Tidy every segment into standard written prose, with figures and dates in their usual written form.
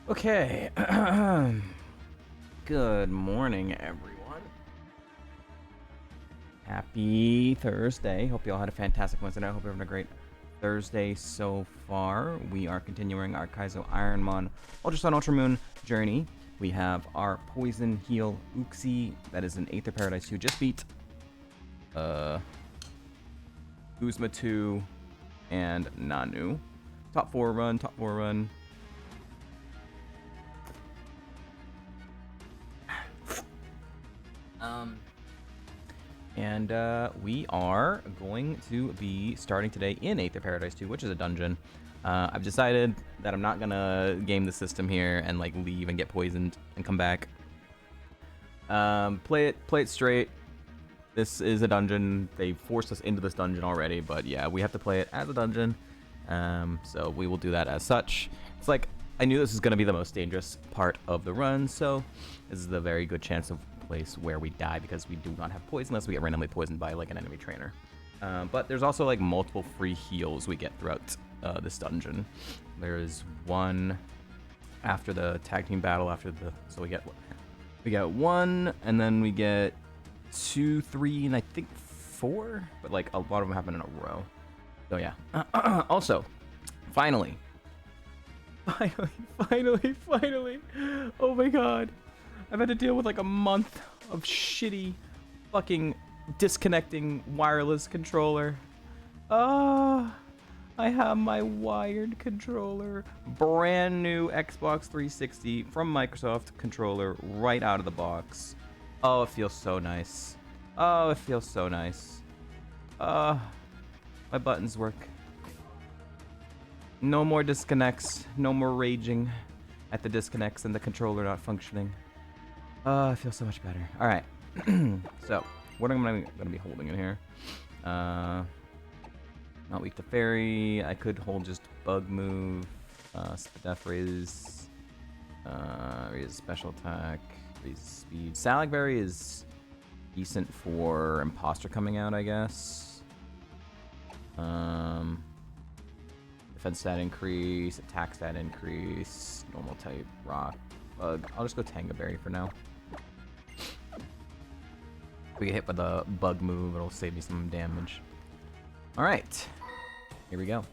Okay. Good morning, everyone. Happy Thursday. Hope you all had a fantastic Wednesday night. Hope you're having a great Thursday so far. We are continuing our Kaizo Ironmon Ultra Sun Ultra Moon journey. We have our Poison Heal Uxie. That is an Aether Paradise who just beat Uzma 2 and Nanu. Top 4 run. And we are going to be starting today in Aether Paradise 2, which is a dungeon. I've decided that I'm not gonna game the system here and like leave and get poisoned and come back. Play it straight. This is a dungeon. They forced us into this dungeon already, but yeah, we have to play it as a dungeon. So we will do that as such. It's like I knew this was gonna be the most dangerous part of the run, so this is a very good chance of place where we die because we do not have poison unless we get randomly poisoned by like an enemy trainer. But there's also like multiple free heals we get throughout this dungeon. There is one after the tag team battle so we get one, and then we get 2, 3, and I think 4, but like a lot of them happen in a row. So yeah. Also, finally, oh my god, I've had to deal with like a month of shitty fucking disconnecting wireless controller. I have my wired controller, brand new Xbox 360 from Microsoft controller right out of the box. Oh, it feels so nice. My buttons work. No more disconnects, no more raging at the disconnects and the controller not functioning. I feel so much better. All right. So, what am I going to be holding in here? Not weak to fairy. I could hold just bug move. Spadef raise. Raise special attack. Raise speed. Salac Berry is decent for imposter coming out, I guess. Defense stat increase. Attack stat increase. Normal type. Rock. Bug. I'll just go Tanga Berry for now. If we get hit with a bug move, it'll save me some damage. Alright. Here we go.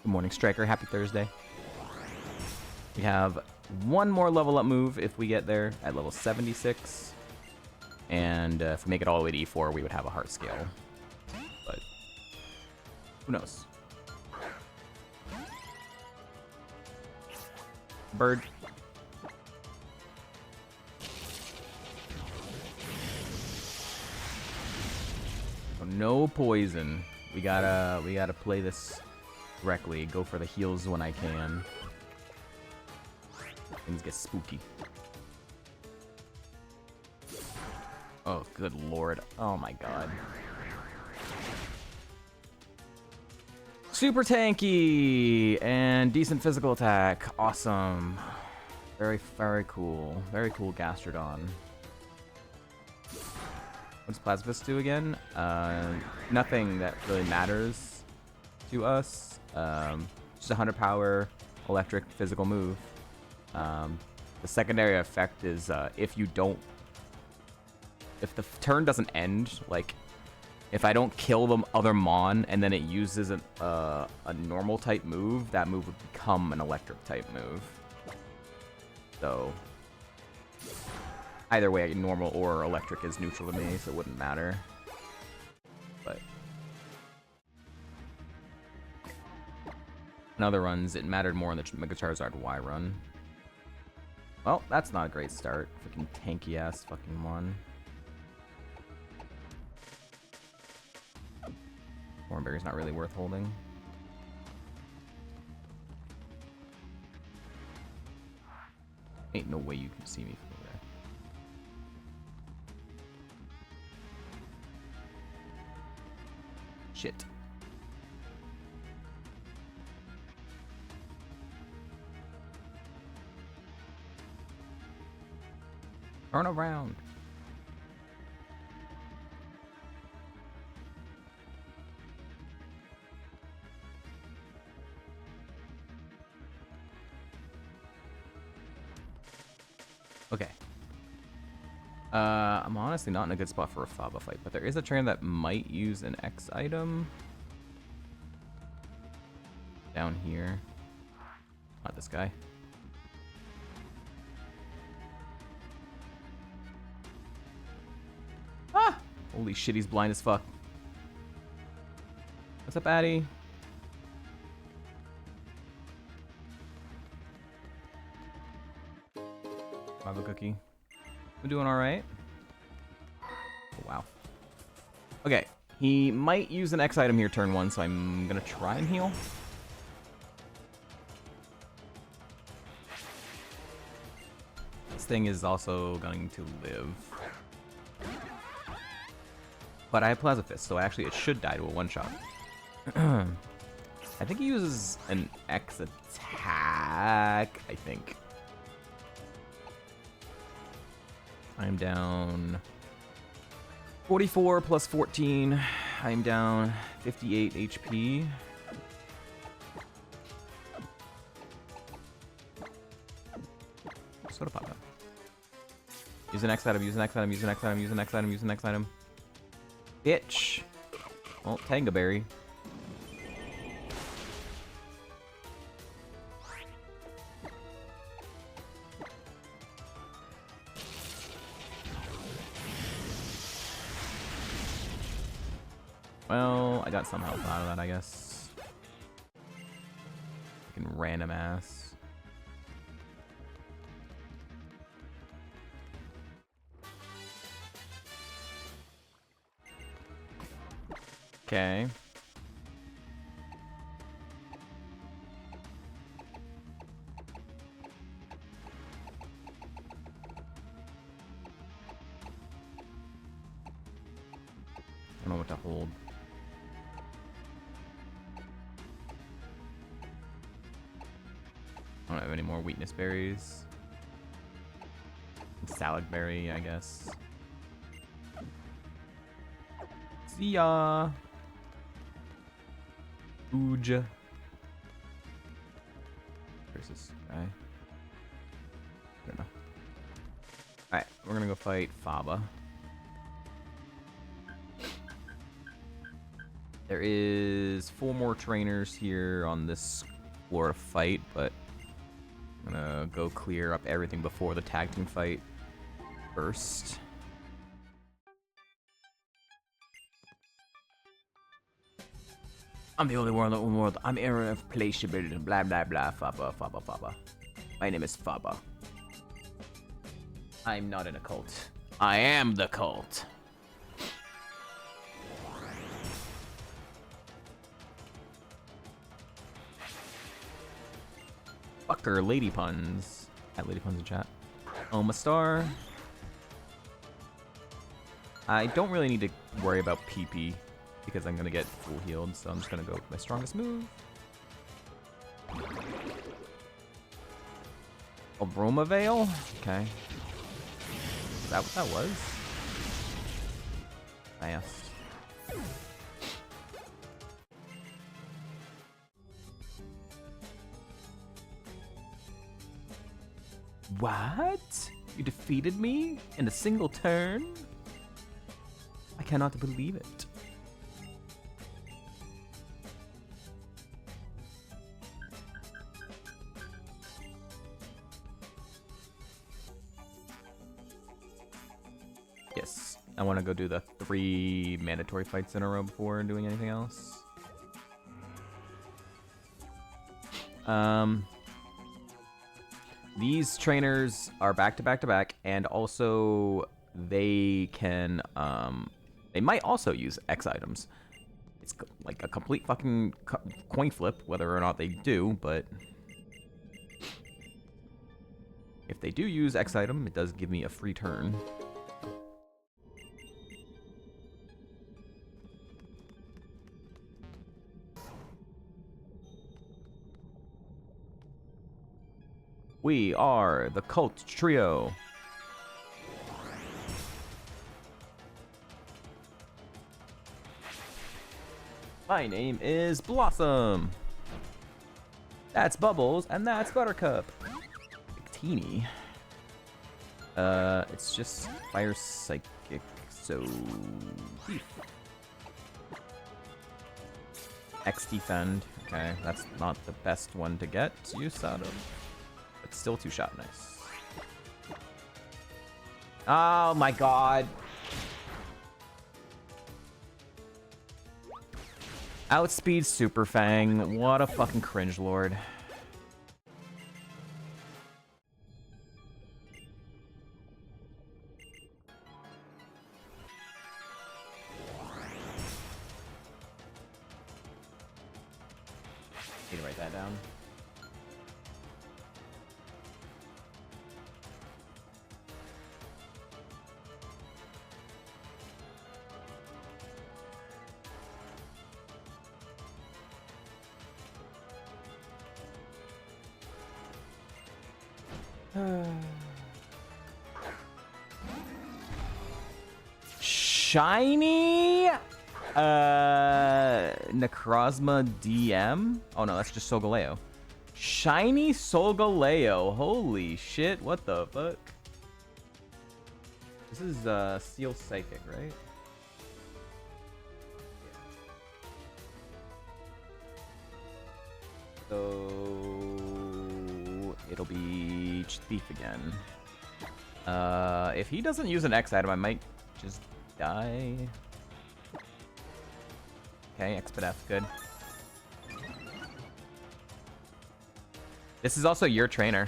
Good morning, Striker. Happy Thursday. We have one more level up move if we get there at level 76. And if we make it all the way to E4, we would have a heart scale. But who knows? Bird. No poison. We gotta play this correctly. Go for the heals when I can. Things get spooky. Oh, good lord. Oh my god. Super tanky and decent physical attack. Awesome. Very, very cool. Very cool Gastrodon. What's Plasmus do again? Nothing that really matters to us. Just 100 power electric physical move. The secondary effect is if the turn doesn't end, like if I don't kill the other Mon and then it uses a normal type move, that move would become an electric type move. So either way, normal or electric is neutral to me, so it wouldn't matter. But in other runs, it mattered more in the Mega Charizard Y run. Well, that's not a great start. Freaking tanky ass fucking Mon. Thornberry's not really worth holding. Ain't no way you can see me from there. Shit. Turn around. Okay. I'm honestly not in a good spot for a Faba fight, but there is a trainer that might use an X item. Down here. Not this guy. Ah! Holy shit, he's blind as fuck. What's up, Addy? Have a cookie. I'm doing alright. Oh, wow. Okay, he might use an X item here turn 1, so I'm gonna try and heal. This thing is also going to live. But I have Plasma Fist, so actually it should die to a one-shot. I think he uses an X attack, I think. I'm down 44 plus 14. I'm down 58 HP. Soda pop down. Use an X item, use an X item, use an X item, use an X item, use an X item. Bitch. Well, Tangaberry. Well, I got some health out of that, I guess. Fucking random ass. Okay. I don't know what to hold. I don't have any more weakness berries. Salad berry, I guess. See ya. Ooja. Where's this guy? I don't know. Alright, we're gonna go fight Faba. There is 4 more trainers here on this floor to fight, but I'm gonna go clear up everything before the tag team fight first. I'm the only one in the world. I'm irreplaceable. Blah blah blah. Faba, Faba, Faba. My name is Faba. I'm not in a cult. I am the cult. Fucker, lady puns. At lady puns in chat. Oma star. I don't really need to worry about PP because I'm gonna get full healed, so I'm just gonna go with my strongest move. Aroma Veil? Okay. Is that what that was? Fast. What? You defeated me in a single turn? I cannot believe it. Yes, I want to go do the 3 mandatory fights in a row before doing anything else. These trainers are back to back to back, and also they can, they might also use X items. It's like a complete fucking coin flip, whether or not they do, but if they do use X item, it does give me a free turn. We are the Cult Trio. My name is Blossom. That's Bubbles, and that's Buttercup. Big Teeny. It's just fire psychic, so thief. X defend. Okay, that's not the best one to get use out of. But still 2-shot, nice. Oh my god. Outspeed Super Fang. What a fucking cringe lord. Need to write that down. Shiny Necrozma DM? Oh no, that's just Solgaleo. Shiny Solgaleo. Holy shit, what the fuck? This is Steel Psychic, right? So it'll be Thief again. If he doesn't use an X item, I might just die. Okay, Expedef, good. This is also your trainer.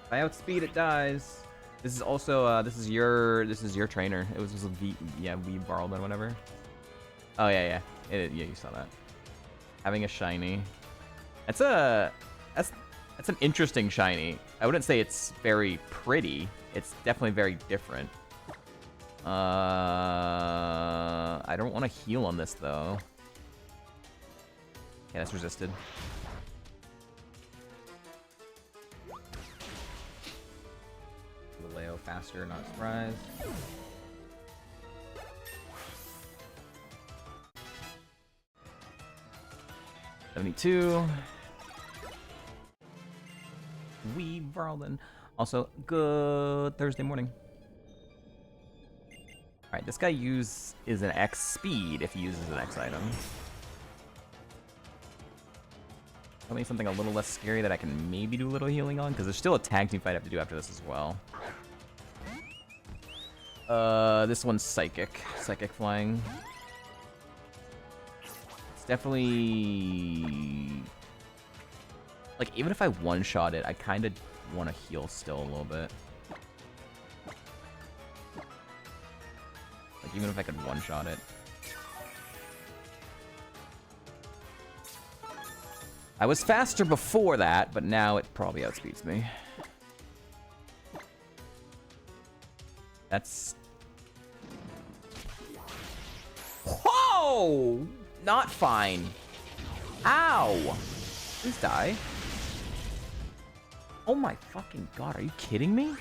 If I outspeed, it dies. This is also this is your trainer. It was just a V, yeah, we borrowed that, whatever. Oh yeah, yeah, yeah, you saw that. Having a shiny. That's an interesting shiny. I wouldn't say it's very pretty. It's definitely very different. I don't want to heal on this though. Yeah, that's resisted. Leo faster, not surprised. $72. We Varlin. Also, good Thursday morning. Alright, this guy is an X speed if he uses an X item. Tell me something a little less scary that I can maybe do a little healing on, because there's still a tag team fight I have to do after this as well. This one's Psychic. Psychic flying. It's definitely... Like, even if I one-shot it, I kind of want to heal still a little bit. Like, even if I could one-shot it. I was faster before that, but now it probably outspeeds me. That's... Whoa! Not fine. Ow! Please die. Oh my fucking god, are you kidding me?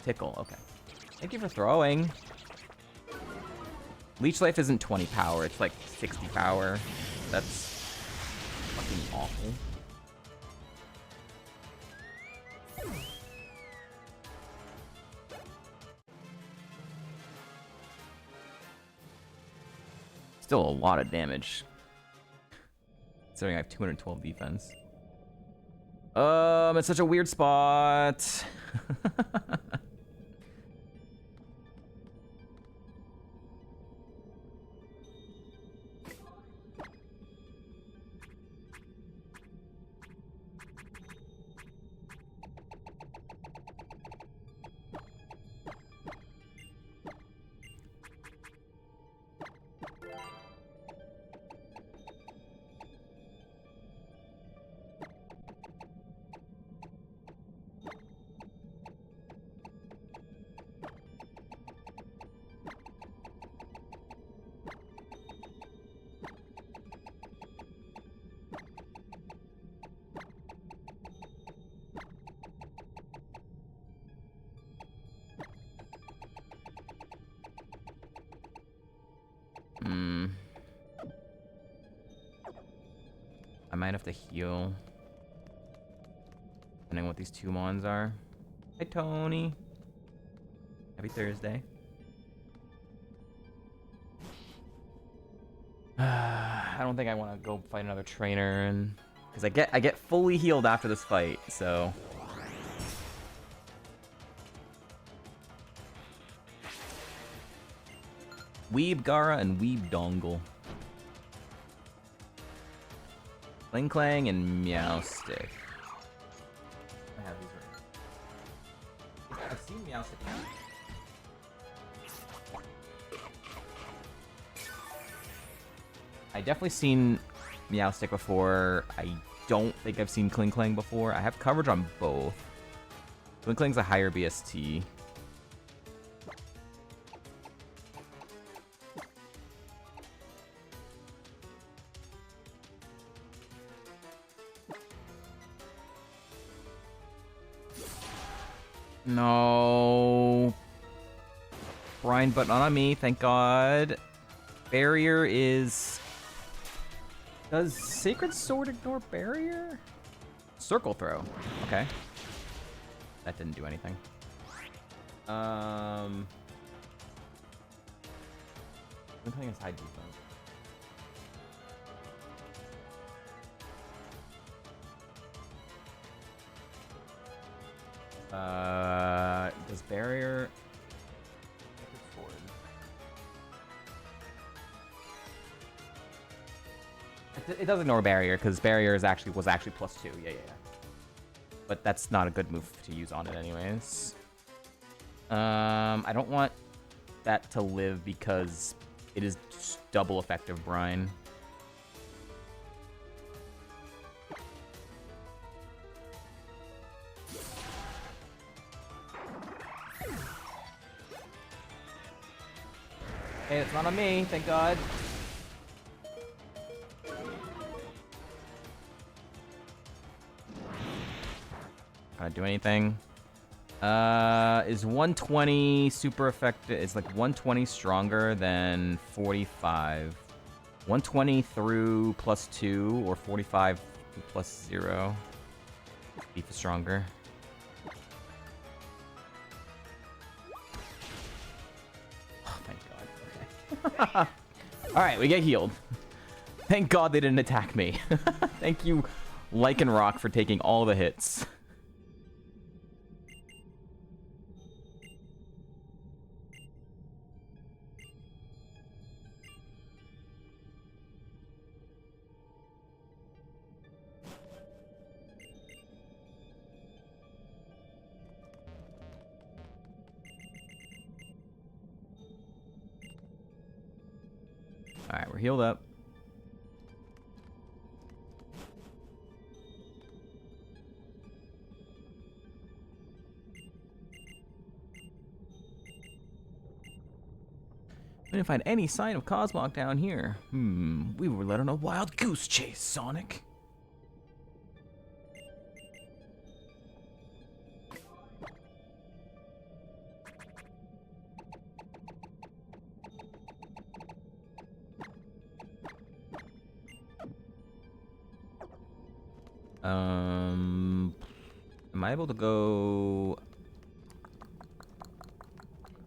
Tickle, okay. Thank you for throwing. Leech Life isn't 20 power, it's like 60 power. That's fucking awful. Still a lot of damage. Considering I have 212 defense. It's such a weird spot. I might have to heal. Depending on what these two mons are. Hi, Tony. Happy Thursday. I don't think I want to go fight another trainer, and because I get fully healed after this fight, so. Weeb Gara and Weeb Dongle. Kling Clang and Meowstick. I have these right. I've seen Meowstick now. I definitely seen Meowstick before. I don't think I've seen Kling Clang before. I have coverage on both. Kling Clang's a higher BST. No. Brian, but not on me, thank God. Barrier is... Does Sacred Sword ignore barrier? Circle throw. Okay. That didn't do anything. I think it's high defense. Does barrier... It does ignore barrier because barrier was actually +2. Yeah. But that's not a good move to use on it, anyways. I don't want that to live because it is double effective brine. Hey, it's not on me, thank God. Not do anything. Is 120 super effective? It's like 120 stronger than 45. 120 through +2 or 45 +0. Beef is stronger. Oh, thank God. Okay. Alright, we get healed. Thank God they didn't attack me. Thank you, Lycanroc, for taking all the hits. Alright, we're healed up. We didn't find any sign of Cosmog down here. We were led on a wild goose chase, Sonic. Am I able to go...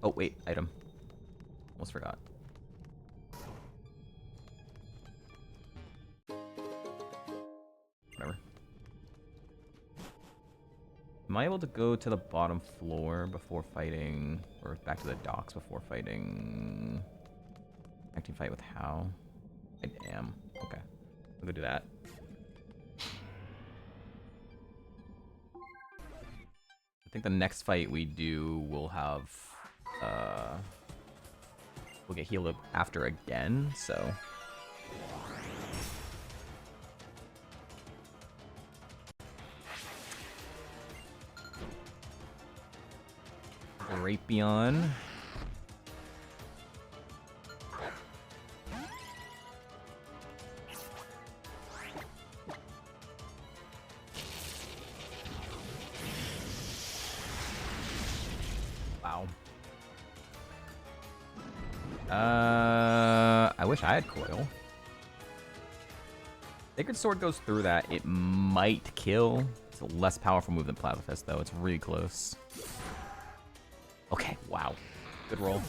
Oh, wait, item. Almost forgot. Whatever. Am I able to go to the bottom floor before fighting, or back to the docks before fighting? Active fight with Hal? I am. Okay. I'll go do that. I think the next fight we do will have, we'll get healed up after again, so. Rapion. I wish I had coil. Sacred Sword goes through that. It might kill. It's a less powerful move than Plasma Fist, though. It's really close. Okay, wow. Good roll.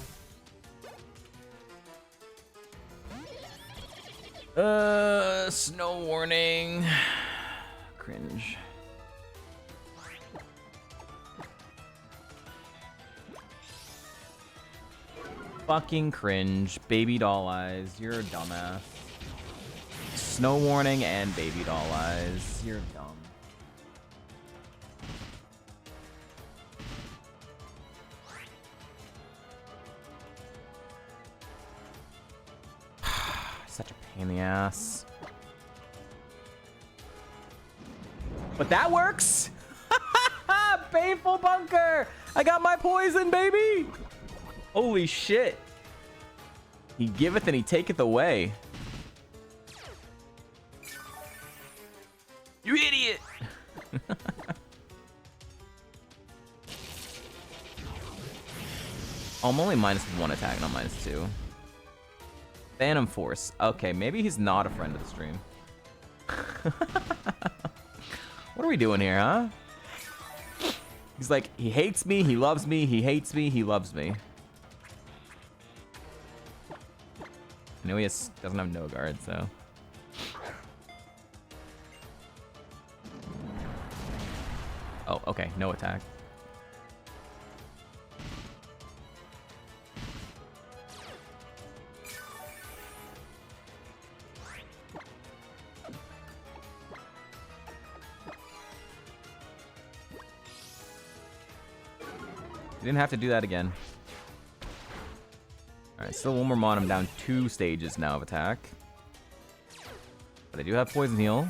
Snow warning. Cringe. Fucking cringe. Baby doll eyes. You're a dumbass. Snow warning and baby doll eyes. You're dumb. Such a pain in the ass. But that works! Painful bunker! I got my poison, baby! Holy shit. He giveth and he taketh away. You idiot! Oh, I'm only -1 attack, not -2. Phantom Force. Okay, maybe he's not a friend of the stream. What are we doing here, huh? He's like, he hates me, he loves me, he hates me, he loves me. I know he doesn't have no guard, so. Oh, okay, no attack. You didn't have to do that again. Alright, still one more mon. I'm down 2 stages now of attack. But I do have poison heal.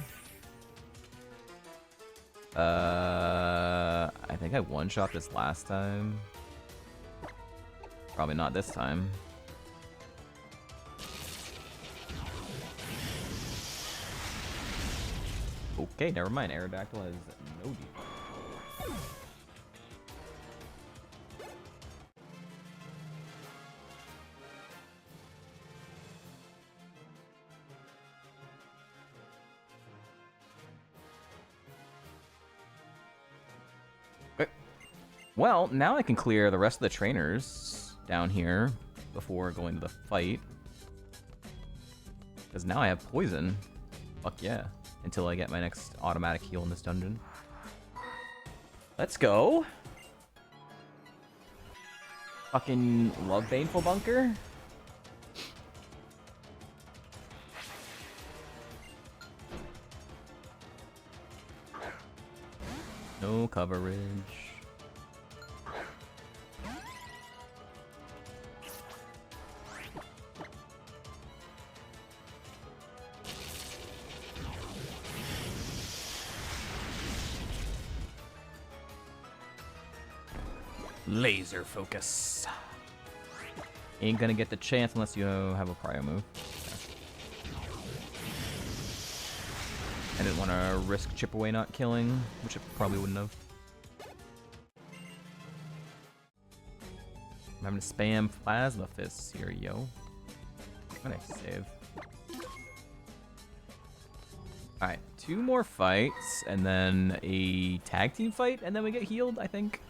I think I one-shot this last time. Probably not this time. Okay, never mind. Aerodactyl has no defense. Well, now I can clear the rest of the trainers down here before going to the fight. Because now I have poison. Fuck yeah. Until I get my next automatic heal in this dungeon. Let's go. Fucking love Baneful Bunker. No coverage. Laser focus. Ain't gonna get the chance unless you have a prio move. Okay. I didn't want to risk chip away not killing, which it probably wouldn't have. I'm having to spam plasma fists here, yo. Nice save. Alright, 2 more fights, and then a tag team fight, and then we get healed, I think.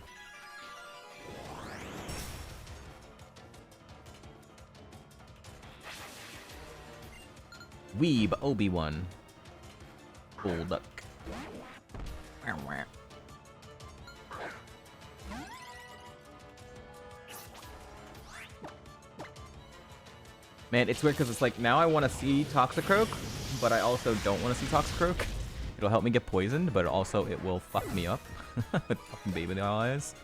Weeb Obi-Wan. Hold up. Man, it's weird because it's like now I want to see Toxicroak, but I also don't want to see Toxicroak. It'll help me get poisoned, but also it will fuck me up with fucking baby doll eyes.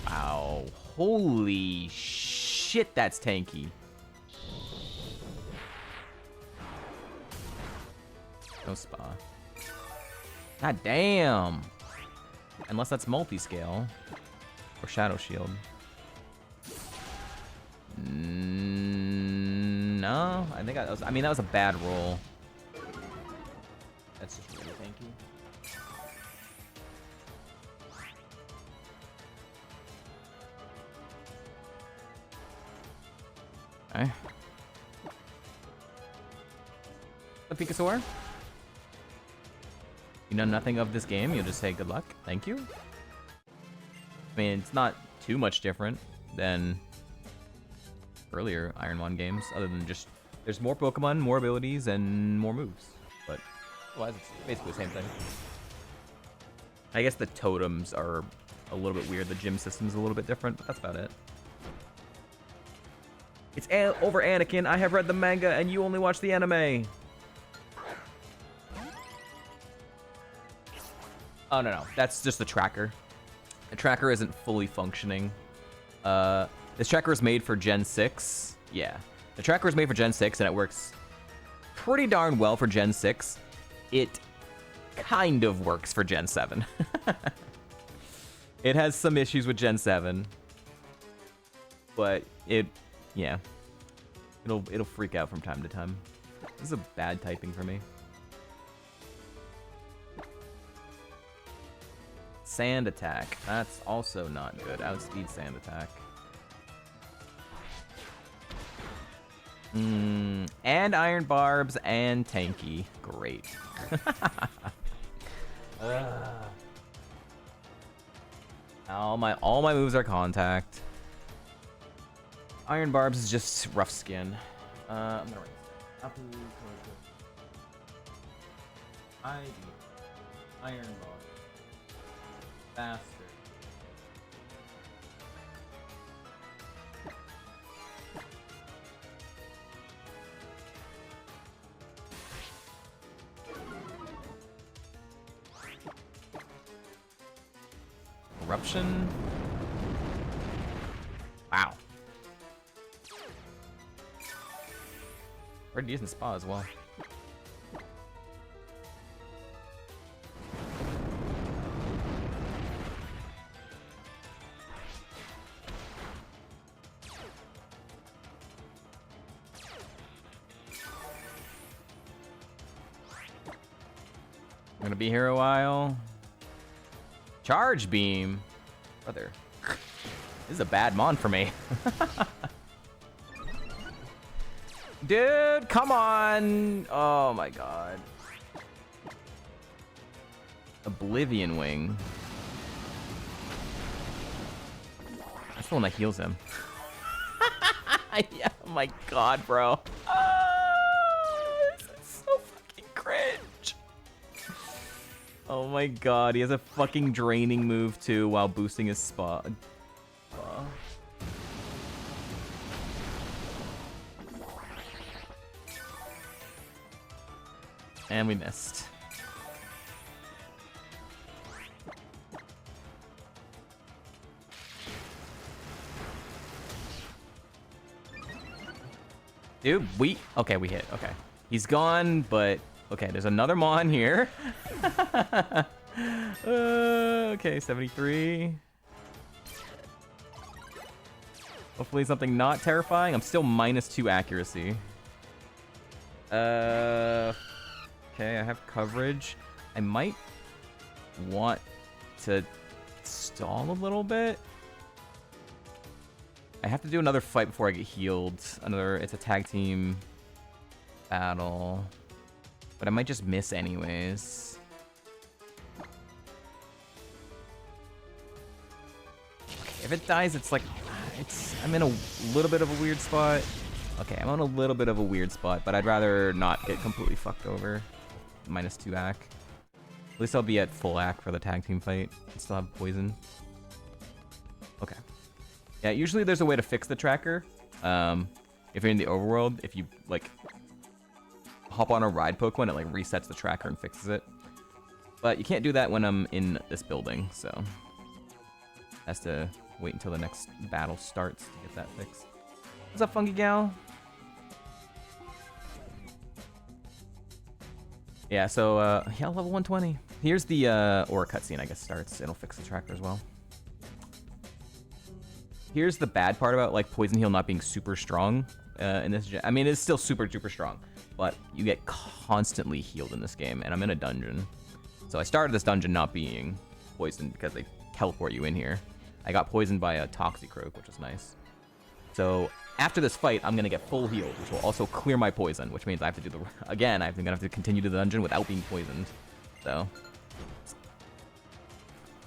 Wow. Holy shit, that's tanky. No spa. God damn. Unless that's multi-scale. Or Shadow Shield. No, I think that was a bad roll. That's just really tanky. A Pikasaur. You know nothing of this game. You'll just say good luck. Thank you. I mean, it's not too much different than earlier Ironmon games, other than just there's more Pokemon, more abilities, and more moves. But otherwise, it's basically the same thing. I guess the totems are a little bit weird. The gym system's a little bit different, but that's about it. It's over Anakin. I have read the manga, and you only watch the anime. Oh, no. That's just the tracker. The tracker isn't fully functioning. This tracker is made for Gen 6. Yeah. The tracker is made for Gen 6, and it works pretty darn well for Gen 6. It kind of works for Gen 7. It has some issues with Gen 7. But yeah. It'll freak out from time to time. This is a bad typing for me. Sand attack. That's also not good. Outspeed sand attack. And iron barbs and tanky. Great. All my moves are contact. Iron barbs is just rough skin. I'm gonna write iron barbs. Faster. Eruption. Wow. Pretty decent spot as well. I'm gonna be here a while. Charge beam. Brother. This is a bad mon for me. Dude, come on. Oh my god. Oblivion Wing. That's the one that heals him. Yeah, oh my god, bro. This is so fucking cringe. Oh my god, he has a fucking draining move too while boosting his spot. And we missed. Dude, okay, we hit. Okay. He's gone, but okay, there's another Mon here. Okay, 73. Hopefully something not terrifying. I'm still -2 accuracy. Okay, I have coverage. I might want to stall a little bit. I have to do another fight before I get healed. It's a tag team battle. But I might just miss anyways. Okay, if it dies, it's like, I'm in a little bit of a weird spot. Okay, I'm on a little bit of a weird spot, but I'd rather not get completely fucked over. -2 AC. At least I'll be at full AC for the tag team fight. I still have poison. Okay. Yeah, usually there's a way to fix the tracker. If you're in the overworld, if you like hop on a ride Pokemon, it like resets the tracker and fixes it. But you can't do that when I'm in this building, so has to wait until the next battle starts to get that fixed. What's up, Funky Gal? Yeah, so yeah, level 120. Here's the Aura cutscene, I guess, starts. It'll fix the tracker as well. Here's the bad part about like Poison Heal not being super strong in this. I mean, it's still super duper strong, but you get constantly healed in this game, and I'm in a dungeon. So I started this dungeon not being poisoned because they teleport you in here. I got poisoned by a Toxicroak, which was nice. So After this fight, I'm gonna get full healed, which will also clear my poison, which means I have to do the... Again, I'm gonna have to continue to the dungeon without being poisoned. So...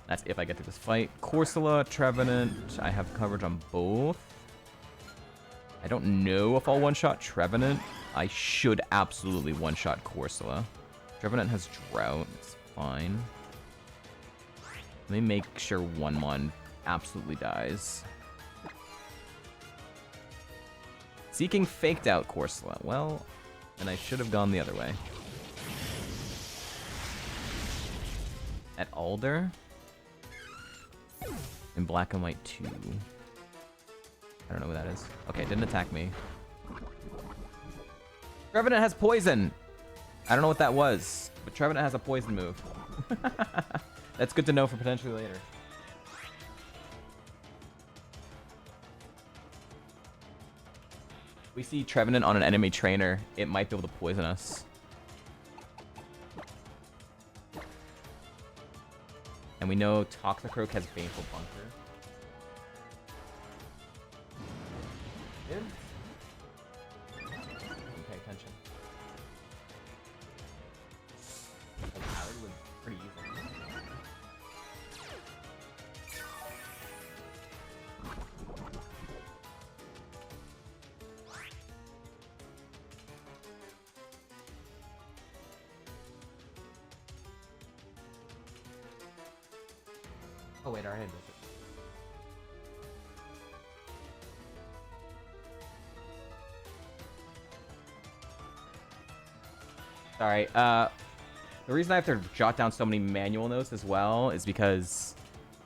That's if I get through this fight. Corsola, Trevenant, I have coverage on both. I don't know if I'll one-shot Trevenant. I should absolutely one-shot Corsola. Trevenant has Drought, it's fine. Let me make sure one mon absolutely dies. Seeking faked out Corsola. Well, then I should have gone the other way. At Alder? In Black and White 2. I don't know what that is. Okay, it didn't attack me. Trevenant has poison! I don't know what that was, but Trevenant has a poison move. That's good to know for potentially later. We see Trevenant on an enemy trainer, it might be able to poison us. And we know Toxicroak has Baneful Bunker. Good. Pay attention. That Howard was pretty easy. Oh wait, our head does it. Sorry, the reason I have to jot down so many manual notes as well is because,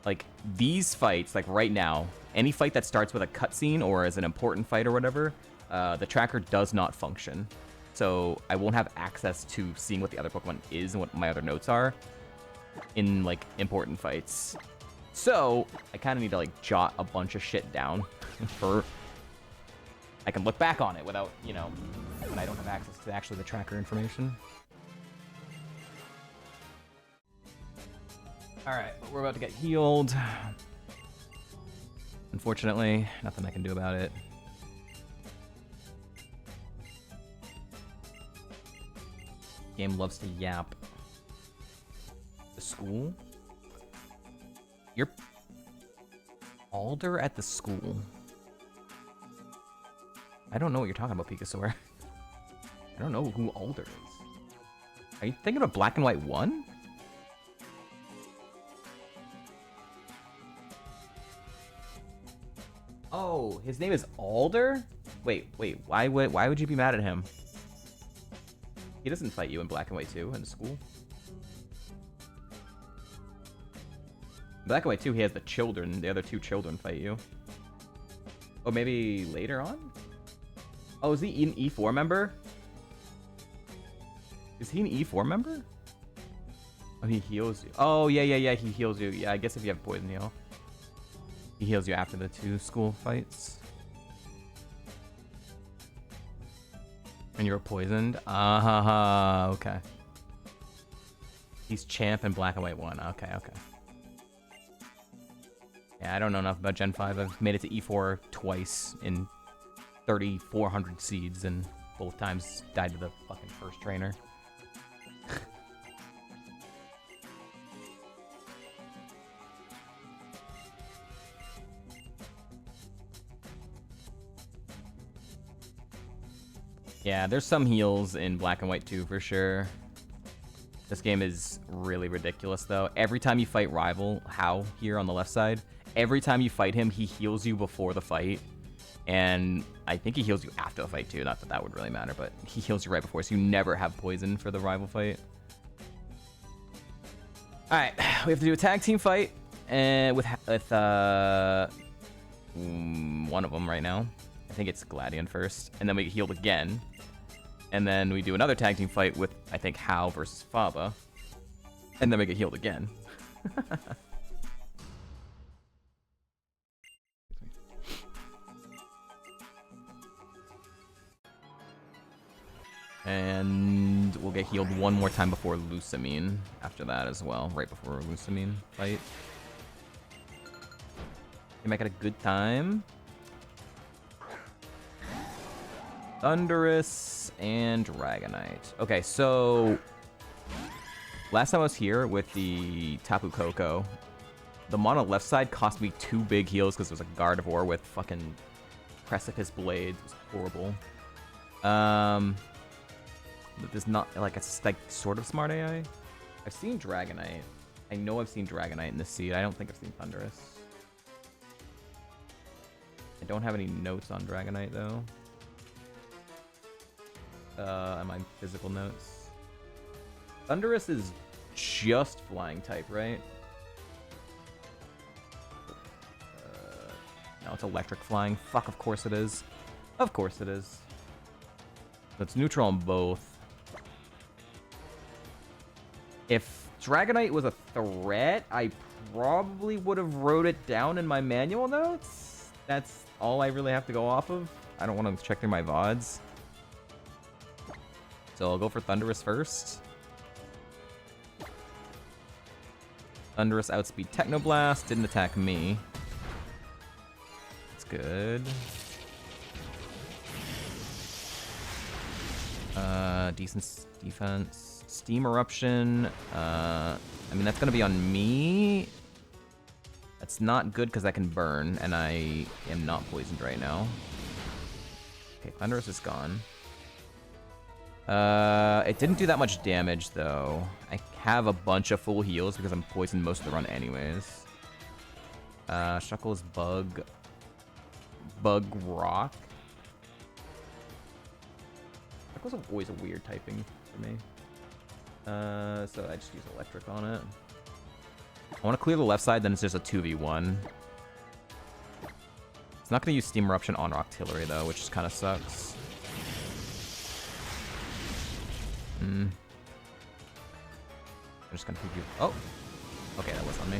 like, these fights, like right now, any fight that starts with a cutscene or as an important fight or whatever, the tracker does not function. So I won't have access to seeing what the other Pokemon is and what my other notes are in, like, important fights. So I kind of need to, like, jot a bunch of shit down for... I can look back on it without, you know, when I don't have access to actually the tracker information. Alright, but we're about to get healed. Unfortunately, nothing I can do about it. Game loves to yap. The school? You're... Alder at the school. I don't know what you're talking about, Pikasaur. I don't know who Alder is. Are you thinking of Black and White 1? Oh, his name is Alder? Wait, why would you be mad at him? He doesn't fight you in Black and White 2 in school. In Black and White 2, he has the children. The other two children fight you. Oh, maybe later on? Oh, is he an E4 member? Is he an E4 member? Oh, he heals you. Oh, yeah, he heals you. Yeah, I guess if you have poison heal. He heals you after the two school fights. And you were poisoned? Okay. He's champ in Black and White 1. Okay. Yeah, I don't know enough about Gen 5. I've made it to E4 twice in 3,400 seeds, and both times died to the fucking first trainer. Yeah, there's some heals in Black and White 2 for sure. This game is really ridiculous, though. Every time you fight Rival, How, here on the left side, every time you fight him, he heals you before the fight. And I think he heals you after the fight, too. Not that that would really matter, but he heals you right before, so you never have poison for the Rival fight. Alright, we have to do a tag team fight with one of them right now. I think it's Gladion first, and then we get healed again. And then we do another tag team fight with, I think, Hal versus Faba. And then we get healed again. And we'll get healed one more time before Lusamine after that as well, right before Lusamine fight. You make it a good time. Thunderous and Dragonite. Okay, so last time I was here with the Tapu Koko, the mon on the left side cost me 2 big heals because it was a Gardevoir with fucking Precipice Blades. It was horrible. But there's not, like, it's like sort of smart AI. I've seen Dragonite. I know I've seen Dragonite in this seed. I don't think I've seen Thunderous. I don't have any notes on Dragonite, though. On my physical notes. Thunderous is just flying type, right? No, it's electric flying. Fuck, of course it is. Of course it is. So it's neutral on both. If Dragonite was a threat, I probably would have wrote it down in my manual notes. That's all I really have to go off of. I don't want to check through my VODs. So I'll go for Thunderous first. Thunderous outspeed Technoblast. Didn't attack me. That's good. Decent defense. Steam Eruption. I mean, that's going to be on me. That's not good because I can burn, and I am not poisoned right now. Okay, Thunderous is gone. It didn't do that much damage, though. I have a bunch of full heals because I'm poisoned most of the run anyways. Shuckle is Bug Rock. Shuckle's always a weird typing for me. So I just use Electric on it. I want to clear the left side, then it's just a 2v1. It's not going to use Steam Eruption on Octillery, though, which just kind of sucks. I'm just going to keep you... Oh! Okay, that was on me.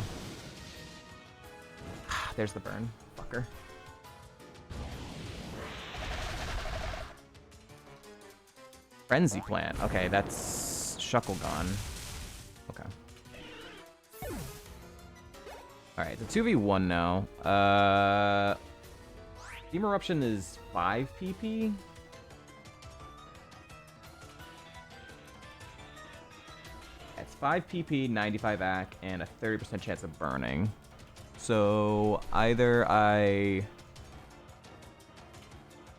There's the burn. Fucker. Frenzy Plant. Okay, that's Shuckle gone. Okay. Alright, the 2v1 now. Steam Eruption is 5 PP. It's 5 PP, 95 AC, and a 30% chance of burning. So either I...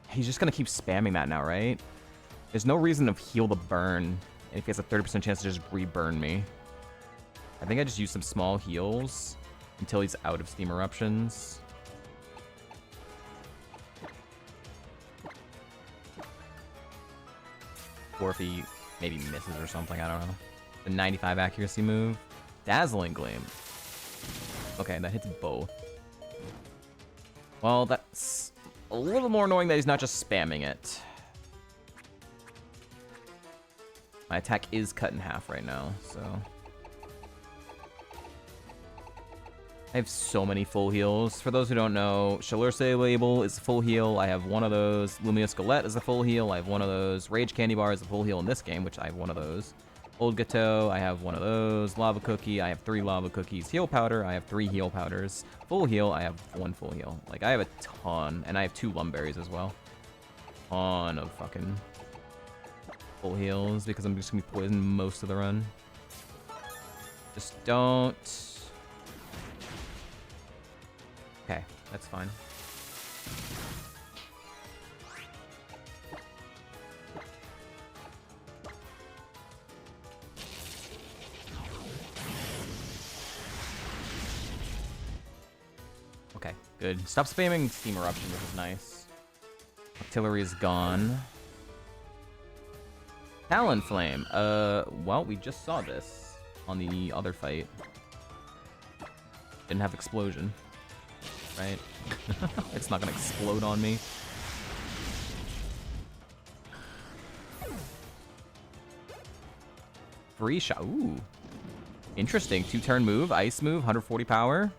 He's just gonna keep spamming that now, right? There's no reason to heal the burn if he has a 30% chance to just re-burn me. I think I just use some small heals until he's out of Steam Eruptions. Or if he maybe misses or something, I don't know. The 95 accuracy move. Dazzling Gleam. Okay, that hits both. Well, that's a little more annoying that he's not just spamming it. My attack is cut in half right now, so... I have so many full heals. For those who don't know, Shalurse Label is a full heal. I have one of those. Lumia Skelette is a full heal. I have one of those. Rage Candy Bar is a full heal in this game, which I have one of those. Old Gateau, I have one of those. Lava Cookie, I have 3 Lava Cookies. Heal Powder, I have 3 Heal Powders. Full heal, I have 1 full heal. Like, I have a ton. And I have 2 Lumberries as well. Ton of fucking full heals because I'm just gonna be poisoned most of the run. Just don't... Okay, that's fine. Okay, good. Stop spamming Steam Eruption, which is nice. Artillery is gone. Talonflame. Well, we just saw this on the other fight. Didn't have Explosion. Right? It's not gonna explode on me. Free shot. Ooh. Interesting. 2-turn move. Ice move. 140 power.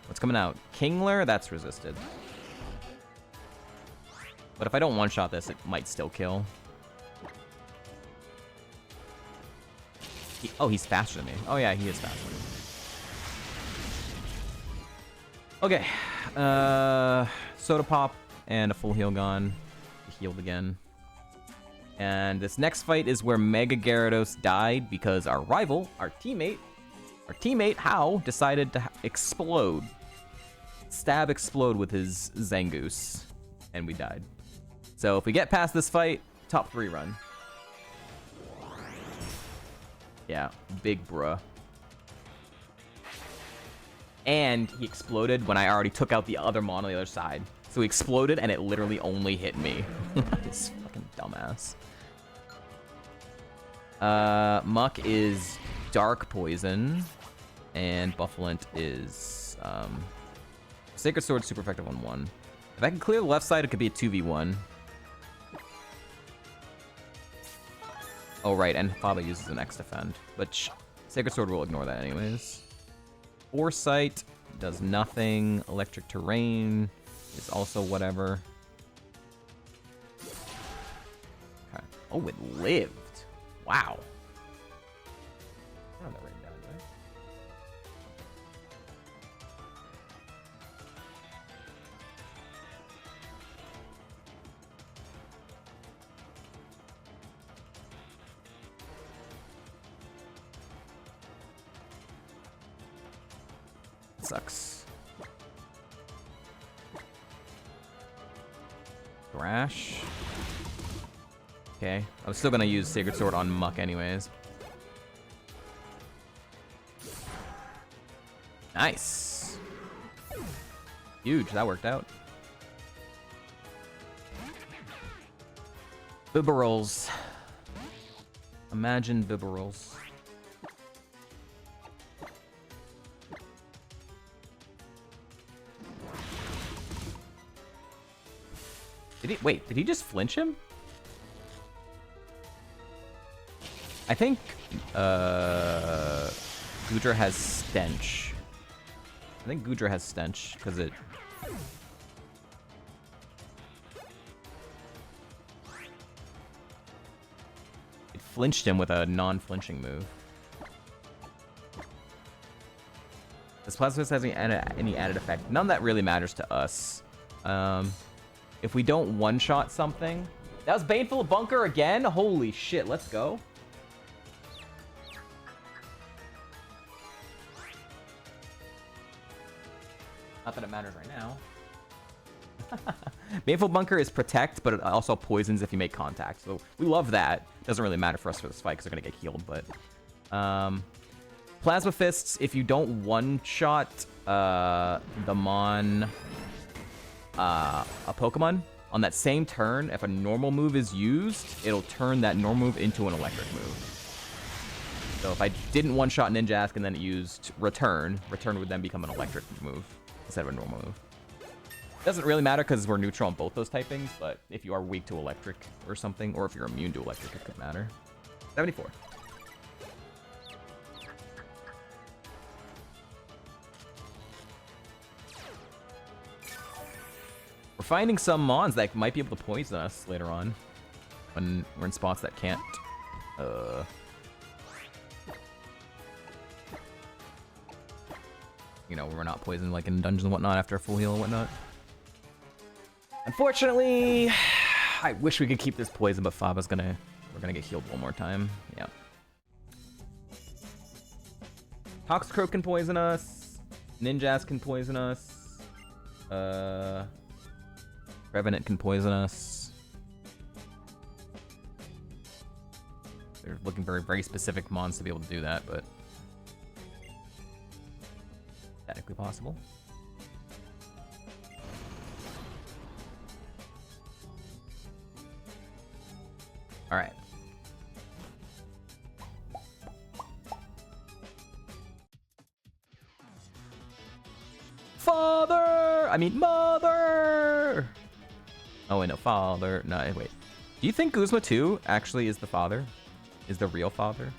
What's coming out? Kingler? That's resisted. But if I don't one-shot this, it might still kill. Oh, he's faster than me. Oh yeah, he is faster than me. Okay, Soda Pop and a full heal gone. Healed again. And this next fight is where Mega Gyarados died because our rival, our teammate Hao, decided to explode. Stab explode with his Zangoose. And we died. So if we get past this fight, top 3 run. Yeah, big bruh. And he exploded when I already took out the other Mon on the other side. So he exploded and it literally only hit me. This fucking dumbass. Muck is Dark Poison. And Buffalint is Sacred Sword, super effective on 1. If I can clear the left side, it could be a 2v1. Oh, right, and Faba uses an X defend. But Sacred Sword will ignore that anyways. Foresight does nothing. Electric Terrain is also whatever. Okay. Oh, it lived. Wow. I don't know that written down, right? Sucks. Thrash. Okay. I was still gonna use Sacred Sword on Muck anyways. Nice. Huge. That worked out. Bibarels. Imagine Bibarels. Wait, did he just flinch him? I think Goodra has Stench. I think Goodra has Stench because it flinched him with a non-flinching move. Does Plasma Fist have any added effect? None that really matters to us. If we don't one-shot something... That was Baneful Bunker again? Holy shit, let's go. Not that it matters right now. Baneful Bunker is protect, but it also poisons if you make contact. So we love that. Doesn't really matter for us for this fight because they're going to get healed, but... Plasma Fists, if you don't one-shot the Mon... a Pokemon, on that same turn, if a normal move is used, it'll turn that normal move into an electric move. So if I didn't one-shot Ninjask and then it used Return would then become an electric move instead of a normal move. Doesn't really matter because we're neutral on both those typings, but if you are weak to electric or something, or if you're immune to electric, it could matter. 74. We're finding some Mons that might be able to poison us later on when we're in spots that can't. You know, we're not poisoned like in dungeons and whatnot after a full heal and whatnot. Unfortunately, I wish we could keep this poison, but Faba's we're gonna get healed one more time. Yeah. Toxicroak can poison us. Ninjask can poison us. Revenant can poison us. They're looking for very specific mons to be able to do that, but technically possible. All right. Mother! Oh, wait, no, father. No, wait. Do you think Guzma 2 actually is the father? Is the real father?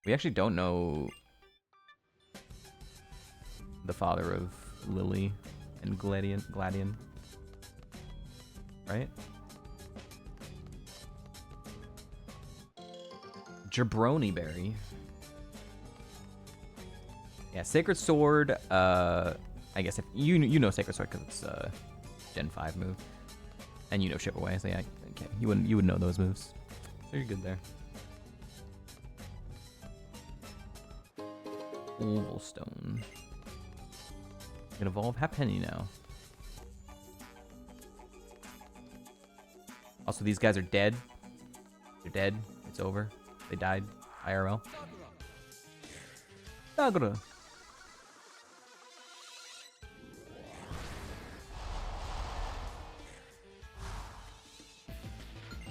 We actually don't know the father of Lily and Gladian. Right? Jabroni Berry. Yeah, Sacred Sword, I guess if you know Sacred Sword because it's a Gen 5 move. And you know ship away, so yeah, okay. You would know those moves. So you're good there. Oval stone. You can evolve Halfpenny now. Also, these guys are dead. They're dead. It's over. They died. IRL. Dagura.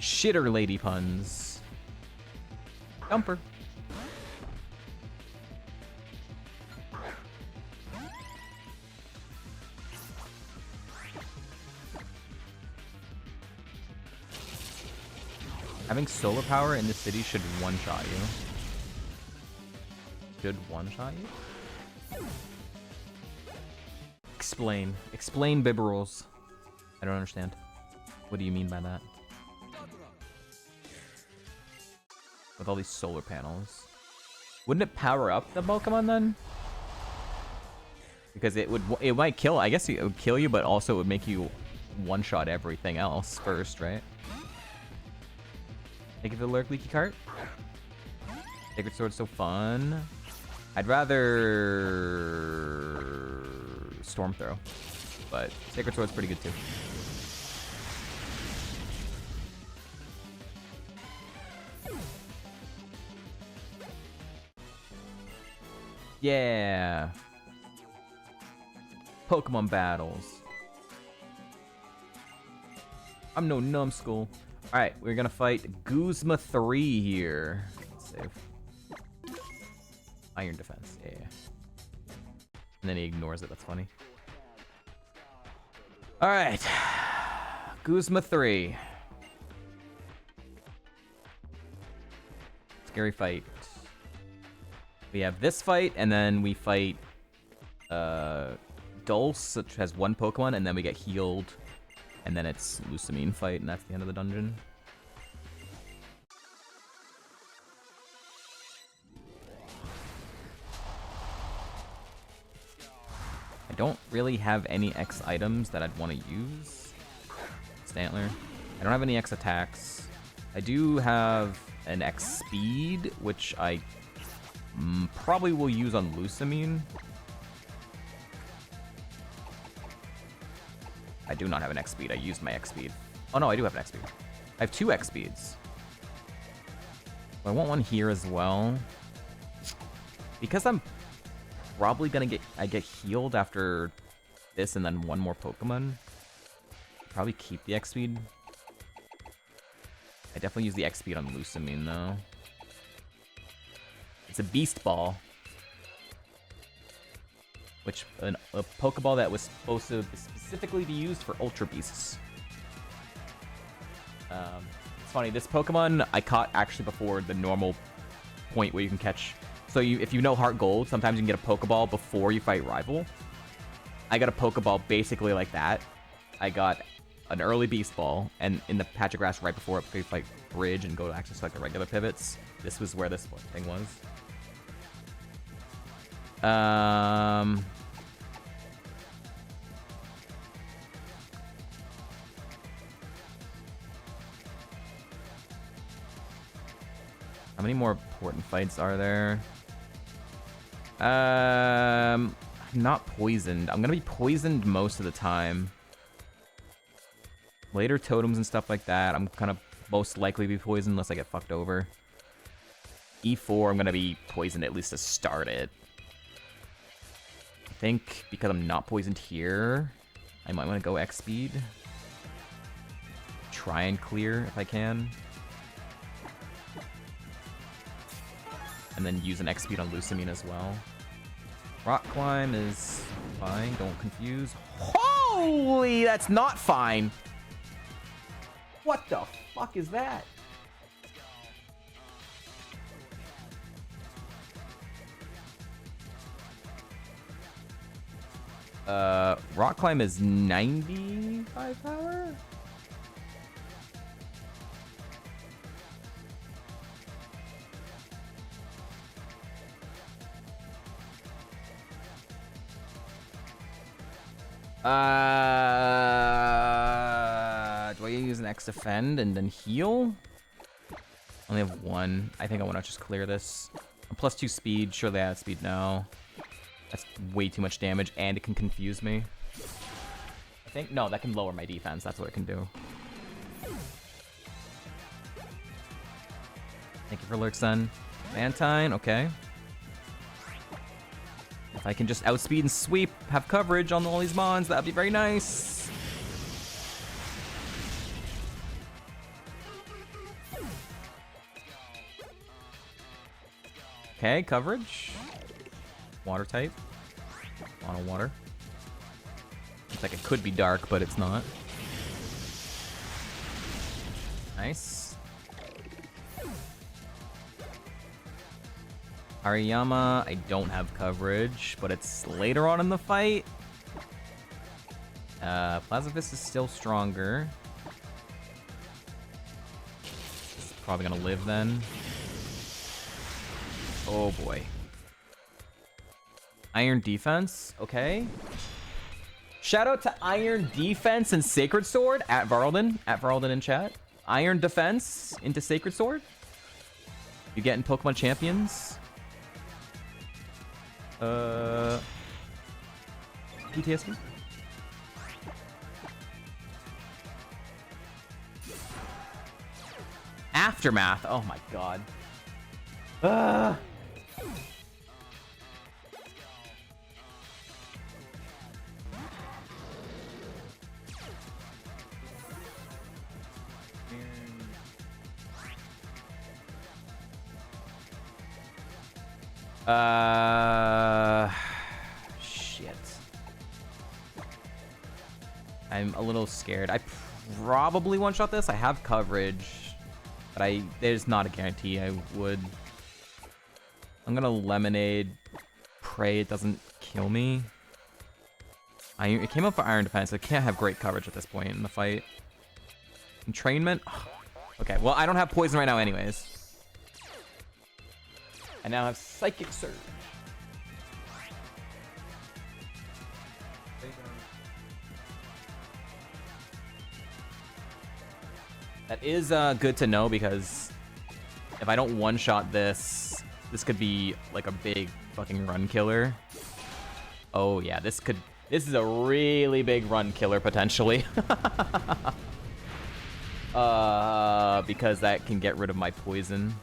Shitter lady puns. Dumper. Having solar power in the city should one-shot you. Should one-shot you? Explain. Explain, Bibberals. I don't understand. What do you mean by that? With all these solar panels. Wouldn't it power up the Pokemon then? Because it might kill, I guess it would kill you, but also it would make you one-shot everything else first, right? Thank you for the Lurk Leaky Cart. Sacred Sword's so fun. I'd rather Storm Throw, but Sacred Sword's pretty good too. Yeah. Pokemon battles. I'm no numbskull. Alright, we're gonna fight Guzma 3 here. Let's save. Iron defense, yeah. And then he ignores it, that's funny. Alright. Guzma 3. Scary fight. We have this fight, and then we fight Dulce, which has one Pokemon, and then we get healed. And then it's Lusamine fight, and that's the end of the dungeon. I don't really have any X items that I'd want to use. Stantler. I don't have any X attacks. I do have an X speed, which I probably will use on Lusamine. I do not have an X speed. I used my X speed. Oh no, I do have an X speed. I have 2 X speeds. I want one here as well. Because I'm probably gonna get healed after this and then one more Pokemon. Probably keep the X speed. I definitely use the X speed on Lusamine though. It's a Beast Ball. Which, a Pokeball that was supposed to specifically be used for Ultra Beasts. It's funny, this Pokemon I caught actually before the normal point where you can catch. So if you know Heart Gold, sometimes you can get a Pokeball before you fight Rival. I got a Pokeball basically like that. I got an early Beast Ball, and in the patch of grass right before you fight Bridge and go to access like the regular pivots. This was where this thing was. How many more important fights are there? I'm not poisoned. I'm gonna be poisoned most of the time. Later totems and stuff like that, I'm gonna most likely be poisoned unless I get fucked over. E4, I'm gonna be poisoned at least to start it. I think because I'm not poisoned here, I might want to go X speed. Try and clear if I can. And then use an X speed on Lusamine as well. Rock Climb is fine, don't confuse. Holy, that's not fine! What the fuck is that? Rock Climb is 95 power? Do I use an X defend and then heal. Only have one. I think I want to just clear this. I'm +2 speed. Surely I have speed now. That's way too much damage, and it can confuse me. I think no, that can lower my defense. That's what it can do. Thank you for Lurksun. Mantine, okay. If I can just outspeed and sweep, have coverage on all these mons, that'd be very nice. Okay, coverage. Water type. Mono water. Looks like it could be dark, but it's not. Nice. Hariyama, I don't have coverage, but it's later on in the fight. Plasma Fist is still stronger. It's probably gonna live then. Oh boy. Iron Defense, okay. Shout out to Iron Defense and Sacred Sword at Varalden in chat. Iron Defense into Sacred Sword. You getting Pokemon Champions? PTSD? Aftermath. Oh my god. Shit. I'm a little scared. I probably one-shot this. I have coverage, but there's not a guarantee I would. I'm gonna Lemonade. Pray it doesn't kill me. It came up for Iron Defense. I can't have great coverage at this point in the fight. Entrainment? Okay, well, I don't have poison right now anyways. I now have Psychic Surge. That is good to know, because if I don't one-shot this, this could be like a big fucking run killer. Oh yeah, this is a really big run killer potentially. Because that can get rid of my poison.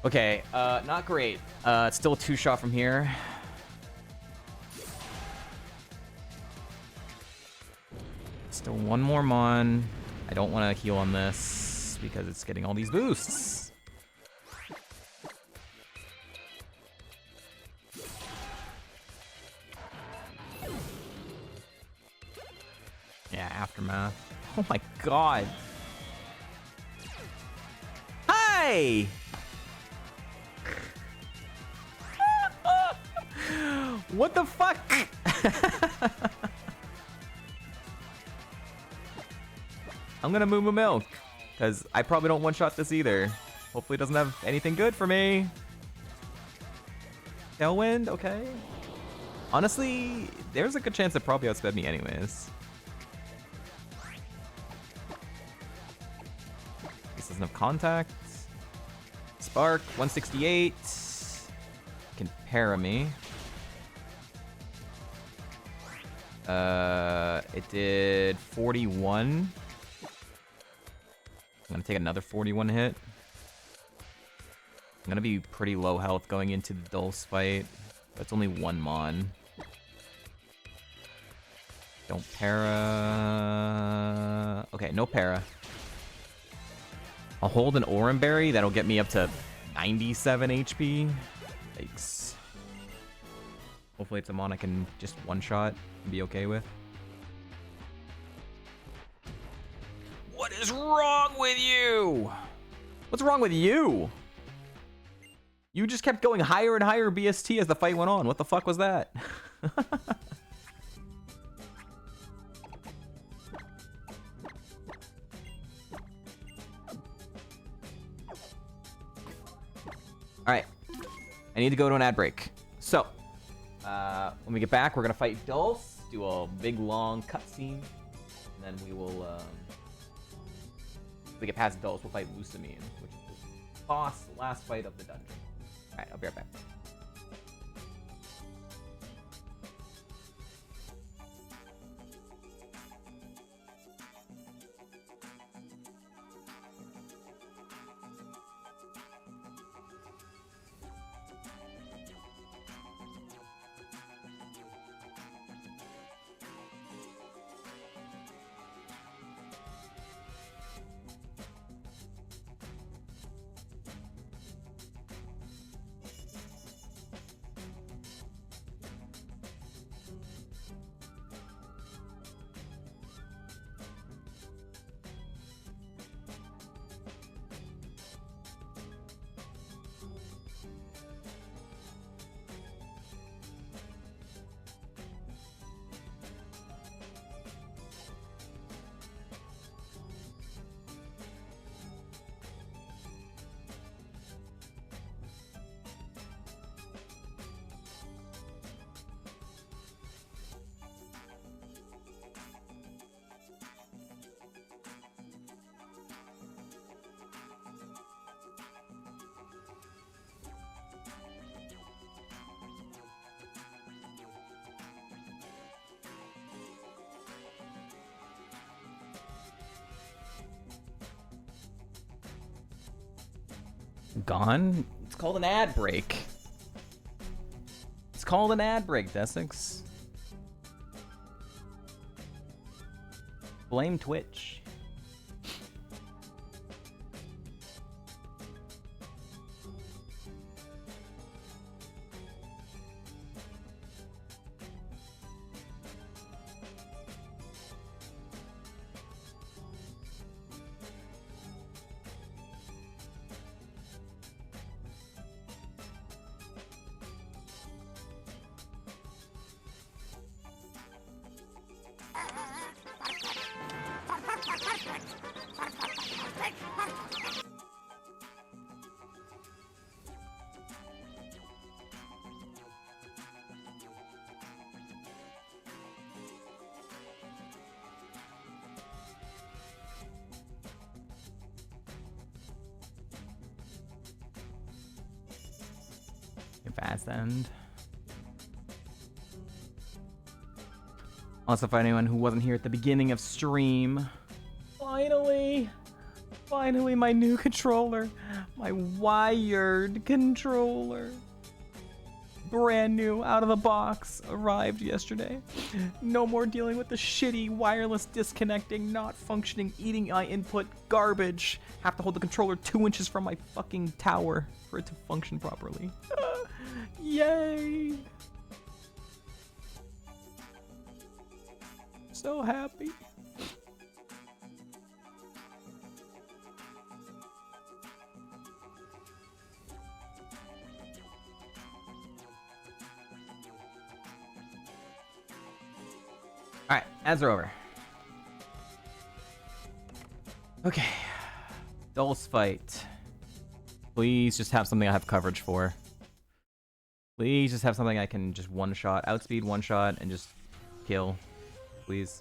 Okay, not great. It's still a 2-shot from here. Still one more Mon. I don't want to heal on this because it's getting all these boosts. Yeah, Aftermath. Oh my god. Hi! What the fuck? I'm gonna Moo Moo Milk, because I probably don't one-shot this either. Hopefully it doesn't have anything good for me. Tailwind, okay. Honestly, there's a good chance it probably outsped me anyways. This doesn't have contact. Spark, 168. Can para me. It did 41. I'm gonna take another 41 hit. I'm gonna be pretty low health going into the Dulce fight. That's only one Mon. Don't para. Okay, no para. I'll hold an Oran Berry. That'll get me up to 97 HP. Yikes. Hopefully it's a Mon I can just one-shot and be okay with. What is wrong with you? What's wrong with you? You just kept going higher and higher BST as the fight went on. What the fuck was that? Alright. I need to go to an ad break. So, when we get back, we're going to fight Dulce, do a big, long cutscene, and then we will, if we get past Dulce, we'll fight USUM, which is the boss, the last fight of the dungeon. Alright, I'll be right back. Gone? It's called an ad break. It's called an ad break, Desix. Blame Twitch. Fast end. Also, for anyone who wasn't here at the beginning of stream, finally, my new controller, my wired controller, brand new, out of the box, arrived yesterday. No more dealing with the shitty wireless disconnecting, not functioning, eating my input garbage. Have to hold the controller 2 inches from my fucking tower for it to function properly. Yay! So happy. Alright, ads are over. Okay. Dulce fight. Please just have something I have coverage for. Please just have something I can just one-shot, outspeed, one-shot, and just kill. Please.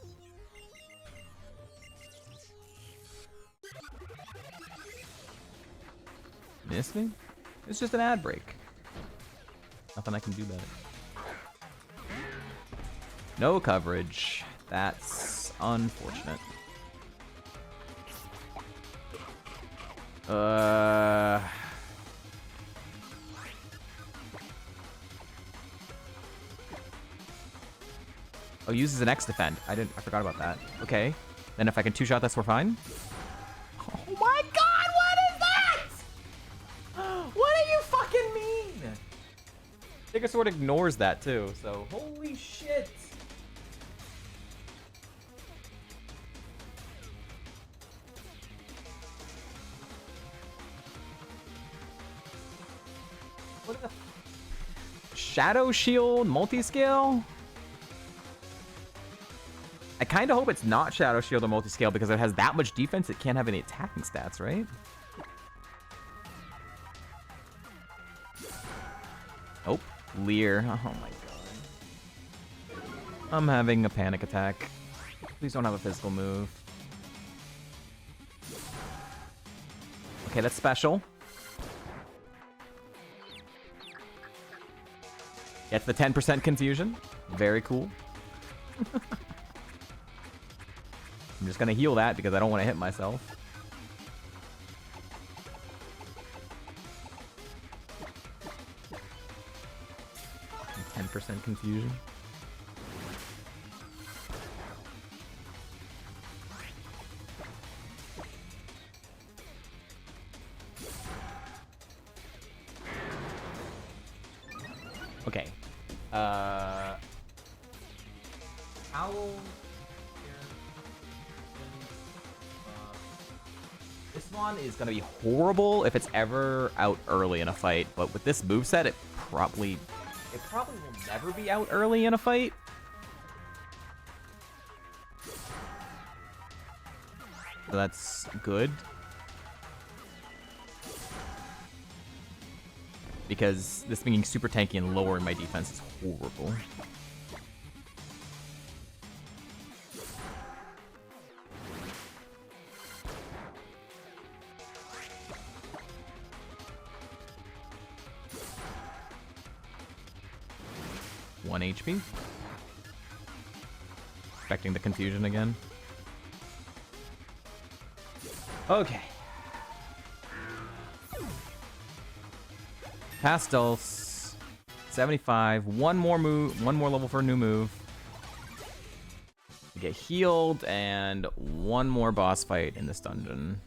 Miss me? It's just an ad break. Nothing I can do about it. No coverage. That's unfortunate. Oh, uses an X defend. I forgot about that. Okay. Then if I can two-shot this, we're fine. Oh my god, what is that? What do you fucking mean? Digger Sword ignores that too, so holy shit. What is the Shadow Shield multi-scale? I kind of hope it's not Shadow Shield or multi-scale because it has that much defense it can't have any attacking stats, right? Oh, Leer. Oh my god. I'm having a panic attack. Please don't have a physical move. Okay, that's special. Gets the 10% confusion. Very cool. I'm just gonna heal that because I don't want to hit myself. And 10% confusion. Okay. Owl. This one is gonna be horrible if it's ever out early in a fight, but with this moveset, it probably will never be out early in a fight. So that's good. Because this being super tanky and lowering my defense is horrible. One HP. Expecting the confusion again. Okay. Pastels. 75. One more move. One more level for a new move. We get healed and one more boss fight in this dungeon.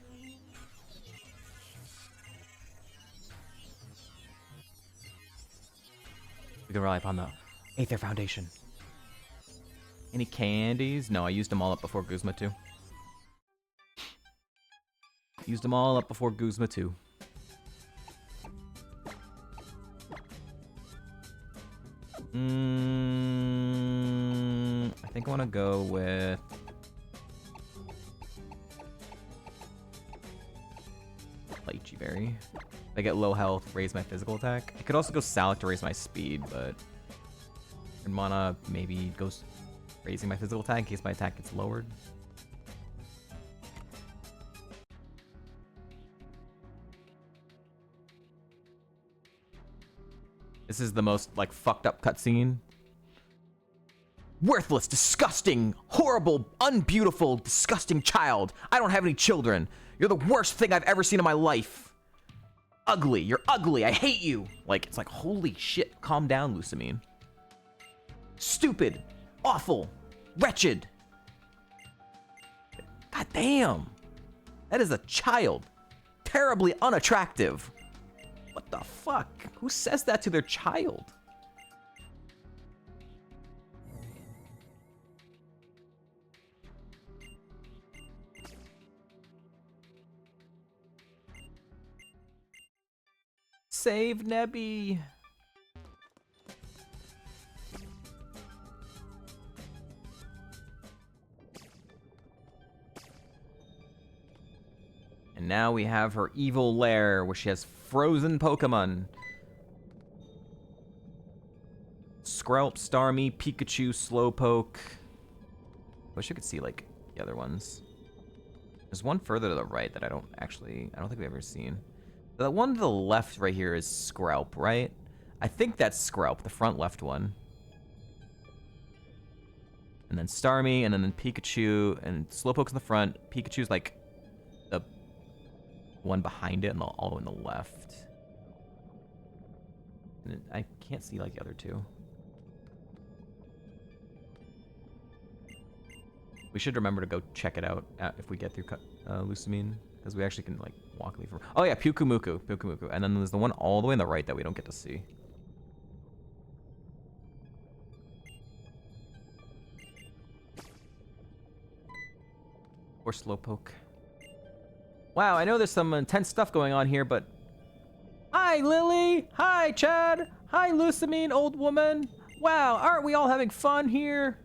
We can rely upon the Aether Foundation. Any candies? No, I used them all up before Guzma 2. Used them all up before Guzma 2. I think I want to go with... Lychee Berry. If I get low health, raise my physical attack. I could also go Salic to raise my speed, but... I'd wanna maybe go raising my physical attack in case my attack gets lowered. This is the most, like, fucked up cutscene. Worthless, disgusting, horrible, unbeautiful, disgusting child. I don't have any children. You're the worst thing I've ever seen in my life. Ugly. You're ugly. I hate you. Like, it's like, holy shit. Calm down, Lusamine. Stupid. Awful. Wretched. God damn. That is a child. Terribly unattractive. What the fuck? Who says that to their child? Save Nebby. And now we have her evil lair where she has frozen Pokemon. Skrelp, Starmie, Pikachu, Slowpoke. Wish I could see, like, the other ones. There's one further to the right that I don't think we've ever seen. The one to the left right here is Skrelp, right? I think that's Skrelp, the front left one. And then Starmie, and then Pikachu, and Slowpoke's in the front. Pikachu's, like, the one behind it, and all the way on the left. And I can't see, like, the other two. We should remember to go check it out if we get through Lusamine, because we actually can, like, walk leave. Oh yeah, Pukumuku, and then there's the one all the way on the right that we don't get to see. Or Slowpoke. Wow, I know there's some intense stuff going on here, but... Hi, Lily! Hi, Chad! Hi, Lusamine, old woman! Wow, aren't we all having fun here?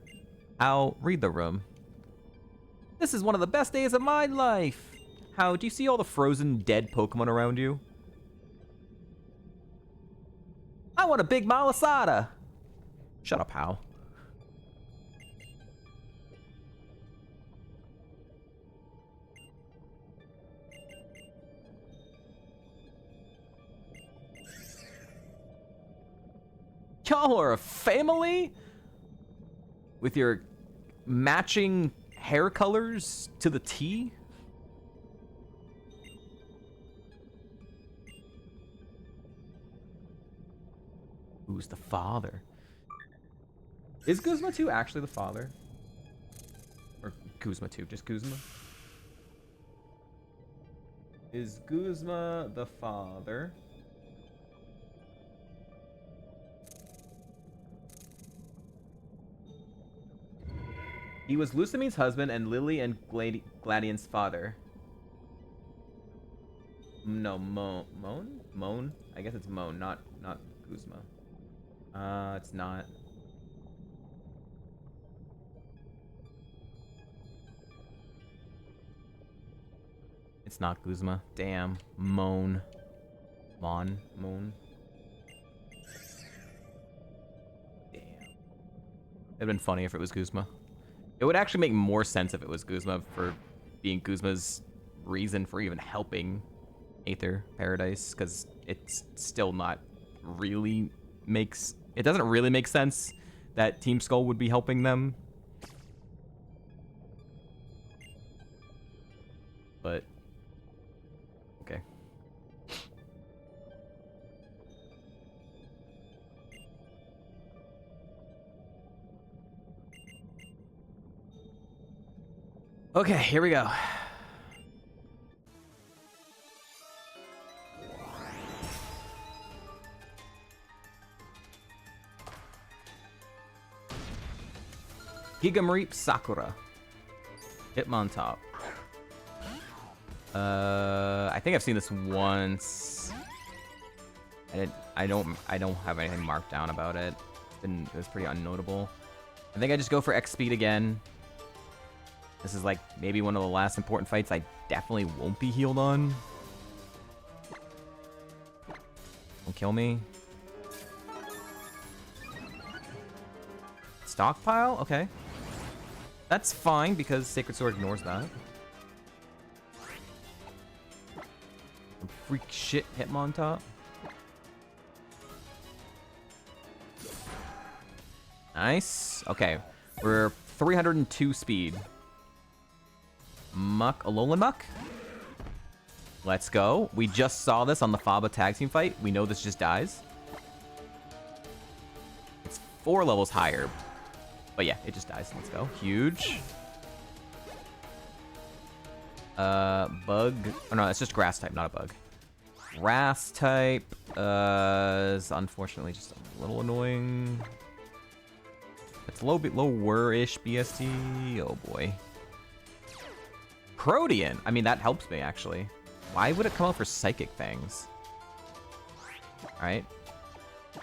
Ow, read the room. This is one of the best days of my life! How, do you see all the frozen, dead Pokemon around you? I want a big malasada. Shut up, Hal. Y'all are a family? With your matching hair colors to the T? Who's the father? Is Guzma 2 actually the father? Or Guzma 2, just Guzma? Is Guzma the father? He was Lucamine's husband and Lily and Gladian's father. No, Moan? Moan? I guess it's Moan, not Guzma. It's not. It's not Guzma. Damn. Moan. Moan. Damn. It'd been funny if it was Guzma. It would actually make more sense if it was Guzma for being Guzma's reason for even helping Aether Paradise, because it's still not really makes... It doesn't really make sense that Team Skull would be helping them. But... okay. Okay, here we go. Gigameep Sakura. Hitmontop. I think I've seen this once. I don't have anything marked down about it. It was pretty unnotable. I think I just go for X speed again. This is like maybe one of the last important fights I definitely won't be healed on. Don't kill me. Stockpile? Okay. That's fine because Sacred Sword ignores that. Freak shit Hitmontop. Nice. Okay. We're 302 speed. Muck, Alolan Muck. Let's go. We just saw this on the Faba tag team fight. We know this just dies. It's 4 levels higher. But yeah, it just dies. Let's go. Huge. Bug. Oh no, it's just grass type, not a bug. Grass type is unfortunately just a little annoying. It's lower-ish BST. Oh boy. Protean. I mean, that helps me actually. Why would it come out for Psychic Fangs? Alright.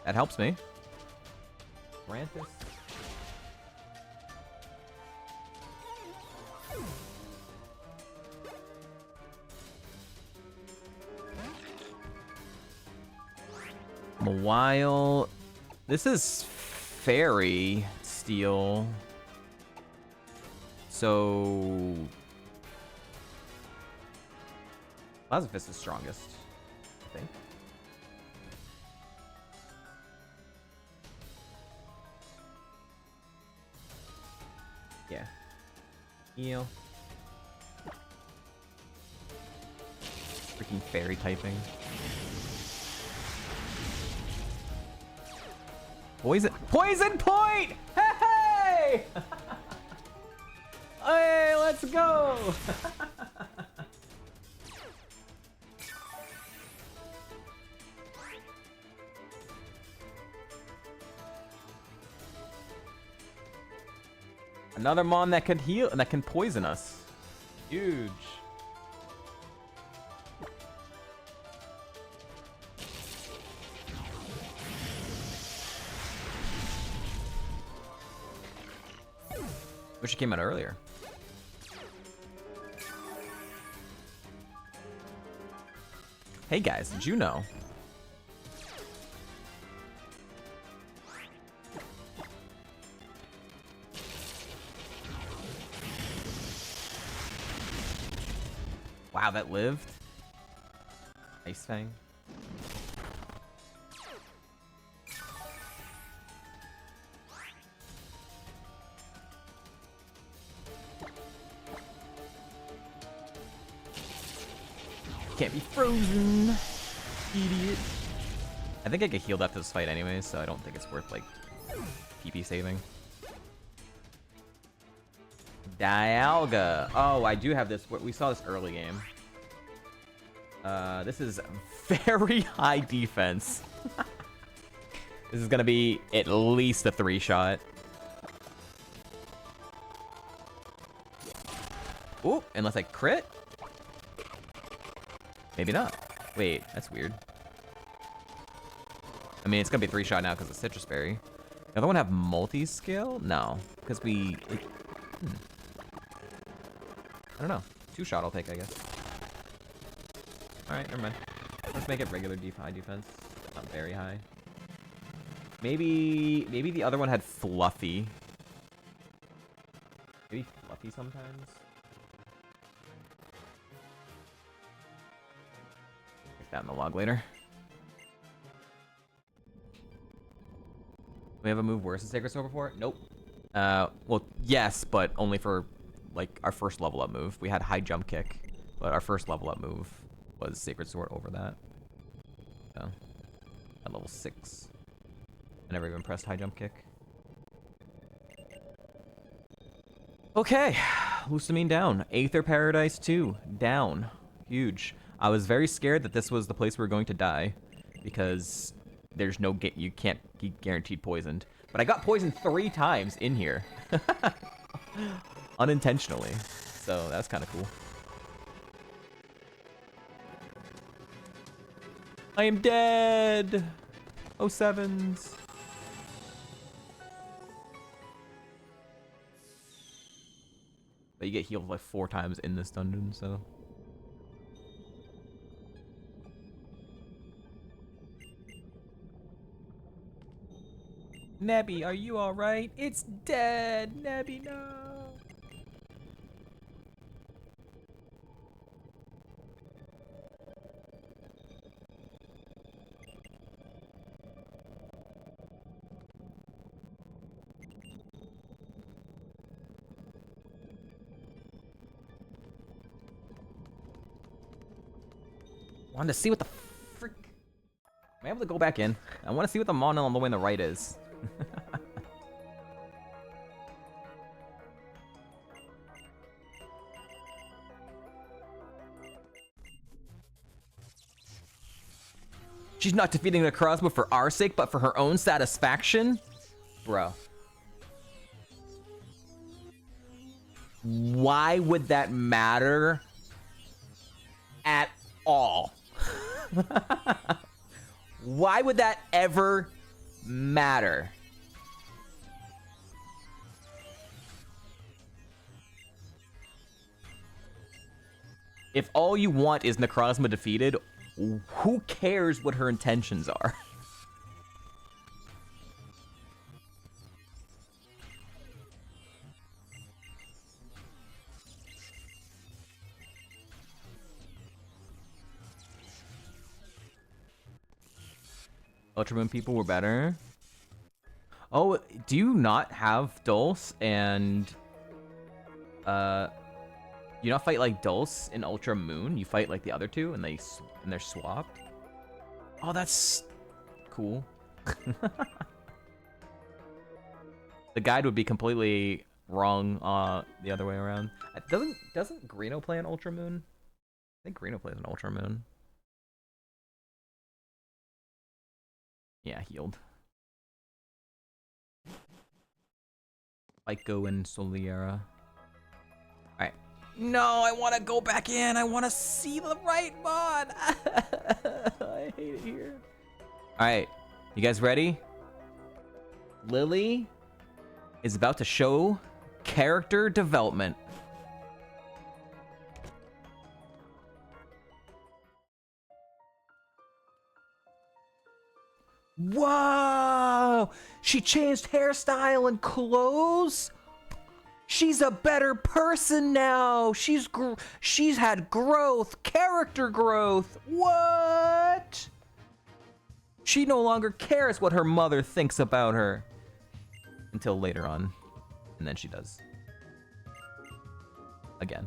That helps me. Rantis. Mawile. This is Fairy Steel. So... Lazafist is strongest, I think. Yeah. Heal. Freaking fairy typing. Poison point! Hey! Hey, let's go! Another Mon that can heal and that can poison us. Huge. Wish it came out earlier. Hey guys, did you know Wow, that lived. Ice Fang. Can't be frozen, idiot. I think I get healed after this fight anyways, so I don't think it's worth like PP saving. Dialga. Oh, I do have this. We saw this early game. This is very high defense. This is gonna be at least a 3-shot. Ooh, unless I crit? Maybe not. Wait, that's weird. I mean, it's gonna be a 3-shot now because of Citrus Berry. The other one have multi-scale? No, because we... I don't know. 2-shot I'll take, I guess. Alright, never mind. Let's make it regular high defense. Not very high. Maybe the other one had Fluffy. Maybe Fluffy sometimes? Check that in the log later. We have a move worse than Sacred Sword before? Nope. Well, yes, but only for, like, our first level up move. We had high jump kick, but our first level up move was Sacred Sword over that. So, at level 6. I never even pressed high jump kick. Okay, Lusamine down. Aether Paradise 2, down. Huge. I was very scared that this was the place we were going to die, because there's no you can't be guaranteed poisoned. But I got poisoned 3 times in here. Unintentionally. So that's kind of cool. I am dead! 07s. But you get healed like 4 times in this dungeon, so... Nebby, are you alright? It's dead! Nebby, no! Wanted to see what the frick... Am I able to go back in? I want to see what the mono on the way on the right is. She's not defeating the crossbow for our sake, but for her own satisfaction? Bro. Why would that matter at all? Why would that ever matter? If all you want is Necrozma defeated, who cares what her intentions are? Ultramoon people were better. Oh, do you not have Dulce and you not fight like Dulce in Ultramoon? You fight like the other two and they're swapped? Oh, that's cool. The guide would be completely wrong the other way around. Doesn't Greeno play an Ultramoon? I think Greeno plays an Ultramoon. Yeah, healed. Ico and Soliera. Alright. No, I want to go back in. I want to see the right mod. I hate it here. Alright. You guys ready? Lily is about to show character development. Whoa! She changed hairstyle and clothes? she's a better person now. She's had growth, character growth. What? She no longer cares what her mother thinks about her. Until later on. And then she does. Again.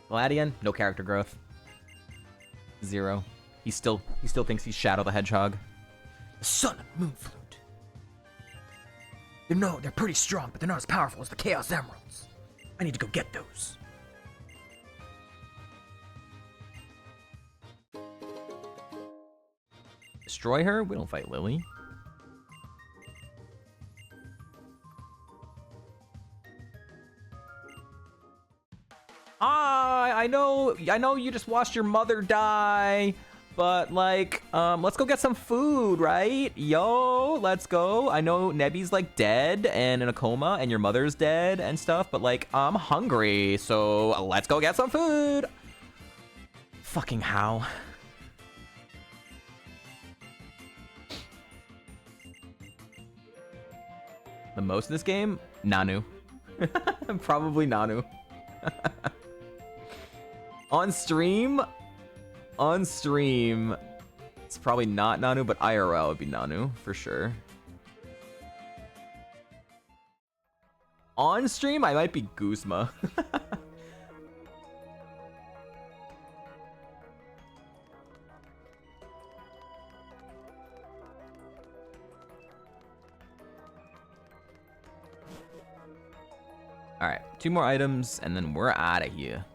Gladian, no character growth. 0. He still thinks he's Shadow the Hedgehog. The Sun and Moon Flute. They're pretty strong, but they're not as powerful as the Chaos Emeralds. I need to go get those. Destroy her? We don't fight Lily. I know you just watched your mother die, but like, let's go get some food, right? Yo, let's go. I know Nebby's like dead and in a coma and your mother's dead and stuff, but like, I'm hungry, so let's go get some food. Fucking how? The most of this game? Nanu. Probably Nanu. On stream, it's probably not Nanu, but IRL would be Nanu for sure. On stream, I might be Guzma. All right, 2 more items, and then we're out of here.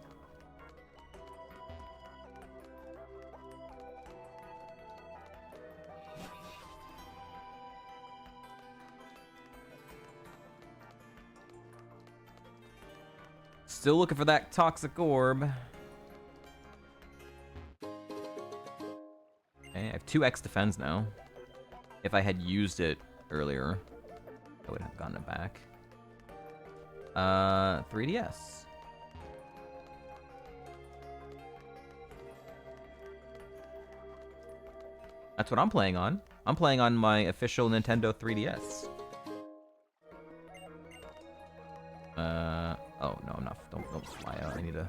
Still looking for that toxic orb. Okay, I have 2x defense now. If I had used it earlier, I would have gotten it back. 3DS. That's what I'm playing on. I'm playing on my official Nintendo 3DS. Oh no, I'm not. Don't fly out. I need to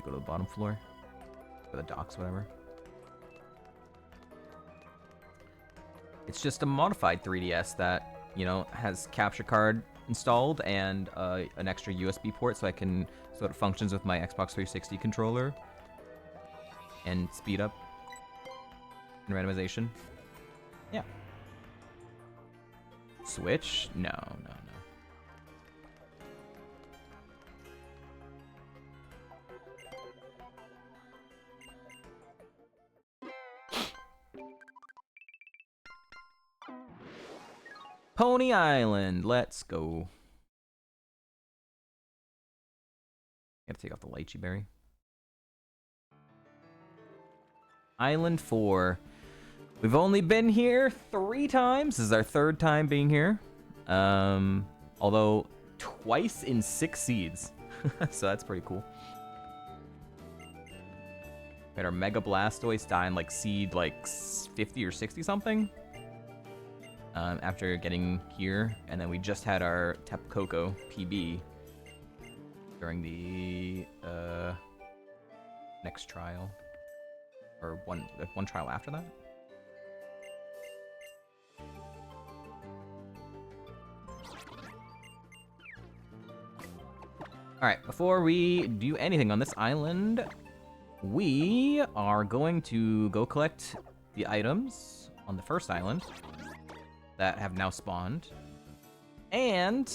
go to the bottom floor, or the docks, whatever. It's just a modified 3DS that, you know, has capture card installed and an extra USB port, so it functions with my Xbox 360 controller and speed up and randomization. Yeah. Switch? No. Pony Island, let's go. Gotta take off the lychee berry. Island 4. We've only been here 3 times. This is our 3rd time being here. Although twice in 6 seeds. So that's pretty cool. We had our Mega Blastoise die in like seed like 50 or 60 something. After getting here, and then we just had our Tep Coco PB during the next trial, or one trial after that. All right, before we do anything on this island, we are going to go collect the items on the first island that have now spawned, and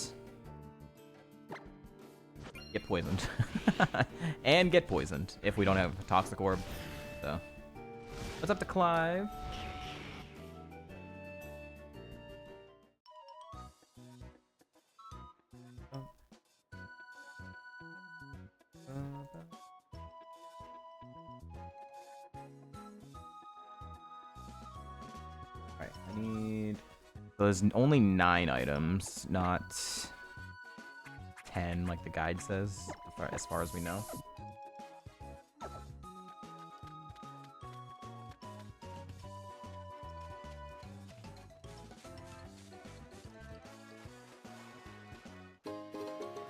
get poisoned. And get poisoned if we don't have a toxic orb. So, what's up to Clive? Alright, I need... So there's only 9 items, not 10, like the guide says, as far as we know.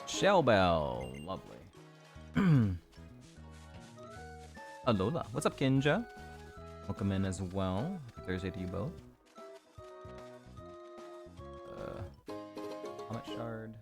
Shell Bell, lovely. Alola, what's up, Kinja? Welcome in as well. Happy Thursday to you both. Comet Shard.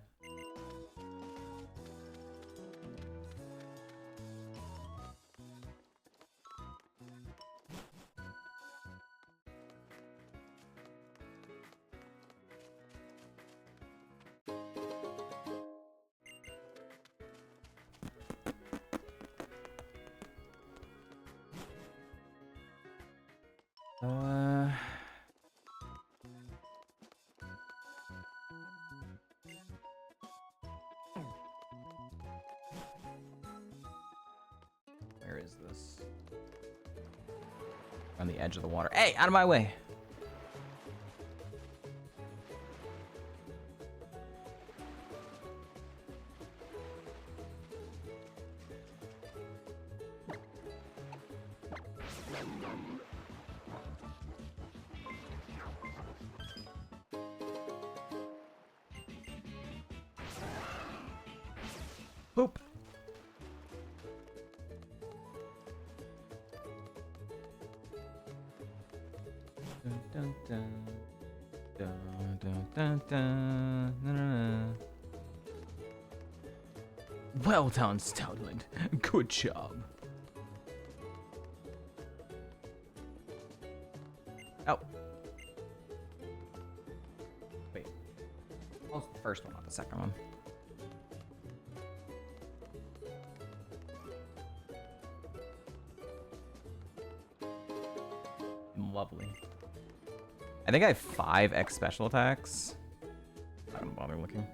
Where is this? On the edge of the water. Hey, out of my way! Boop! Dun, dun, dun, dun, dun, dun, dun, dun. Well done, Stoutland. Good job. Oh. Wait. Oh, it's the first one, not the second one. Lovely. I think I have 5x special attacks. I don't bother looking.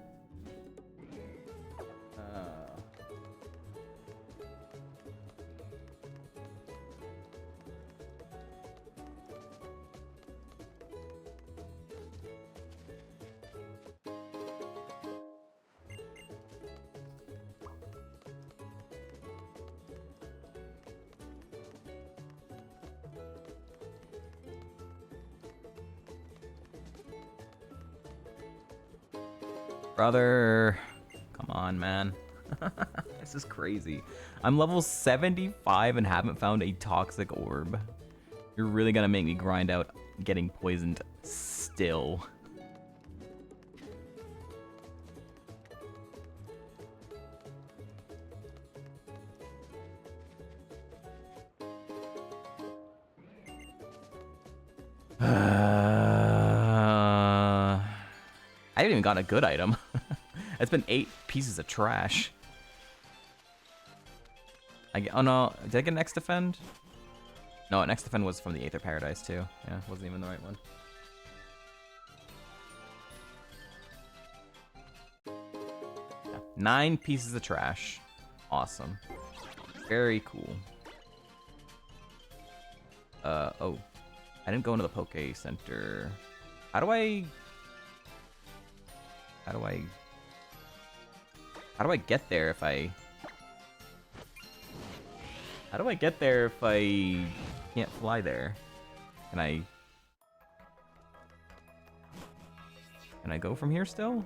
Brother, come on, man. This is crazy. I'm level 75 and haven't found a toxic orb. You're really gonna make me grind out getting poisoned still. I haven't even gotten a good item. It's been 8 pieces of trash. Oh no, did I get an X Defend? No, an X Defend was from the Aether Paradise too. Yeah, wasn't even the right one. Yeah, 9 pieces of trash. Awesome. Very cool. Oh. I didn't go into the Poke Center. How do I get there if I... How do I get there if I can't fly there? Can I go from here still?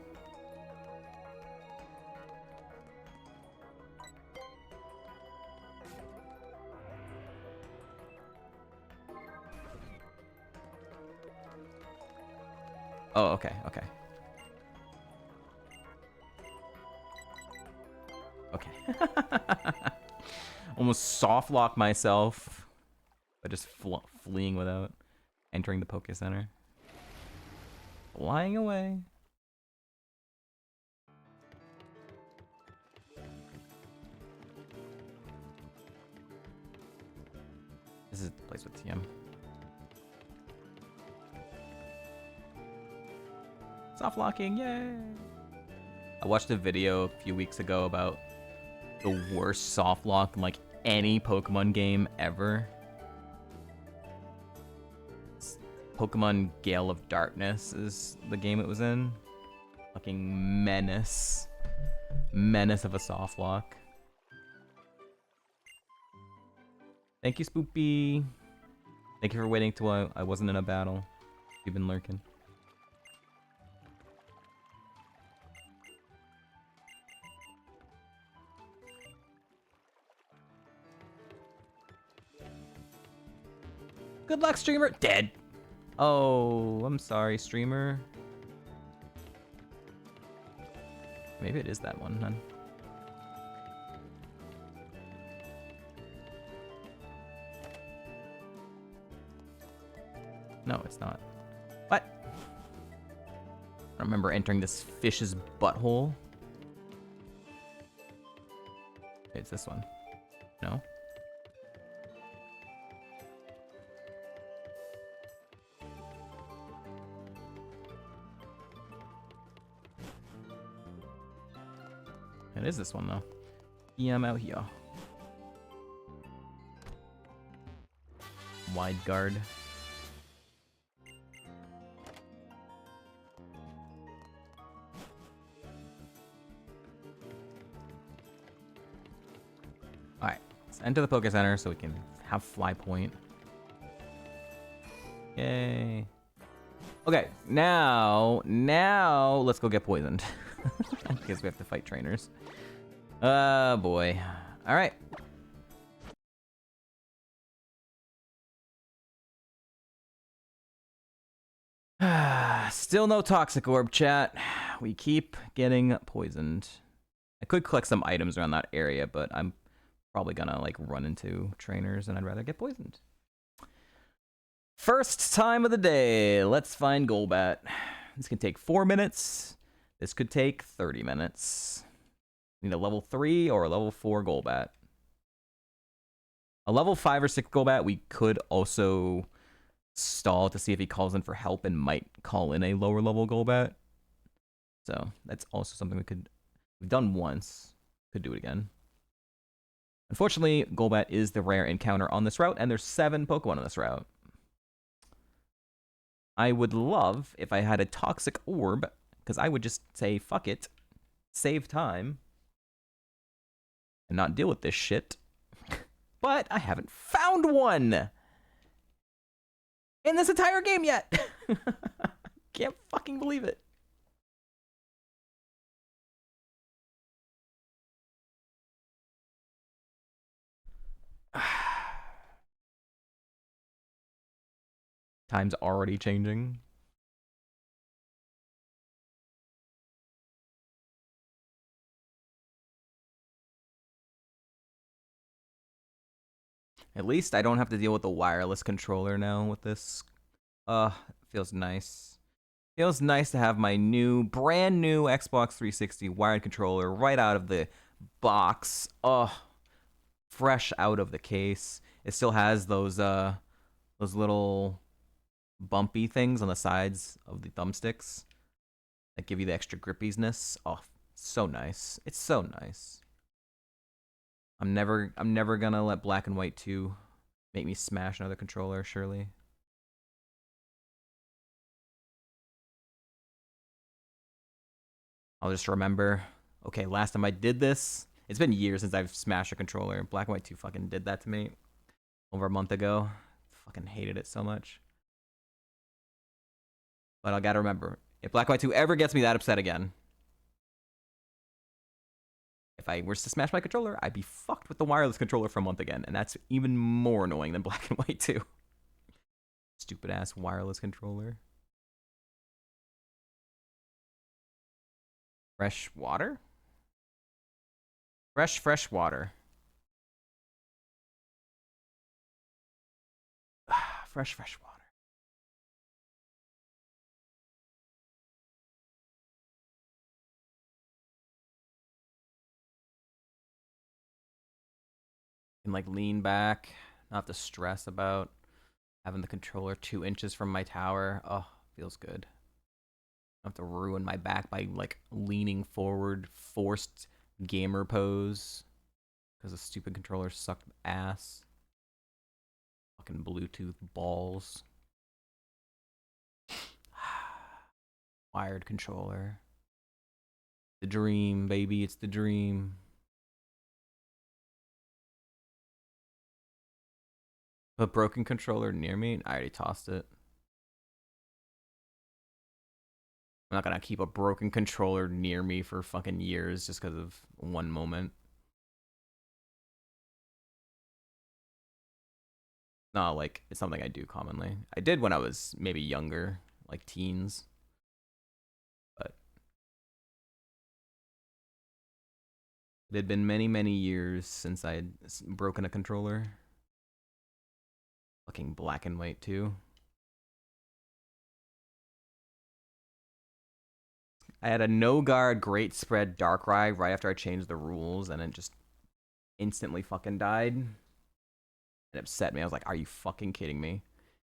Oh, okay, okay. Okay. Almost soft lock myself by just fleeing without entering the Poké Center. Flying away. This is the place with TM. Soft locking, yay! I watched a video a few weeks ago about the worst soft lock in like any Pokemon game ever. Pokemon Gale of Darkness is the game it was in. Fucking menace. menace of a soft lock. Thank you, Spoopy. Thank you for waiting till I wasn't in a battle. You've been lurking. Good luck, streamer. Dead. Oh, I'm sorry, streamer. Maybe it is that one, then. No, it's not. What? I remember entering this fish's butthole. It's this one. No? It is this one, though. Yeah, I'm out here. Wide guard. Alright, let's enter the Poké Center so we can have Fly Point. Yay. Okay, now let's go get poisoned. Because we have to fight trainers. Oh boy. Alright. Still no Toxic Orb, chat. We keep getting poisoned. I could collect some items around that area, but I'm probably gonna like run into trainers and I'd rather get poisoned. First time of the day. Let's find Golbat. This can take 4 minutes. This could take 30 minutes. Need a level 3 or a level 4 Golbat. A level 5 or 6 Golbat, we could also stall to see if he calls in for help and might call in a lower level Golbat. So that's also something we've done once. Could do it again. Unfortunately, Golbat is the rare encounter on this route, and there's 7 Pokemon on this route. I would love if I had a Toxic Orb, because I would just say, fuck it, save time, and not deal with this shit. But I haven't found one in this entire game yet. Can't fucking believe it. Time's already changing. At least I don't have to deal with the wireless controller now with this. Feels nice. Feels nice to have my brand new Xbox 360 wired controller right out of the box. Fresh out of the case. It still has those little bumpy things on the sides of the thumbsticks that give you the extra grippiness. Oh, so nice. It's so nice. I'm never gonna let Black and White 2 make me smash another controller, surely. I'll just remember, okay, last time I did this, it's been years since I've smashed a controller. Black and White 2 fucking did that to me over a month ago. Fucking hated it so much. But I gotta remember, if Black and White 2 ever gets me that upset again, if I were to smash my controller, I'd be fucked with the wireless controller for a month again, and that's even more annoying than Black and White 2. Stupid ass wireless controller. Fresh water? Fresh water. Fresh water. Can like lean back, not have to stress about having the controller 2 inches from my tower. Oh, feels good. I don't have to ruin my back by like leaning forward, forced gamer pose because the stupid controller sucked ass. Fucking Bluetooth balls. Wired controller. The dream, baby, it's the dream. A broken controller near me? I already tossed it. I'm not gonna keep a broken controller near me for fucking years just because of one moment. No, like, it's something I do commonly. I did when I was maybe younger, like teens. But it had been many, many years since I had broken a controller. Fucking black and white, too. I had a no guard great spread Darkrai right after I changed the rules, and it just instantly fucking died. It upset me. I was like, are you fucking kidding me?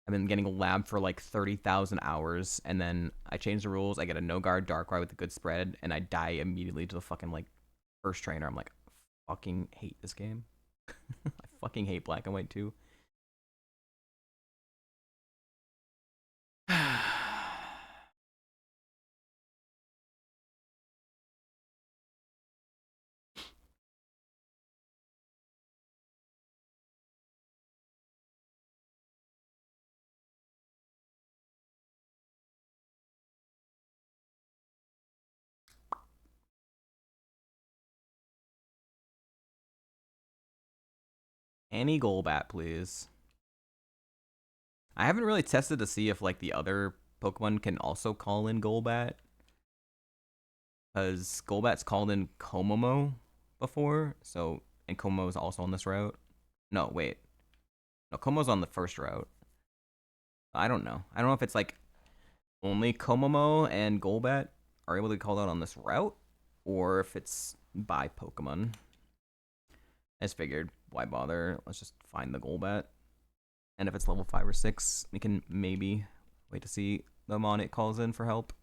I've been getting lab for like 30,000 hours, and then I change the rules. I get a no guard Darkrai with a good spread, and I die immediately to the fucking like first trainer. I'm like, fucking hate this game. I fucking hate black and white too. Any Golbat, please. I haven't really tested to see if like the other Pokemon can also call in Golbat. Because Golbat's called in Komomo before, so and Komomo's also on this route. No, wait. No, Komomo's on the first route. I don't know. I don't know if it's like only Komomo and Golbat are able to call out on this route, or if it's by Pokemon. I just figured, why bother? Let's just find the Golbat. And if it's level 5 or 6, we can maybe wait to see the Mon it calls in for help.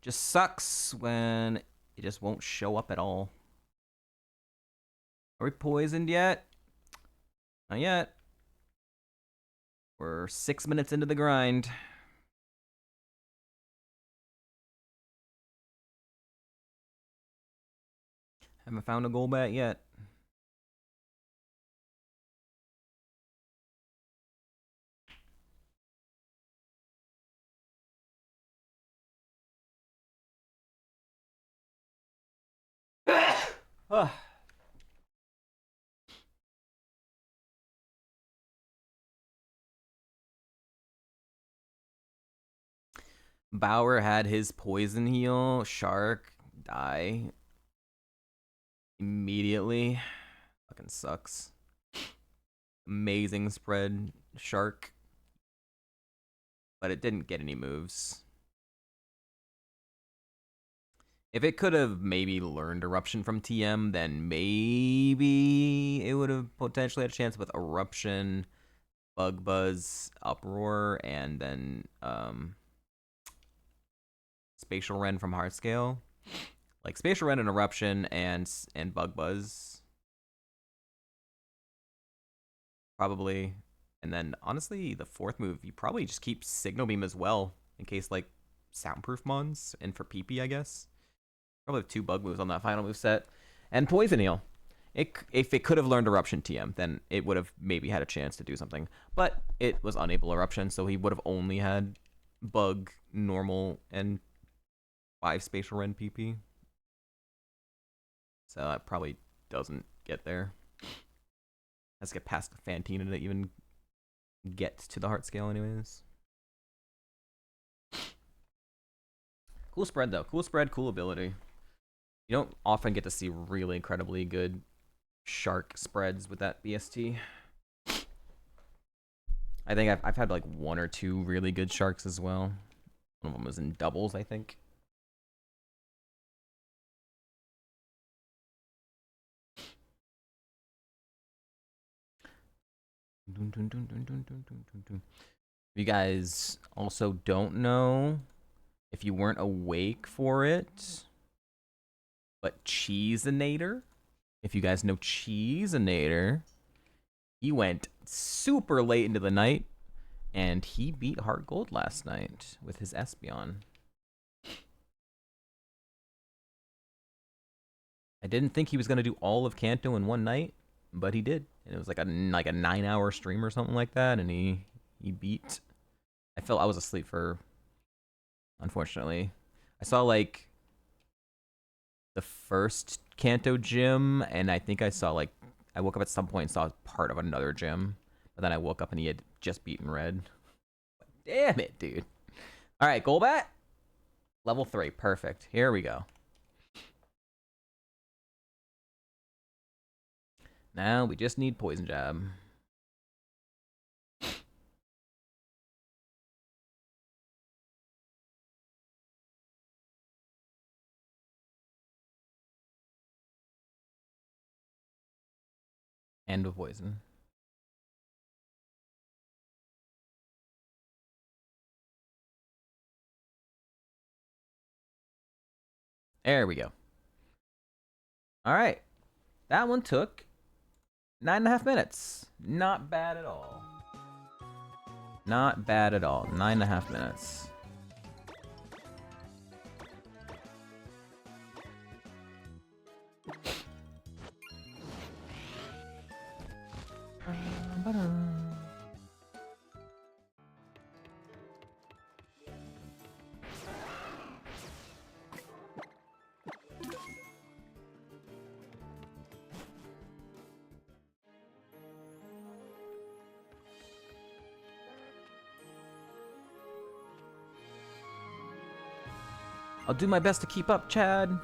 Just sucks when it just won't show up at all. Are we poisoned yet? Not yet. We're 6 minutes into the grind. Haven't found a Golbat yet. Bauer had his poison heal. Shark die immediately. Fucking sucks. Amazing spread, Shark. But it didn't get any moves. If it could have maybe learned Eruption from TM, then maybe it would have potentially had a chance with Eruption, Bug Buzz, Uproar, and then Spatial Rend from Heartscale. Like Spatial Rend and Eruption and Bug Buzz. Probably. And then honestly, the fourth move, you probably just keep Signal Beam as well, in case like Soundproof Mons and for PP, I guess. Probably have 2 bug moves on that final move set. And Poison Heal. If it could have learned Eruption TM, then it would have maybe had a chance to do something. But it was unable Eruption, so he would have only had Bug, Normal, and 5 Spatial Rend PP. So that probably doesn't get there. Has to get past the Fantina to even get to the Heartscale anyways. Cool spread, though. Cool spread, cool ability. You don't often get to see really incredibly good Shark spreads with that BST. I think I've had like 1 or 2 really good Sharks as well. One of them was in doubles, I think. You guys also don't know, if you weren't awake for it, but Cheeseinator, if you guys know Cheeseinator, he went super late into the night, and he beat Heart Gold last night with his Espeon. I didn't think he was gonna do all of Kanto in one night, but he did. And it was like a 9-hour stream or something like that, and he beat. I was asleep for, unfortunately. I saw like the first Kanto gym, and I think I woke up at some point and saw part of another gym, but then I woke up and he had just beaten Red. Damn it, dude. All right, Golbat. Level 3, perfect. Here we go. Now we just need Poison Jab. And with Poison. There we go. All right. That one took 9.5 minutes. Not bad at all. Not bad at all. 9.5 minutes. I'll do my best to keep up, Chad.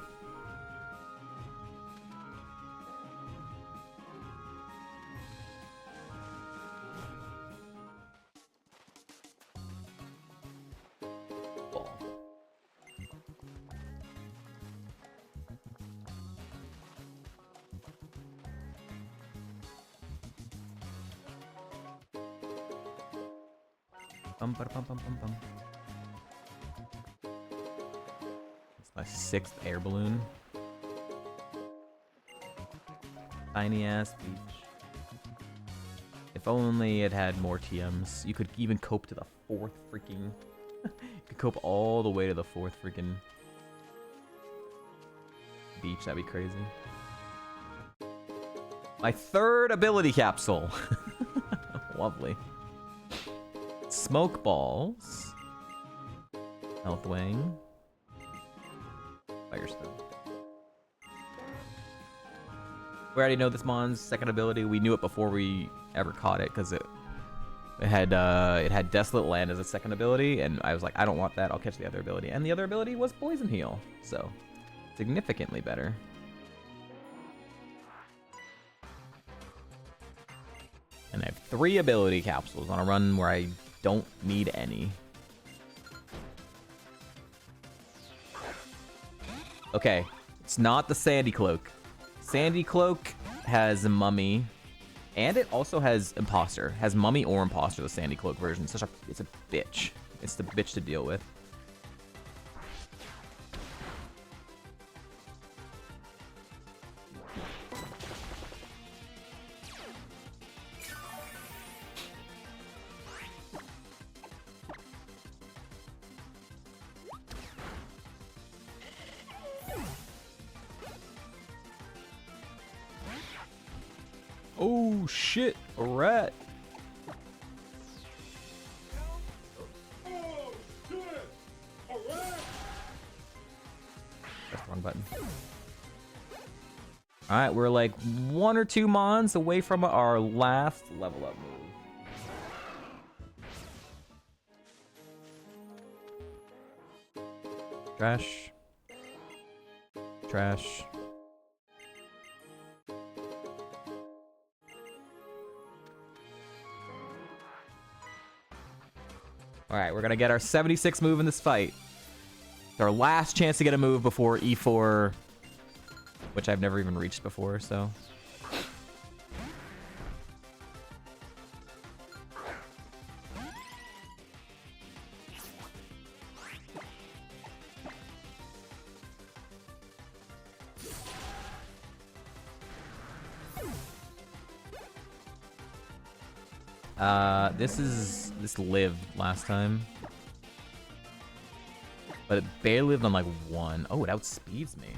It's my 6th air balloon. Tiny ass beach. If only it had more TMs. You could even cope to the 4th freaking. You could cope all the way to the 4th freaking beach. That'd be crazy. My 3rd ability capsule. Lovely. Smoke balls. Health wing. Firestone. We already know this mon's second ability. We knew it before we ever caught it because it had Desolate Land as a second ability, and I was like, I don't want that. I'll catch the other ability, and the other ability was Poison Heal, so significantly better. And I have 3 ability capsules on a run where I don't need any. Okay, it's not the Sandy Cloak. Sandy Cloak has Mummy, and it also has Imposter. Has Mummy or Imposter, the Sandy Cloak version. It's a bitch. It's the bitch to deal with. Oh shit, a rat. That's the wrong button. Alright, we're like 1 or 2 mons away from our last level up move. Trash. Trash. Alright, we're gonna get our 76 move in this fight. It's our last chance to get a move before E4, which I've never even reached before, so. This lived last time. But it barely lived on like 1. Oh, it outspeeds me.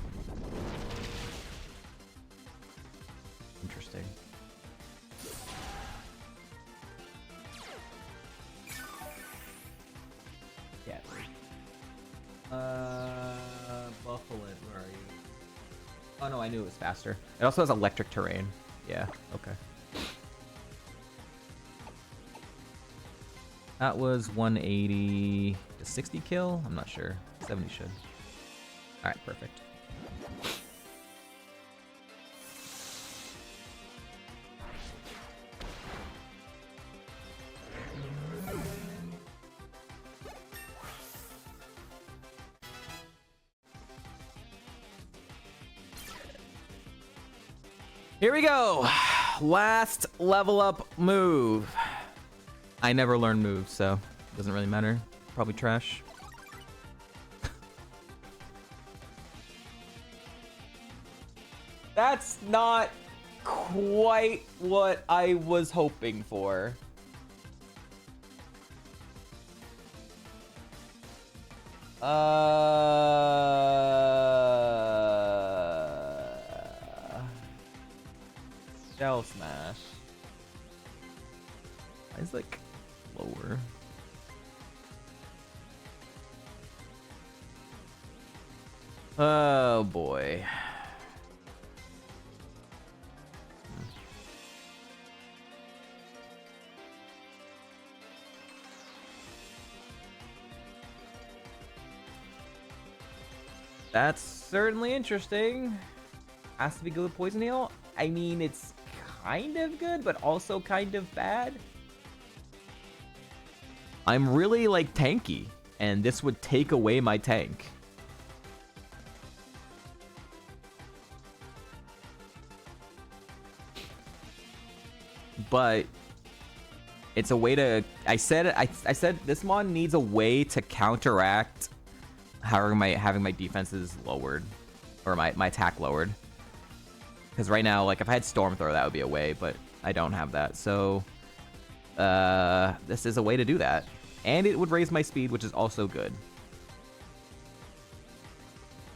interesting. Yeah. Buffalin, where are you? Oh no, I knew it was faster. It also has electric terrain. Yeah, okay. That was 180 to 60 kill? I'm not sure. 70 should. Alright, perfect. Here we go. Last level up move. I never learned moves, so it doesn't really matter. Probably trash. That's not quite what I was hoping for. Shell Smash. Why is like lower? Oh boy. That's certainly interesting. Has to be good with Poison Heal. I mean, it's kind of good, but also kind of bad. I'm really, like, tanky, and this would take away my tank. But it's a way to... I said this mon needs a way to counteract having my defenses lowered, or my attack lowered. Because right now, like, if I had Storm Throw, that would be a way, but I don't have that. So, this is a way to do that. And it would raise my speed, which is also good.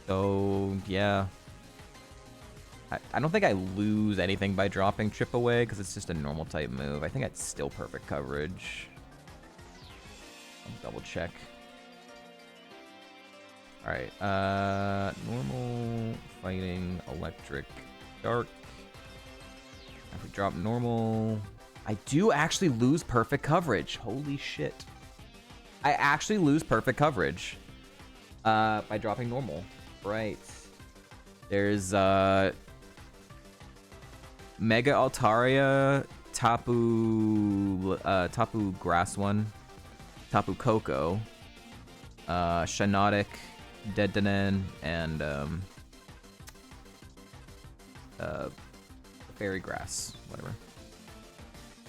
So, yeah. I don't think I lose anything by dropping Chip Away, because it's just a normal type move. I think it's still perfect coverage. I'll double check. Alright, normal, fighting, electric, dark. If we drop normal... I do actually lose perfect coverage. Holy shit. I actually lose perfect coverage by dropping normal. Right. There's Mega Altaria, Tapu Grass one, Tapu Koko, Shinotic, Dedanen, and Fairy Grass, whatever.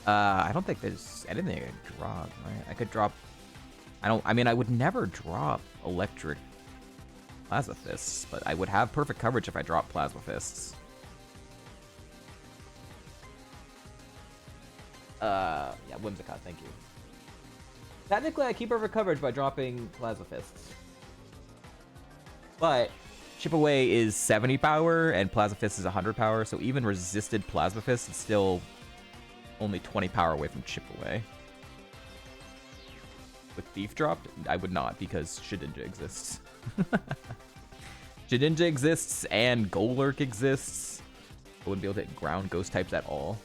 I don't think there's anything I could drop, right? I could drop... I mean, I would never drop Electric Plasma Fists, but I would have perfect coverage if I drop Plasma Fists. Yeah, Whimsicott, thank you. Technically, I keep perfect coverage by dropping Plasma Fists. But Chip Away is 70 power, and Plasma Fist is 100 power, so even resisted Plasma Fist is still only 20 power away from Chip Away. With Thief dropped, I would not, because Shedinja exists. Shedinja exists, and Golurk exists. I wouldn't be able to hit ground ghost types at all.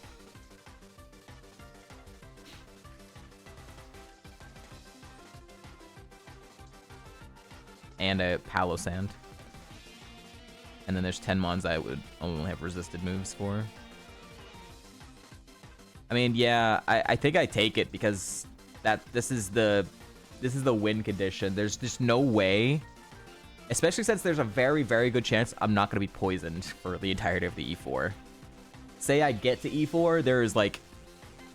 And a Palo-Sand. And then there's 10 mons I would only have resisted moves for. I mean, yeah, I think I take it because this is the win condition. There's just no way, especially since there's a very, very good chance I'm not going to be poisoned for the entirety of the E4. Say I get to E4, there's like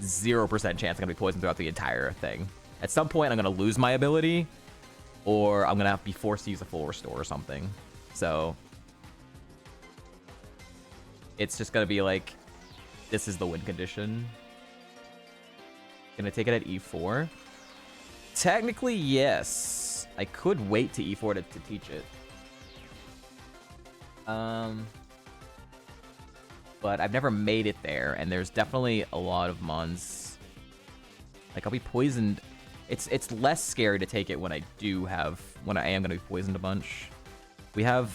0% chance I'm going to be poisoned throughout the entire thing. At some point, I'm going to lose my ability, or I'm going to have to be forced to use a full restore or something. So it's just going to be like, this is the win condition. Gonna take it at E4? Technically, yes. I could wait to E4 to teach it. but I've never made it there, and there's definitely a lot of mons. Like, I'll be poisoned. It's less scary to take it when I am gonna be poisoned a bunch. We have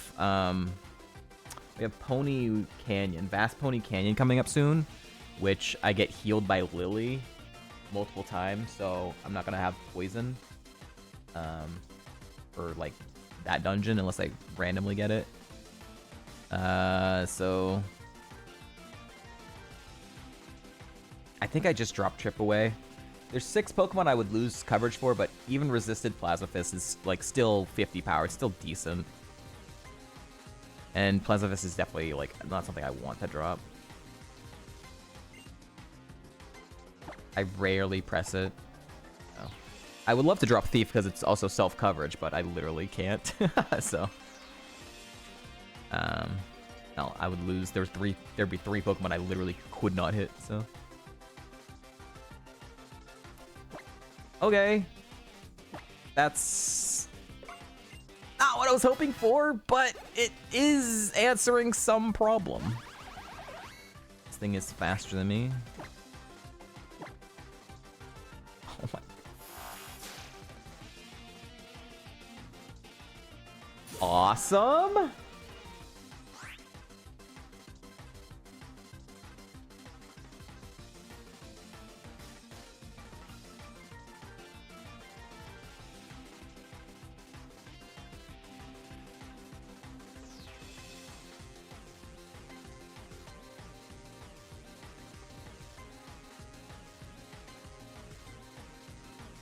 Pony Canyon, Vast Pony Canyon coming up soon, which I get healed by Lily multiple times, so I'm not gonna have poison for like that dungeon unless I randomly get it. So I think I just dropped Trip away. There's 6 Pokemon I would lose coverage for, but even resisted Plasma Fist is like still 50 power. It's still decent. And Plasma Fist is definitely like not something I want to drop. I rarely press it. Oh. I would love to drop Thief because it's also self-coverage, but I literally can't. So no, I would lose. There'd be 3 Pokemon I literally could not hit, so. Okay. That's not what I was hoping for, but it is answering some problem. This thing is faster than me. Oh my. Awesome.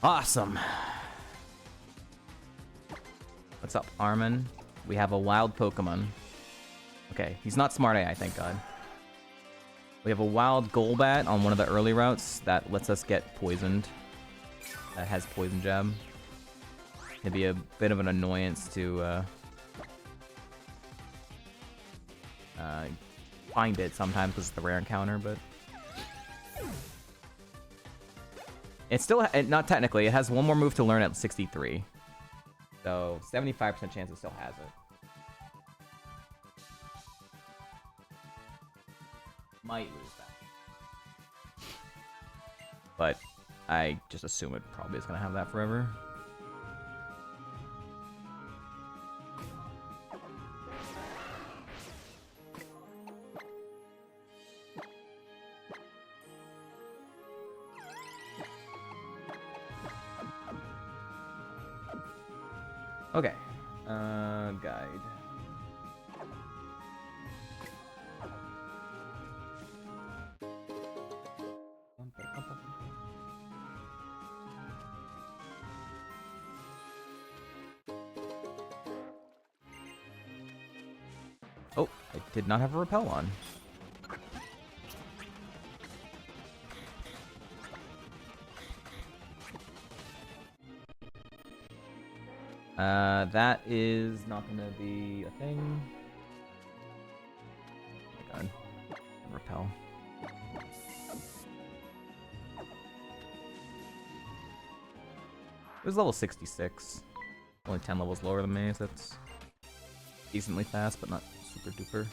Awesome. What's up, Armin? We have a wild Pokemon. Okay, he's not Smart AI, thank God. We have a wild Golbat on one of the early routes that lets us get poisoned. That has Poison Jab. It'd be a bit of an annoyance to find it sometimes because it's the rare encounter, but it's still not technically. It has one more move to learn at 63, so 75% chance it still has it. Might lose that, but I just assume it probably is gonna have that forever. Okay, guide. Oh, I did not have a repel on. That is not gonna be a thing. Oh my God. Repel. It was level 66. Only 10 levels lower than me, so that's decently fast, but not super duper.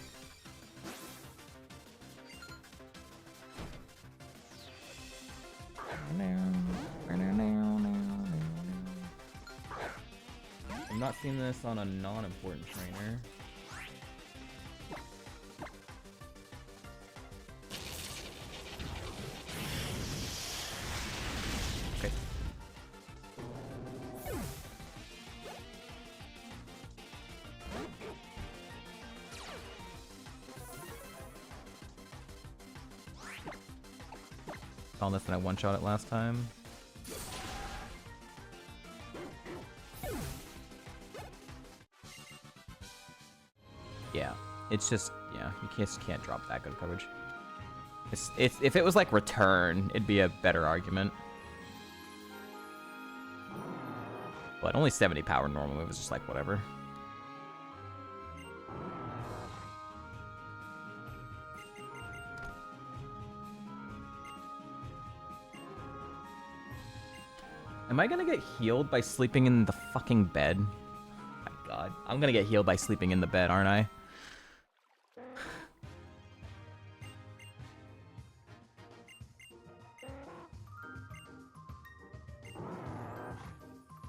I'm not seeing this on a non-important trainer. Okay. Found this when I one-shot it last time. Yeah, it's just, yeah, you can't drop that good coverage. If it was like return, it'd be a better argument. But only 70 power normal move is just like whatever. Am I gonna get healed by sleeping in the fucking bed? Oh my God, I'm gonna get healed by sleeping in the bed, aren't I?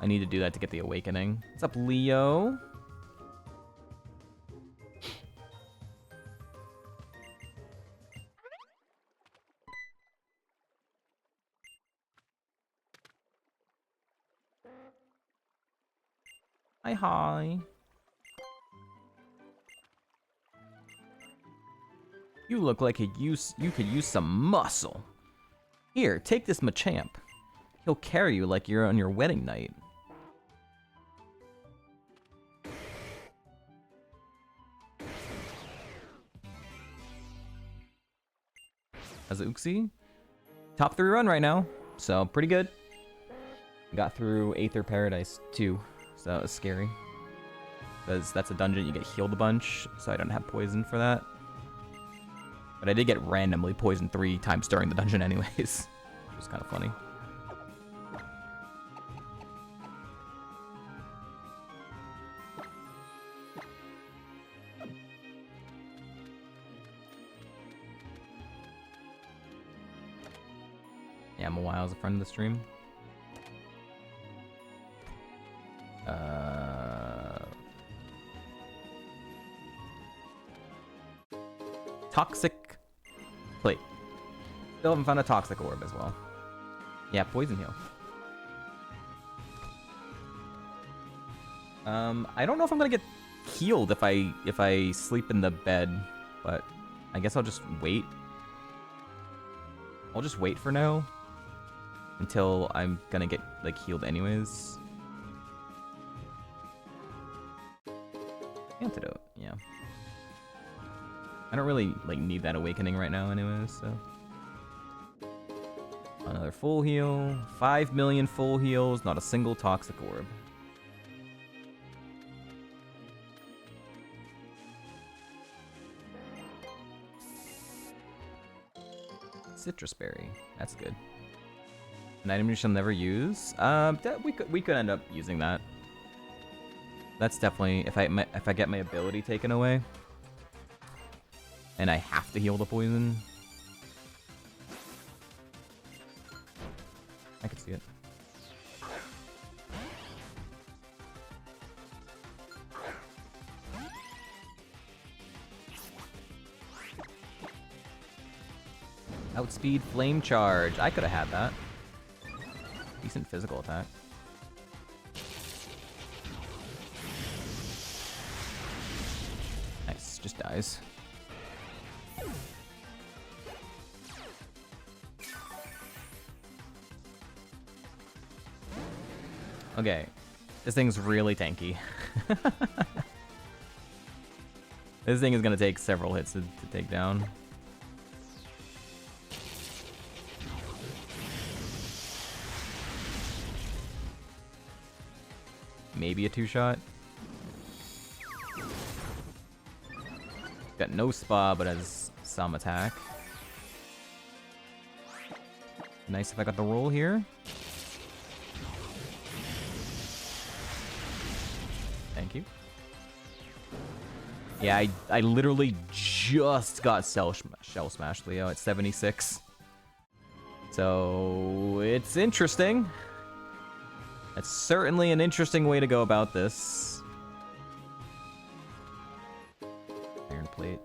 I need to do that to get the awakening. What's up, Leo? Hi. You look like you could use some muscle. Here, take this Machamp. He'll carry you like you're on your wedding night. As Uxie, top 3 run right now, so pretty good. Got through Aether Paradise 2, so that was scary. Because that's a dungeon you get healed a bunch, so I don't have poison for that. But I did get randomly poisoned 3 times during the dungeon anyways, which was kind of funny. Yeah, Mawile's a friend of the stream. Toxic plate. Still haven't found a toxic orb as well. Yeah, poison heal. I don't know if I'm gonna get healed if I sleep in the bed, but I guess I'll just wait. I'll just wait for now until I'm gonna get like healed anyways. Antidote, yeah. I don't really like need that awakening right now anyways, so. Another full heal. 5 million full heals, not a single toxic orb. Citrus berry, that's good. An item you shall never use. We could end up using that. That's definitely if I get my ability taken away, and I have to heal the poison. I could see it. Outspeed flame charge. I could have had that. Decent physical attack. Nice, just dies. Okay, this thing's really tanky. This thing is gonna take several hits to take down. Maybe a 2-shot. Got no spa, but has some attack. Nice if I got the roll here. Thank you. Yeah, I literally just got shell smashed, Leo, at 76. So it's interesting. That's certainly an interesting way to go about this. Iron plate.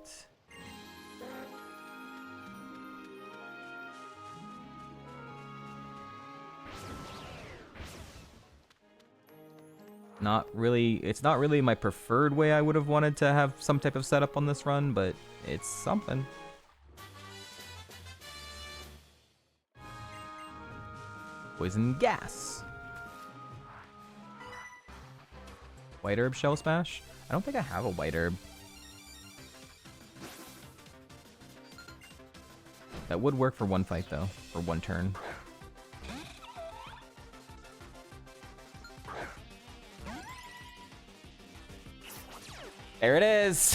It's not really my preferred way I would have wanted to have some type of setup on this run, but it's something. Poison gas. White herb shell smash? I don't think I have a white herb. That would work for one fight though, for one turn. There it is.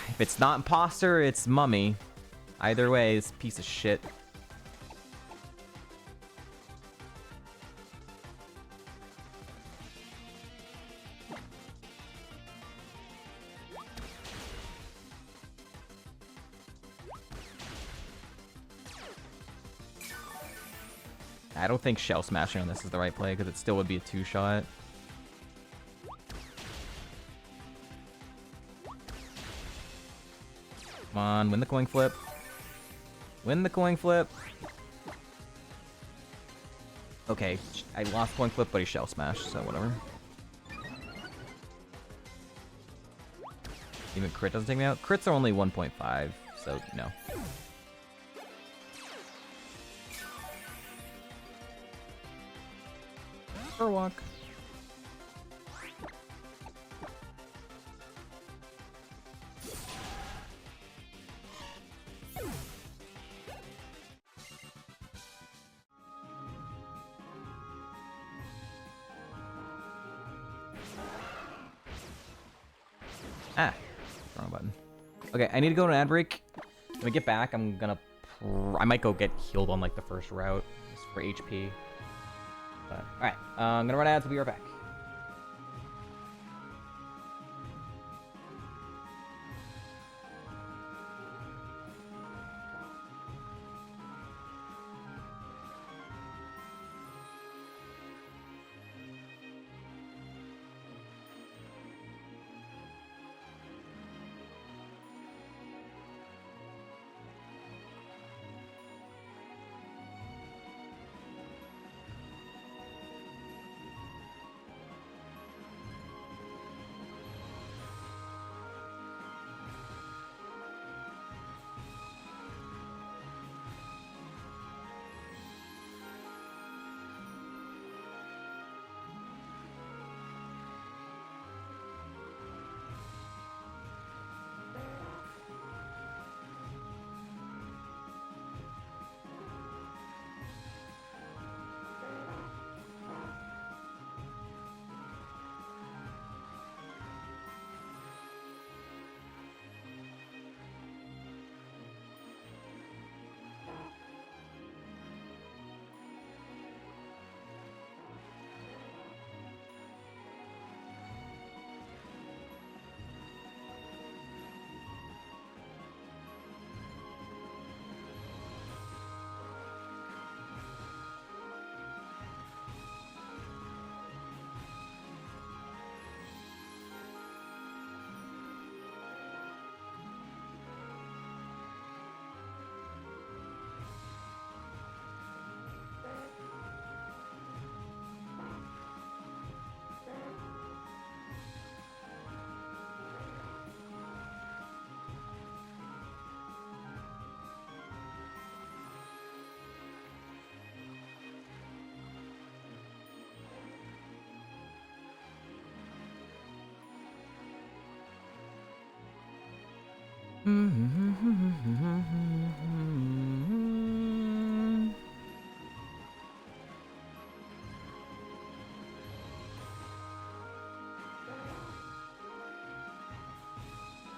If it's not imposter, it's mummy. Either way, it's a piece of shit. I don't think shell smashing on this is the right play because it still would be a 2-shot. Come on, win the coin flip. Win the coin flip. Okay, I lost coin flip, but he shell smashed, so whatever. Even crit doesn't take me out. Crits are only 1.5, so no. For a walk. Ah, wrong button. Okay, I need to go to an ad break. When I get back, I'm gonna... I might go get healed on like the first route, just for HP. But, alright, I'm gonna run ads, we'll be right back.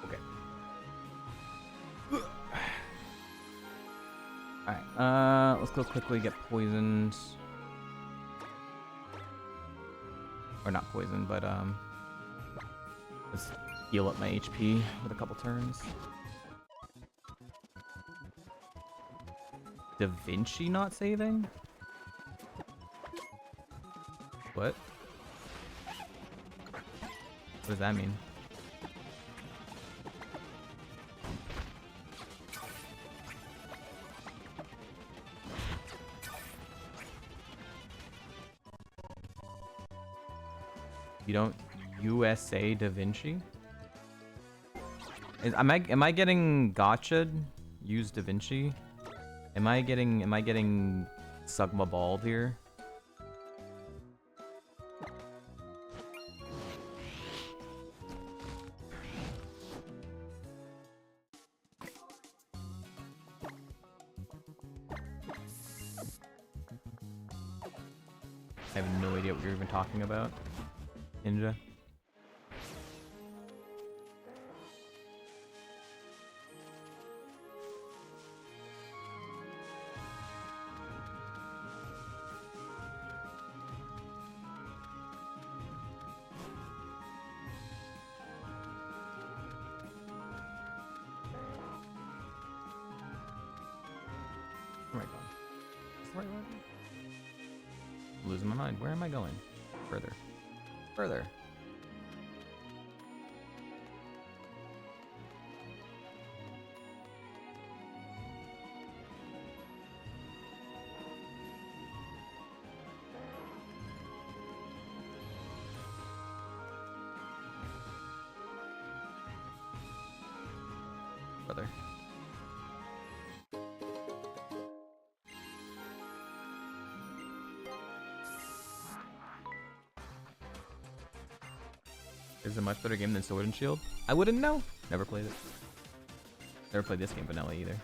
Okay. Alright, let's go quickly get poisoned. Or not poisoned, but let's heal up my HP with a couple turns. Da Vinci not saving? What? What does that mean? You don't USA Da Vinci? Am I getting gotcha'd? Use Da Vinci? Am I getting Sugma balled here? I have no idea what you're even talking about, Ninja. Oh my god. Is the right one? losing my mind. Where am I going? Further. Further. Further. Is it a much better game than Sword and Shield? I wouldn't know. Never played it. Never played this game vanilla either.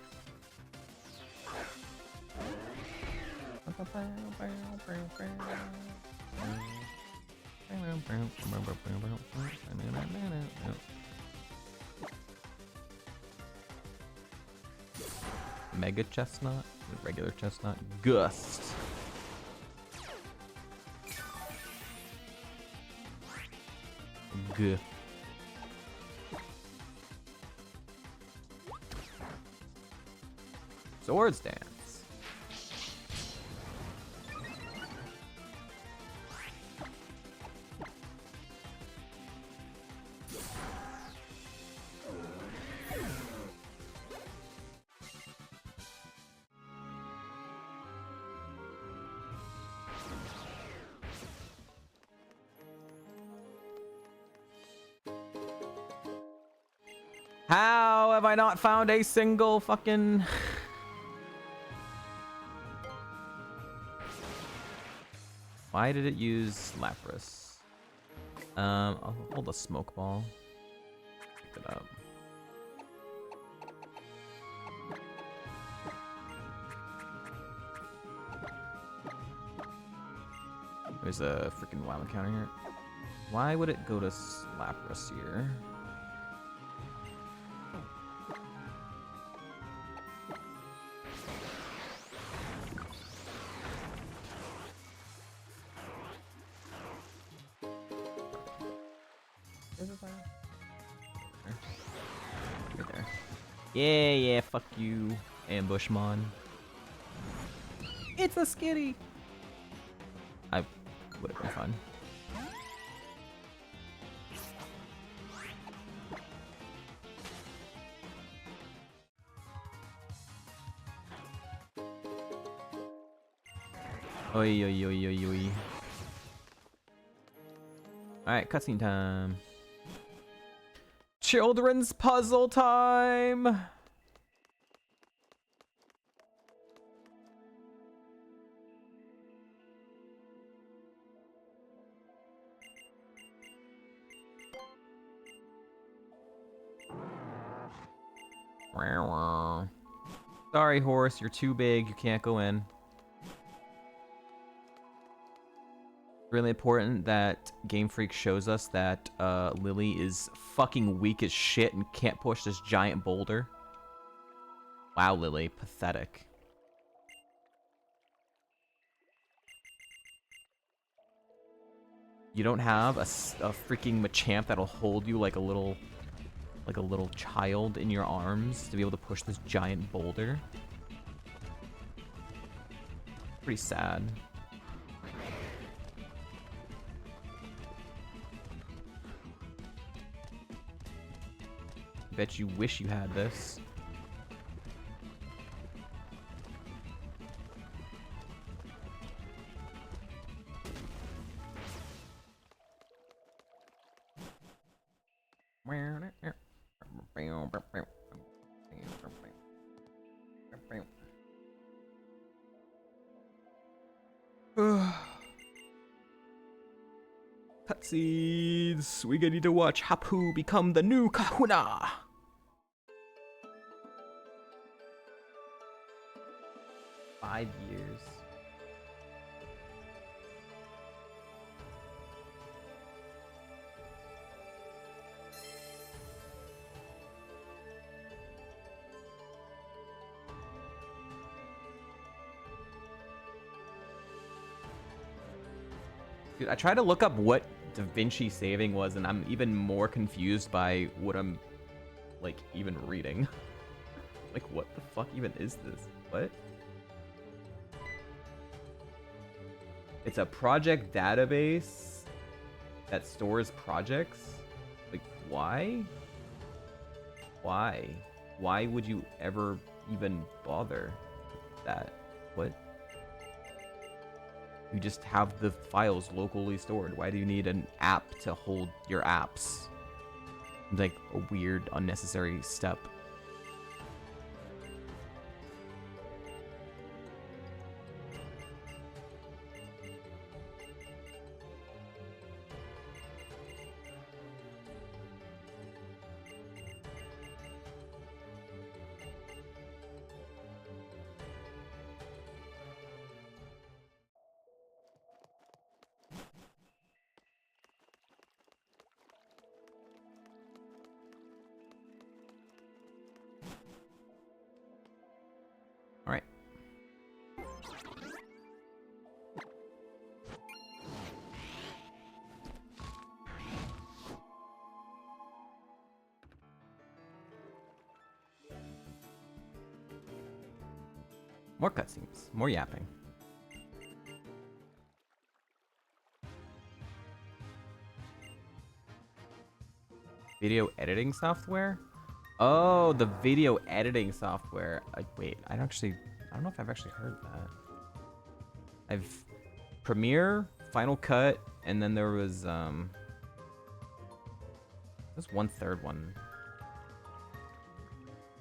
Mega Chestnut? Regular Chestnut? Gust! G. Swords Dance. How have I not found a single fucking... Why did it use Lapras? I'll hold a smoke ball. Pick it up. There's a freaking wild encounter here. Why would it go to Lapras here? Right there. Yeah, fuck you, Ambushmon. It's a skitty! I would have been fun. Oi, oi, oi, oi, oi. Alright, cutscene time. Children's puzzle time! Sorry, horse, you're too big, you can't go in. Really important that Game Freak shows us that Lily is fucking weak as shit and can't push this giant boulder. Wow, Lily, pathetic. You don't have a freaking Machamp that'll hold you like a little child in your arms to be able to push this giant boulder. Pretty sad. Bet you wish you had this. Cutscenes. We need to watch Hapu become the new Kahuna. $5 years. Dude, I tried to look up what Da Vinci saving was, and I'm even more confused by what I'm, like, even reading. Like, what the fuck even is this? What? It's a project database that stores projects? Like, why? Why? Why would you ever even bother with that? What? You just have the files locally stored. Why do you need an app to hold your apps? It's like a weird, unnecessary step. All right. More cutscenes, more yapping. Video editing software? Oh, the video editing software. Wait, I don't know if I've actually heard that. I've Premiere, Final Cut, and then there was one third one.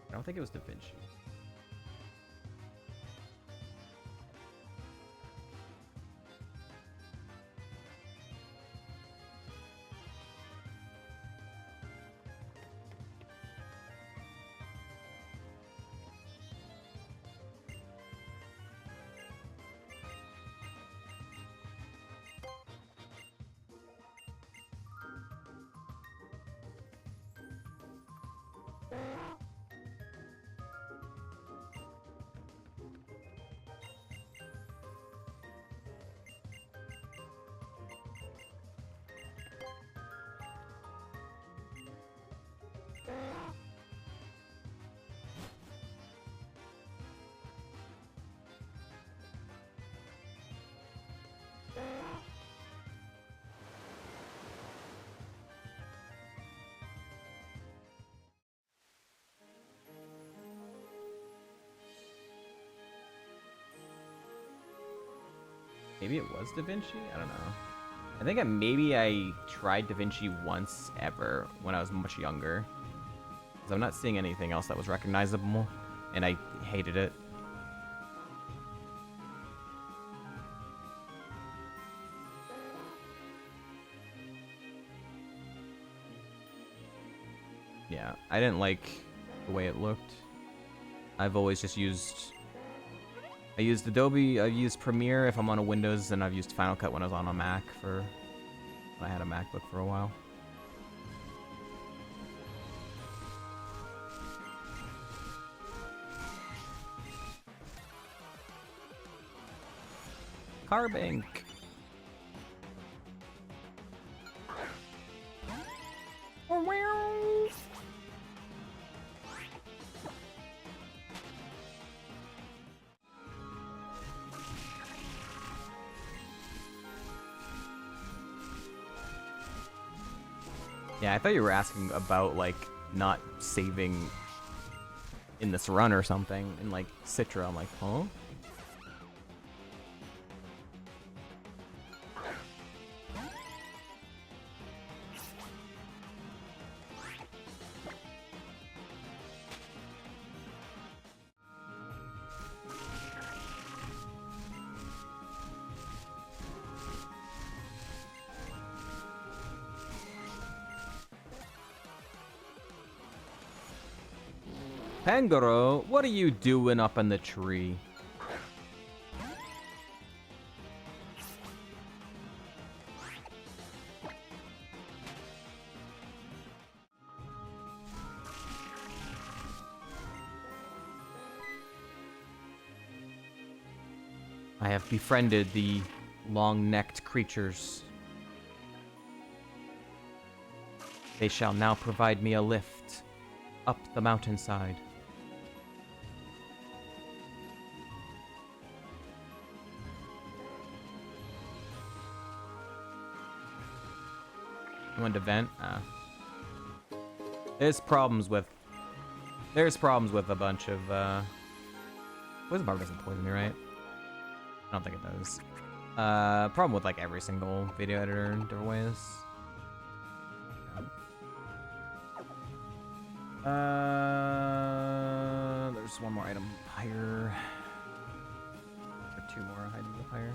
I don't think it was DaVinci. Maybe it was DaVinci? I don't know. I think maybe I tried DaVinci once ever when I was much younger. Because I'm not seeing anything else that was recognizable, and I hated it. Yeah, I didn't like the way it looked. I've always just used... I used Adobe, I've used Premiere if I'm on a Windows, and I've used Final Cut when I was on a Mac when I had a MacBook for a while. Carbank. Yeah, I thought you were asking about, like, not saving in this run or something, in, like, Citra. I'm like, huh? Pangoro, what are you doing up in the tree? I have befriended the long-necked creatures. They shall now provide me a lift up the mountainside. You wanted to vent? There's problems with a bunch of Poison Barb doesn't poison me, right? I don't think it does. Problem with like every single video editor in different ways. There's one more item higher. Or two more items up higher.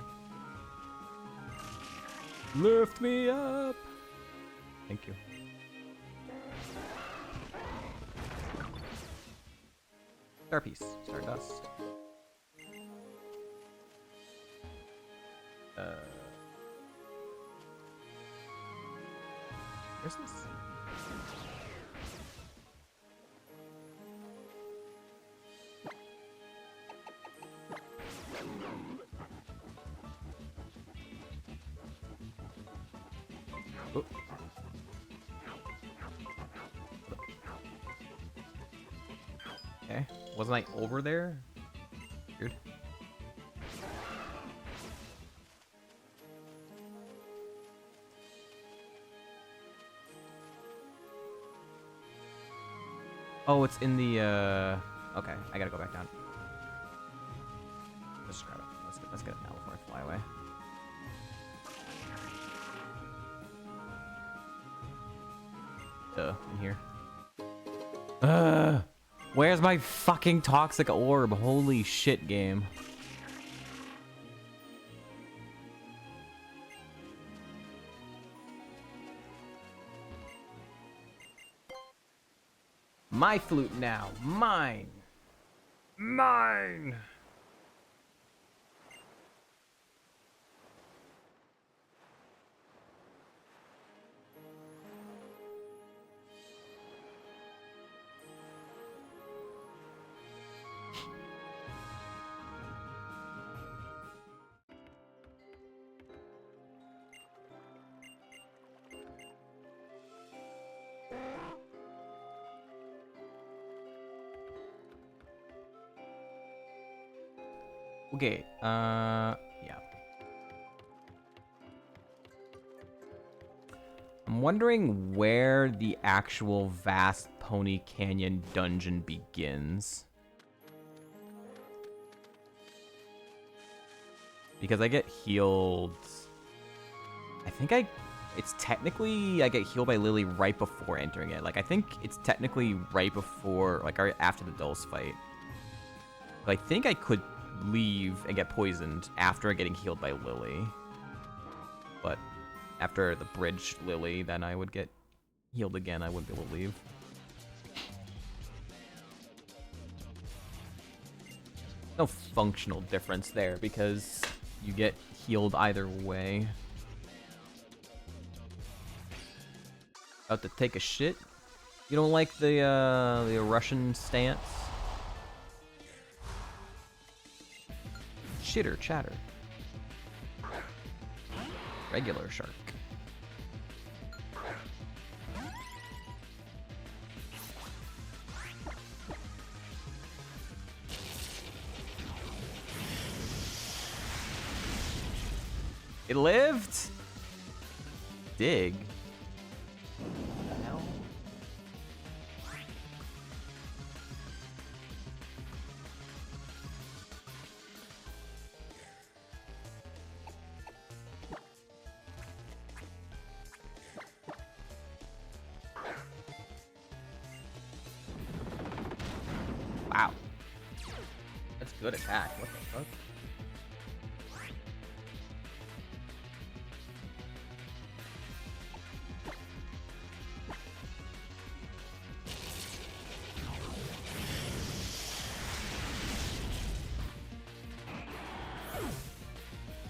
Lift me up! Thank you. Star piece. Stardust. Where's this? Oh. Okay. Wasn't I over there? Weird. Oh, it's in the, okay, I gotta go back down. Let's grab it. Let's get it now before I fly away. In here. Where's my fucking toxic orb? Holy shit, game. My flute now. Mine. Mine. Okay, yeah. I'm wondering where the actual vast Pony Canyon dungeon begins. Because I get healed... it's technically, I get healed by Lily right before entering it. Like, I think it's technically right before, like, right after the Dulce fight. But I think I could leave and get poisoned after getting healed by Lily. But after the bridge Lily, then I would get healed again. I wouldn't be able to leave. No functional difference there because you get healed either way. About to take a shit? You don't like the Russian stance? Chitter chatter. Regular shark. It lived? Dig. What the hell? Wow. That's good attack. What the fuck?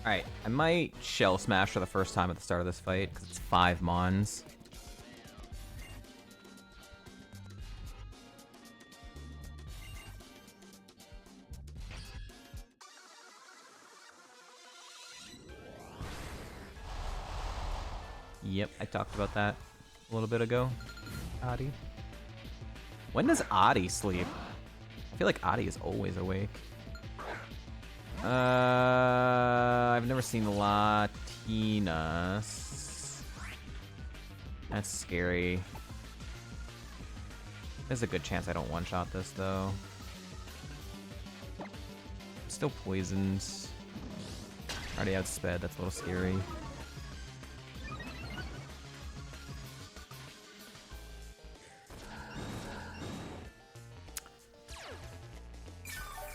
Alright, I might shell smash for the first time at the start of this fight, because it's 5 mons. Yep, I talked about that a little bit ago. Adi. When does Adi sleep? I feel like Adi is always awake. I've never seen Latinas. That's scary. There's a good chance I don't one-shot this, though. Still poisoned. Already outsped, that's a little scary.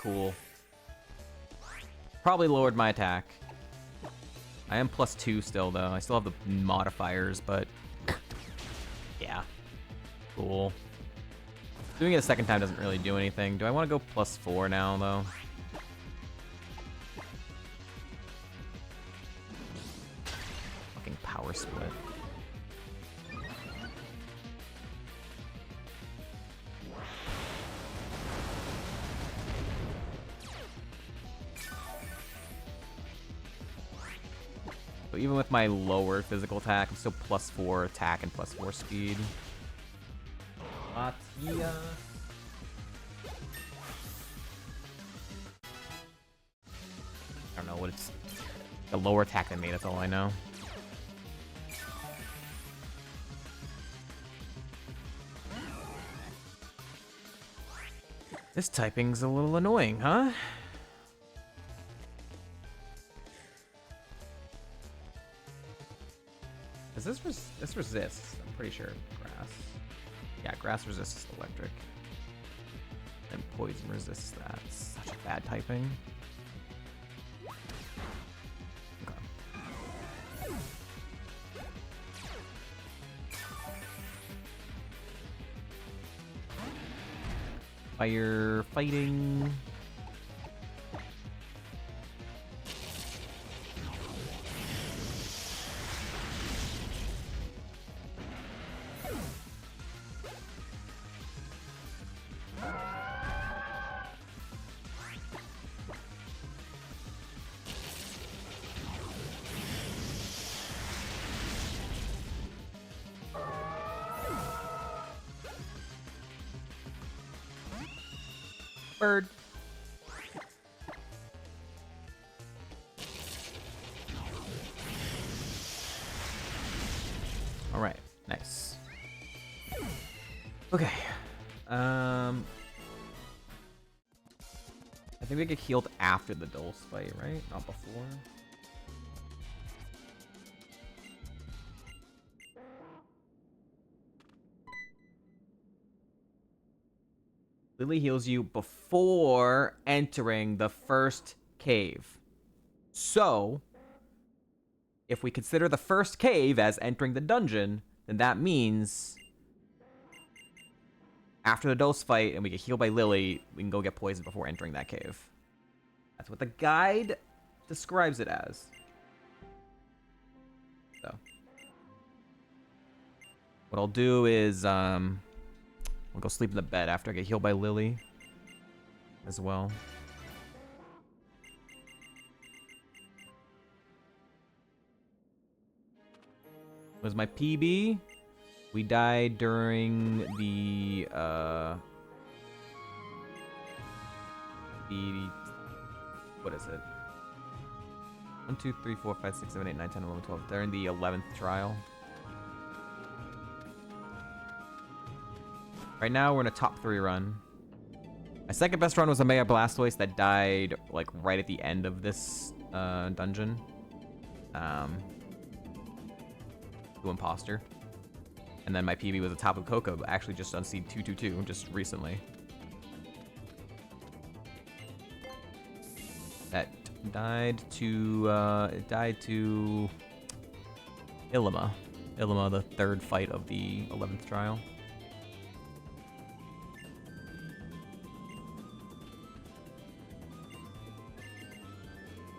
Cool. Probably lowered my attack. I am +2 still, though. I still have the modifiers, but... yeah. Cool. Doing it a second time doesn't really do anything. Do I want to go +4 now, though? Fucking power split. So even with my lower physical attack, I'm still +4 attack and +4 speed. Matia. I don't know what it's... the lower attack than me, that's all I know. This typing's a little annoying, huh? Does this resists? I'm pretty sure grass. Yeah, grass resists electric. And poison resists that. Such a bad typing. Okay. Fire fighting. Bird. All right, nice. Okay. I think we get healed after the Dulce fight, right? Not before. Lily heals you before entering the first cave. So, if we consider the first cave as entering the dungeon, then that means after the Dose fight and we get healed by Lily, we can go get poisoned before entering that cave. That's what the guide describes it as. So, what I'll do is, I'll go sleep in the bed after I get healed by Lily as well. Was my PB? We died during the what is it? 1, 2, 3, 4, 5, 6, 7, 8, 9, 10, 11, 12. During the 11th trial. Right now, we're in a top 3 run. My second best run was a Mega Blastoise that died, like, right at the end of this dungeon. To Imposter. And then my PB was a Tapu Koko, actually just on Seed 222, just recently. That died to, it died to Ilima. Ilima, the third fight of the 11th trial.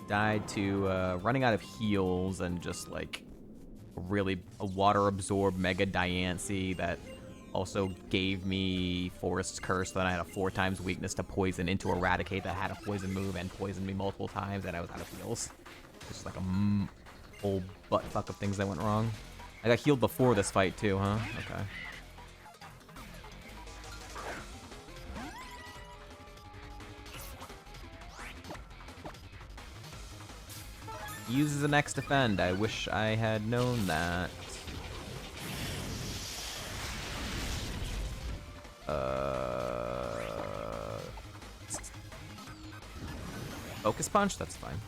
Died to running out of heals and just like a water absorbed Mega Diancie that also gave me Forest's Curse. Then I had a 4 times weakness to poison into Eradicate that had a poison move and poisoned me multiple times, and I was out of heals. Just like a whole butt fuck of things that went wrong. I got healed before this fight too, huh? Okay. Uses an X defend. I wish I had known that. Focus punch? That's fine.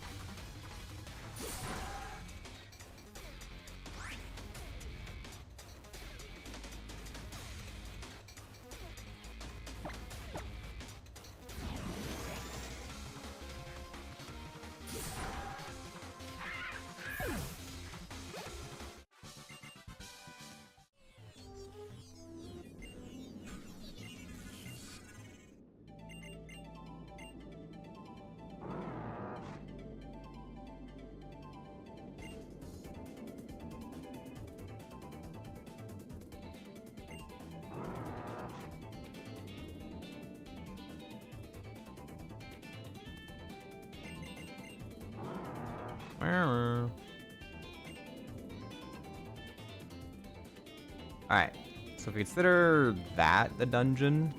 Alright, so if we consider that the dungeon,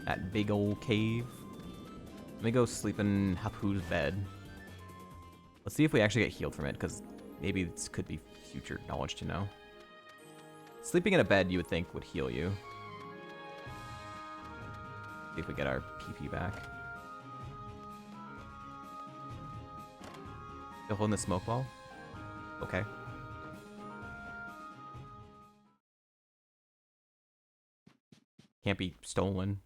that big old cave, let me go sleep in Hapu's bed. Let's see if we actually get healed from it, because maybe this could be future knowledge to know. Sleeping in a bed, you would think, would heal you. See if we get our PP back. Still holding the smoke ball? Okay. Can't be stolen.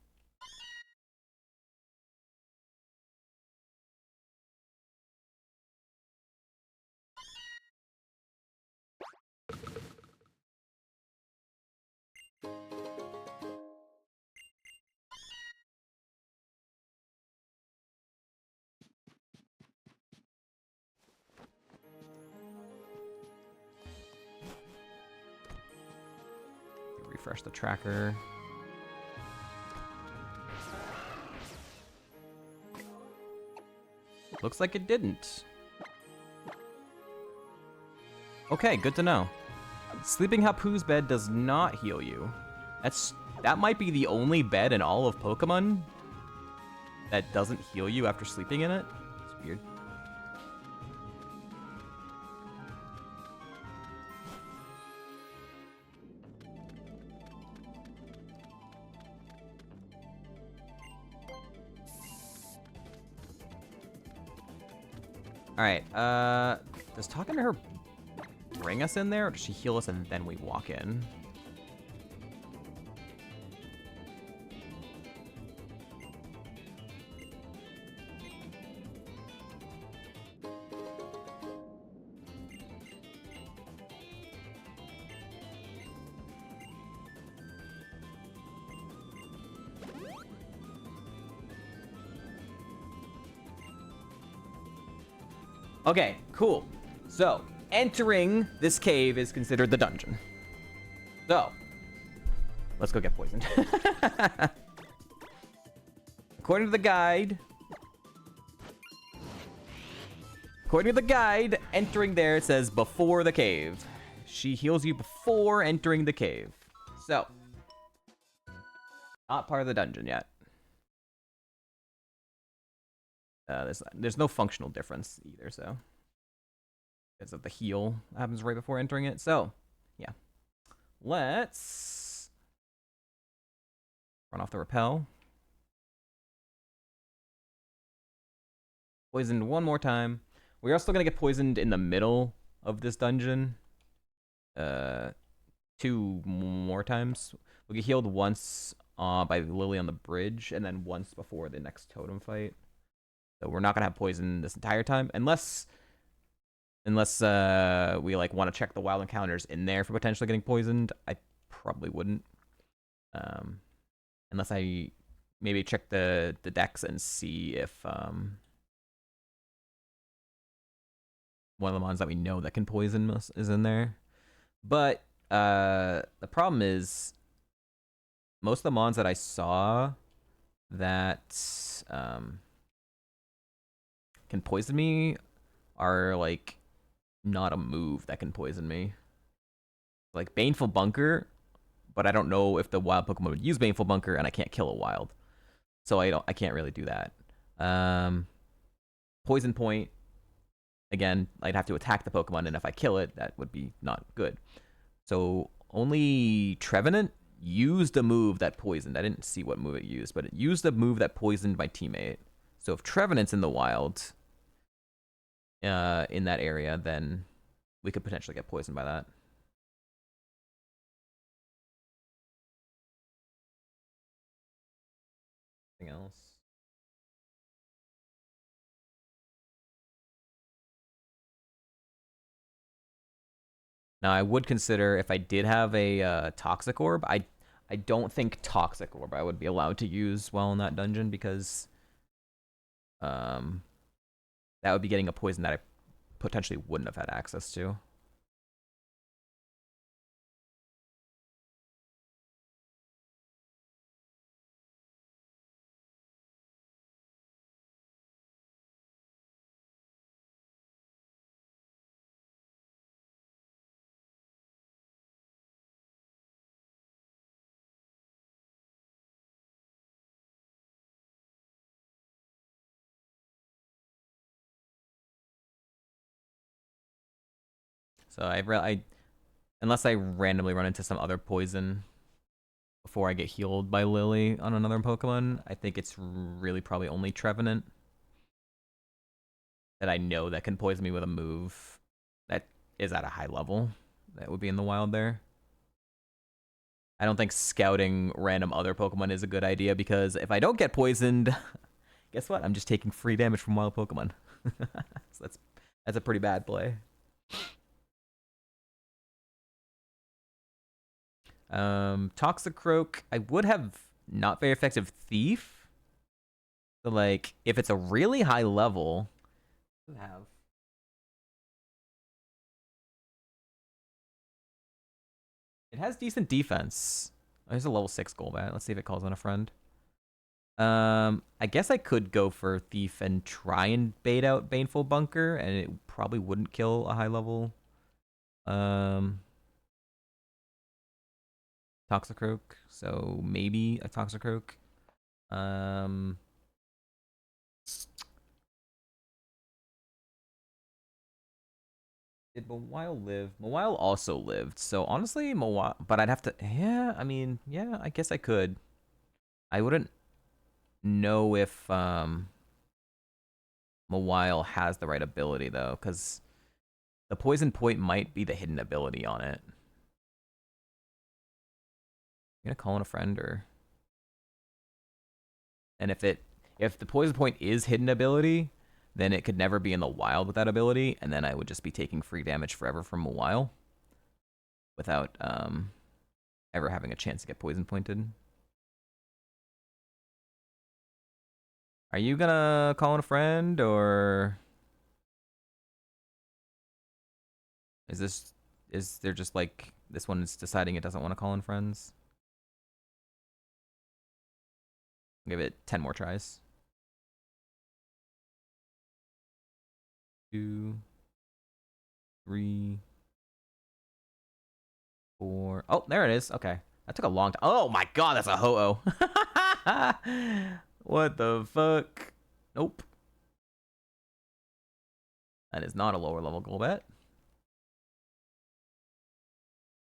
Refresh the tracker. Looks like it didn't. Okay, good to know. Sleeping Hapu's bed does not heal you. That might be the only bed in all of Pokemon that doesn't heal you after sleeping in it. It's weird. Alright, does talking to her bring us in there, or does she heal us and then we walk in? Okay, cool. So, entering this cave is considered the dungeon. So, let's go get poisoned. According to the guide, entering there says before the cave. She heals you before entering the cave. So, not part of the dungeon yet. There's no functional difference either, so because of the heal happens right before entering it. So, yeah, let's run off the repel. Poisoned one more time. We are still gonna get poisoned in the middle of this dungeon. 2 more times. We get healed once by Lily on the bridge, and then once before the next totem fight. So we're not gonna have poison this entire time, unless we like want to check the wild encounters in there for potentially getting poisoned. I probably wouldn't, unless I maybe check the decks and see if one of the mons that we know that can poison us is in there. But the problem is most of the mons that I saw that can poison me are like not a move that can poison me. Like Baneful Bunker, but I don't know if the wild Pokemon would use Baneful Bunker, and I can't kill a wild, so I can't really do that. Poison Point, again, I'd have to attack the Pokemon, and if I kill it, that would be not good. So only Trevenant used a move that poisoned. I didn't see what move it used, but it used a move that poisoned my teammate. So if Trevenant's in the wild, in that area, then we could potentially get poisoned by that. Anything else? Now, I would consider if I did have a Toxic Orb, I don't think Toxic Orb I would be allowed to use while in that dungeon because that would be getting a poison that I potentially wouldn't have had access to. So unless I randomly run into some other poison before I get healed by Lily on another Pokemon, I think it's really probably only Trevenant that I know that can poison me with a move that is at a high level that would be in the wild there. I don't think scouting random other Pokemon is a good idea because if I don't get poisoned, guess what? I'm just taking free damage from wild Pokemon. So that's a pretty bad play. Toxicroak, I would have not very effective Thief. So like, if it's a really high level, have it has decent defense. Oh, there's a level 6 Golbat. Let's see if it calls on a friend. I guess I could go for Thief and try and bait out Baneful Bunker, and it probably wouldn't kill a high level Toxicroak. So maybe a Toxicroak. Did Mawile live? Mawile also lived. So honestly, Mawile, but I'd have to. Yeah, I mean, yeah, I guess I could. I wouldn't know if Mawile has the right ability though, because the poison point might be the hidden ability on it. You gonna call in a friend or? And if the poison point is hidden ability, then it could never be in the wild with that ability, and then I would just be taking free damage forever from Mawile without ever having a chance to get poison pointed. Are you gonna call in a friend or is there just like this one is deciding it doesn't want to call in friends? Give it 10 more tries. 2, 3, 4. Oh, there it is. Okay. That took a long time. Oh my god, that's a Ho-Oh. What the fuck? Nope. That is not a lower level Golbat.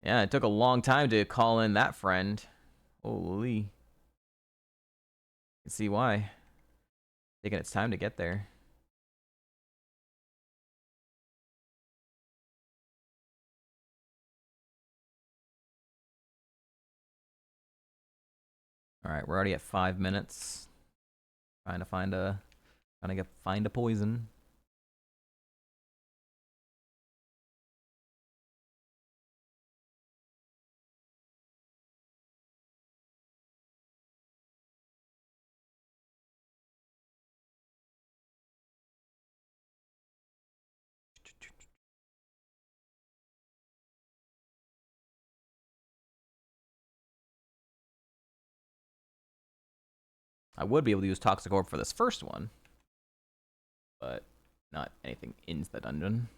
Yeah, it took a long time to call in that friend. Holy. You can see why. Taking its time to get there. All right, we're already at 5 minutes. Trying to find a poison. I would be able to use Toxic Orb for this first one, but not anything in the dungeon.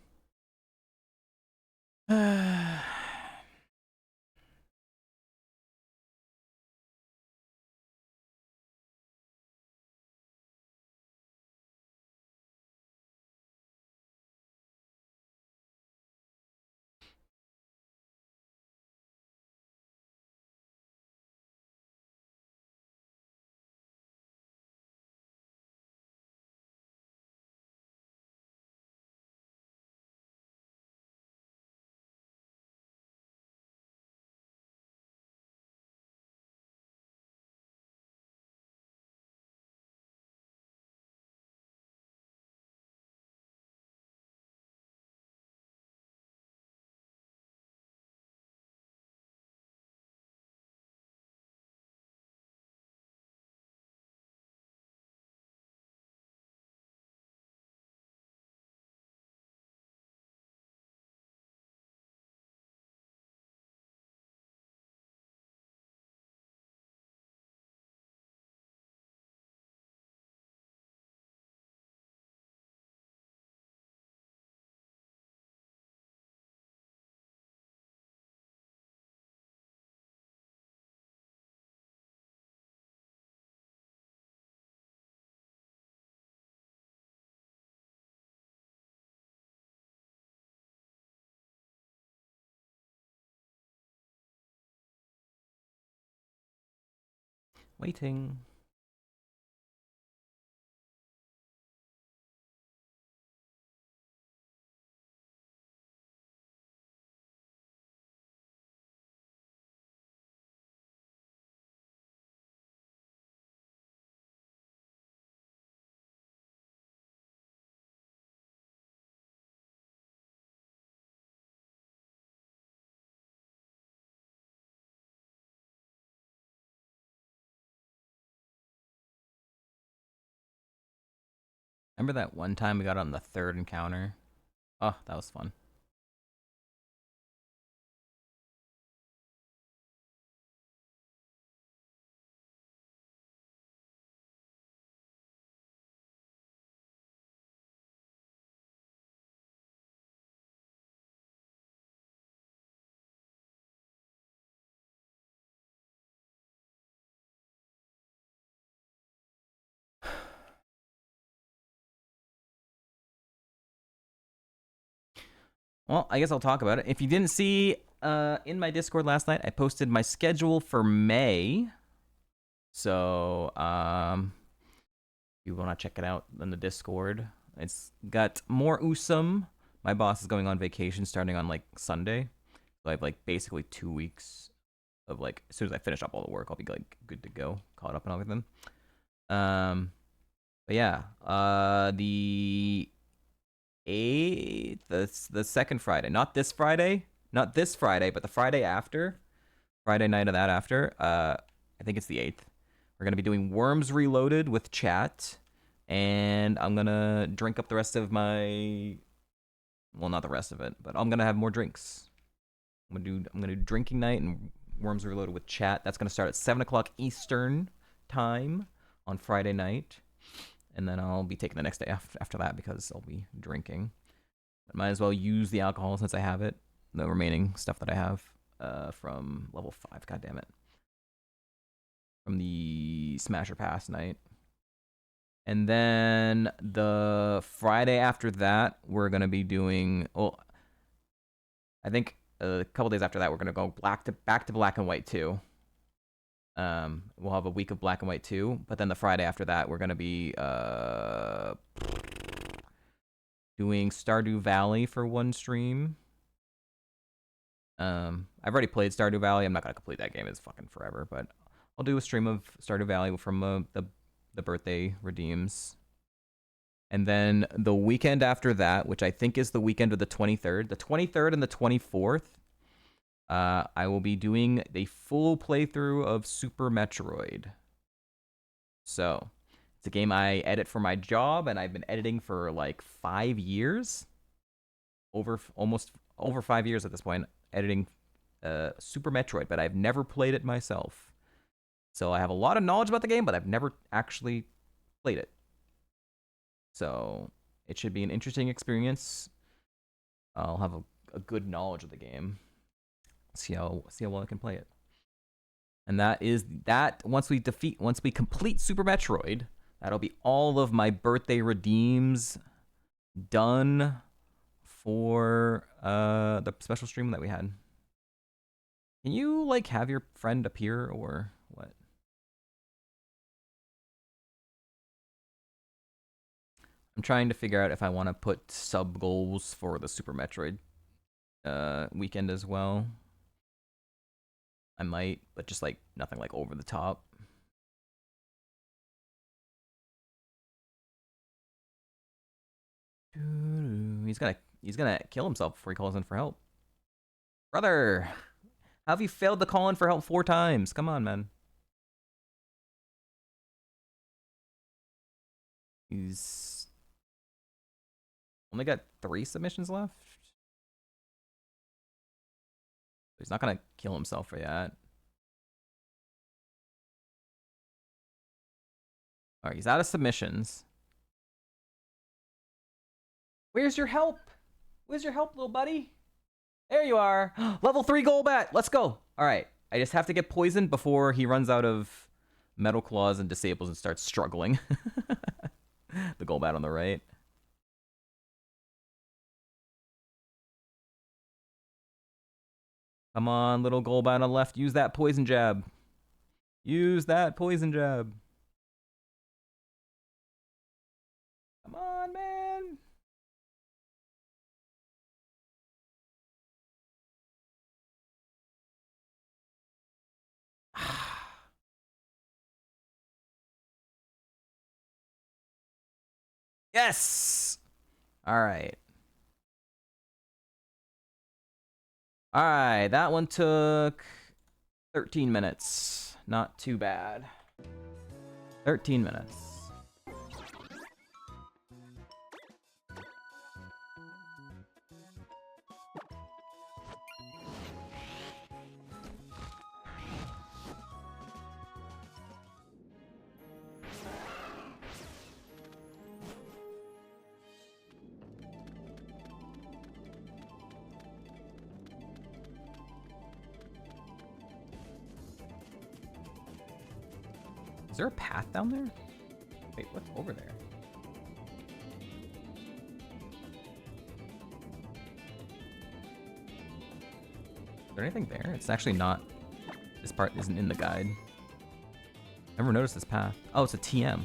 Waiting. Remember that one time we got on the third encounter? Oh, that was fun. Well, I guess I'll talk about it. If you didn't see in my Discord last night, I posted my schedule for May. So, if you want to check it out in the Discord, it's got more USUM. My boss is going on vacation starting on like Sunday. So I have like basically 2 weeks of like, as soon as I finish up all the work, I'll be like good to go, caught up and everything. But yeah, the 8th, the second Friday, not this Friday, but the Friday after, Friday night of that after, I think it's the 8th. We're going to be doing Worms Reloaded with chat, and I'm going to drink up the rest of my, well, not the rest of it, but I'm going to have more drinks. I'm going to do drinking night and Worms Reloaded with chat. That's going to start at 7 o'clock Eastern time on Friday night. And then I'll be taking the next day after that because I'll be drinking. But might as well use the alcohol since I have it. The remaining stuff that I have from level 5. God damn it. From the Smasher Pass night. And then the Friday after that, we're going to be doing... Well, I think a couple days after that, we're going to go back to Black and White 2. We'll have a week of Black and White 2, but then the Friday after that, we're going to be doing Stardew Valley for one stream. I've already played Stardew Valley. I'm not going to complete that game. It's fucking forever, but I'll do a stream of Stardew Valley from the birthday redeems. And then the weekend after that, which I think is the weekend of the 23rd and the 24th, I will be doing the full playthrough of Super Metroid. So, it's a game I edit for my job, and I've been editing for like 5 years. Almost over 5 years at this point, editing Super Metroid, but I've never played it myself. So I have a lot of knowledge about the game, but I've never actually played it. So, it should be an interesting experience. I'll have a good knowledge of the game. See how well I can play it. And that is that. Once we complete Super Metroid, that'll be all of my birthday redeems done for the special stream that we had. Can you like have your friend appear or what? I'm trying to figure out if I want to put sub goals for the Super Metroid weekend as well. I might, but just like nothing like over the top. He's gonna kill himself before he calls in for help. Brother, how have you failed to call in for help 4 times? Come on, man. He's only got 3 submissions left. He's not gonna kill himself for that. Alright, he's out of submissions. Where's your help? Where's your help, little buddy? There you are. Level 3 Golbat. Let's go. Alright, I just have to get poisoned before he runs out of Metal Claws and disables and starts struggling. The Golbat on the right. Come on, little Golbat on the left. Use that poison jab. Use that poison jab. Come on, man. Yes! Alright. Alright, that one took 13 minutes. Not too bad. 13 minutes. Is there a path down there? Wait, what's over there? Is there anything there? It's actually not. This part isn't in the guide. Never noticed this path. Oh, it's a TM.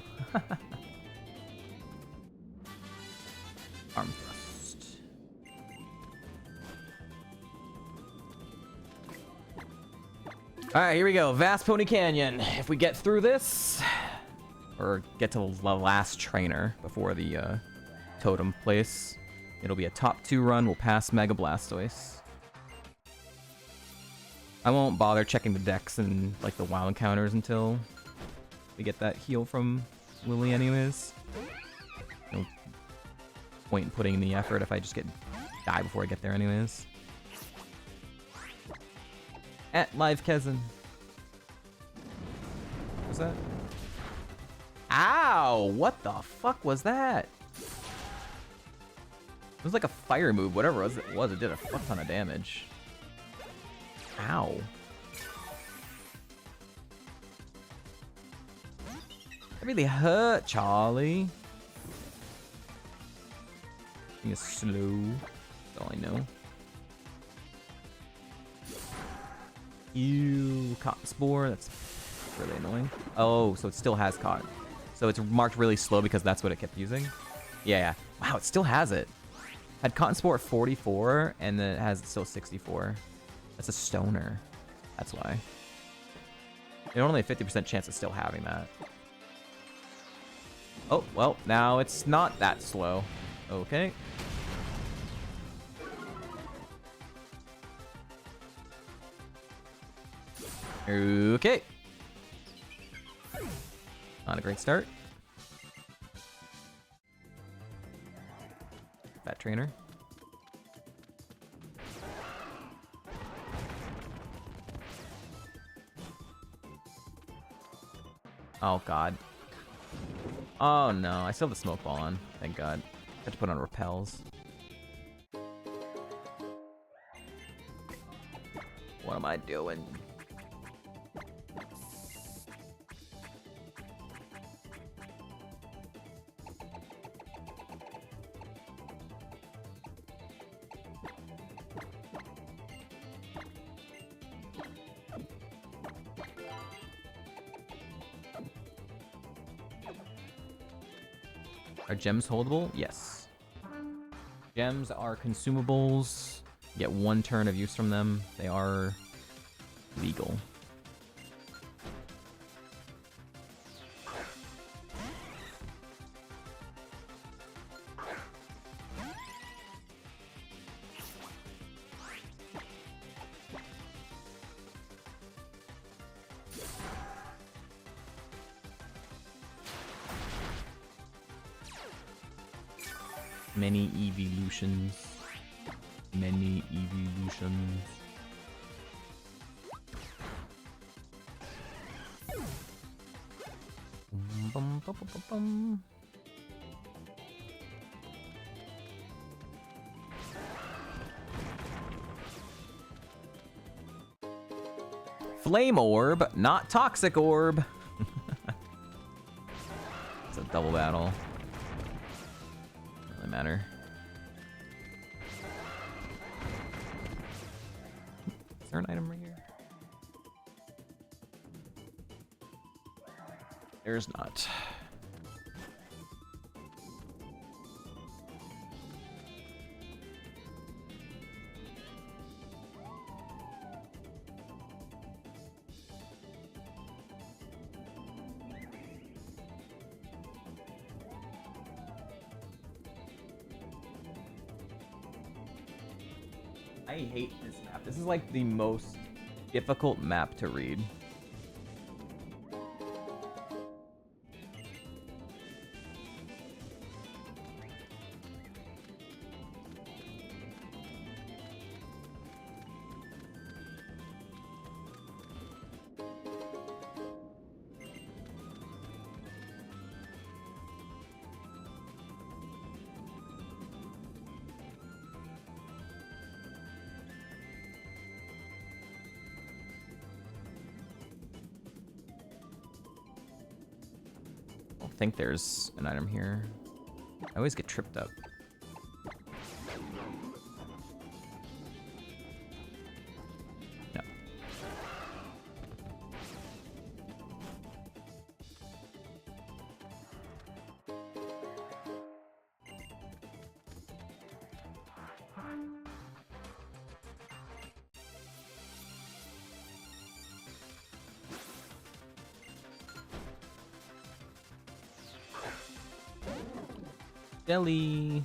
Arm thrust. Alright, here we go. Vast Pony Canyon. If we get through this, or get to the last trainer before the totem place, it'll be a top 2 run. We'll pass Mega Blastoise. I won't bother checking the decks and like the WoW encounters until we get that heal from Lily anyways. No point in putting in the effort if I just die before I get there anyways. At Live Kezin. What was that? Ow! What the fuck was that? It was like a fire move, whatever it was. It did a fuck ton of damage. Ow. That really hurt, Charlie. Being slow. That's all I know. Ew, cotton spore. That's really annoying. Oh, so it still has cotton. So it's marked really slow because that's what it kept using? Yeah. Wow, it still has it. Had cotton spore at 44, and then it has still 64. That's a stoner. That's why. There's only a 50% chance of still having that. Oh, well, now it's not that slow. Okay. Okay. Not a great start. Fat trainer. Oh god. Oh no, I still have the smoke ball on. Thank god. I have to put on repels. What am I doing? Are gems holdable? Yes. Gems are consumables. You get 1 turn of use from them. They are legal. Many evolutions. Many evolutions. Bum, bum, bum, bum, bum. Flame orb, not toxic orb. It's a double battle. Doesn't really matter. Is there an item right here? There's not. I hate this map. This is like the most difficult map to read. I think there's an item here. I always get tripped up. No. Jelly.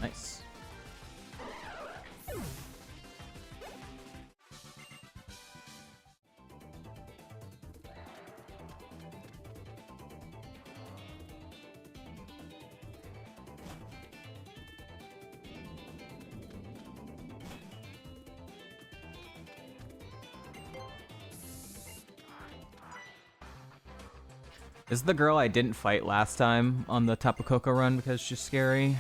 Nice. This is the girl I didn't fight last time on the Tapu Koko run because she's scary.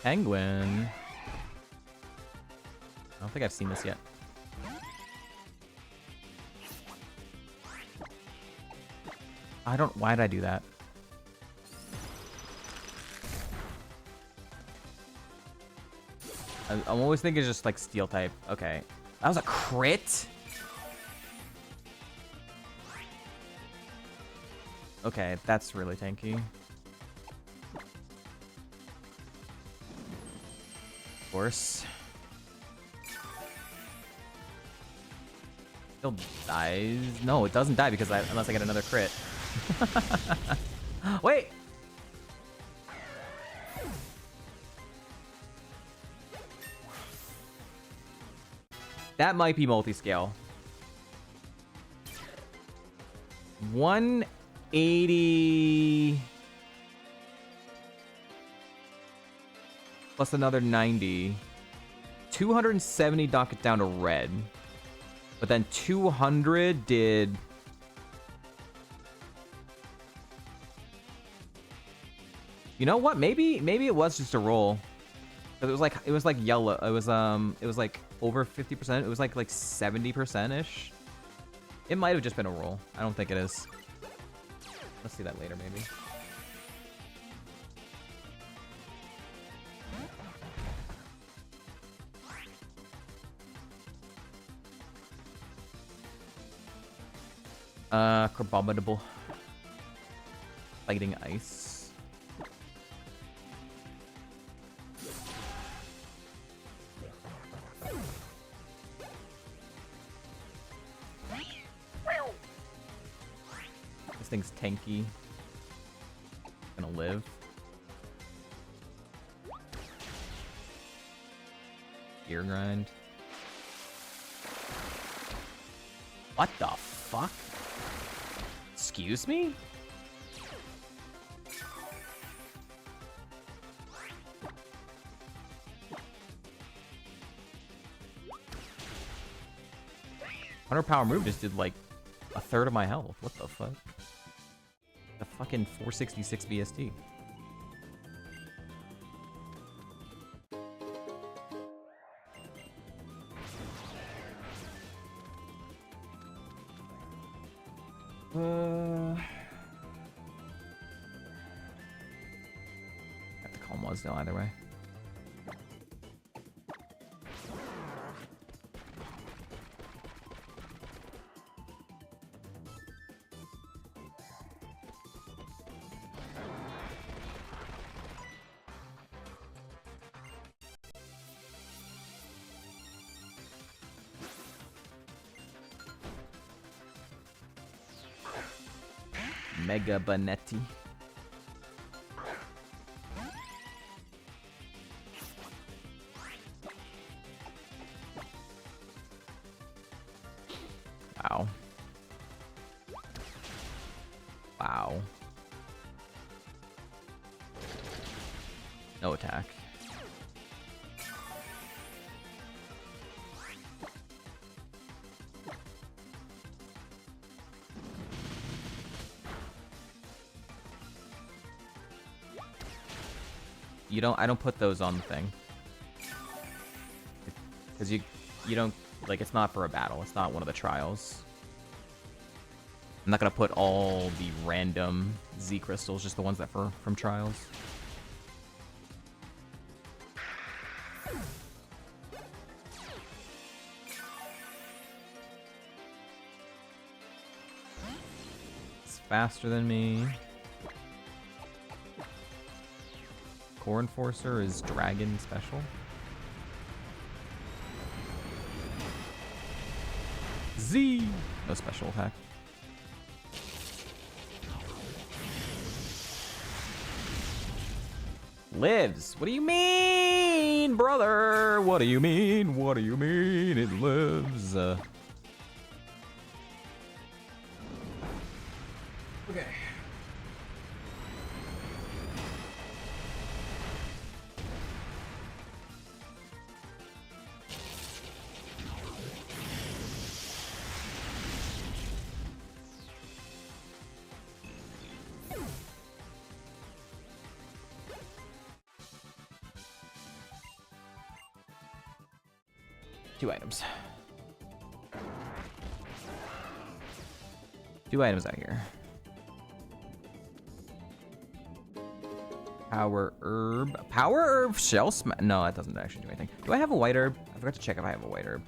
Penguin. I don't think I've seen this yet. Why did I do that? I'm always thinking it's just like steel type. Okay. That was a crit? Okay, that's really tanky. Of course. Still dies. No, it doesn't die because unless I get another crit. Wait! That might be multi-scale. 180 plus another 90. 270 knock it down to red. But then 200 did... You know what? Maybe it was just a roll. It was like yellow. It was like over 50%. It was like 70%-ish. It might have just been a roll. I don't think it is. Let's see that later, maybe. Crabominable. Fighting ice. This thing's tanky. Gonna live. Gear grind. What the fuck? Excuse me? 100 power move just did like a third of my health. What the fuck? The fucking 466 BST. Have to call Muzdale either way. Mega Banetti. Wow. Wow. No attack. I don't put those on the thing. Because you don't, like, it's not for a battle. It's not one of the trials. I'm not gonna put all the random Z crystals, just the ones that from trials. It's faster than me. Core Enforcer is Dragon Special. Z! No special attack. Lives! What do you mean, brother? What do you mean? What do you mean it lives? Okay. Two items. Two items out here. Power herb. Power herb shell smash. No, that doesn't actually do anything. Do I have a white herb? I forgot to check if I have a white herb.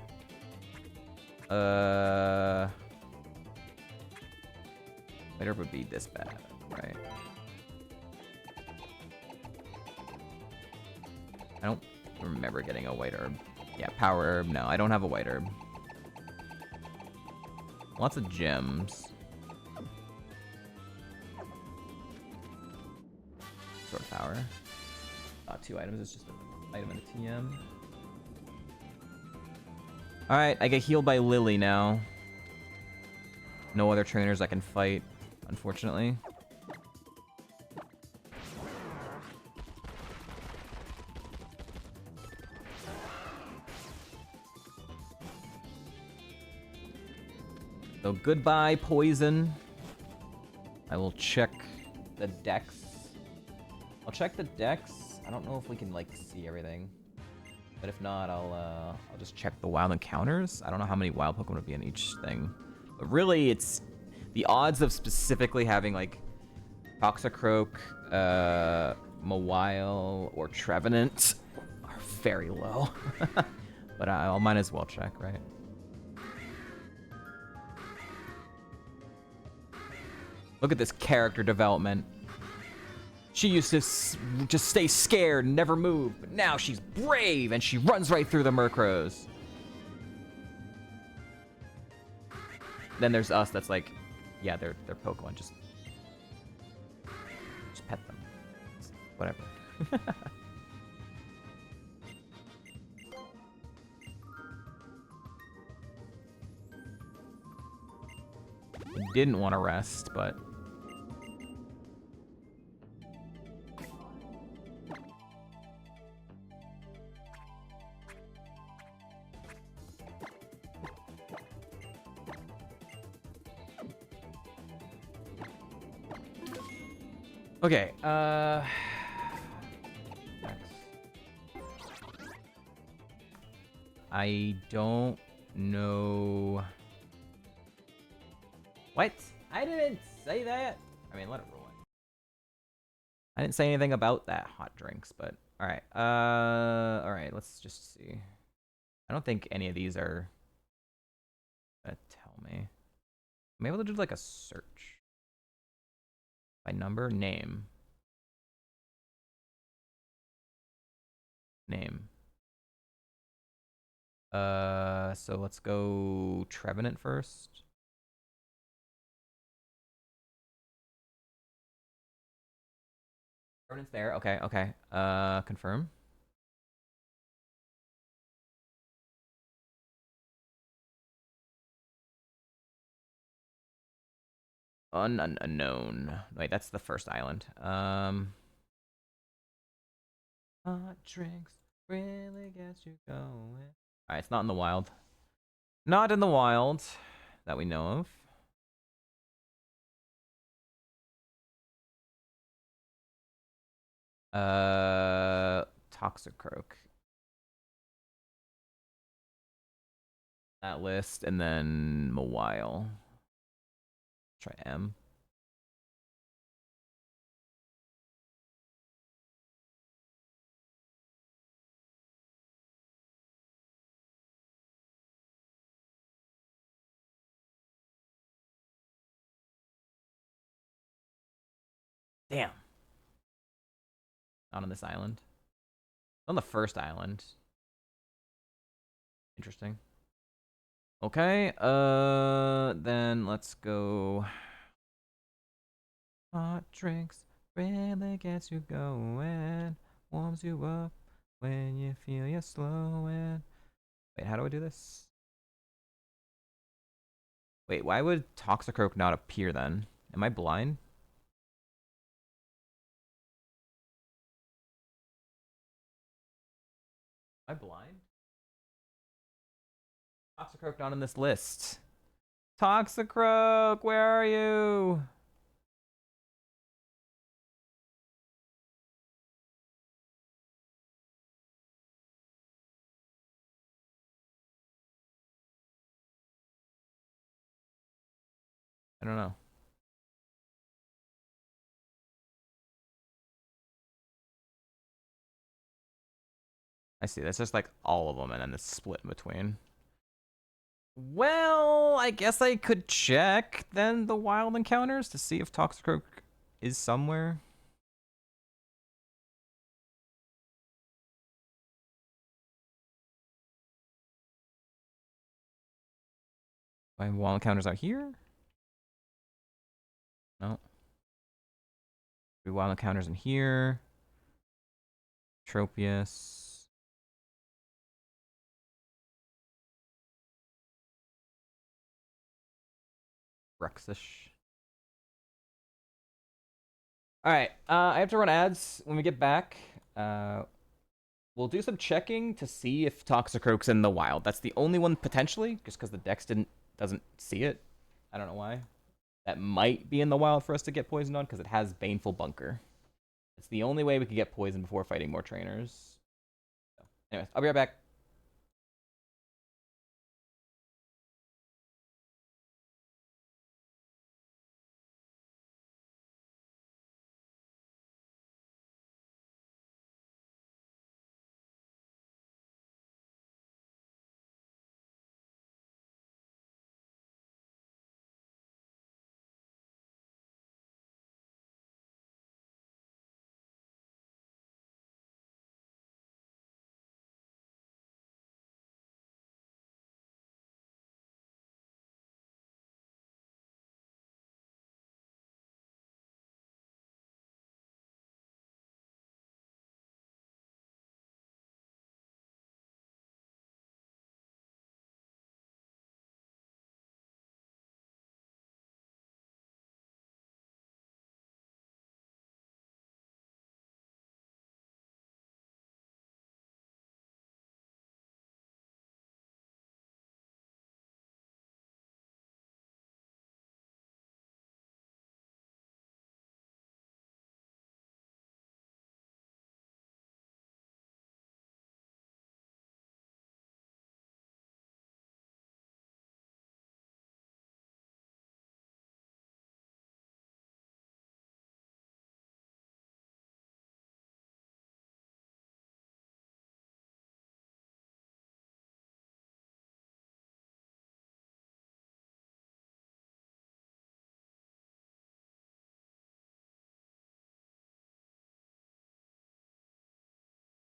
White herb would be this bad, right? I don't remember getting a white herb. Yeah, power herb. No, I don't have a white herb. Lots of gems. Sword of power. Two items. It's just an item and a TM. Alright, I get healed by Lily now. No other trainers I can fight, unfortunately. So goodbye, poison. I will check the decks. I'll check the decks. I don't know if we can like see everything, but if not, I'll just check the wild encounters. I don't know how many wild Pokemon would be in each thing, but really, it's the odds of specifically having like Toxicroak, Mawile, or Trevenant are very low. But I might as well check, right? Look at this character development. She used to just stay scared and never move, but now she's brave and she runs right through the Murkrows. Then there's us that's like, yeah, they're Pokemon, just pet them. Whatever. I didn't want to rest, but Okay, I don't know. What? I didn't say that. I mean, let it roll. I didn't say anything about that hot drinks, but all right. All right. Let's just see. I don't think any of these are gonna tell me. I'm able to do like a search by number, name. So let's go Trevenant first. Trevenant's there. Okay, okay. Confirm. Unknown. Wait, that's the first island. Hot drinks really gets you going. All right, it's not in the wild. Not in the wild that we know of. Toxicroak. That list, and then Mawile. Try M. Damn. Not on this island. On the first island. Interesting. Okay, then let's go. Hot drinks really gets you going, warms you up when you feel you're slowing. Wait, how do I do this? Wait, why would Toxicroak not appear then? Am I blind? Am I blind? Toxicroak not on this list. Toxicroak, where are you? I don't know. I see. That's just like all of them, and then it's split in between. Well, I guess I could check then the wild encounters to see if Toxicroak is somewhere. My wild encounters out here? No. Wild encounters in here. Tropius. Bruxish. Alright, I have to run ads when we get back. We'll do some checking to see if Toxicroak's in the wild. That's the only one potentially, just because the Dex doesn't see it. I don't know why. That might be in the wild for us to get poisoned on, because it has Baneful Bunker. It's the only way we could get poisoned before fighting more trainers. So, anyways, I'll be right back.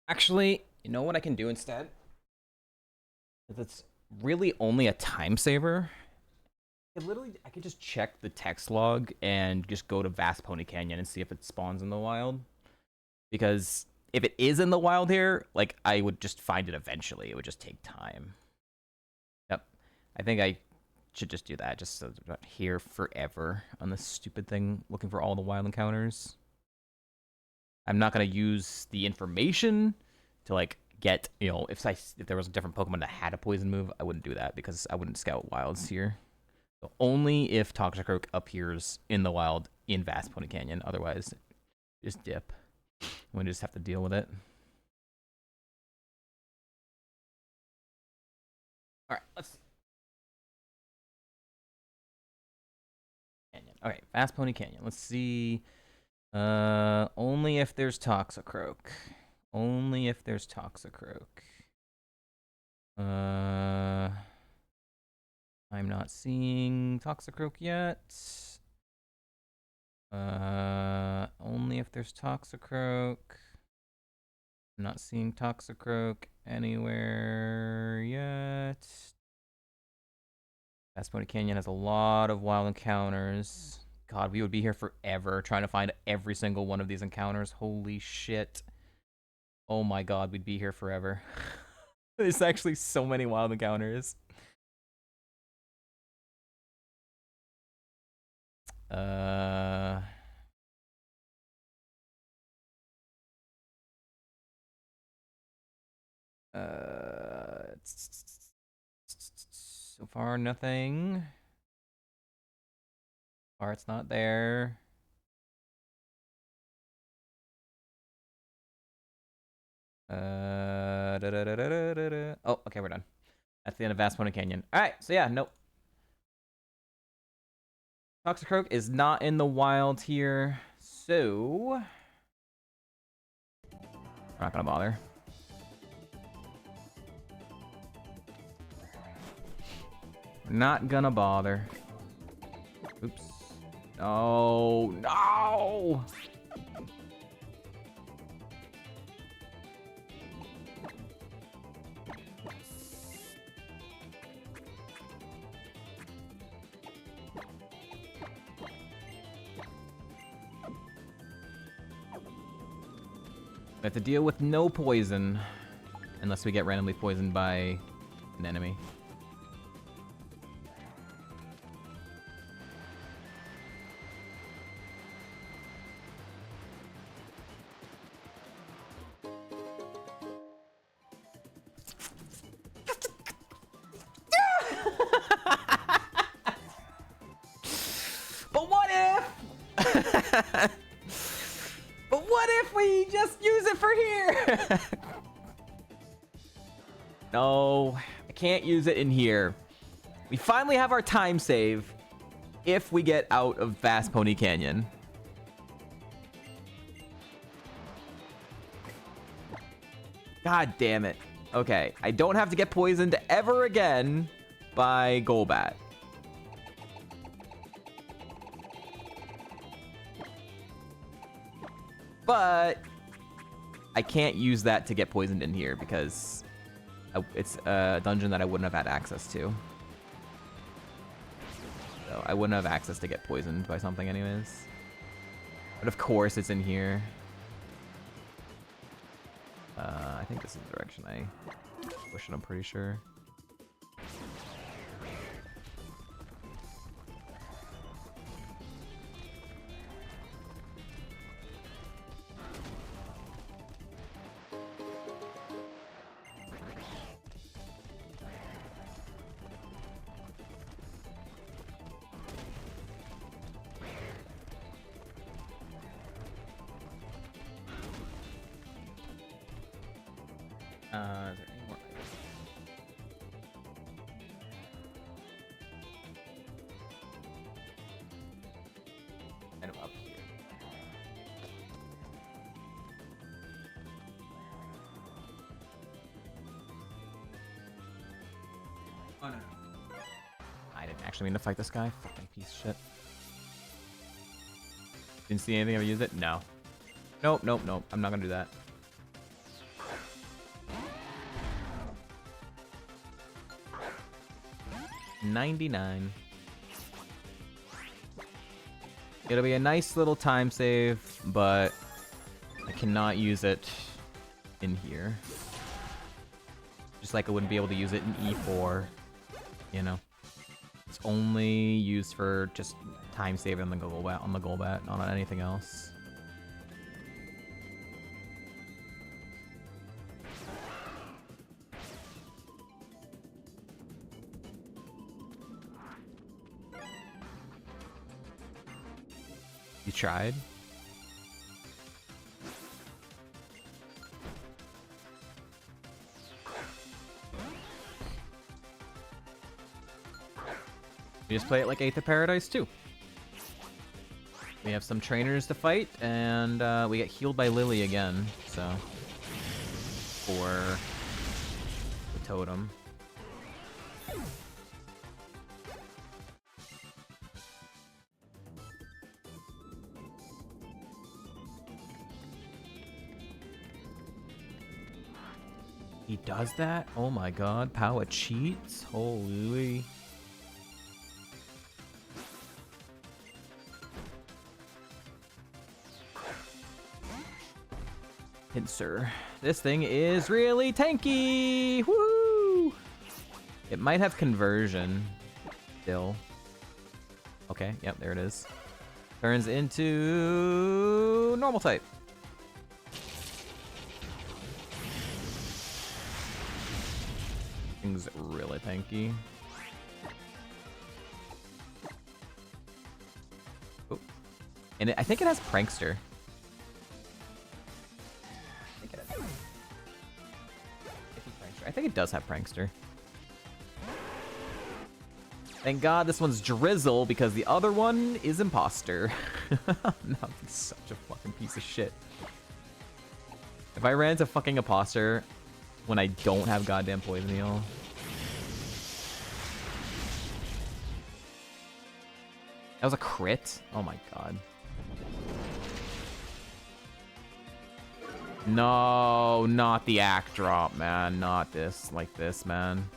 Actually, you know what I can do instead? It's really only a time saver. I could just check the text log and just go to Vast Pony Canyon and see if it spawns in the wild. Because if it is in the wild here, like, I would just find it eventually. It would just take time. Yep. I think I should just do that, just so I'm not here forever on this stupid thing, looking for all the wild encounters. I'm not going to use the information to, like, get, you know, if there was a different Pokemon that had a poison move, I wouldn't do that because I wouldn't scout wilds here. So only if Toxicroak appears in the wild in Vast Pony Canyon. Otherwise, just dip. We just have to deal with it. All right, let's see. Canyon. Okay, Vast Pony Canyon. Let's see. Only if there's Toxicroak. Only if there's Toxicroak. I'm not seeing Toxicroak yet. Only if there's Toxicroak. I'm not seeing Toxicroak anywhere yet. Vast Pony Canyon has a lot of wild encounters. God, we would be here forever trying to find every single one of these encounters. Holy shit. Oh my god, we'd be here forever. There's actually so many wild encounters. So far, nothing. So far, it's not there. Oh, okay, we're done. That's the end of Vast Pony Canyon. Alright, so yeah, nope. Toxicroak is not in the wild here, so we're not gonna bother. Not gonna bother. Oops. No, no! We have to deal with no poison, unless we get randomly poisoned by an enemy. But what if? But what if we just use it for here? No, I can't use it in here. We finally have our time save if we get out of Vast Pony Canyon. God damn it. Okay, I don't have to get poisoned ever again by Golbat. But I can't use that to get poisoned in here because it's a dungeon that I wouldn't have had access to. So I wouldn't have access to get poisoned by something anyways. But of course it's in here. I think this is the direction I push it, I'm pretty sure. Is there any more items? Kind of up here. Oh no. I didn't actually mean to fight this guy. Fucking piece of shit. Didn't see anything ever use it? No. Nope, nope, nope. I'm not gonna do that. 99. It'll be a nice little time save, but I cannot use it in here. Just like I wouldn't be able to use it in E4, you know. It's only used for just time saving on the Golbat, not on anything else. You tried? We just play it like 8th of Paradise too. We have some trainers to fight, and we get healed by Lily again, so... For... the totem. He does that? Oh my god, Power cheats? Holy... Pincer. This thing is really tanky! Woo! It might have conversion still. Okay, yep, there it is. Turns into normal type. Thing's really tanky. Oh. And I think it has Prankster. I think it does have Prankster. Thank God this one's Drizzle, because the other one is Imposter. No, he's such a fucking piece of shit. If I ran into fucking Imposter when I don't have goddamn Poison Heal... That was a crit? Oh my god. No, not the act drop, man. Not this, like this, man.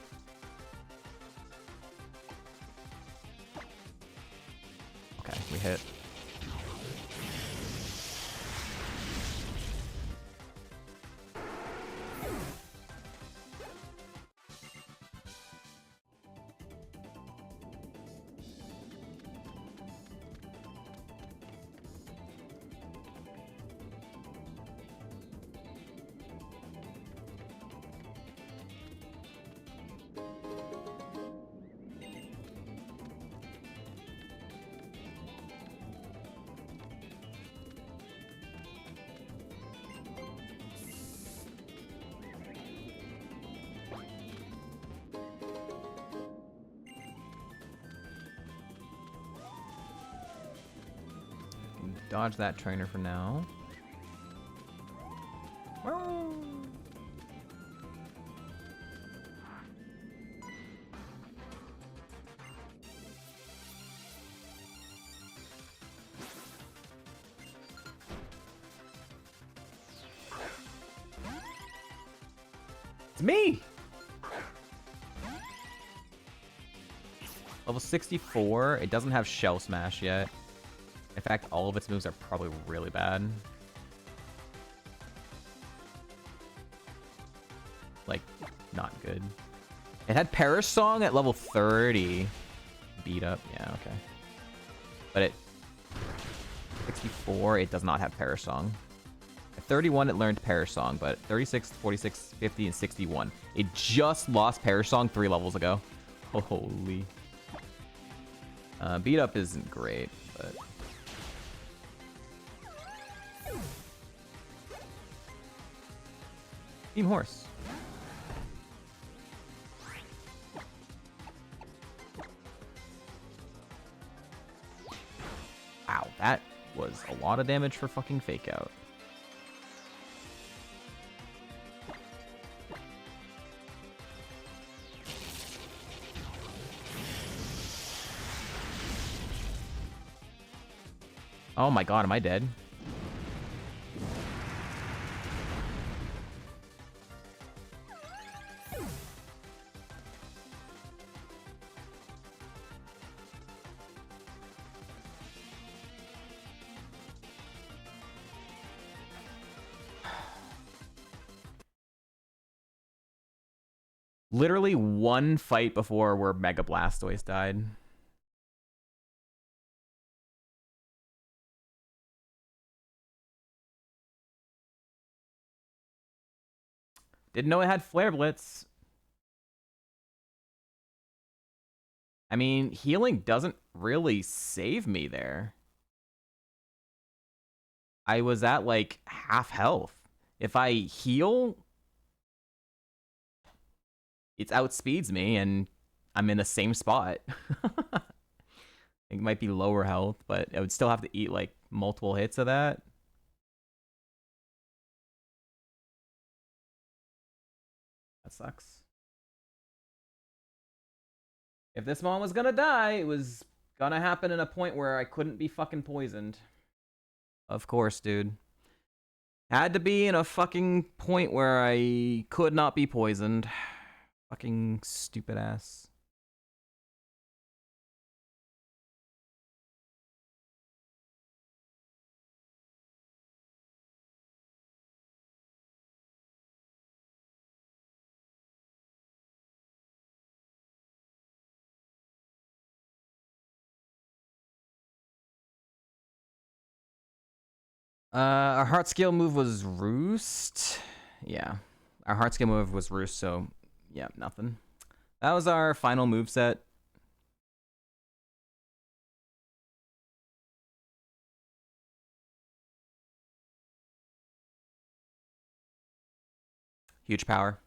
Okay, we hit. Dodge that trainer for now. It's me! Level 64. It doesn't have Shell Smash yet. In fact, all of its moves are probably really bad. Like, not good. It had Perish Song at level 30. Beat up, yeah, okay. But at 64, it does not have Perish Song. At 31, it learned Perish Song, but 36, 46, 50, and 61. It just lost Perish Song 3 levels ago. Holy. Beat up isn't great, but... Team Horse. Wow, that was a lot of damage for fucking Fake Out. Oh my god, am I dead? Literally one fight before where Mega Blastoise died. Didn't know it had Flare Blitz. I mean, healing doesn't really save me there. I was at like half health. If I heal, it outspeeds me and I'm in the same spot. It might be lower health, but I would still have to eat like multiple hits of that. That sucks. If this mom was gonna die, it was gonna happen in a point where I couldn't be fucking poisoned. Of course, dude. Had to be in a fucking point where I could not be poisoned. Fucking stupid ass. Our heart scale move was Roost. Yeah. Our heart scale move was Roost, so yeah, nothing. That was our final move set. Huge power.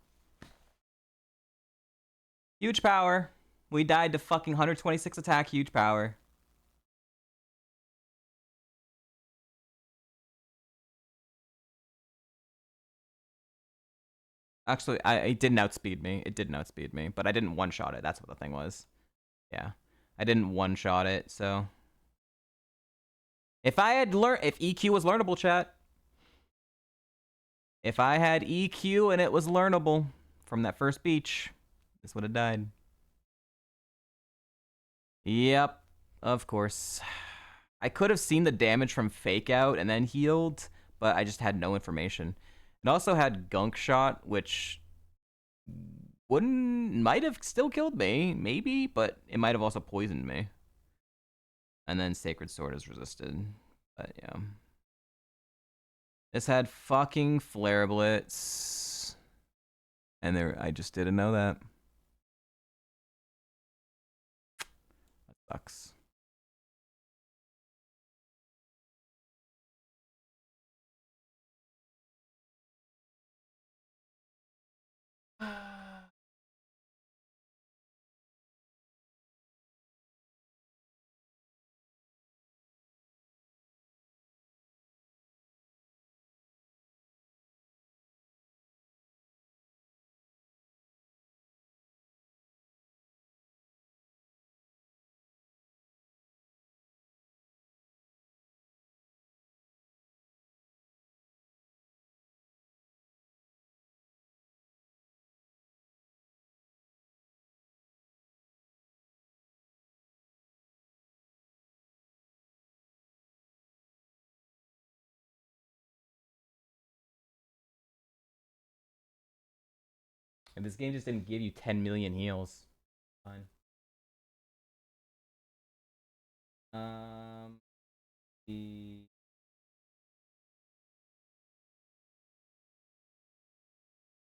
Huge power. We died to fucking 126 attack, huge power. Actually, it didn't outspeed me. It didn't outspeed me, but I didn't one-shot it. That's what the thing was. Yeah. I didn't one-shot it, so... If I had learned... If EQ was learnable, chat. If I had EQ and it was learnable from that first beach, this would have died. Yep. Of course. I could have seen the damage from Fake Out and then healed, but I just had no information. It also had Gunk Shot, which might have still killed me, maybe, but it might have also poisoned me. And then Sacred Sword is resisted. But yeah. This had fucking Flare Blitz. And I just didn't know that. That sucks. And this game just didn't give you 10 million heals. Fine. The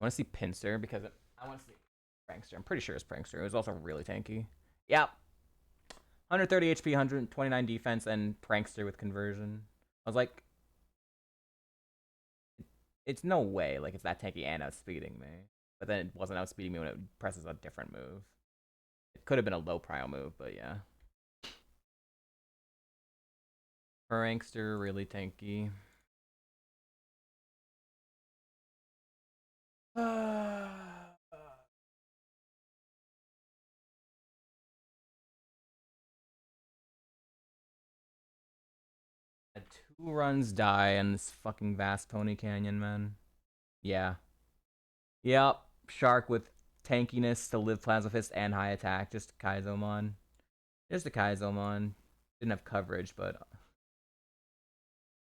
I want to see Pinsir because I want to see Prankster. I'm pretty sure it's Prankster. It was also really tanky. Yep. 130 HP, 129 defense, and Prankster with conversion. I was like, it's no way. Like, it's that tanky and outspeeding me. But then it wasn't outspeeding me when it presses a different move. It could have been a low prio move, but yeah. Prankster, really tanky. Had 2 runs die in this fucking vast Pony Canyon, man. Yeah. Yep. Shark with tankiness to live Plasma Fist and high attack. Just Kaizomon. Just a Kaizomon. Didn't have coverage, but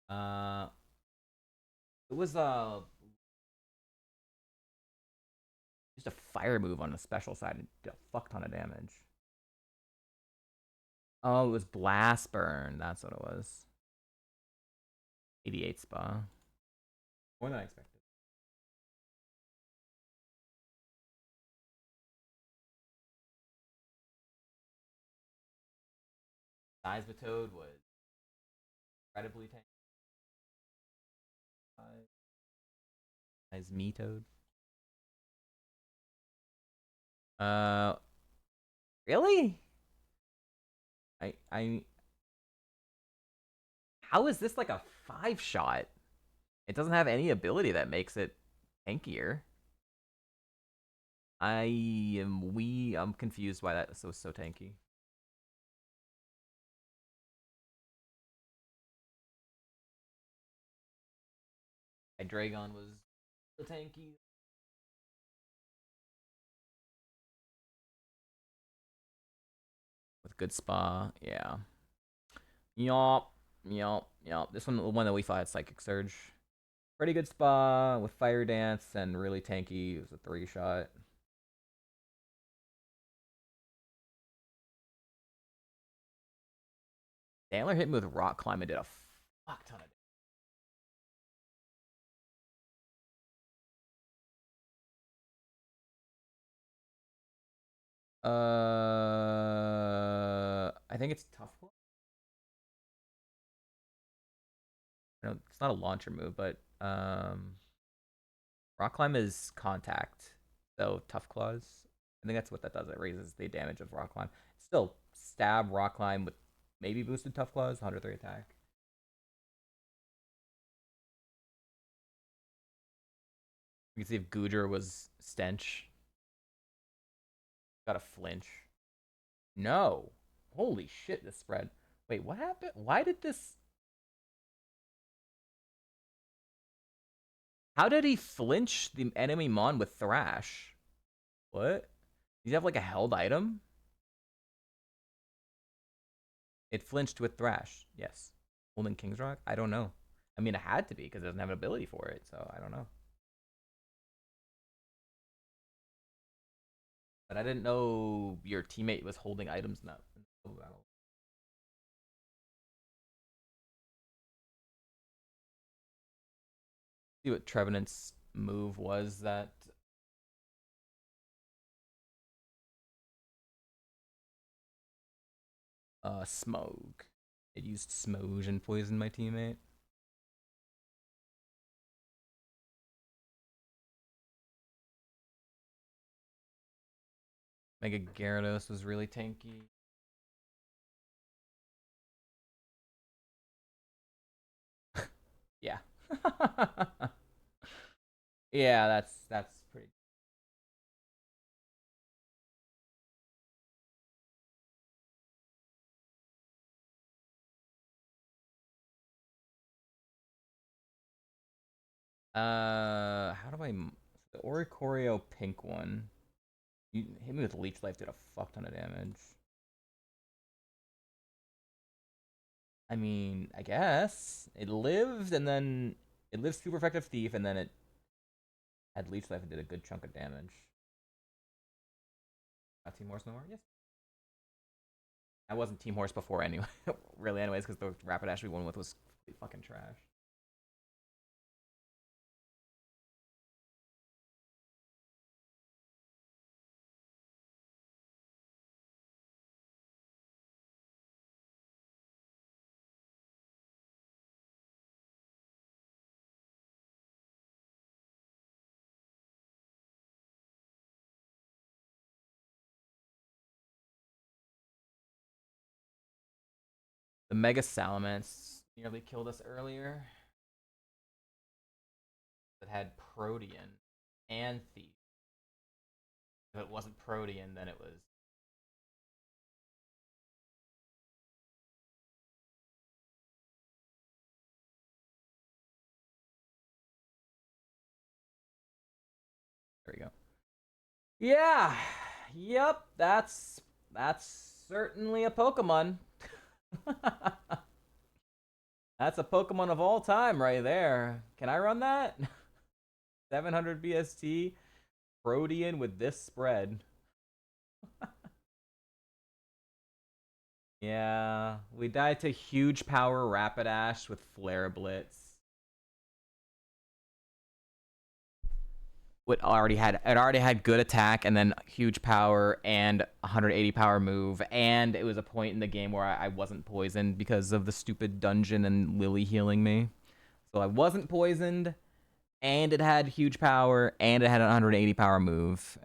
it was Used a fire move on the special side and did a fuck ton of damage. Oh, it was Blast Burn. That's what it was. 88 spa. More than I expected. Seismitoad was incredibly tanky. Seismitoad. Uh, really? I. How is this like a 5-shot? It doesn't have any ability that makes it tankier. I'm confused why that was so tanky. Dragon was so tanky. With good spa, yeah. Yup, yup, yup. This one that we fought at Psychic Surge. Pretty good spa with Fire Dance and really tanky. It was a 3-shot. Dandler hit me with Rock Climb and did a fuck ton of I think it's Tough Claw. No, it's not a launcher move, but Rock Climb is contact, so Tough Claws. I think that's what that does. It raises the damage of Rock Climb. Still stab Rock Climb with maybe boosted Tough Claws, 103 attack. You can see if Goodra was Stench. Got a flinch. No. Holy shit, this spread. Wait, what happened? Why did this... How did he flinch the enemy Mon with Thrash? What? Does he have like a held item? It flinched with Thrash. Yes. Holding King's Rock? I don't know. I mean, it had to be because it doesn't have an ability for it, so I don't know. But I didn't know your teammate was holding items in that battle. See what Trevenant's move was that... Smoke. It used Smoge and poisoned my teammate. Mega Gyarados was really tanky. Yeah. Yeah, that's pretty. How do I the Oricorio pink one? You hit me with Leech Life, did a fuck ton of damage. I mean, I guess it lived and then it lived super effective thief and then it had Leech Life and did a good chunk of damage. Not Team Horse no more? Yes. I wasn't Team Horse before anyway. Really, anyways, because the Rapidash we won with was fucking trash. The Mega Salamence nearly killed us earlier. That had Protean and Thief. If it wasn't Protean, then it was. There we go. Yeah. Yep. That's certainly a Pokemon. That's a Pokemon of all time right there. Can I run that? 700 BST Protean with this spread. Yeah, we died to huge power Rapidash with Flare Blitz. It already had good attack and then huge power and 180 power move, and it was a point in the game where I wasn't poisoned because of the stupid dungeon and Lily healing me. So I wasn't poisoned, and it had huge power, and it had an 180 power move.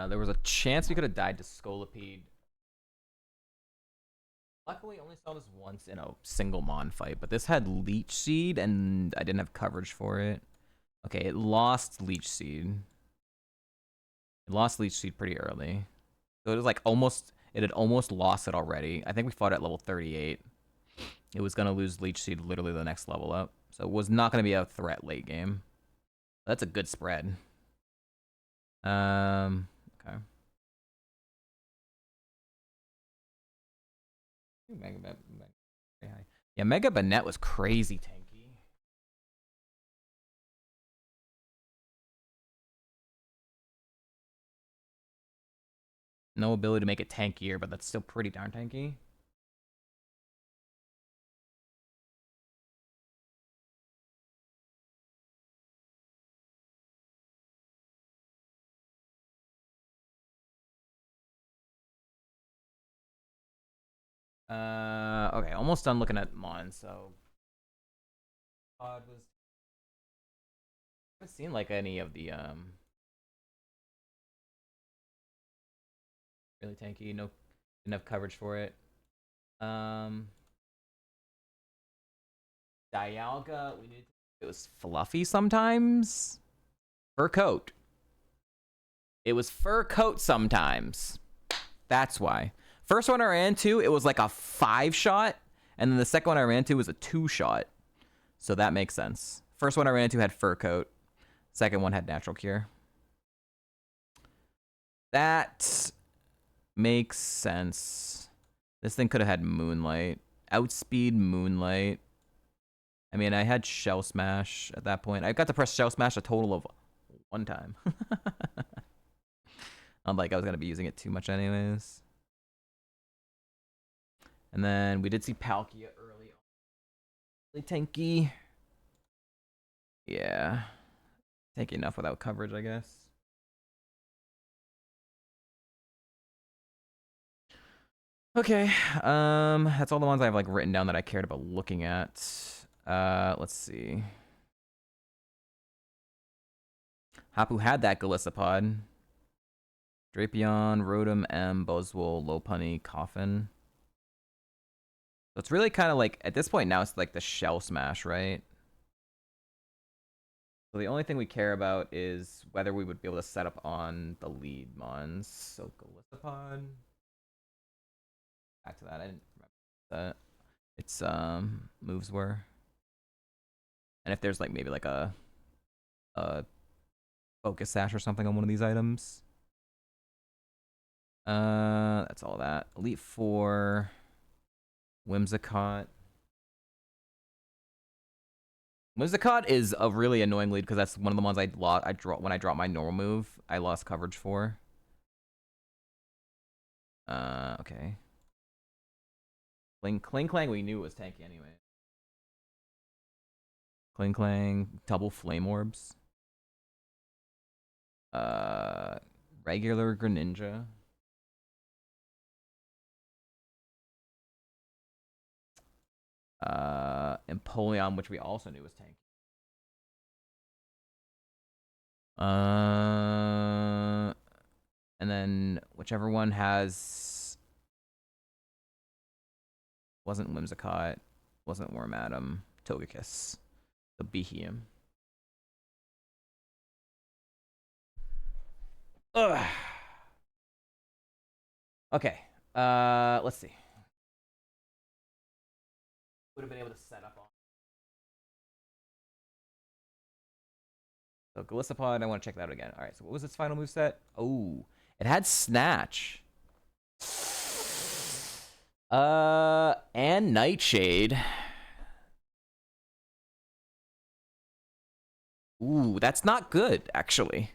There was a chance we could have died to Scolipede. Luckily, I only saw this once in a single Mon fight, but this had Leech Seed, and I didn't have coverage for it. Okay, it lost Leech Seed. It lost Leech Seed pretty early. So it was like almost, it had almost lost it already. I think we fought at level 38. It was going to lose Leech Seed literally the next level up. So it was not going to be a threat late game. That's a good spread. Okay. Yeah, Mega Banette was crazy tanky. No ability to make it tankier, but that's still pretty darn tanky. Okay, almost done looking at Mon, so I haven't seen like any of the really tanky, no enough coverage for it. Dialga, it was fluffy sometimes. Fur coat. It was fur coat sometimes. That's why. First one I ran to, it was like a 5-shot, and then the second one I ran to was a 2-shot. So that makes sense. First one I ran into had fur coat. Second one had natural cure. That makes sense. This thing could have had Moonlight. Outspeed Moonlight. I mean, I had Shell Smash at that point. I got to press Shell Smash a total of 1 time. Unlike I was going to be using it too much anyways. And then we did see Palkia early on. Really tanky. Yeah. Tanky enough without coverage, I guess. Okay. That's all the ones I've like written down that I cared about looking at. Let's see. Hapu had that Golisopod. Drapion, Rotom, M, Buzzwole, Lopunny, Coffin. So it's really kind of like, at this point now, it's like the Shell Smash, right? So the only thing we care about is whether we would be able to set up on the lead Mons. So Golisopod. Back to that, I didn't remember that its moves were. And if there's like maybe like a Focus Sash or something on one of these items. That's all that. Elite Four, Whimsicott. Whimsicott is a really annoying lead because that's one of the ones I lost. When I dropped my normal move, I lost coverage for. Okay. Kling Clang we knew was tanky anyway. Kling Clang, double Flame Orbs. Regular Greninja. Empoleon, which we also knew was tanky. And then whichever one has wasn't Whimsicott, wasn't Wormadam, Togekiss, the Behemoth. Ugh. Okay. Let's see. Would have been able to set up on. So Golisopod, I want to check that out again. All right, so what was its final moveset? Oh, it had Snatch. And Nightshade. Ooh, that's not good, actually.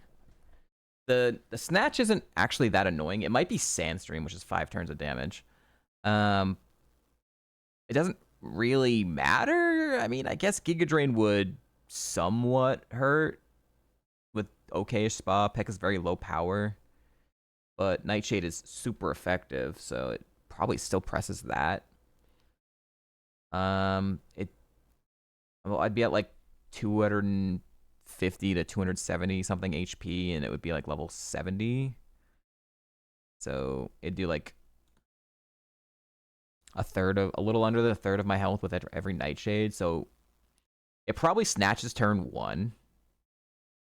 The Snatch isn't actually that annoying. It might be Sandstream, which is 5 turns of damage. It doesn't really matter. I mean, I guess Giga Drain would somewhat hurt with okay-ish spa. Peck is very low power, but Nightshade is super effective, so it probably still presses that. Well, I'd be at like 250 to 270 something HP, and it would be like level 70. So it'd do like a little under the third of my health with every Nightshade. So it probably snatches turn 1,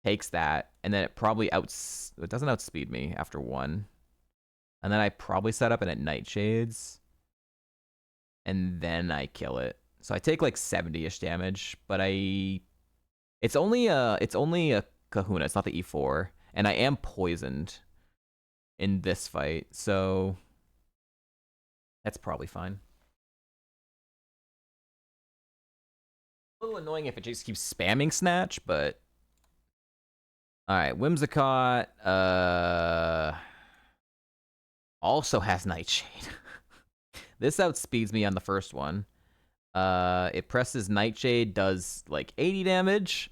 takes that, and then it probably it doesn't outspeed me after 1. And then I probably set up it at Nightshades, and then I kill it. So I take like 70-ish damage, but it's only a Kahuna. It's not the E4, and I am poisoned in this fight, so that's probably fine. A little annoying if it just keeps spamming Snatch, but all right. Whimsicott also has Nightshade. This outspeeds me on the first one. It presses Nightshade, does like 80 damage.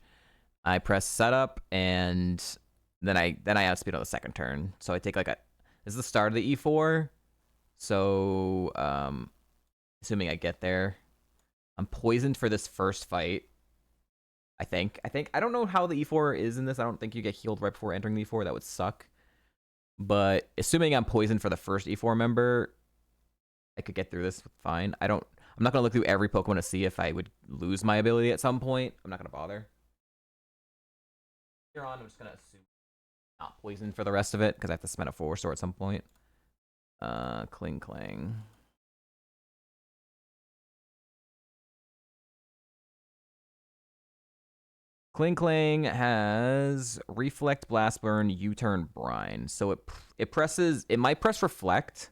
I press setup, and then I outspeed on the second turn. So I take like this is the start of the E4. So assuming I get there, I'm poisoned for this first fight. I think I don't know how the E4 is in this. I don't think you get healed right before entering the E4. That would suck. But assuming I'm poisoned for the first E4 member, I could get through this fine. I'm not gonna look through every Pokemon to see if I would lose my ability at some point. I'm not gonna bother. Here on, I'm just gonna assume not poisoned for the rest of it because I have to spend a 4-star at some point. Kling Klang. Kling Klang has Reflect, Blast Burn, U-Turn, Brine. So it might press Reflect.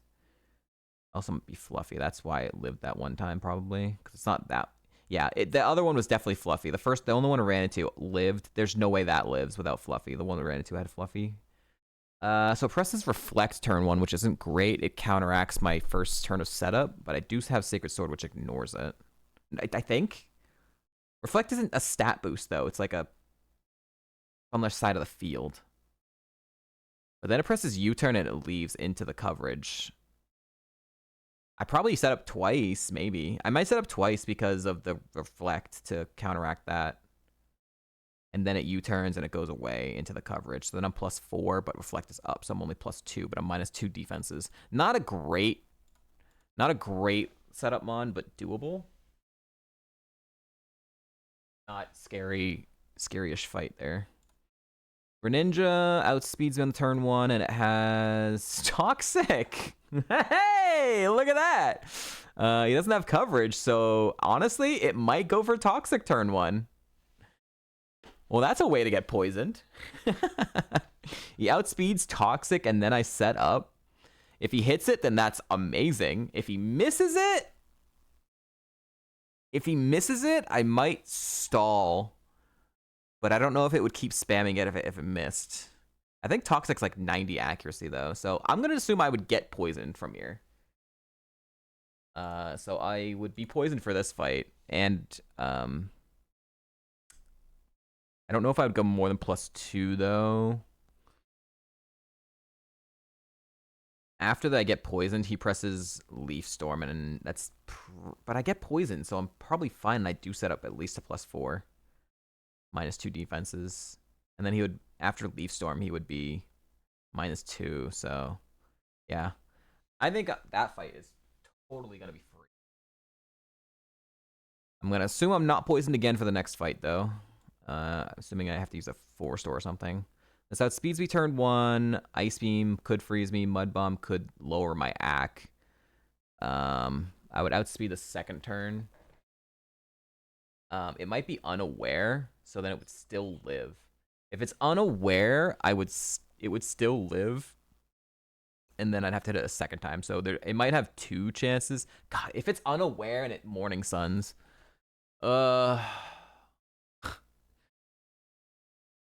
Also might be Fluffy. That's why it lived that one time probably, because it's not that. Yeah, the other one was definitely Fluffy. The only one I ran into lived. There's no way that lives without Fluffy. The one we ran into had Fluffy. So it presses Reflect turn 1, which isn't great. It counteracts my first turn of setup, but I do have Sacred Sword, which ignores it. I think. Reflect isn't a stat boost, though. It's like on the side of the field. But then it presses U-turn and it leaves into the coverage. I probably set up twice, maybe. I might set up twice because of the Reflect to counteract that. And then it U-turns and it goes away into the coverage. So then I'm +4, but Reflect is up, so I'm only +2, but I'm -2 defenses. Not a great setup mon, but doable. Not scary-ish fight there. Greninja outspeeds me on turn 1, and it has Toxic. Hey, look at that. He doesn't have coverage, so honestly, it might go for Toxic turn 1. Well, that's a way to get poisoned. He outspeeds Toxic, and then I set up. If he hits it, then that's amazing. If he misses it, I might stall. But I don't know if it would keep spamming it if it missed. I think Toxic's like 90 accuracy, though. So I'm going to assume I would get poisoned from here. So I would be poisoned for this fight. And I don't know if I would go more than +2, though. After that I get poisoned, he presses Leaf Storm. And that's... But I get poisoned, so I'm probably fine. And I do set up at least a +4. -2 defenses, and then he would, after Leaf Storm, he would be -2. So yeah, I think that fight is totally gonna be free. I'm gonna assume I'm not poisoned again for the next fight, though. Assuming I have to use a 4-star or something. This outspeeds me turn 1. Ice Beam could freeze me. Mud Bomb could lower my AC. I would outspeed the second turn. It might be unaware, so then it would still live. If it's unaware, it would still live, and then I'd have to hit it a second time. So it might have 2 chances. God, if it's unaware and it Morning Suns, does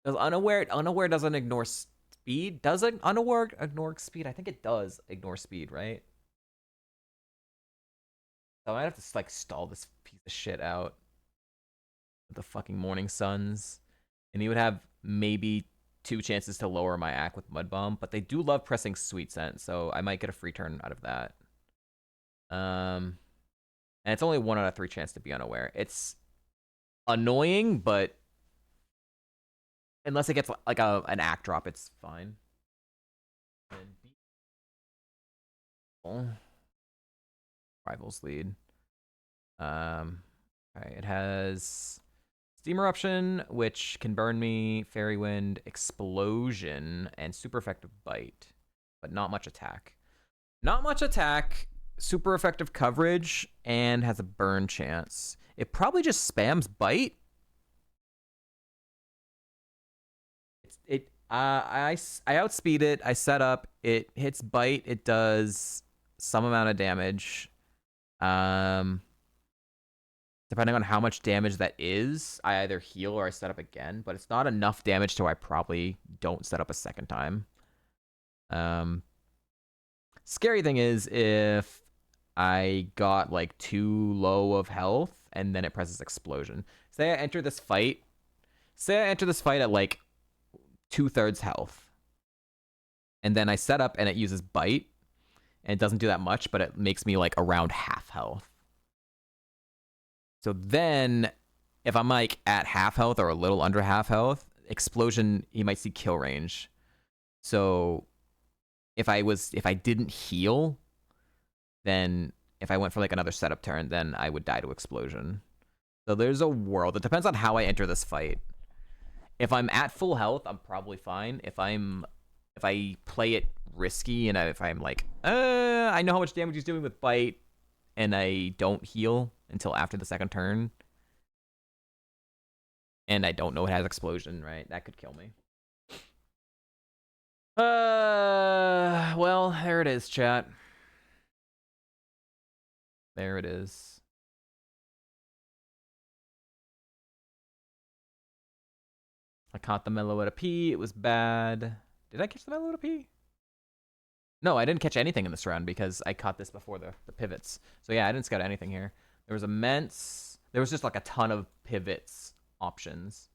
unaware doesn't ignore speed? Does it unaware ignore speed? I think it does ignore speed, right? So I might have to like stall this piece of shit out with the fucking Morning Suns, and he would have maybe 2 chances to lower my AC with Mud Bomb, but they do love pressing Sweet Scent, so I might get a free turn out of that. And it's only 1 out of 3 chance to be unaware. It's annoying, but unless it gets like an AC drop, it's fine. Rivals lead. Alright, it has Steam Eruption, which can burn me, Fairy Wind, Explosion, and super effective Bite, but not much attack. Not much attack, super effective coverage, and has a burn chance. It probably just spams Bite. I outspeed it. I set up. It hits Bite. It does some amount of damage. Depending on how much damage that is, I either heal or I set up again, but it's not enough damage to I probably don't set up a second time. Scary thing is if I got like too low of health and then it presses Explosion. Say I enter this fight at like 2/3 health, and then I set up and it uses Bite, and it doesn't do that much, but it makes me like around half health. So then, if I'm like at half health or a little under half health, Explosion, he might see kill range. So if I didn't heal, then if I went for like another setup turn, then I would die to Explosion. So there's a world. It depends on how I enter this fight. If I'm at full health, I'm probably fine. If I play it risky and if I'm like, I know how much damage he's doing with Bite, and I don't heal until after the second turn, and I don't know it has Explosion, right? That could kill me. Well, there it is, chat. There it is. I caught the Meloetta P. It was bad. Did I catch the Meloetta P? No, I didn't catch anything in this round because I caught this before the pivots. So yeah, I didn't scout anything here. There was immense. There was just like a ton of pivots options.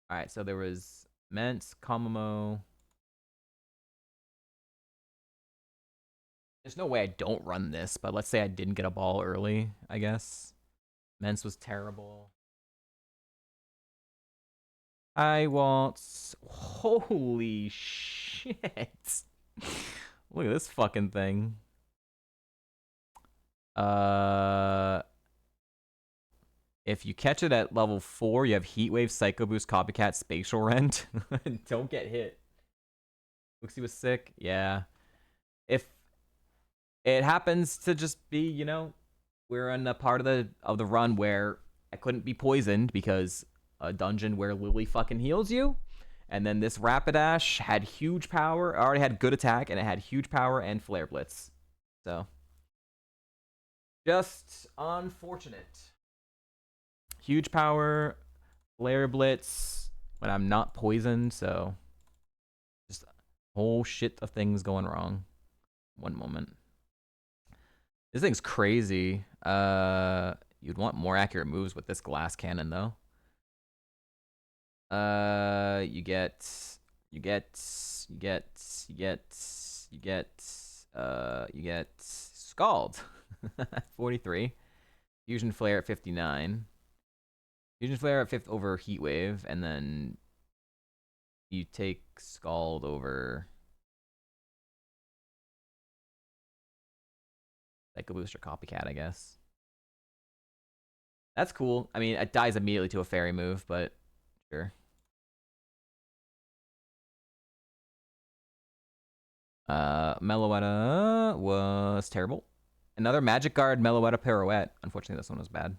All right, so there was immense, Kamamo. There's no way I don't run this, but let's say I didn't get a ball early, I guess. Mence was terrible. I waltz. Holy shit. Look at this fucking thing. If you catch it at level 4, you have Heat Wave, Psycho Boost, Copycat, Spatial Rent. Don't get hit. Luxie was sick. Yeah. If it happens to just be, you know, we're in a part of the run where I couldn't be poisoned because a dungeon where Lily fucking heals you. And then this Rapidash had huge power, already had good attack, and it had huge power and Flare Blitz. So, just unfortunate. Huge power, Flare Blitz, when I'm not poisoned, so just a whole shit of things going wrong. One moment. This thing's crazy. You'd want more accurate moves with this glass cannon, though. You get Scald. 43. Fusion Flare at 59. Fusion Flare at 5th over Heat Wave, and then you take Scald over Psycho Booster Copycat, I guess. That's cool. I mean, it dies immediately to a fairy move, but sure. Meloetta was terrible. Another Magic Guard Meloetta Pirouette. Unfortunately, this one was bad.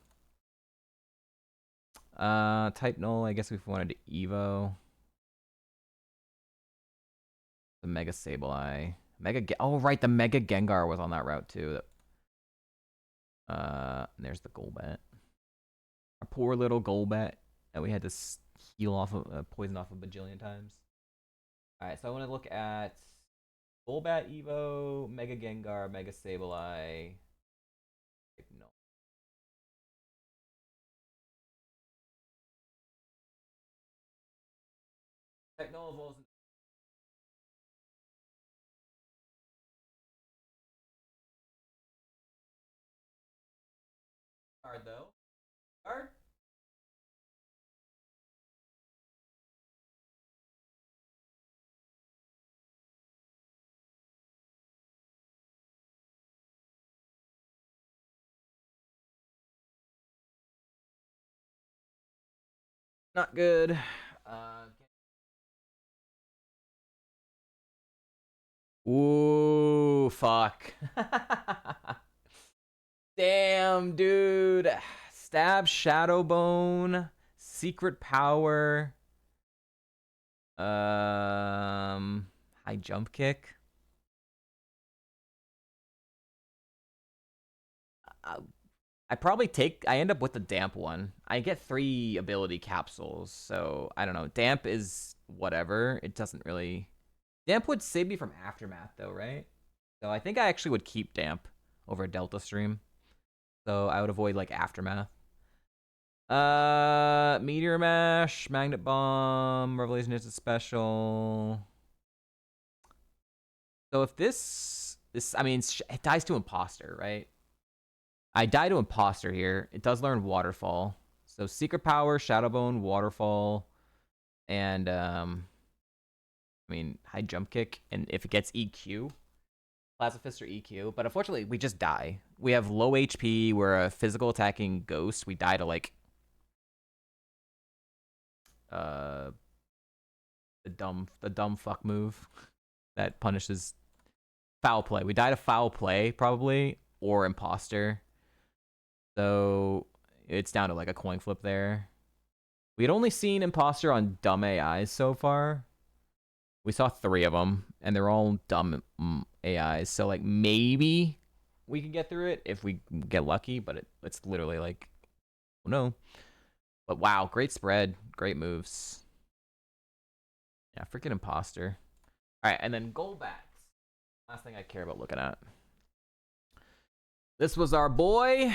Type Null, I guess if we wanted to Evo. The Mega Sableye. Oh, right, the Mega Gengar was on that route, too. There's the Golbat. Our poor little Golbat that we had to heal off of, poison off a bajillion times. Alright, so I want to look at Golbat Evo, Mega Gengar, Mega Sableye. No. Techno evolves. Card though. Card. Not good. Ooh, fuck. Damn, dude. Stab, Shadowbone, Secret Power, high jump kick. I end up with the damp one. I get 3 ability capsules, so I don't know. Damp is whatever. It doesn't really. Damp would save me from Aftermath, though, right? So I think I actually would keep Damp over Delta Stream. So I would avoid like Aftermath. Meteor Mash, Magnet Bomb, Revelation is a special. So if this, I mean, it dies to Imposter, right? I die to Imposter here. It does learn Waterfall. So Secret Power, Shadowbone, Waterfall, and I mean, high jump kick. And if it gets EQ, Plasma Fist or EQ. But unfortunately, we just die. We have low HP. We're a physical attacking ghost. We die to like the dumb fuck move that punishes foul play. We die to foul play probably or Imposter. So it's down to like a coin flip there. We had only seen Imposter on dumb AIs so far. We saw 3 of them, and they're all dumb AIs. So like maybe we can get through it if we get lucky, but it's literally like, oh no. But wow, great spread, great moves. Yeah, freaking Imposter. All right, and then Golbats. Last thing I care about looking at. This was our boy.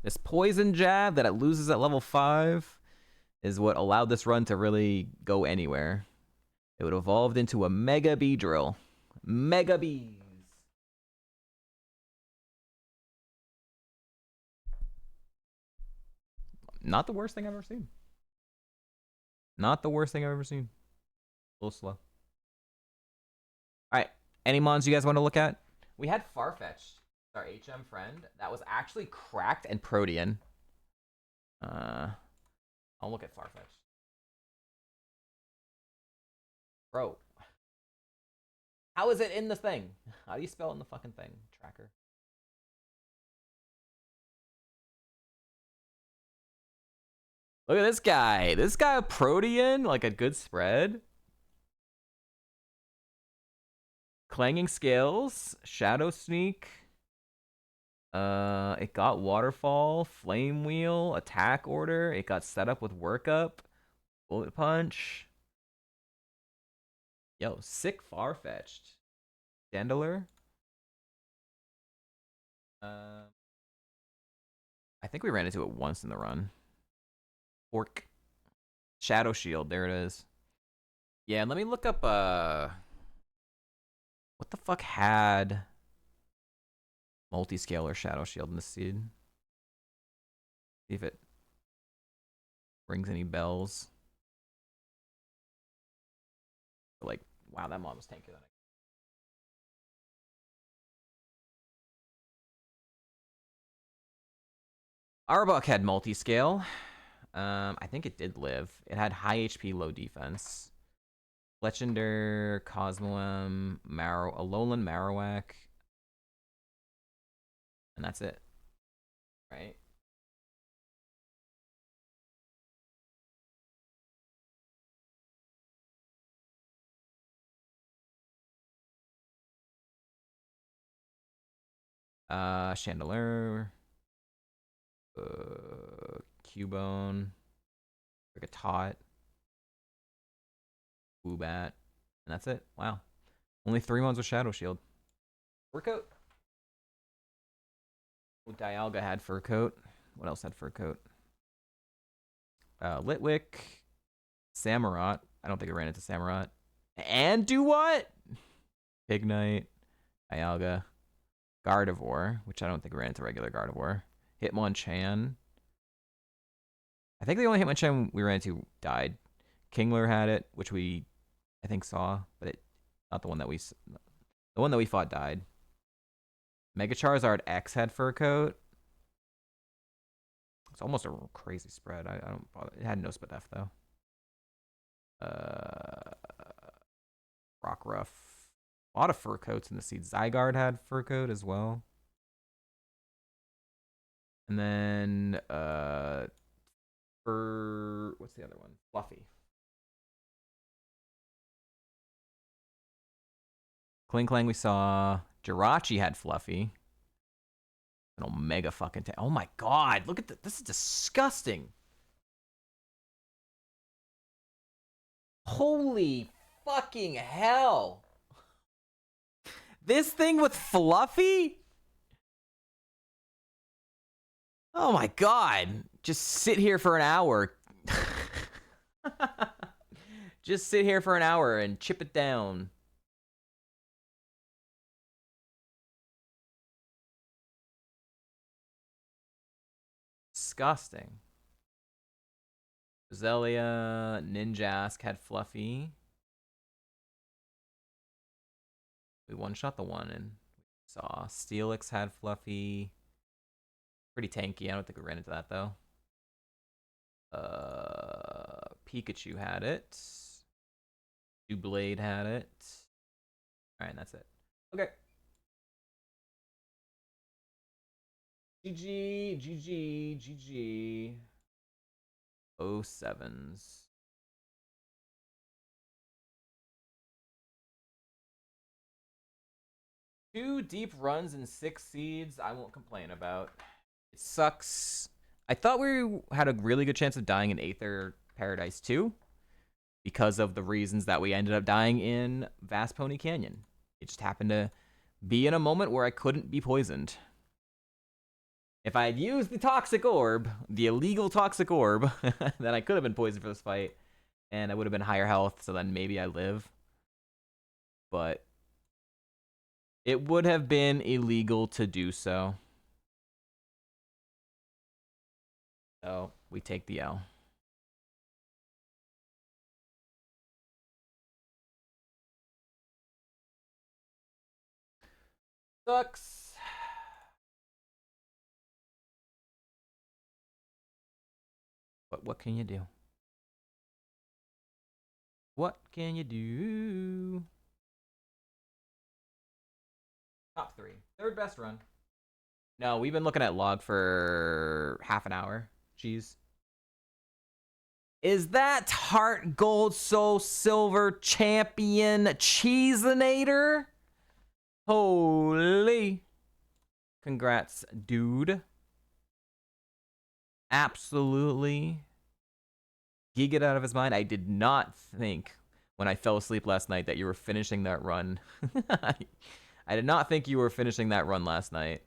This poison jab that it loses at level 5 is what allowed this run to really go anywhere. It would have evolved into a Mega Bee drill. Mega Bees. Not the worst thing I've ever seen. Not the worst thing I've ever seen. A little slow. Alright, any mons you guys want to look at? We had Farfetch'd, our HM friend, that was actually cracked and Protean. I'll look at Farfetch'd. Bro. How is it in the thing? How do you spell it in the fucking thing? Tracker. Look at this guy. This guy a Protean, like a good spread. Clanging Scales, Shadow Sneak. It got Waterfall, Flame Wheel, Attack Order. It got set up with Workup, Bullet Punch. Yo, sick Farfetch'd. Chandeler. I think we ran into it once in the run. Fork. Shadow Shield, there it is. Yeah, let me look up what the fuck had Multiscale or Shadow Shield in the seed? See if it rings any bells. Like, wow, that mod was tankier than Arbok had Multiscale. I think it did live. It had high HP, low defense. Fletchinder, Cosmoem, Alolan Marowak. And that's it. Right? Chandelier. Cubone. Like a Tot. Woobat. And that's it. Wow. Only 3 ones with Shadow Shield. Fur Coat. Oh, Dialga had Fur Coat. What else had Fur Coat? Litwick. Samurott. I don't think I ran into Samurott. And do what? Pignite. Dialga. Gardevoir, which I don't think I ran into regular Gardevoir. Hitmonchan. I think the only Hitmonchan we ran into died. Kingler had it, which we, I think, saw, but not the one that we fought died. Mega Charizard X had Fur Coat. It's almost a crazy spread. I don't bother. It had no split F though. Rockruff. A lot of Fur Coats in the seed. Zygarde had Fur Coat as well. And then what's the other one? Fluffy. Kling Clang we saw. Jirachi had Fluffy. An Omega fucking oh my god, look at this. This is disgusting. Holy fucking hell. This thing with Fluffy? Oh my god. Just sit here for an hour. Just sit here for an hour and chip it down. Disgusting. Roselia, Ninjask had Fluffy. We one-shot the one and saw. Steelix had Fluffy. Pretty tanky. I don't think we ran into that though. Pikachu had it. Doublade had it. Alright, and that's it. Okay. GG. 07s. Two deep runs and 6 seeds, I won't complain about. It sucks. I thought we had a really good chance of dying in Aether Paradise 2 because of the reasons that we ended up dying in Vast Pony Canyon. It just happened to be in a moment where I couldn't be poisoned. If I had used the Toxic Orb, the illegal Toxic Orb, then I could have been poisoned for this fight, and I would have been higher health, so then maybe I live. But it would have been illegal to do so. So we take the L. Sucks. But what can you do? What can you do? Top 3. Third best run. No, we've been looking at log for half an hour. Jeez. Is that Heart Gold Soul Silver Champion Cheesinator? Holy. Congrats, dude. Absolutely. Geek it out of his mind. I did not think when I fell asleep last night that you were finishing that run. I did not think you were finishing that run last night.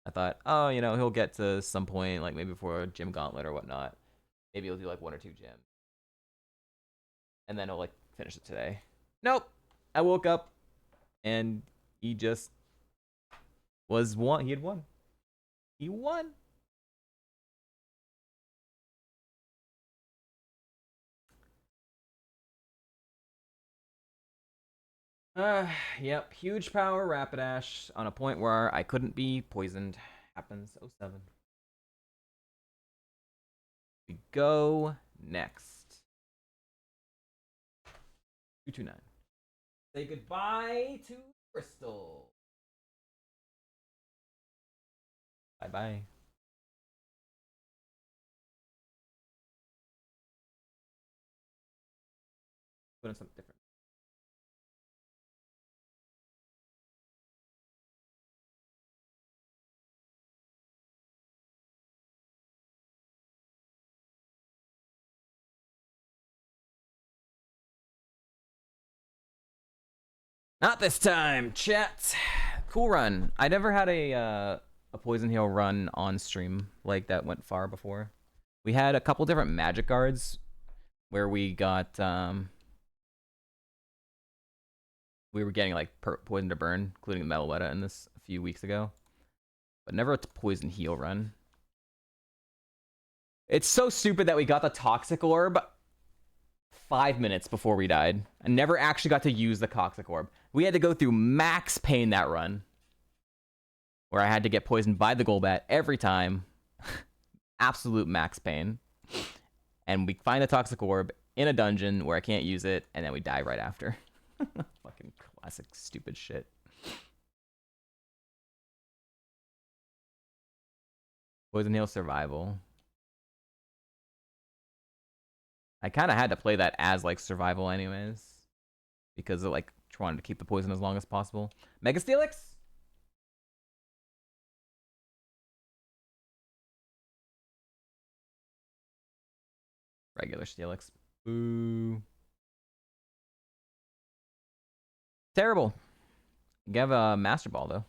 I thought, oh, you know, he'll get to some point, like maybe before a gym gauntlet or whatnot. Maybe he'll do like 1 or 2 gyms. And then he'll like finish it today. Nope. I woke up and he just was won. He had won. He won. Yep. Huge power Rapidash on a point where I couldn't be poisoned. Happens 07. We go next. 229. Say goodbye to Crystal. Bye-bye. Put in something different. Not this time, chat. Cool run. I never had a poison heal run on stream like that went far before. We had a couple different magic guards where we got we were getting like poison to burn, including the Metaletta in this a few weeks ago, but never a poison heal run. It's so stupid that we got the toxic orb 5 minutes before we died. I never actually got to use the toxic orb. We had to go through max pain that run, where I had to get poisoned by the Golbat every time. Absolute max pain. And we find the toxic orb in a dungeon where I can't use it, and then we die right after. Fucking classic stupid shit. Poison heal survival. I kind of had to play that as like survival anyways, because of like wanted to keep the poison as long as possible. Mega Steelix? Regular Steelix. Boo. Terrible. You have a Master Ball though.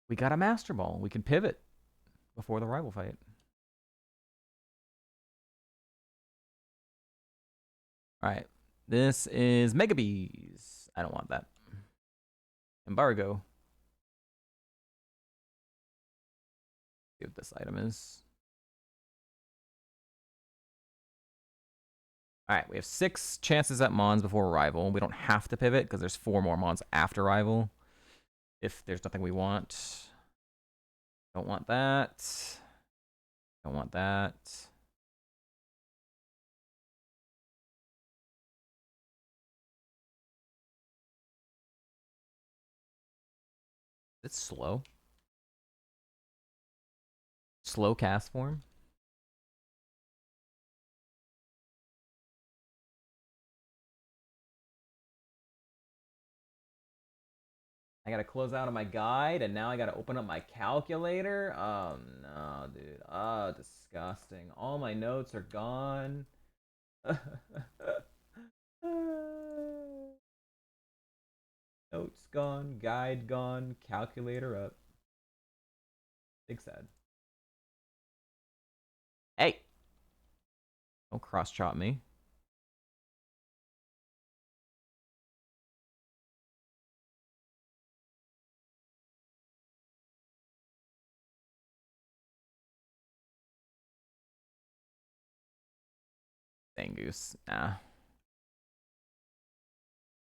We got a Master Ball. We can pivot before the rival fight. Alright. This is Mega Bees. I don't want that. Embargo. See what this item is. Alright, we have 6 chances at Mons before Rival. We don't have to pivot because there's 4 more Mons after Rival. If there's nothing we want. Don't want that. Don't want that. It's slow. Slow cast form. I gotta close out of my guide, and now I gotta open up my calculator. Oh no, dude. Oh, disgusting. All my notes are gone. Notes gone, guide gone, calculator up. Big sad. Hey! Don't cross chop me. Goose. Nah.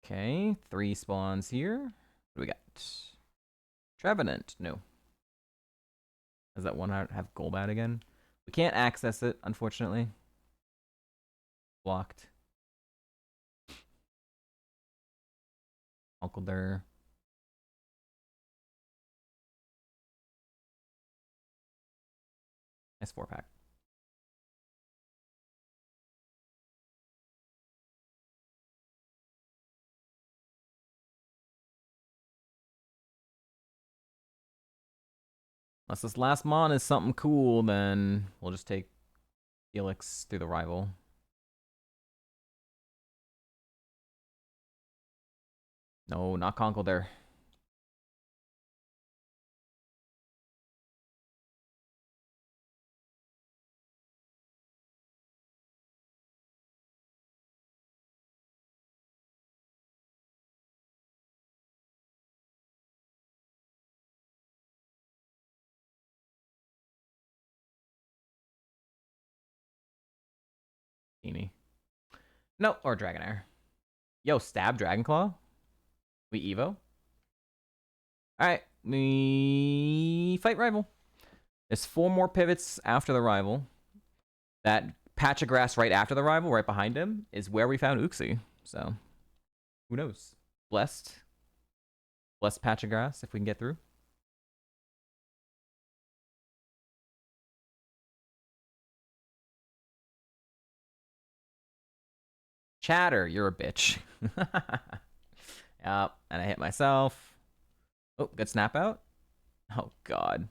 Okay, 3 spawns here. What do we got? Trevenant. No. Does that one have Golbat again? We can't access it, unfortunately. Blocked. Uncle Durr. Nice 4-pack. Unless this last Mon is something cool, then we'll just take Felix through the rival. No, not Conkle there. No, or Dragonair. Yo, stab Dragonclaw? We Evo? Alright, we fight rival. There's 4 more pivots after the rival. That patch of grass right after the rival, right behind him, is where we found Uxie. So, who knows? Blessed patch of grass if we can get through. Chatter, you're a bitch. Yep, and I hit myself. Oh, good snap out. Oh, God.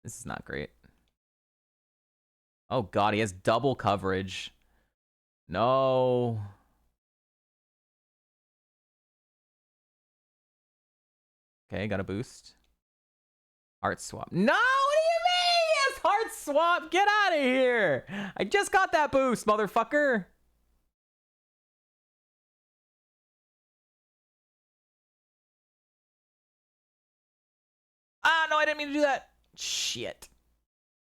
This is not great. Oh god, he has double coverage. No. Okay, got a boost. Heart swap. No, what do you mean? Yes, heart swap. Get out of here. I just got that boost, motherfucker. Ah, no, I didn't mean to do that. Shit.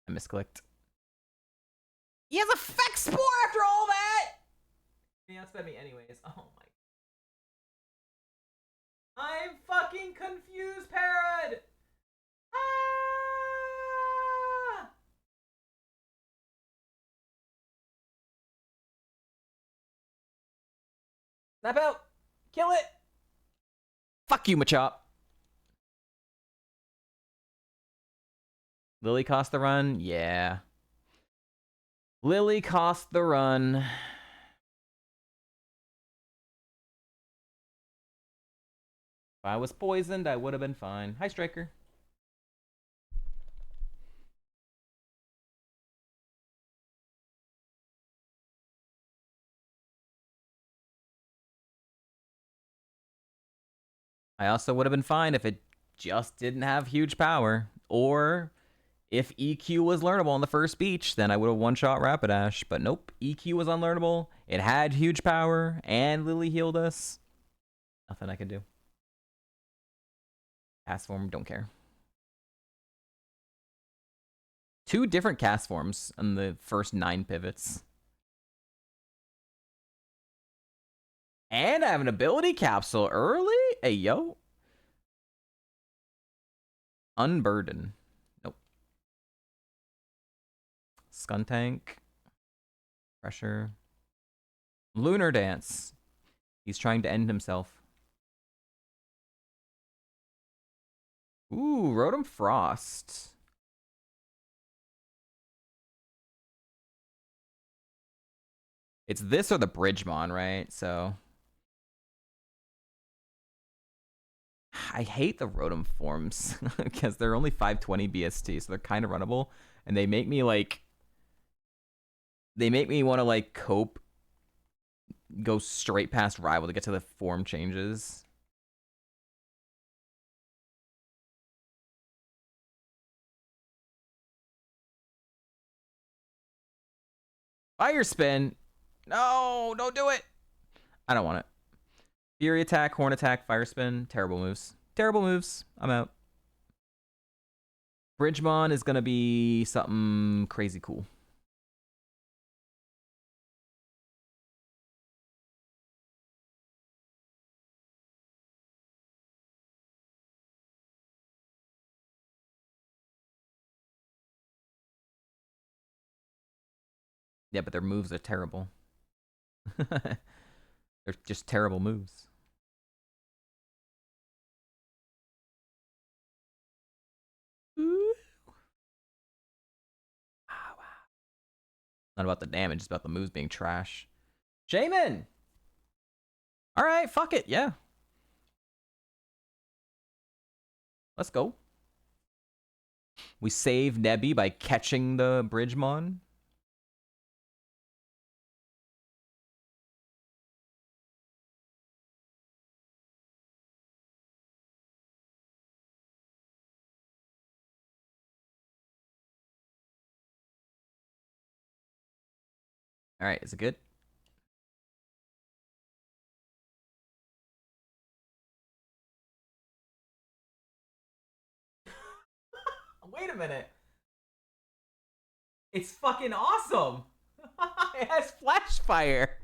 I misclicked. He has effect spore after all that. He outsped me anyways. Oh my. I'm fucking confused, Parrot. Ah! Snap out. Kill it. Fuck you, Machop. Lily cost the run? Yeah. Lily cost the run. If I was poisoned, I would have been fine. Hi, Striker. I also would have been fine if it just didn't have huge power. Or if EQ was learnable on the first beach, then I would have one-shot Rapidash. But nope, EQ was unlearnable. It had huge power, and Lily healed us. Nothing I could do. Cast form, don't care. 2 different cast forms on the first 9 pivots. And I have an ability capsule early? Hey, yo. Unburden. Nope. Skuntank. Pressure. Lunar Dance. He's trying to end himself. Ooh, Rotom Frost. It's this or the Bridgemon, right? So I hate the Rotom forms because they're only 520 BST, so they're kind of runnable, and they make me want to like cope, go straight past rival to get to the form changes. Fire Spin. No, don't do it. I don't want it. Fury Attack, Horn Attack, Fire Spin. Terrible moves. Terrible moves. I'm out. Bridgemon is going to be something crazy cool. Yeah, but their moves are terrible. They're just terrible moves. Ooh. Ah, wow. Not about the damage, it's about the moves being trash. Shaman! Alright, fuck it, yeah. Let's go. We save Nebby by catching the Bridgemon. Alright, is it good? Wait a minute. It's fucking awesome. It has Flash Fire.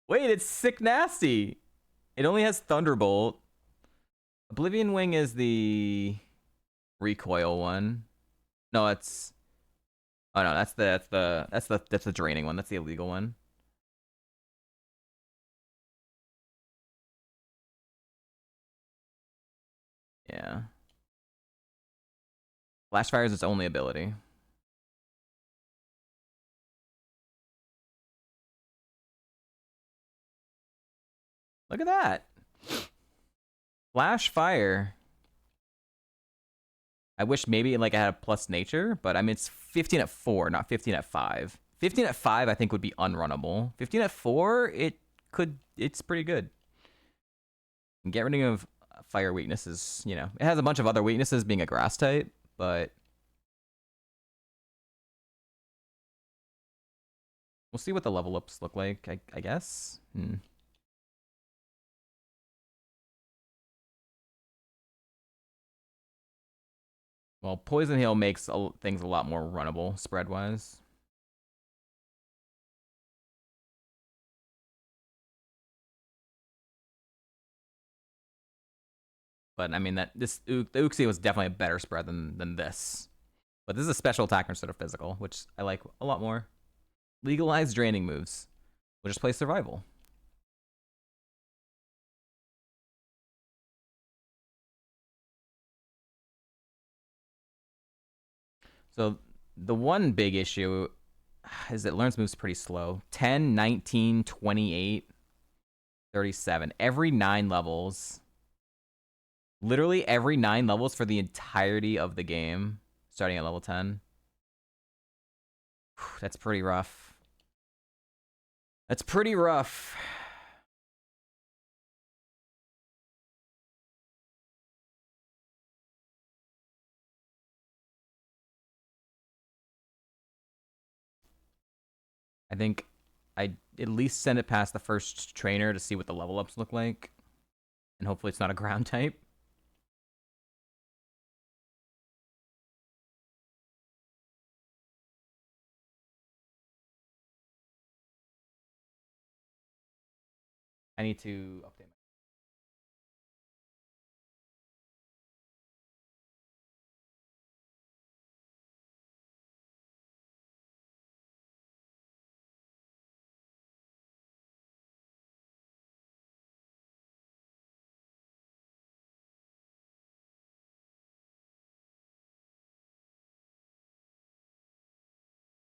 Wait, it's sick nasty. It only has Thunderbolt. Oblivion Wing is the recoil one. No, it's oh no, that's the draining one. That's the illegal one. Yeah. Flash Fire is its only ability. Look at that. Flash Fire. I wish maybe like I had a plus nature, but I mean it's 15 at 4, not 15 at 5. 15 at 5 I think would be unrunnable. 15 at 4, it's pretty good. And get rid of fire weaknesses, you know. It has a bunch of other weaknesses being a grass type, but we'll see what the level ups look like, I guess. Well, Poison Hail makes things a lot more runnable spread-wise. But I mean the Uxie was definitely a better spread than this. But this is a special attack instead of physical, which I like a lot more. Legalize draining moves. We'll just play survival. So the one big issue is it learns moves pretty slow. 10, 19, 28, 37. Every 9 levels. Literally every 9 levels for the entirety of the game, starting at level 10. That's pretty rough. That's pretty rough. I think I'd at least send it past the first trainer to see what the level ups look like. And hopefully it's not a ground type. I need to update my...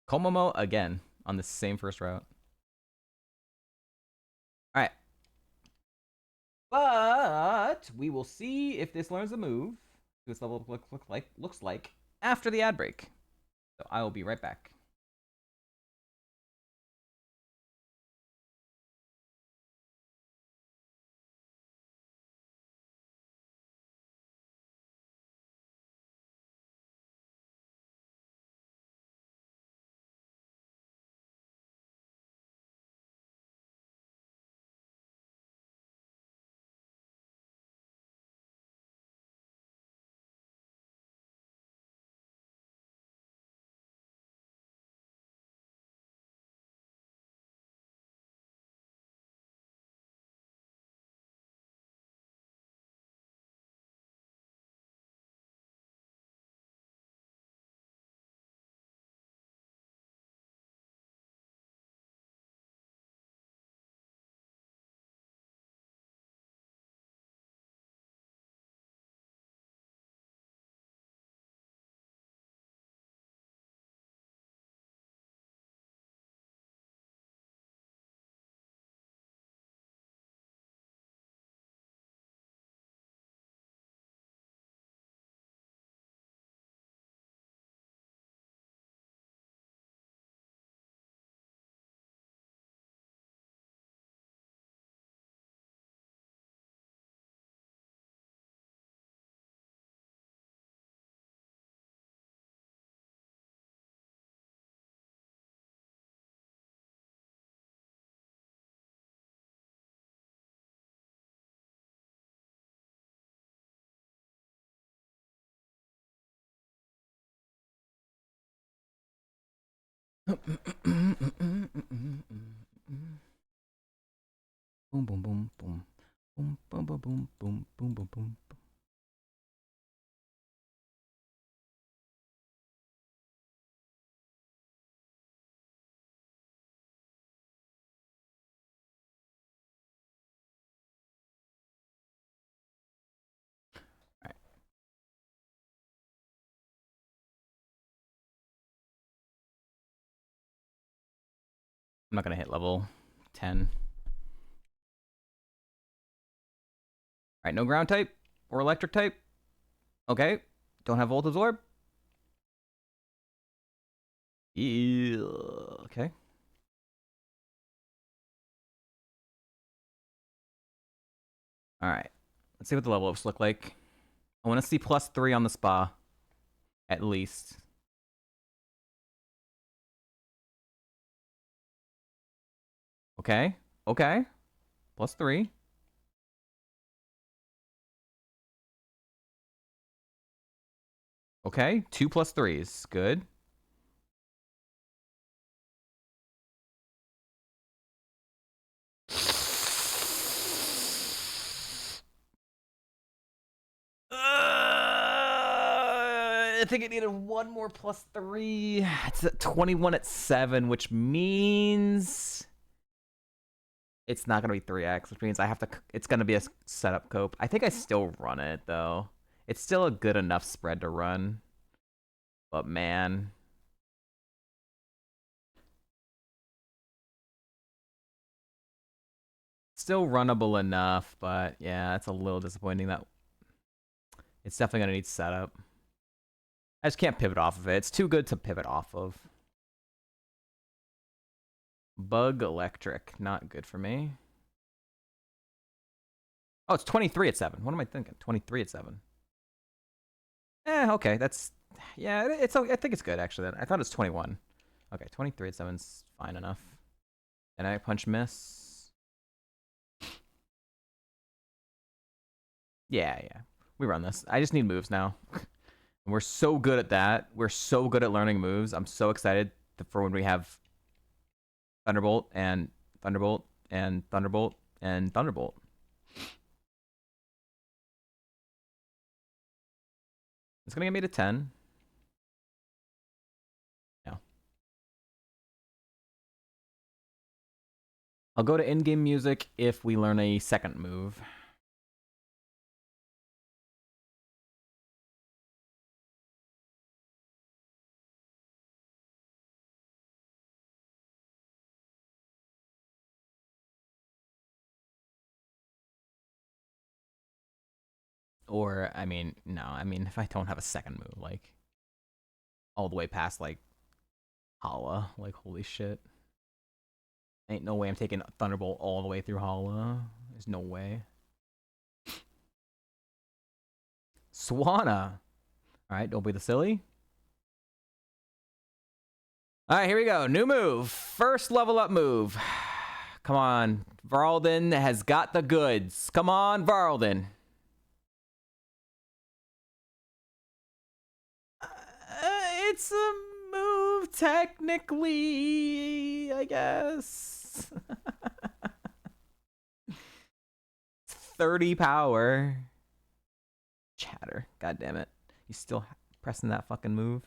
Komomo again on the same first route. All right. But we will see if this learns a move. This level looks like after the ad break. So I will be right back. Boom, boom, boom, boom. Boom, boom, boom, boom, boom, boom, boom, boom. Right. I'm not gonna hit level 10. Alright, no ground type or electric type. Okay. Don't have Volt Absorb. Yeah. Okay. All right. Let's see what the level ups look like. I want to see +3 on the spa, at least. Okay. Okay. +3. Okay. 2 +3s. Good. I think it needed one more +3. It's at 21 at 7, which means it's not gonna be 3x, which means I have to. It's gonna be a setup cope. I think I still run it though. It's still a good enough spread to run, but man, still runnable enough. But yeah, it's a little disappointing that it's definitely gonna need setup. I just can't pivot off of it. It's too good to pivot off of. Bug electric, not good for me. Oh, it's 23 at 7. What am I thinking? 23 at 7. Okay, that's yeah. It's I think it's good actually. I thought it was 21. Okay, 23 at 7's fine enough. And I punch miss. Yeah. We run this. I just need moves now. We're so good at that. We're so good at learning moves. I'm so excited for when we have Thunderbolt and Thunderbolt and Thunderbolt and Thunderbolt. It's gonna get me to 10. No. I'll go to in-game music if we learn a second move. Or, I mean, no. I mean, if I don't have a second move, like, all the way past, like, Hala. Like, holy shit. Ain't no way I'm taking Thunderbolt all the way through Hala. There's no way. Swanna. Alright, don't be the silly. Alright, here we go. New move. First level up move. Come on. Varaldin has got the goods. Come on, Varaldin. It's a move, technically, I guess. 30 power. Chatter. God damn it. You still pressing that fucking move?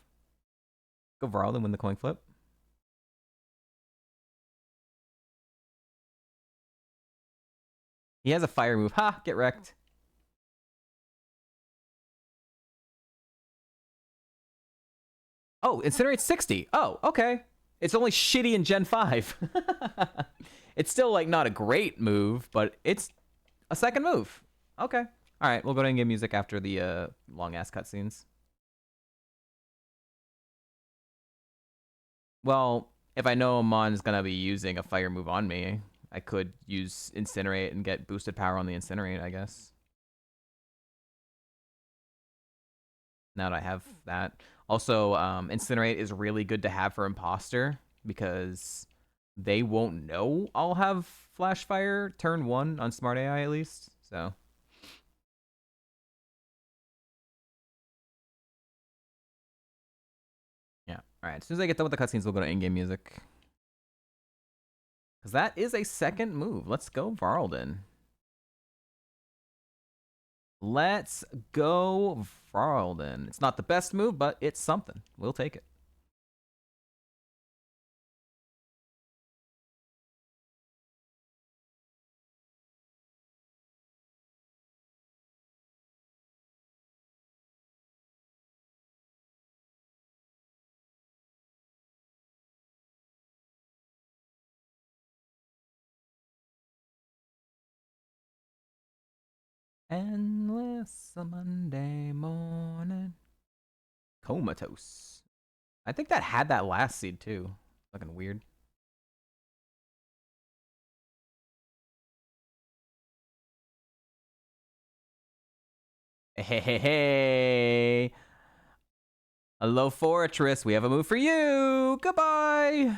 Go Varaldin, win the coin flip. He has a fire move. Ha! Get wrecked. Oh, Incinerate's 60. Oh, okay. It's only shitty in Gen 5. It's still, like, not a great move, but it's a second move. Okay. All right, we'll go ahead and get music after the long-ass cutscenes. Well, if I know Mon's going to be using a fire move on me, I could use Incinerate and get boosted power on the Incinerate, I guess. Now that I have that. Also, Incinerate is really good to have for Imposter because they won't know I'll have Flash Fire turn 1 on Smart AI at least. So yeah. All right. As soon as I get done with the cutscenes, we'll go to in-game music. Because that is a second move. Let's go, Varaldin. Let's go, Varaldin. It's not the best move, but it's something. We'll take it. Endless Monday morning. Comatose. I think that had that last seed too. Looking weird. Hey, hey, hey. Hello, Fortress. We have a move for you. Goodbye.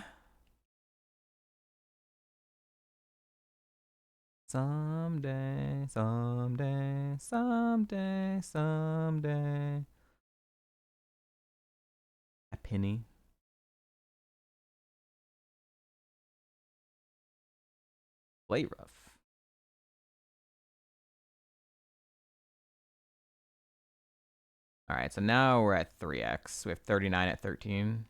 Someday, someday, someday, someday. A penny. Play rough. All right, so now we're at 3x. We have 39 at 13.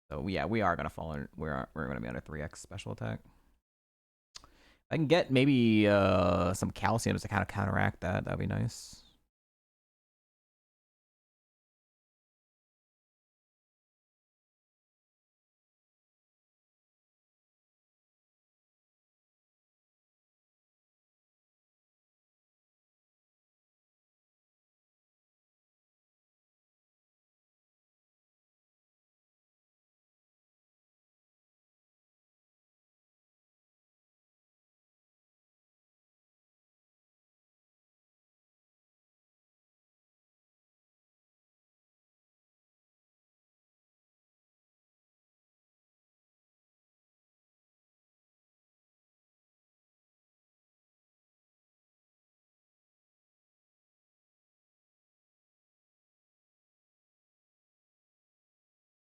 So yeah, we are gonna fall in. We're gonna be under 3x special attack. I can get maybe some calcium to kind of counteract that. That'd be nice.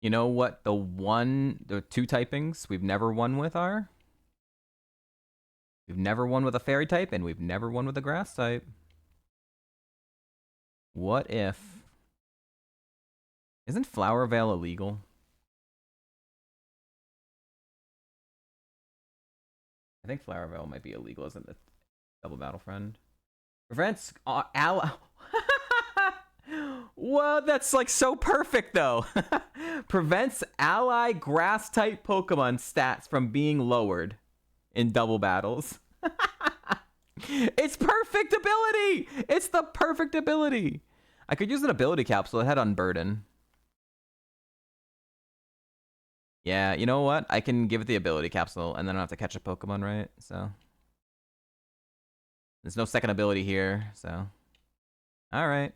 You know what the two typings we've never won with are? We've never won with a fairy type, and we've never won with a grass type. What if... Isn't Flower Veil illegal? I think Flower Veil might be illegal, isn't it? Double Battle Friend. Prevents ally... Well, that's like so perfect though. Prevents ally grass type Pokemon stats from being lowered in double battles. It's perfect ability. It's the perfect ability. I could use an ability capsule. It had Unburden. Yeah, you know what? I can give it the ability capsule and then I don't have to catch a Pokemon, right? So there's no second ability here, so all right.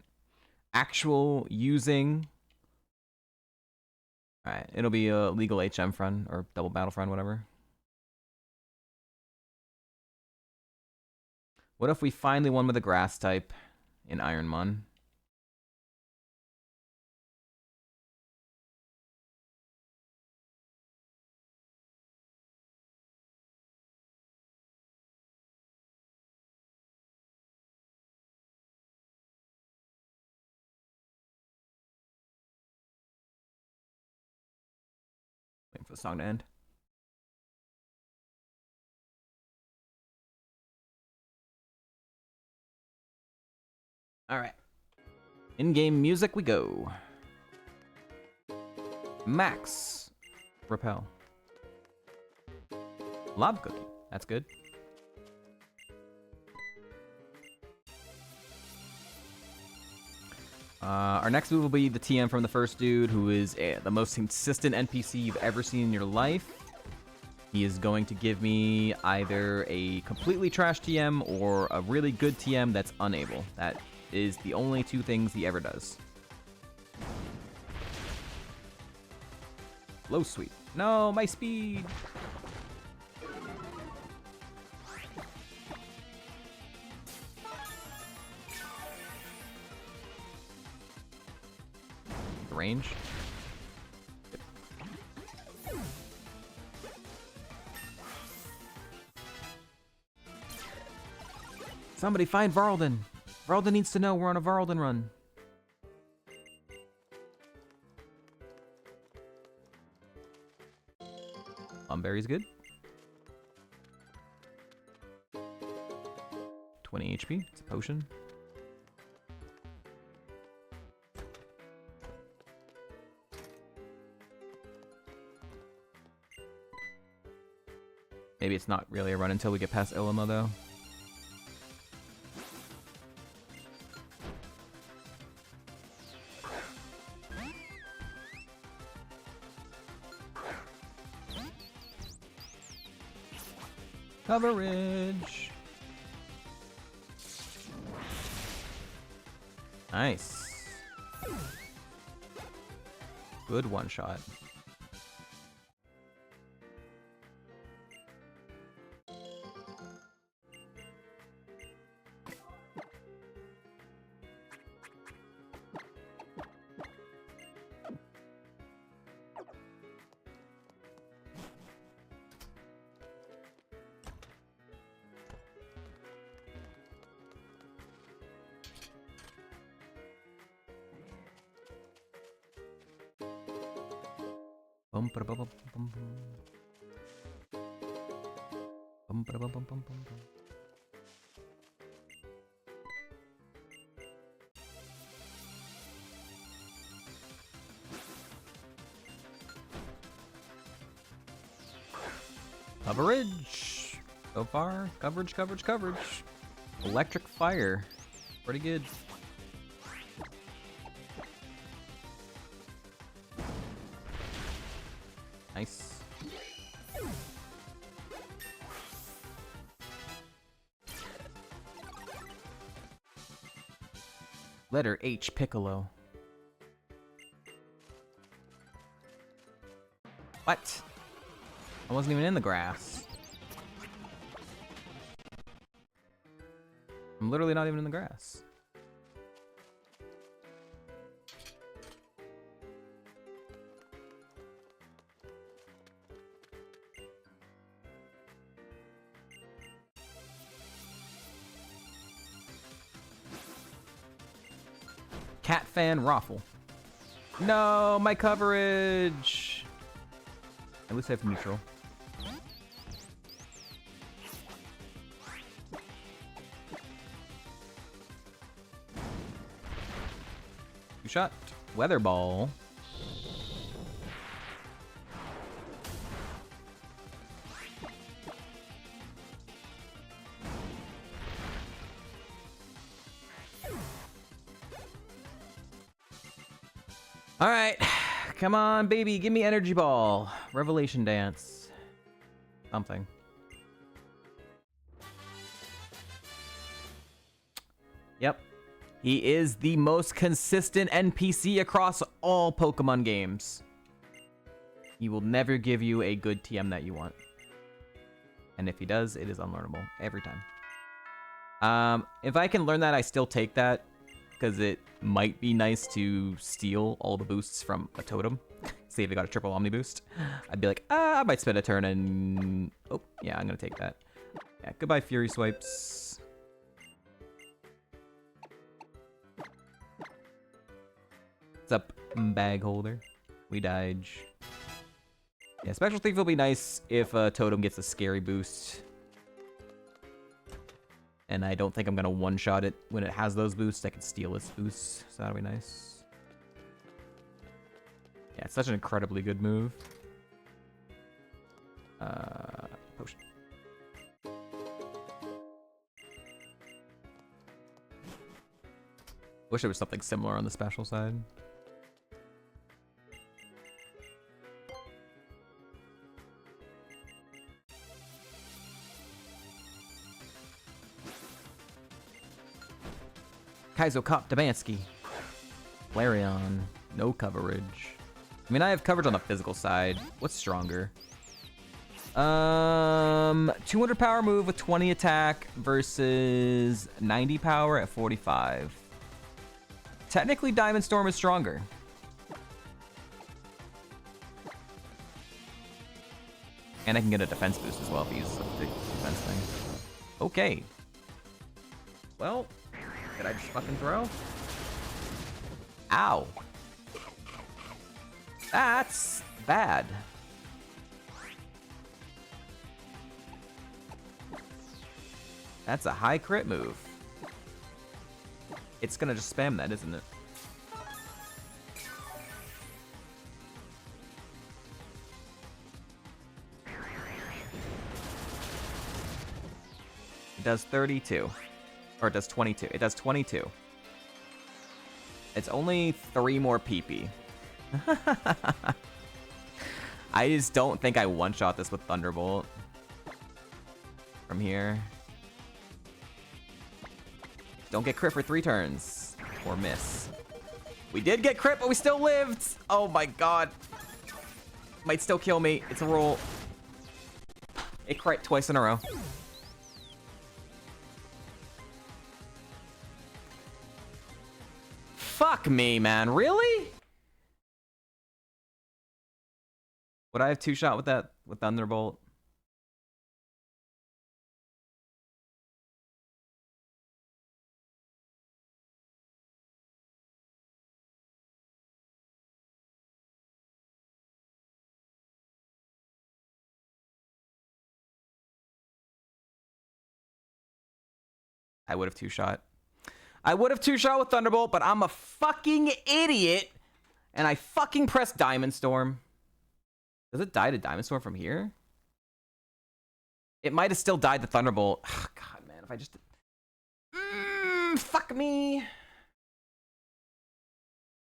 Actual using. All right, it'll be a legal HM friend or double battle friend, whatever. What if we finally won with a grass type in Ironmon? Waiting for the song to end. All right. In-game music we go. Max. Repel. Lob Cookie. That's good. Our next move will be the TM from the first dude, who is the most consistent NPC you've ever seen in your life. He is going to give me either a completely trash TM or a really good TM that's unable. That is the only two things he ever does. Low sweep. No, my speed. The range. Somebody find Varlden. Varlden needs to know we're on a Varlden run. Berry's good. 20 HP. It's a potion. Maybe it's not really a run until we get past Ilima, though. Coverage. Nice. Good one shot. Bum ba bum bum bum bum. Bum ba bum bum bum bum bum. Coverage. So far, coverage, coverage, coverage. Electric fire. Pretty good. Nice. Letter H, Piccolo. What? I wasn't even in the grass. I'm literally not even in the grass. Cat fan Raffle. No, my coverage. At least I have neutral. Two shot. Weather ball. All right, come on, baby, give me energy ball. Revelation dance. Something. Yep. He is the most consistent NPC across all Pokemon games. He will never give you a good TM that you want. And if he does, it is unlearnable every time. If I can learn that, I still take that. Because it might be nice to steal all the boosts from a totem. See if it got a triple Omni boost. I'd be like, I might spend a turn and... Oh, yeah, I'm going to take that. Yeah, goodbye, Fury Swipes. What's up, bag holder? We died. Yeah, Special Thief will be nice if a totem gets a scary boost. And I don't think I'm going to one-shot it when it has those boosts. I can steal its boosts, so that'll be nice. Yeah, it's such an incredibly good move. Potion. Wish there was something similar on the special side. Kaizo Cop Dabansky. Flareon. No coverage. I mean, I have coverage on the physical side. What's stronger? 200 power move with 20 attack versus 90 power at 45. Technically, Diamond Storm is stronger. And I can get a defense boost as well if he uses a big defense thing. Okay. Well... Did I just fucking throw? Ow. That's bad. That's a high crit move. It's gonna just spam that, isn't it? It does 32. Or it does 22. It does 22. It's only 3 more PP. I just don't think I one-shot this with Thunderbolt. from here. Don't get crit for 3 turns. Or miss. We did get crit, but we still lived! Oh my god. Might still kill me. It's a roll. It crit twice in a row. Fuck me, man. Really? Would I have 2-shot with that, with Thunderbolt? I would have 2-shot. I would have 2-shot with Thunderbolt, but I'm a fucking idiot. And I fucking pressed Diamond Storm. Does it die to Diamond Storm from here? It might have still died to Thunderbolt. Oh, God, man. If I just... fuck me.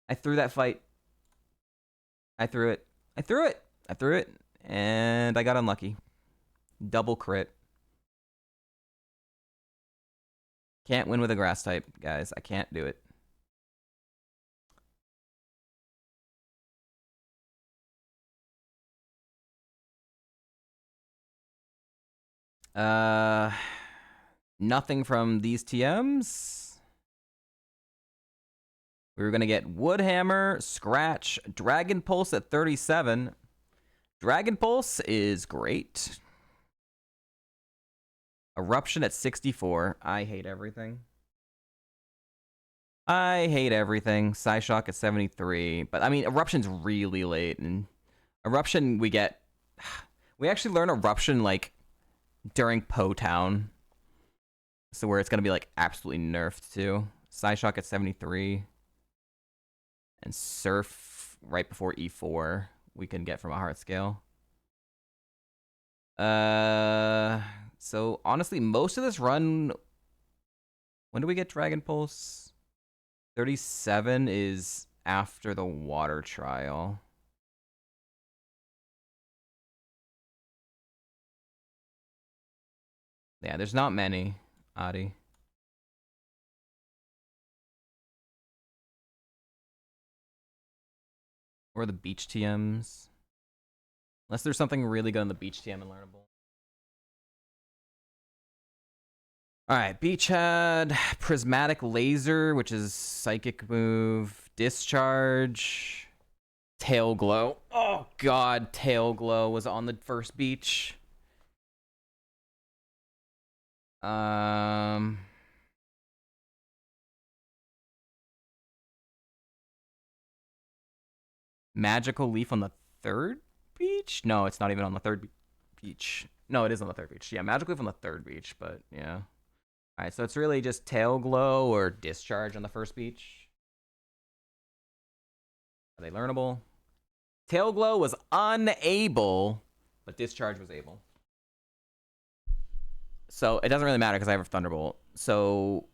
I threw that fight. I threw it. I threw it. I threw it. And I got unlucky. Double crit. Can't win with a grass type, guys. I can't do it. Nothing from these TMs. We were going to get Woodhammer, Scratch, Dragon Pulse at 37. Dragon Pulse is great. Eruption at 64. I hate everything. I hate everything. Psyshock at 73. But, I mean, Eruption's really late. And Eruption, we get... We actually learn Eruption, like, during Po Town. So where it's going to be, like, absolutely nerfed, too. Psyshock at 73. And Surf right before E4 we can get from a heart scale. So, honestly, most of this run... When do we get Dragon Pulse? 37 is after the water trial. Yeah, there's not many, Adi. Or the beach TMs. Unless there's something really good on the beach TM and learnable. Alright, Beachhead, Prismatic Laser, which is Psychic move, Discharge, Tail Glow. Oh god, Tail Glow was on the first beach. Magical Leaf on the third beach? No, it's not even on the third beach. No, it is on the third beach. Yeah, Magical Leaf on the third beach, but yeah. Alright, so it's really just Tail Glow or Discharge on the first beach. Are they learnable? Tail Glow was unable, but Discharge was able. So it doesn't really matter because I have a Thunderbolt. So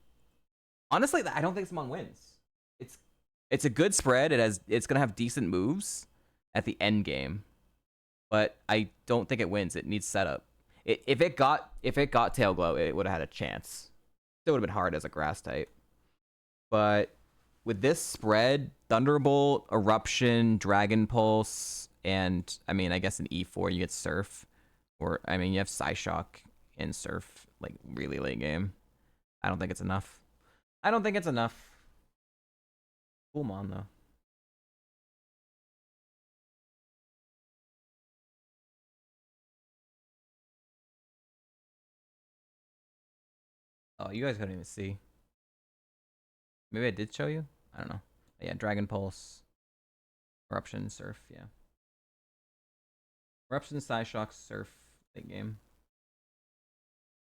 honestly, I don't think Simon wins. It's a good spread. It's gonna have decent moves at the end game, but I don't think it wins. It needs setup. If it got Tail Glow, it would have had a chance. It would have been hard as a grass type. But with this spread, Thunderbolt, Eruption, Dragon Pulse, and I mean, I guess in E4 you get Surf, or I mean, you have Psyshock and Surf like really late game. I don't think it's enough. I don't think it's enough. Cool Mon though. Oh, you guys couldn't even see. Maybe I did show you? I don't know. But yeah, Dragon Pulse. Eruption, Surf, yeah. Eruption, Psyshock, Surf, big game.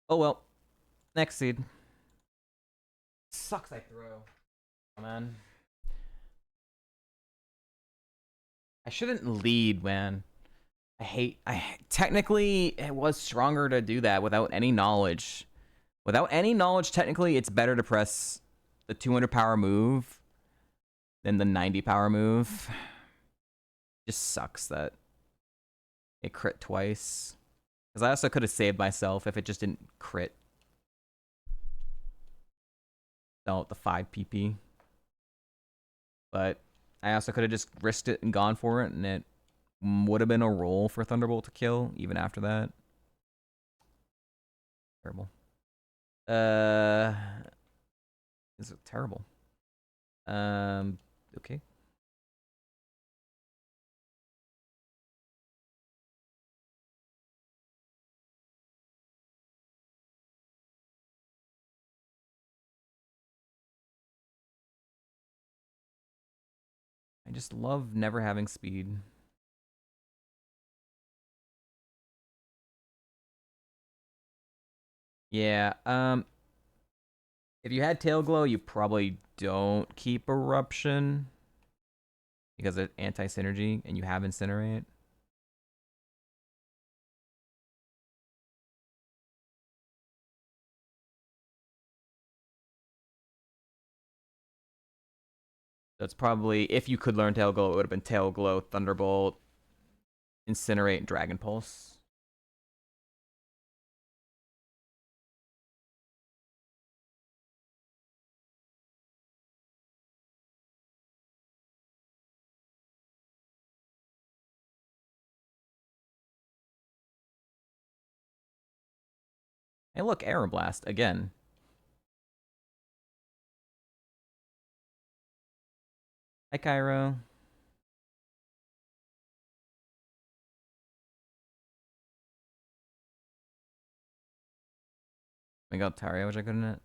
Oh well. Next seed. Sucks I throw. Oh man. I shouldn't lead, man. Technically, it was stronger to do that without any knowledge. Without any knowledge, technically, it's better to press the 200 power move than the 90 power move. Just sucks that it crit twice. Because I also could have saved myself if it just didn't crit. The 5 PP. But I also could have just risked it and gone for it, and it would have been a roll for Thunderbolt to kill, even after that. Terrible. This is terrible. Okay. I just love never having speed. Yeah, if you had Tail Glow, you probably don't keep Eruption because of anti-synergy, and you have Incinerate. That's probably, if you could learn Tail Glow, it would have been Tail Glow, Thunderbolt, Incinerate, and Dragon Pulse. Hey, look, Aeroblast again. Hi, Cairo. We got Tario, which I couldn't hit.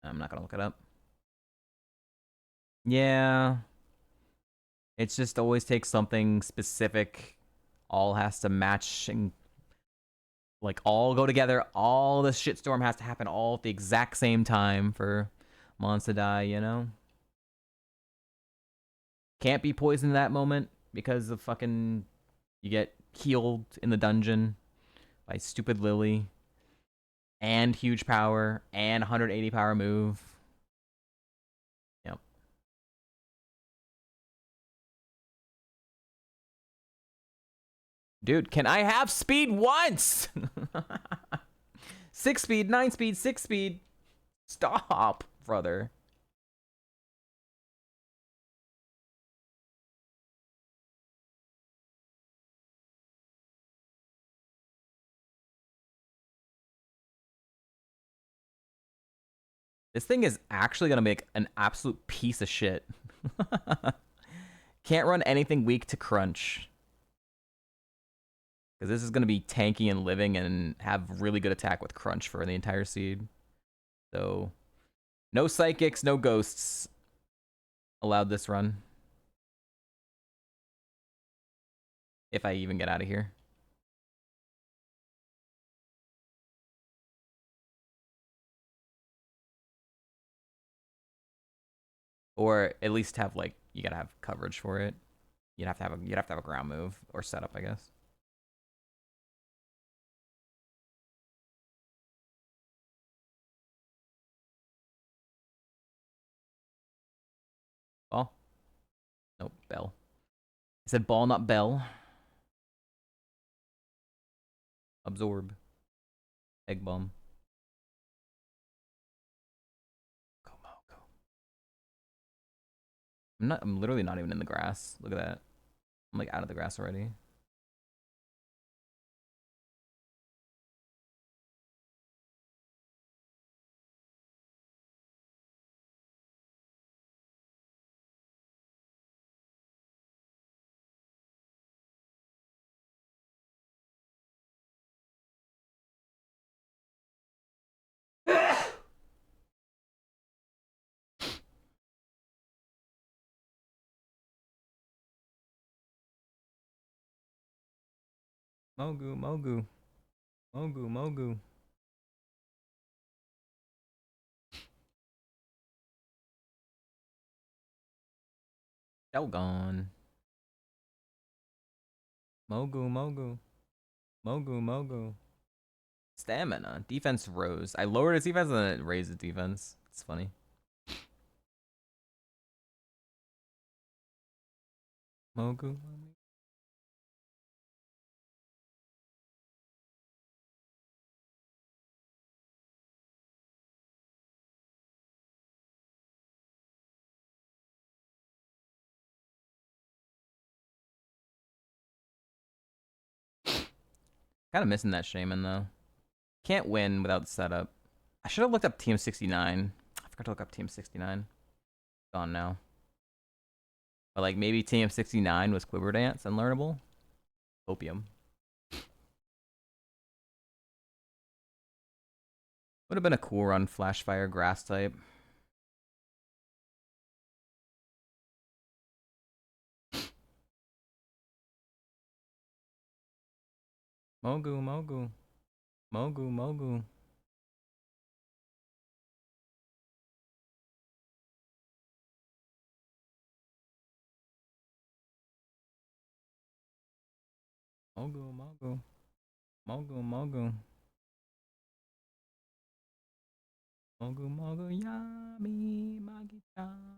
I'm not gonna look it up. Yeah. It's just always takes something specific. All has to match and like all go together. All this shitstorm has to happen all at the exact same time for Mons to die, you know? Can't be poisoned in that moment because of fucking you get healed in the dungeon by stupid Lily and huge power and 180 power move. Yep. Dude, can I have speed once? 6 speed, 9 speed, 6 speed. Stop, brother. This thing is actually going to make an absolute piece of shit. Can't run anything weak to crunch. Because this is going to be tanky and living and have really good attack with crunch for the entire seed. So, no psychics, no ghosts allowed this run. If I even get out of here. Or at least have like, you gotta have coverage for it. You'd have to have a ground move or setup, I guess. Ball? Nope, bell. I said ball, not bell. Absorb. Egg bomb. Go, Mo, go. I'm literally not even in the grass. Look at that. I'm like out of the grass already. Mogu, Mogu. Mogu, Mogu. Doggone. Mogu, Mogu. Mogu, Mogu. Stamina. Defense rose. I lowered its defense and then it raised its defense. It's funny. Mogu. Kind of missing that Shaman though. Can't win without setup. I should have looked up Team 69. I forgot to look up Team 69. Gone now. But like maybe Team 69 was Quiver Dance and learnable. Opium. Would have been a cool run, Flash Fire, Grass type. Mogu, Mogu. Mogu, Mogu. Mogu, Mogu. Mogu, Mogu. Mogu, Mogu, Yami, Magi-chan.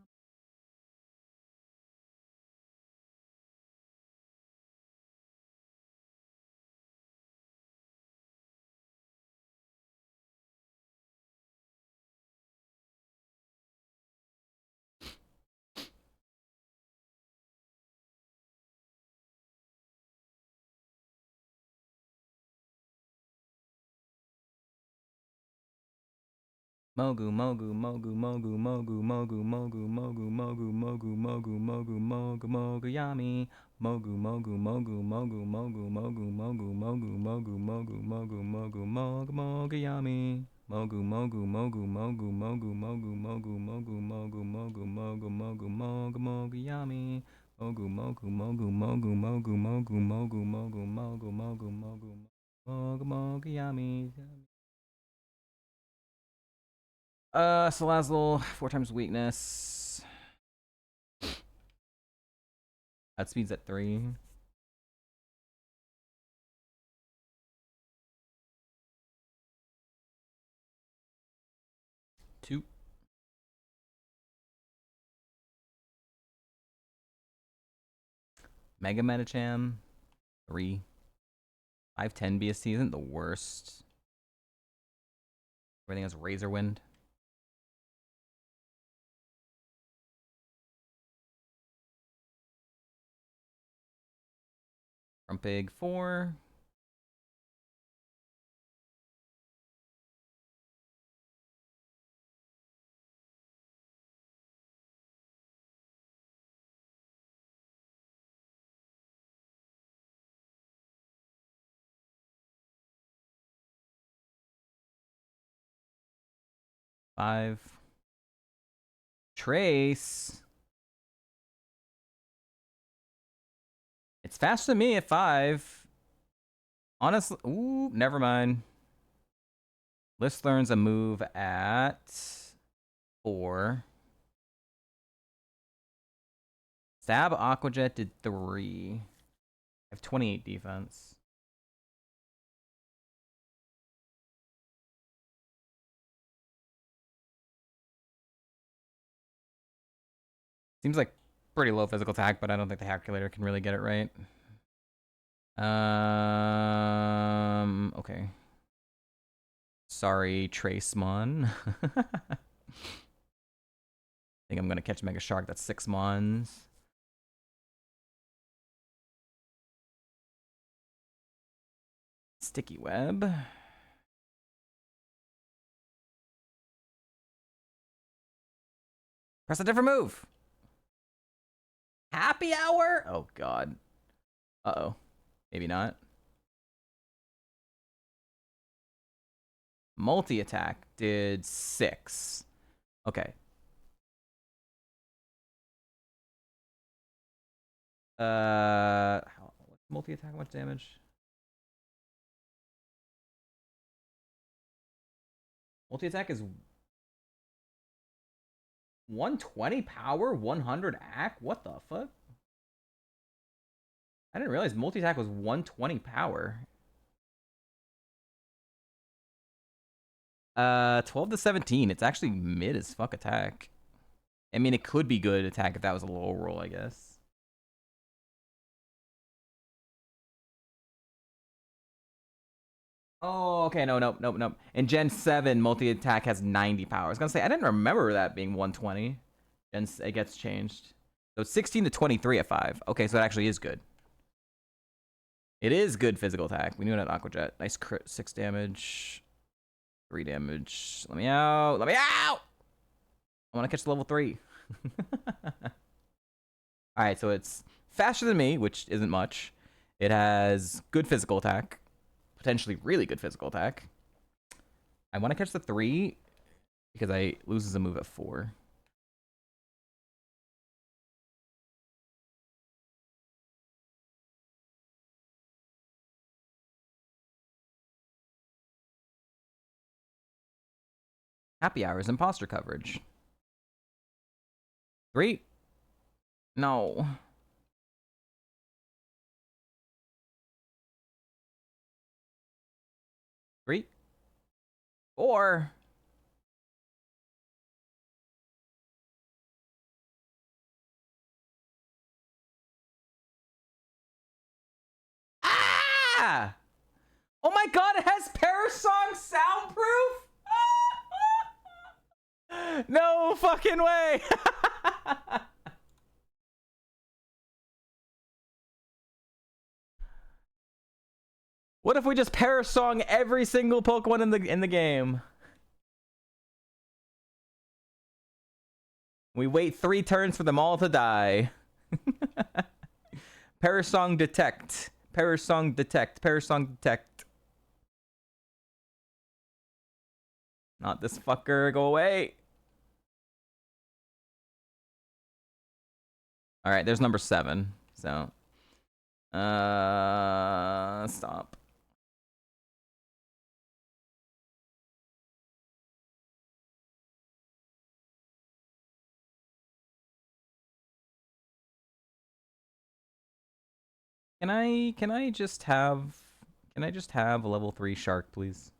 Mogu, Mogu, Mogu, Mogu, Mogu, Mogu, Mogu, Mogu, Mogu, Mogu, Mogu, Mogu, Mogu, Mogu, Yami. Mogu, Mogu, Mogu, Mogu, Mogu, Mogu, Mogu, Mogu, Mogu, Mogu, Mogu, Mogu, Mogu, Mogu, Yami. Mogu, Mogu, Mogu, Mogu, Mogu, Mogu, Mogu, Mogu, Mogu, Mogu, Mogu, Mogu, Mogu, Mogu, Yami. Mogu, Mogu, Mogu, Mogu, Mogu, Mogu, Mogu, Mogu, Mogu, Mogu, Mogu, Mogu, Mogu, Yami. Salazzle, 4 times weakness. Outspeed's at 3. 2. Mega Metacham, 3. 510 BST isn't the worst. Everything has Razor Wind. Grumpig, 4. Five. Trace. It's faster than me at 5. Honestly, ooh, never mind. List learns a move at 4. Stab Aquajet did 3. I have 28 defense. Seems like pretty low physical attack, but I don't think the calculator can really get it right. Okay. Sorry, Tracemon. I think I'm gonna catch Mega Shark. That's 6 Mons. Sticky Web. Press a different move. Happy Hour? Oh, God. Uh-oh. Maybe not. Multi-attack did 6. Okay. What's multi-attack? How much damage? Multi-attack is 120 power, 100 AC? What the fuck? I didn't realize multi-attack was 120 power. 12 to 17. It's actually mid as fuck attack. I mean, it could be good attack if that was a low roll, I guess. Oh, okay, no, nope, nope, nope. In Gen 7, multi-attack has 90 power. I was gonna say, I didn't remember that being 120. It gets changed. So it's 16 to 23 at 5. Okay, so it actually is good. It is good physical attack. We knew it at Aqua Jet. Nice crit, 6 damage. 3 damage. Let me out. Let me out! I want to catch the level 3. Alright, so it's faster than me, which isn't much. It has good physical attack. Potentially really good physical attack. I want to catch the 3 because I loses a move at 4. Happy Hours, imposter coverage. 3. No. 3. 4. Ah! Oh my god, it has Parasong soundproof? No fucking way! What if we just Parasong every single Pokemon in the game? We wait 3 turns for them all to die. Parasong detect. Parasong detect. Parasong detect. Not this fucker. Go away. Alright, there's number 7. So. Stop. Can I just have a level 3 shark, please?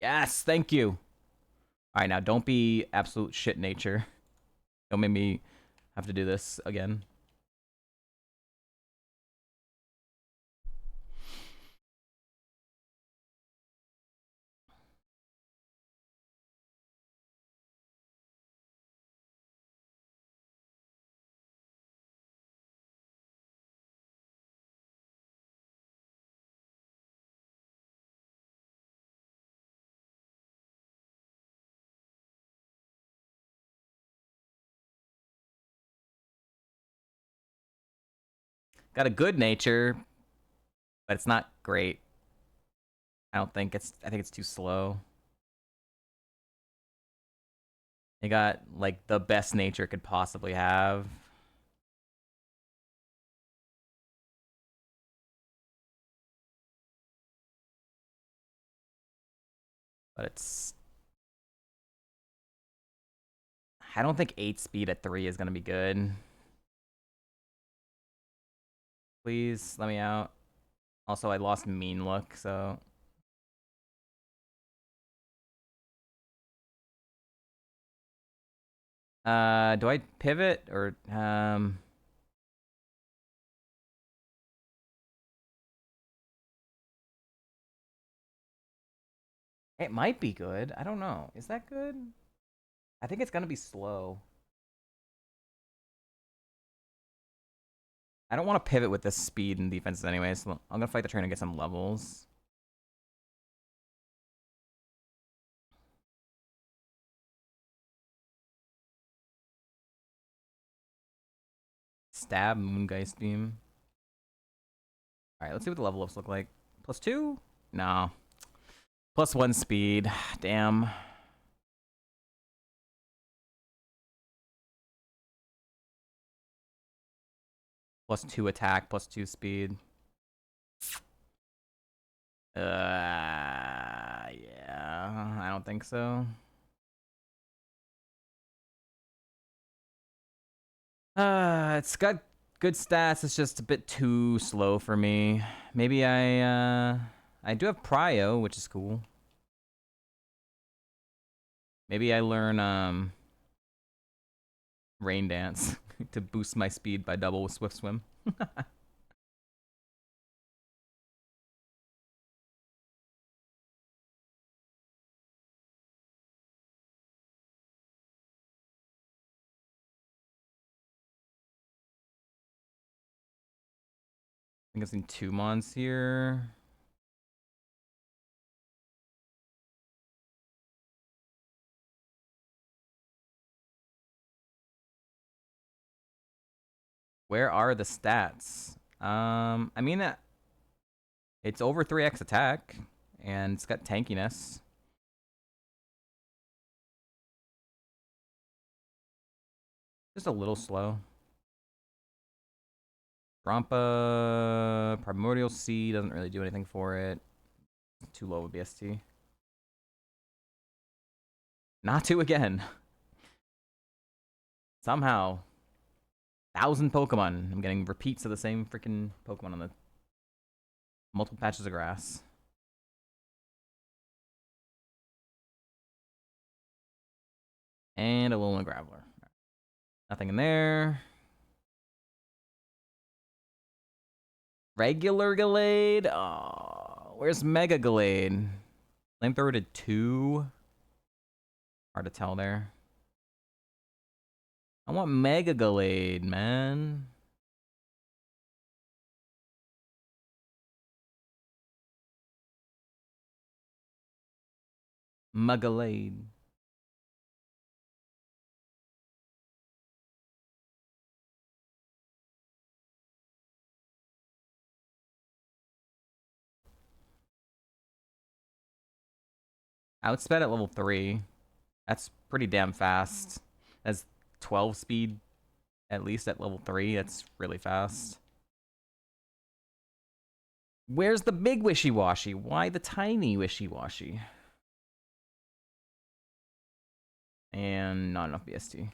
Yes, thank you. Alright, now don't be absolute shit nature. Don't make me have to do this again. Got a good nature, but it's not great. I think it's too slow. It got like the best nature it could possibly have. But it's I don't think 8 speed at 3 is gonna be good. Please let me out. Also, I lost mean look, so do I pivot or it might be good. I don't know. Is that good? I think it's gonna be slow. I don't want to pivot with this speed and defenses anyway, so I'm gonna fight the train and get some levels. Stab, Moongeist Beam. Alright, let's see what the level ups look like. +2? No. +1 speed. Damn. +2 attack, +2 speed. Yeah, I don't think so. It's got good stats. It's just a bit too slow for me. Maybe I do have Prio, which is cool. Maybe I learn Rain Dance to boost my speed by double with Swift Swim. I think I've seen 2 mons here. Where are the stats? I mean, it's over 3x attack, and it's got tankiness. Just a little slow. Rampa, Primordial Sea doesn't really do anything for it. Too low with BST. Not to again. Somehow. 1,000 Pokemon. I'm getting repeats of the same freaking Pokemon on the multiple patches of grass. And a Alolan Graveler. Nothing in there. Regular Gallade? Oh, where's Mega Gallade? Flamethrower did 2. Hard to tell there. I want Mega Gallade, man. Magalade. Outsped at level 3. That's pretty damn fast. That's 12 speed, at least at level 3. That's really fast. Where's the big Wishy-Washy? Why the tiny Wishy-Washy? And not enough BST.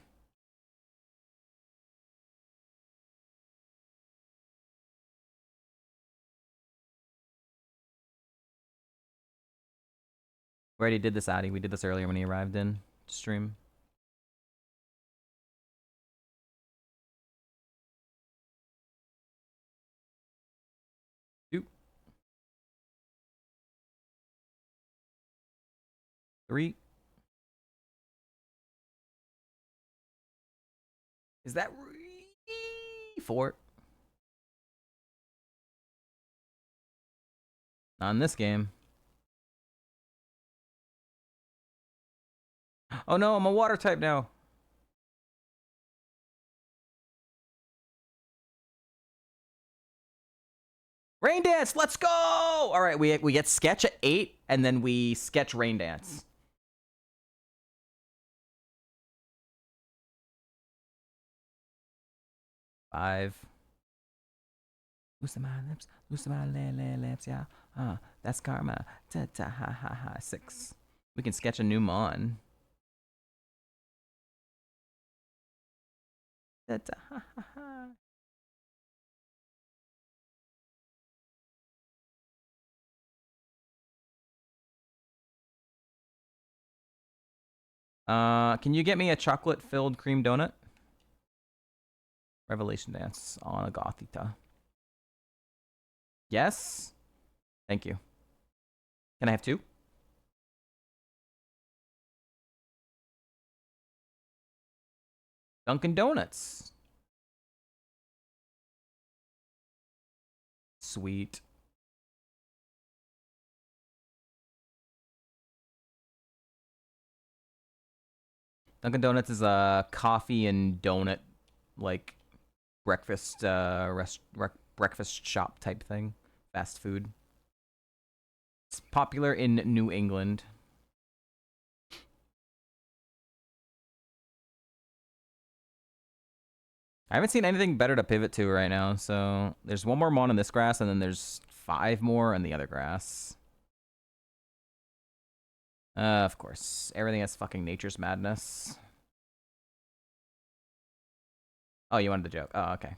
We already did this, Addy. We did this earlier when he arrived in stream. Two. 3. Is that 4? Not in this game. Oh no, I'm a water type now. Rain Dance, let's go! All right, we get Sketch at 8, and then we sketch Rain Dance. Five. Loosen my lips, loosen my lips, yeah. That's karma. Ta ta ha ha ha. 6. We can sketch a new mon. Ta ta ha ha ha. Can you get me a chocolate-filled cream donut? Revelation Dance on a Gothita. Yes? Thank you. Can I have 2? Dunkin' Donuts. Sweet. Dunkin' Donuts is a coffee and donut, like, breakfast breakfast shop type thing. Fast food. It's popular in New England. I haven't seen anything better to pivot to right now, so there's 1 more mon in this grass, and then there's 5 more in the other grass. Of course. Everything has fucking Nature's Madness. Oh, you wanted the joke. Oh, okay.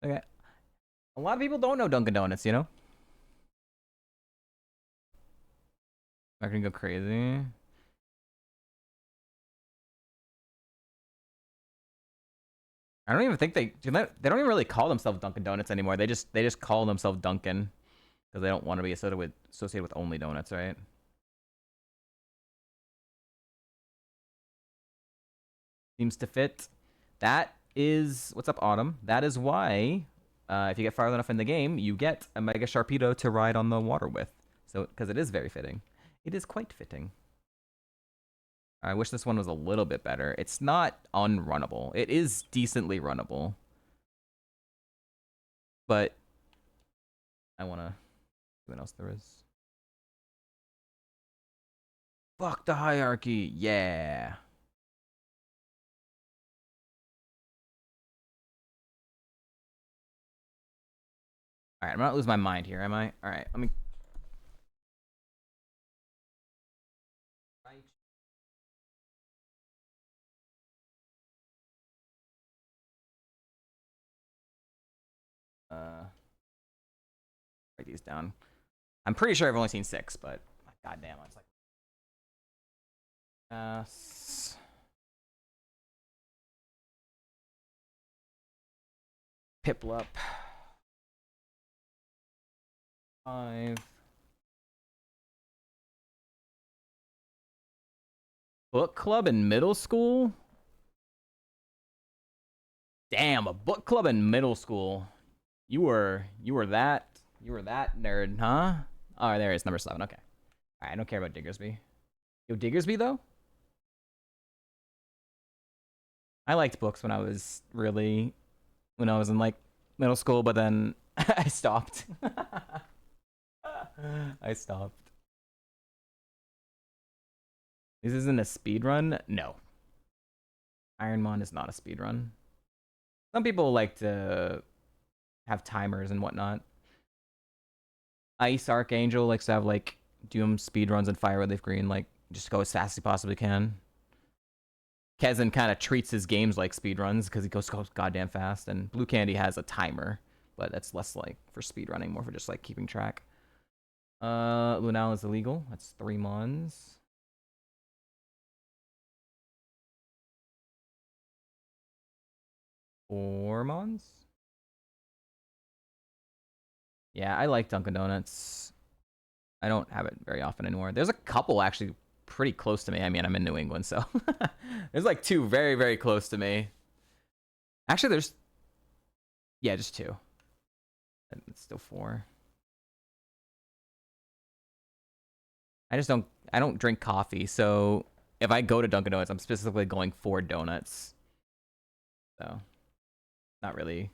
Okay. A lot of people don't know Dunkin' Donuts, you know? Not gonna go crazy. I don't even think they don't even really call themselves Dunkin' Donuts anymore. They just call themselves Dunkin' because they don't want to be associated with only donuts, right? Seems to fit. That is what's up, Autumn. That is why, if you get far enough in the game, you get a Mega Sharpedo to ride on the water with. So, because it is very fitting. It is quite fitting. I wish this one was a little bit better. It's not unrunnable. It is decently runnable. But I want to see what else there is. Fuck the hierarchy. Yeah. All right, I'm not losing my mind here, am I? All right, let me. Write these down. I'm pretty sure I've only seen 6, but goddamn, it's like. Piplup. 5. Book club in middle school? Damn, a book club in middle school. You were that nerd, huh? Oh, there it is, number 7. Okay. All right, I don't care about Diggersby. Yo, Diggersby though? I liked books when I was in like middle school, but then I stopped. I stopped. This isn't a speed run? No. Ironmon is not a speed run. Some people like to have timers and whatnot. Ice Archangel likes to have like Doom speed runs and Fire Red Leaf Green, like just go as fast as he possibly can. Kezin kind of treats his games like speed runs because he goes goddamn fast, and Blue Candy has a timer, but that's less like for speed running, more for just like keeping track. Lunal is illegal. That's 3 mons. Four mons. Yeah, I like Dunkin' Donuts. I don't have it very often anymore. There's a couple actually pretty close to me. I mean, I'm in New England, so there's like 2 very, very close to me. Actually, there's just 2. It's still 4. I don't drink coffee, so if I go to Dunkin' Donuts, I'm specifically going for donuts. So, not really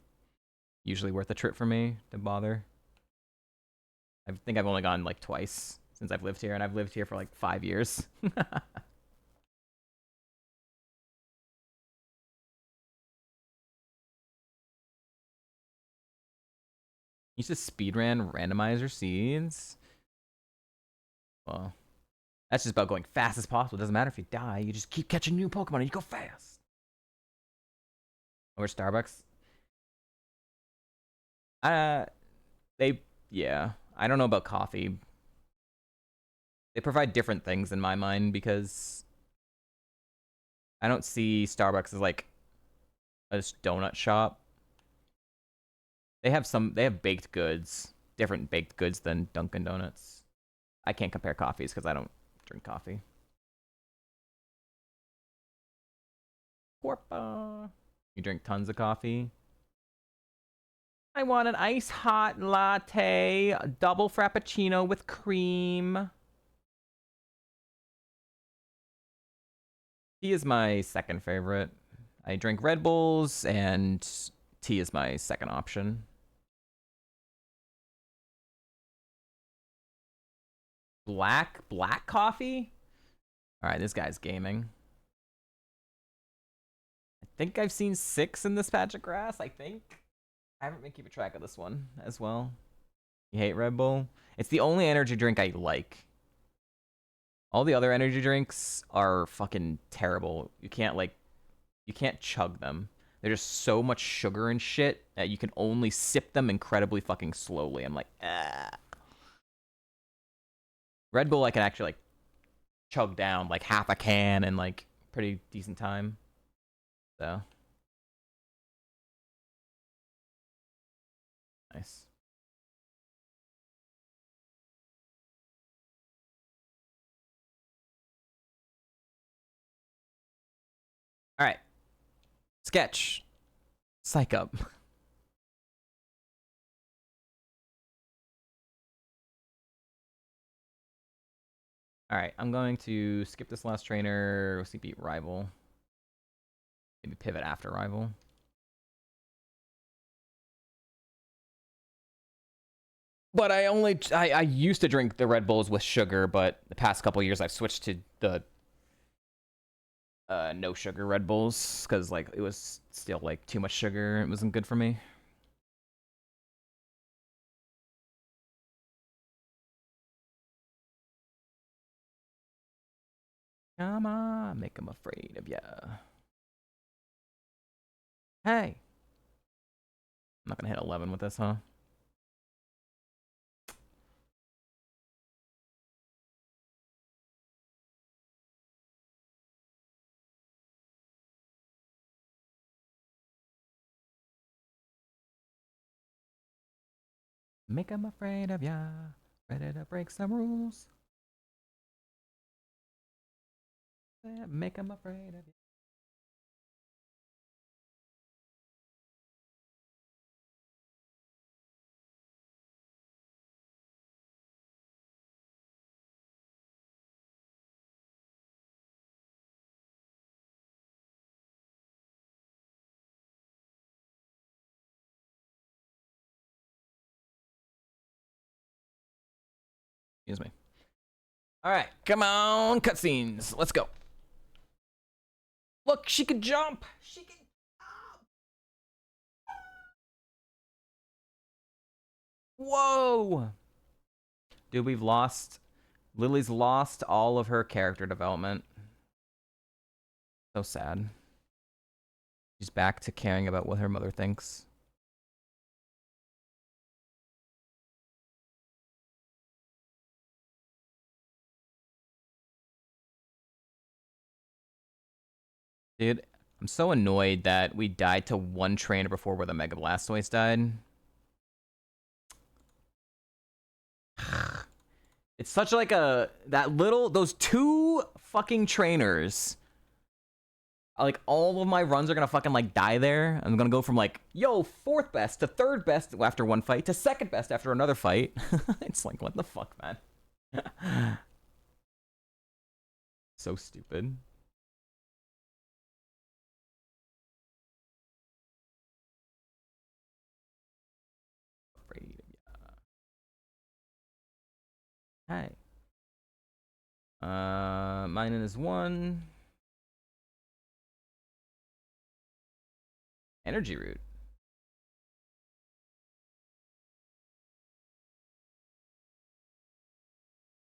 usually worth a trip for me to bother. I think I've only gone like twice since I've lived here, and I've lived here for like 5 years. Used to speedrun randomizer seeds. Well, that's just about going fast as possible. It doesn't matter if you die. You just keep catching new Pokemon and you go fast. Over Starbucks. Yeah. I don't know about coffee. They provide different things in my mind because I don't see Starbucks as like a donut shop. They have baked goods, different baked goods than Dunkin' Donuts. I can't compare coffees because I don't drink coffee. Corpa. You drink tons of coffee? I want an ice hot latte, a double frappuccino with cream. Tea is my second favorite. I drink Red Bulls, and tea is my second option. Black coffee? All right, this guy's gaming. I think I've seen 6 in this patch of grass, I think. I haven't been keeping track of this one as well. You hate Red Bull? It's the only energy drink I like. All the other energy drinks are fucking terrible. You can't chug them. They're just so much sugar and shit that you can only sip them incredibly fucking slowly. I'm like, ah. Red Bull I can actually like chug down like half a can in like pretty decent time. So nice. All right, sketch, psych up. All right, I'm going to skip this last trainer. We'll see, beat rival. Maybe pivot after rival. But I used to drink the Red Bulls with sugar, but the past couple years I've switched to the no sugar Red Bulls because like it was still like too much sugar. It wasn't good for me. Come on, make them afraid of ya. Hey. I'm not gonna hit 11 with this, huh? Make them afraid of ya. Ready to break some rules. Make them afraid of ya. Excuse me. All right, come on, cutscenes. Let's go. Look, she could jump. She can jump. Whoa. Dude, we've lost. Lily's lost all of her character development. So sad. She's back to caring about what her mother thinks. Dude, I'm so annoyed that we died to one trainer before where the Mega Blastoise died. It's such like those two fucking trainers. Like all of my runs are gonna fucking like die there. I'm gonna go from like, yo, 4th best to 3rd best after one fight to 2nd best after another fight. It's like, what the fuck, man? So stupid. Afraid of ya. Hi. Mine is 1. Energy root.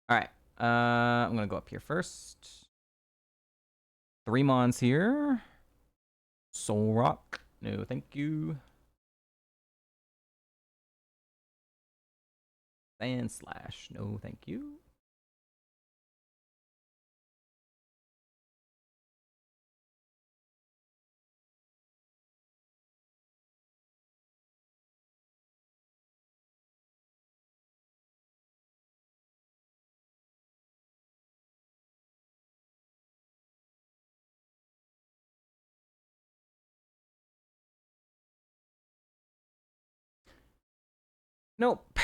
All right. I'm gonna go up here first. 3 Mons here. Soul Rock. No, thank you. Sand Slash. No, thank you. Nope.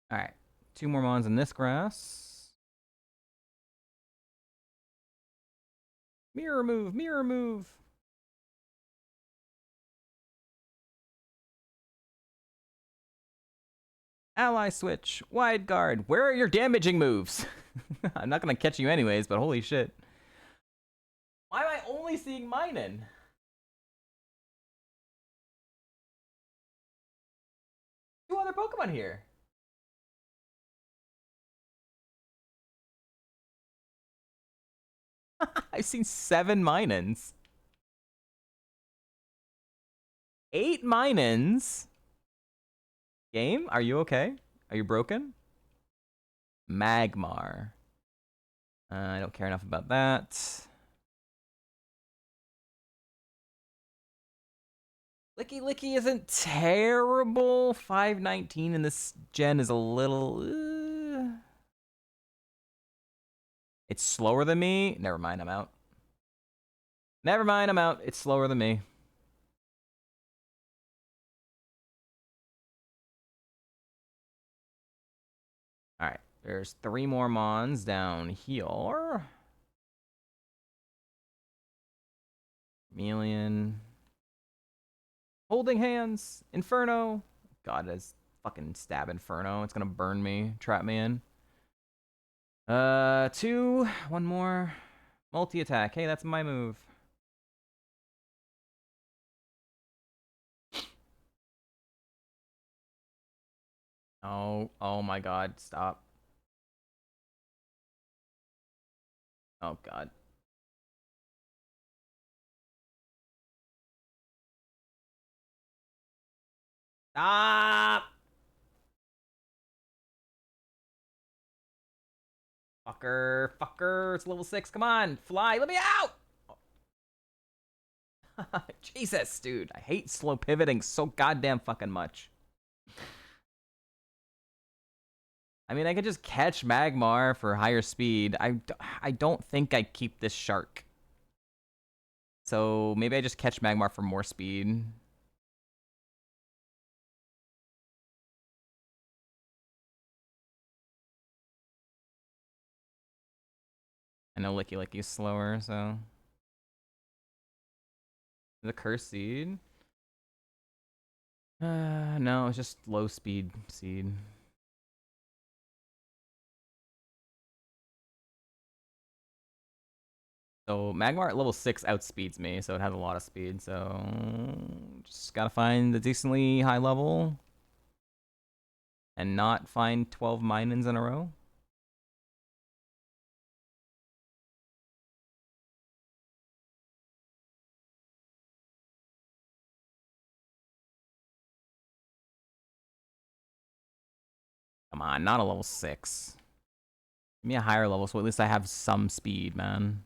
All right. 2 more Mons in this grass. Mirror move, mirror move. Ally switch, wide guard. Where are your damaging moves? I'm not gonna catch you anyways, but holy shit. Why am I only seeing Minen? 2 other Pokemon here. I've seen 7 Minans. 8 Minans? Game? Are you okay? Are you broken? Magmar. I don't care enough about that. Licky Licky isn't terrible. 519 in this gen is a little... It's slower than me. Never mind, I'm out. Never mind, I'm out. It's slower than me. Alright, there's 3 more Mons down here. Chameleon. Holding hands. Inferno. God, that's fucking stab Inferno. It's gonna burn me, trap me in. 2. 1 more. Multi-attack. Hey, that's my move. Oh my god, stop. Oh god. Stop! Fucker, it's level 6, come on, fly, let me out! Jesus, dude, I hate slow pivoting so goddamn fucking much. I mean, I could just catch Magmar for higher speed. I don't think I keep this shark. So maybe I just catch Magmar for more speed. I know Licky Licky's slower, so... The Curse Seed? No, it's just low speed seed. So Magmar at level 6 outspeeds me, so it has a lot of speed, so... Just gotta find the decently high level. And not find 12 Minans in a row. Come on, not a level 6. Give me a higher level so at least I have some speed, man.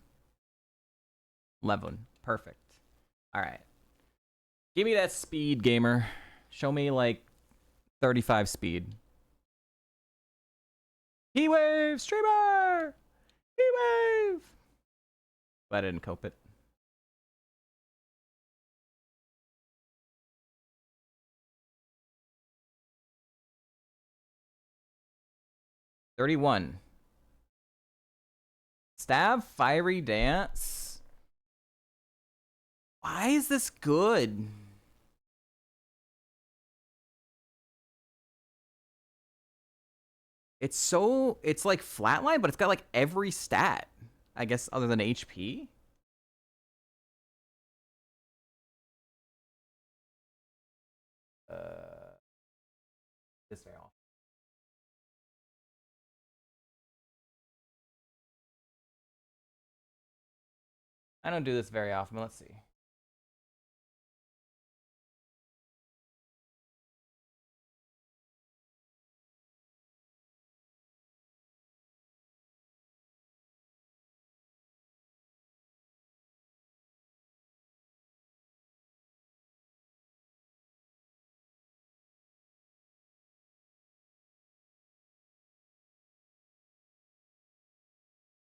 11. Perfect. Alright. Give me that speed, gamer. Show me, like, 35 speed. Heatwave! Streamer! Heatwave! But I didn't cope it. $31. Stab, Fiery Dance. Why is this good? It's like flatline, but it's got like every stat, I guess, other than HP. This very often. I don't do this very often, but let's see.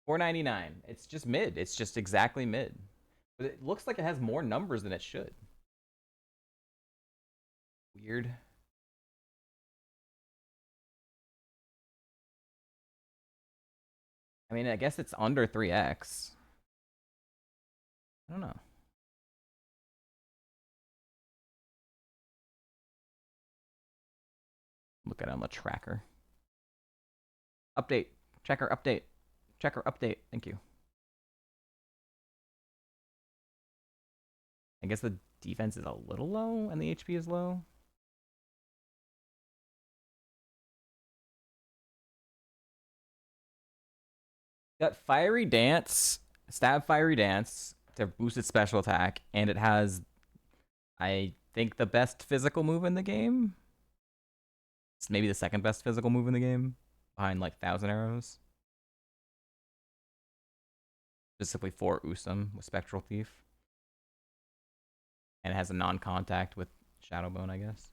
$4.99. It's just mid. It's just exactly mid. But it looks like it has more numbers than it should. Weird. I mean, I guess it's under 3x. I don't know. Look at it on the tracker. Update. Checker update. Checker update. Thank you. I guess the defense is a little low and the HP is low. Got Fiery Dance, Stab Fiery Dance to boost its special attack, and it has, I think, the best physical move in the game. It's maybe the second best physical move in the game, behind like Thousand Arrows. Specifically for USUM with Spectral Thief. And it has a non-contact with Shadowbone, I guess.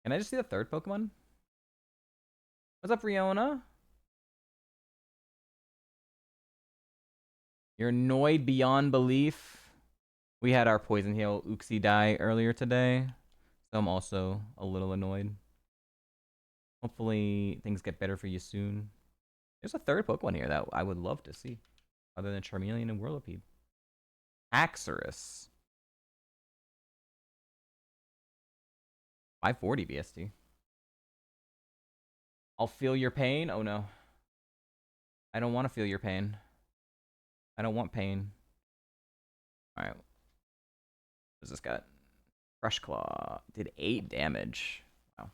Can I just see the third Pokemon? What's up, Riona? You're annoyed beyond belief. We had our Poison Heal Uxie die earlier today, so I'm also a little annoyed. Hopefully things get better for you soon. There's a third Pokemon here that I would love to see, other than Charmeleon and Whirlipede. Axorus. 540 BST. I'll feel your pain? Oh no. I don't want to feel your pain. I don't want pain. Alright. What's this got? Fresh Claw. Did 8 damage. Wow.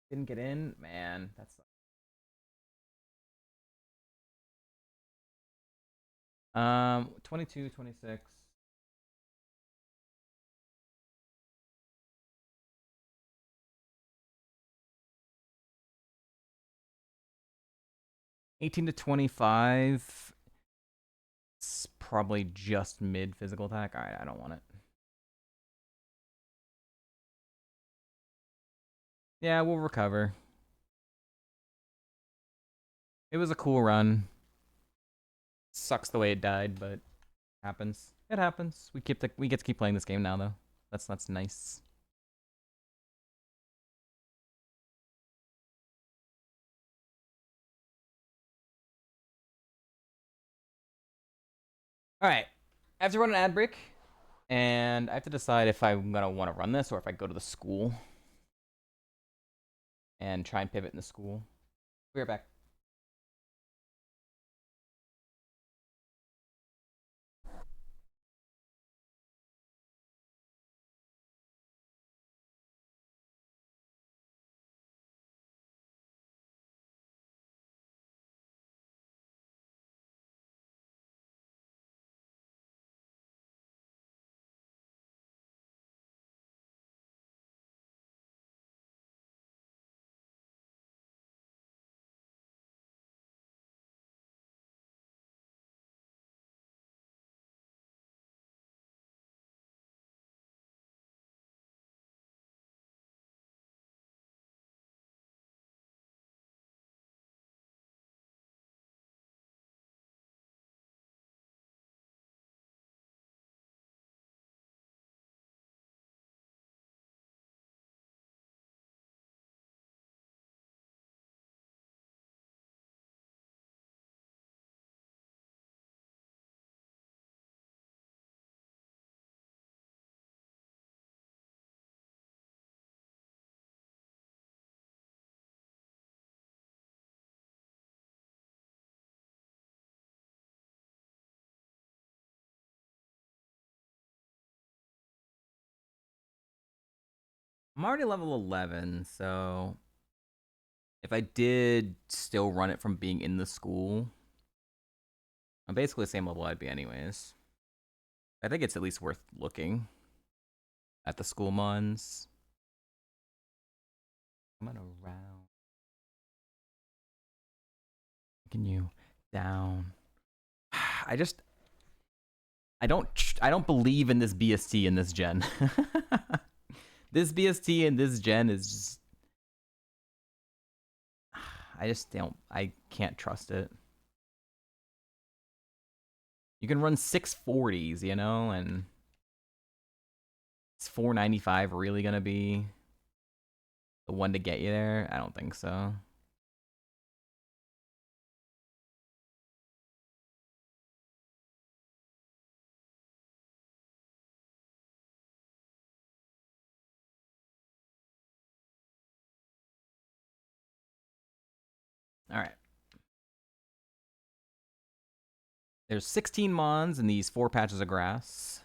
Didn't get in? Man, that's... 22, 26. 18 to 25. It's probably just mid physical attack. Alright, I don't want it. Yeah, we'll recover. It was a cool run. Sucks the way it died, but happens. It happens. We get to keep playing this game now, though. That's nice. All right, I have to run an ad break, and I have to decide if I'm gonna want to run this or if I go to the school and try and pivot in the school. We're back. I'm already level 11, so if I did still run it from being in the school, I'm basically the same level I'd be anyways. I think it's at least worth looking at the school mons. Coming around. Taking you down. I don't believe in this BST in this gen. This BST in this gen is just I can't trust it. You can run 640s, you know, and is 495 really gonna be the one to get you there? I don't think so. All right. There's 16 mons in these 4 patches of grass.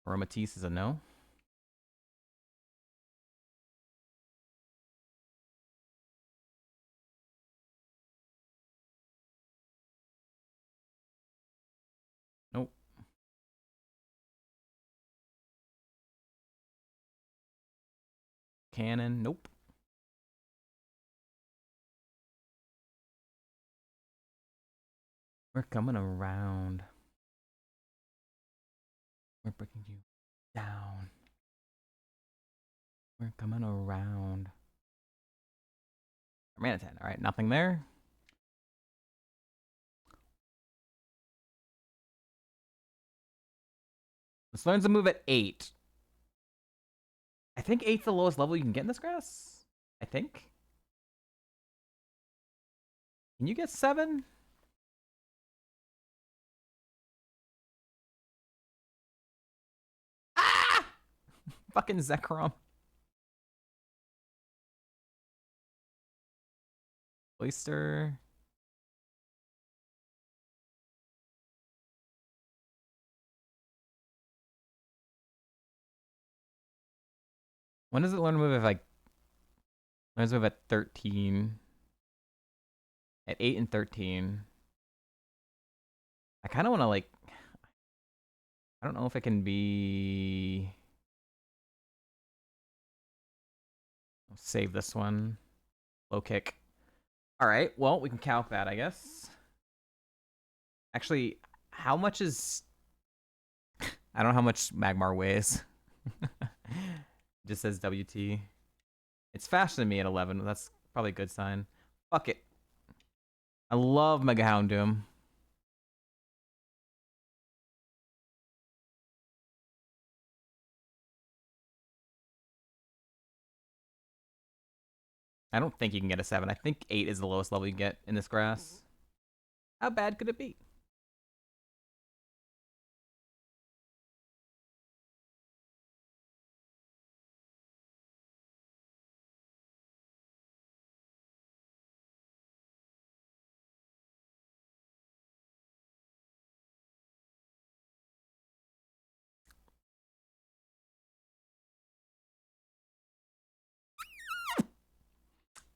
Aromatisse is a no. cannon. Nope. We're coming around. We're breaking you down. We're coming around. Mana 10. All right, nothing there. Let's learn to move at 8. I think 8's the lowest level you can get in this grass. I think. Can you get 7? Ah! Fucking Zekrom. Oyster. When does it learn to move if I learns to move at 13? At 8 and 13. I kind of want to like, I don't know if it can be. I'll save this one. Low kick. All right, well, we can calc that, I guess. Actually, how much is... I don't know how much Magmar weighs. Just says WT. It's faster than me at 11. That's probably a good sign. Fuck it. I love Mega Houndoom. I don't think you can get a 7. I think 8 is the lowest level you get in this grass. How bad could it be?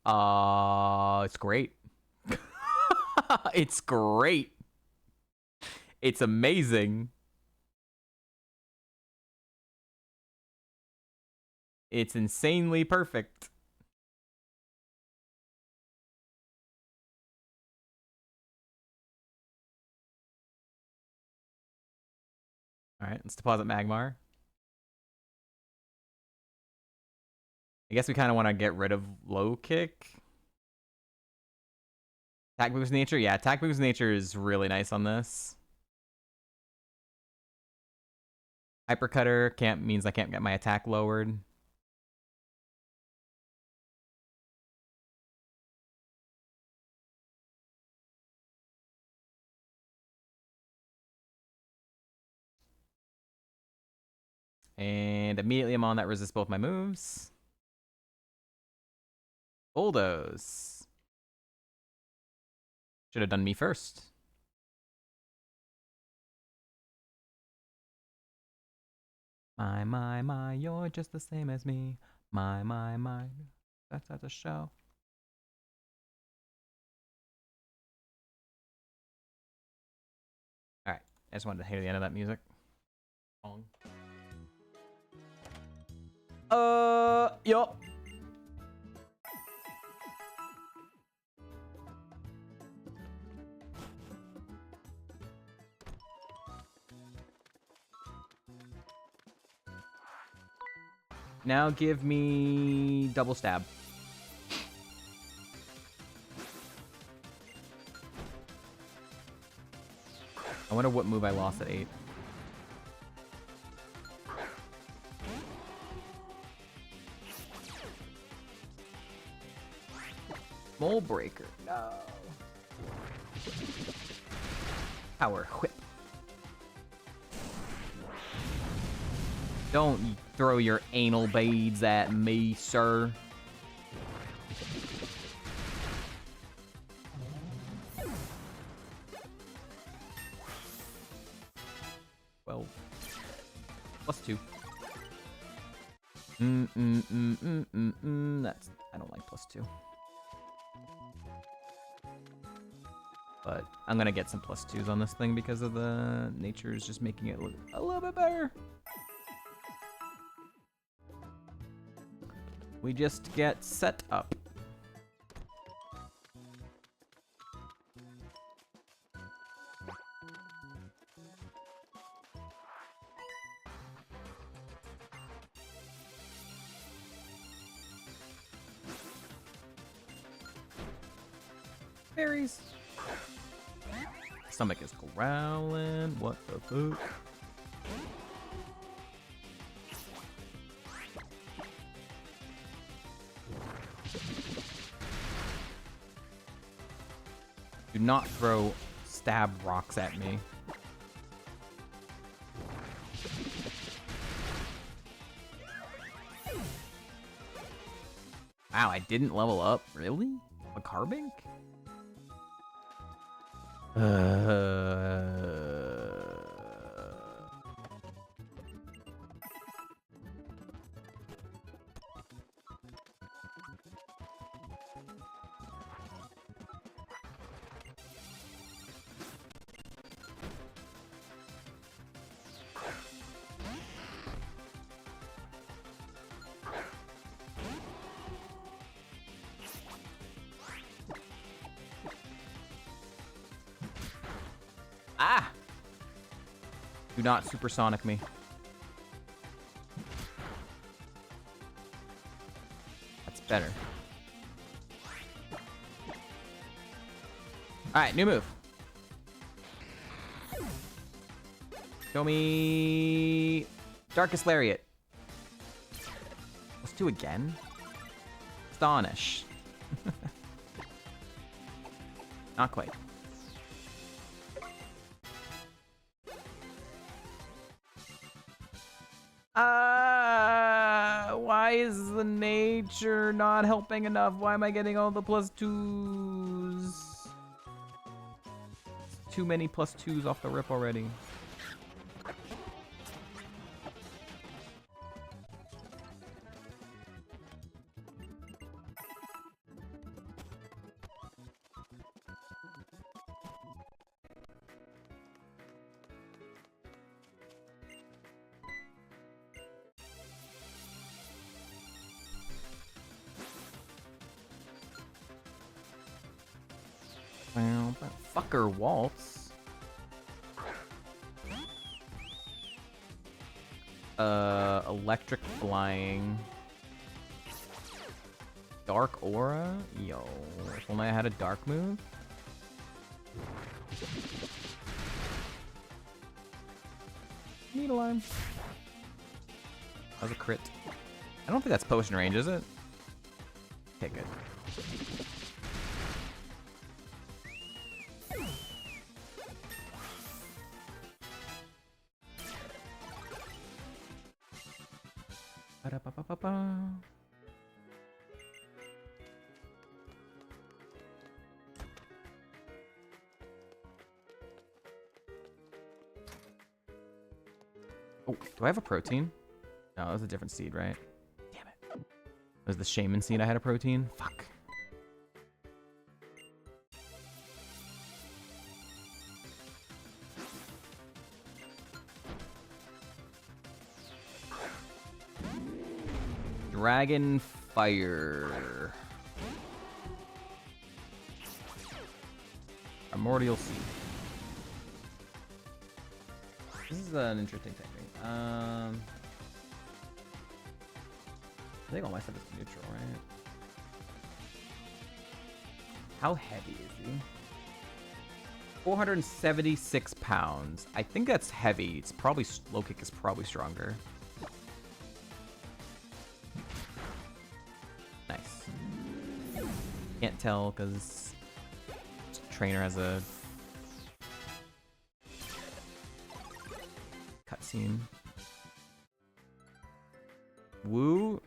It's great. It's great. It's amazing. It's insanely perfect. All right, let's deposit Magmar. I guess we kind of want to get rid of low kick. Attack boost nature? Yeah, attack boost nature is really nice on this. Hypercutter means I can't get my attack lowered. And immediately I'm on that resists both my moves. Bulldoze. Should have done me first. My, you're just the same as me. My. That's a show. Alright, I just wanted to hear the end of that music. Yup. Now give me double stab. I wonder what move I lost at 8. Mole Breaker. No. Power Whip. Don't throw your anal beads at me, sir. Well, +2. That's, I don't like +2. But I'm gonna get some +2s on this thing because of the nature is just making it look a little bit better. We just get set up. Berries. Stomach is growling. What the fuck? Do not throw stab rocks at me. Wow, I didn't level up? Really? A Carbink? Ah! Do not supersonic me. That's better. Alright, new move. Show me Darkest Lariat. Let's do again. Astonish. Not quite. Why is the nature not helping enough? Why am I getting all the +2s? Too many +2s off the rip already. Fucker Waltz. Electric Flying. Dark Aura? Yo, if only I had a dark move. Needle Arm. That was a crit. I don't think that's potion range, is it? Okay, good. Oh, do I have a protein? No, that was a different seed, right? Damn it. Was the shaman seed I had a protein? Fuck. Dragon Fire. Primordial Seed. This is an interesting technique. I think all my stuff is neutral, right? How heavy is he? 476 pounds. I think that's heavy. It's probably low kick is probably stronger. Nice. Can't tell because trainer has a cutscene. Woo,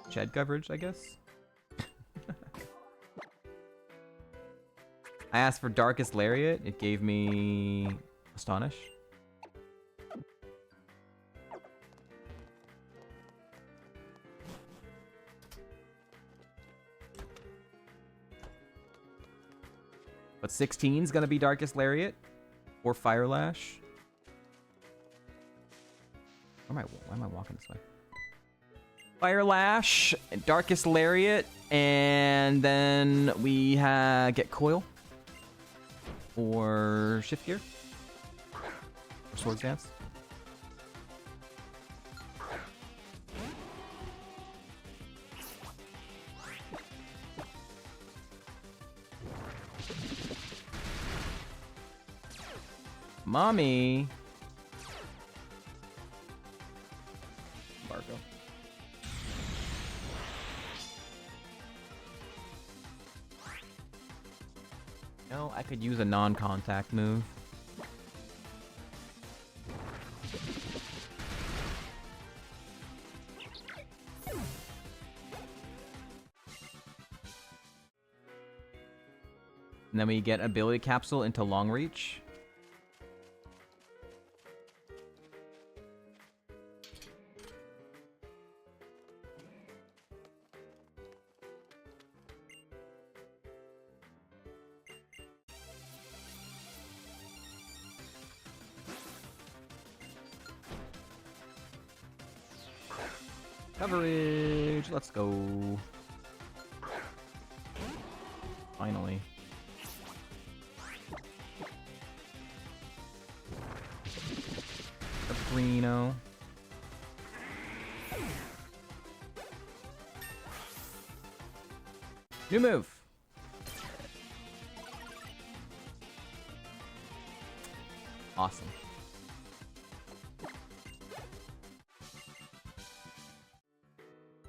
Chad coverage, I guess. I asked for Darkest Lariat. It gave me Astonish. But 16 is gonna be Darkest Lariat or Fire Lash. Why am I walking this way? Fire Lash, Darkest Lariat, and then we get Coil or Shift Gear or Swords Dance. Mommy. Barco. No, I could use a non-contact move. And then we get ability capsule into long reach. Coverage, let's go. Finally. Reno. New move. Awesome.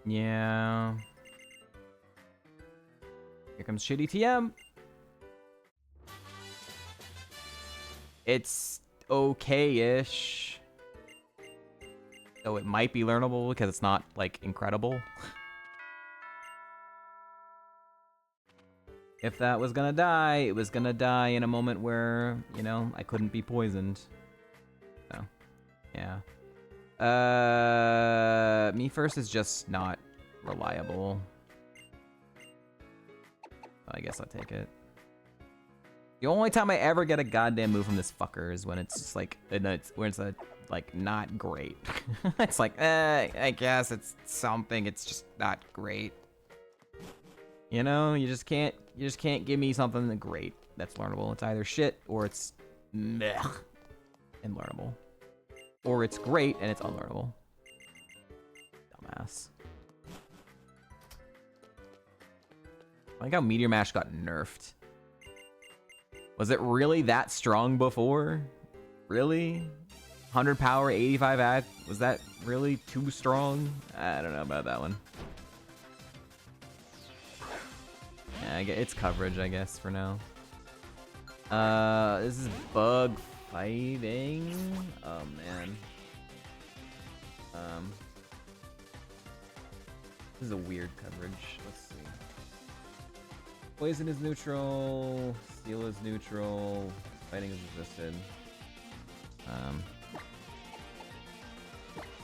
Yeah. Here comes shitty TM. It's okay-ish. So it might be learnable because it's not, like, incredible. If that was gonna die, it was gonna die in a moment where, you know, I couldn't be poisoned. So, yeah. Me First is just not reliable. I guess I'll take it. The only time I ever get a goddamn move from this fucker is when it's just like, when it's like not great. It's like, I guess it's something. It's just not great. You know, you just can't give me something that great that's learnable. It's either shit or it's meh and learnable, or it's great and it's unlearnable. Dumbass. I like how Meteor Mash got nerfed. Was it really that strong before? Really? 100 power, 85 ag? Was that really too strong? I don't know about that one. Yeah, it's coverage, I guess, for now. This is bug fighting. Oh, man. This is a weird coverage. Let's see. Poison is neutral. Steel is neutral. Fighting is resisted.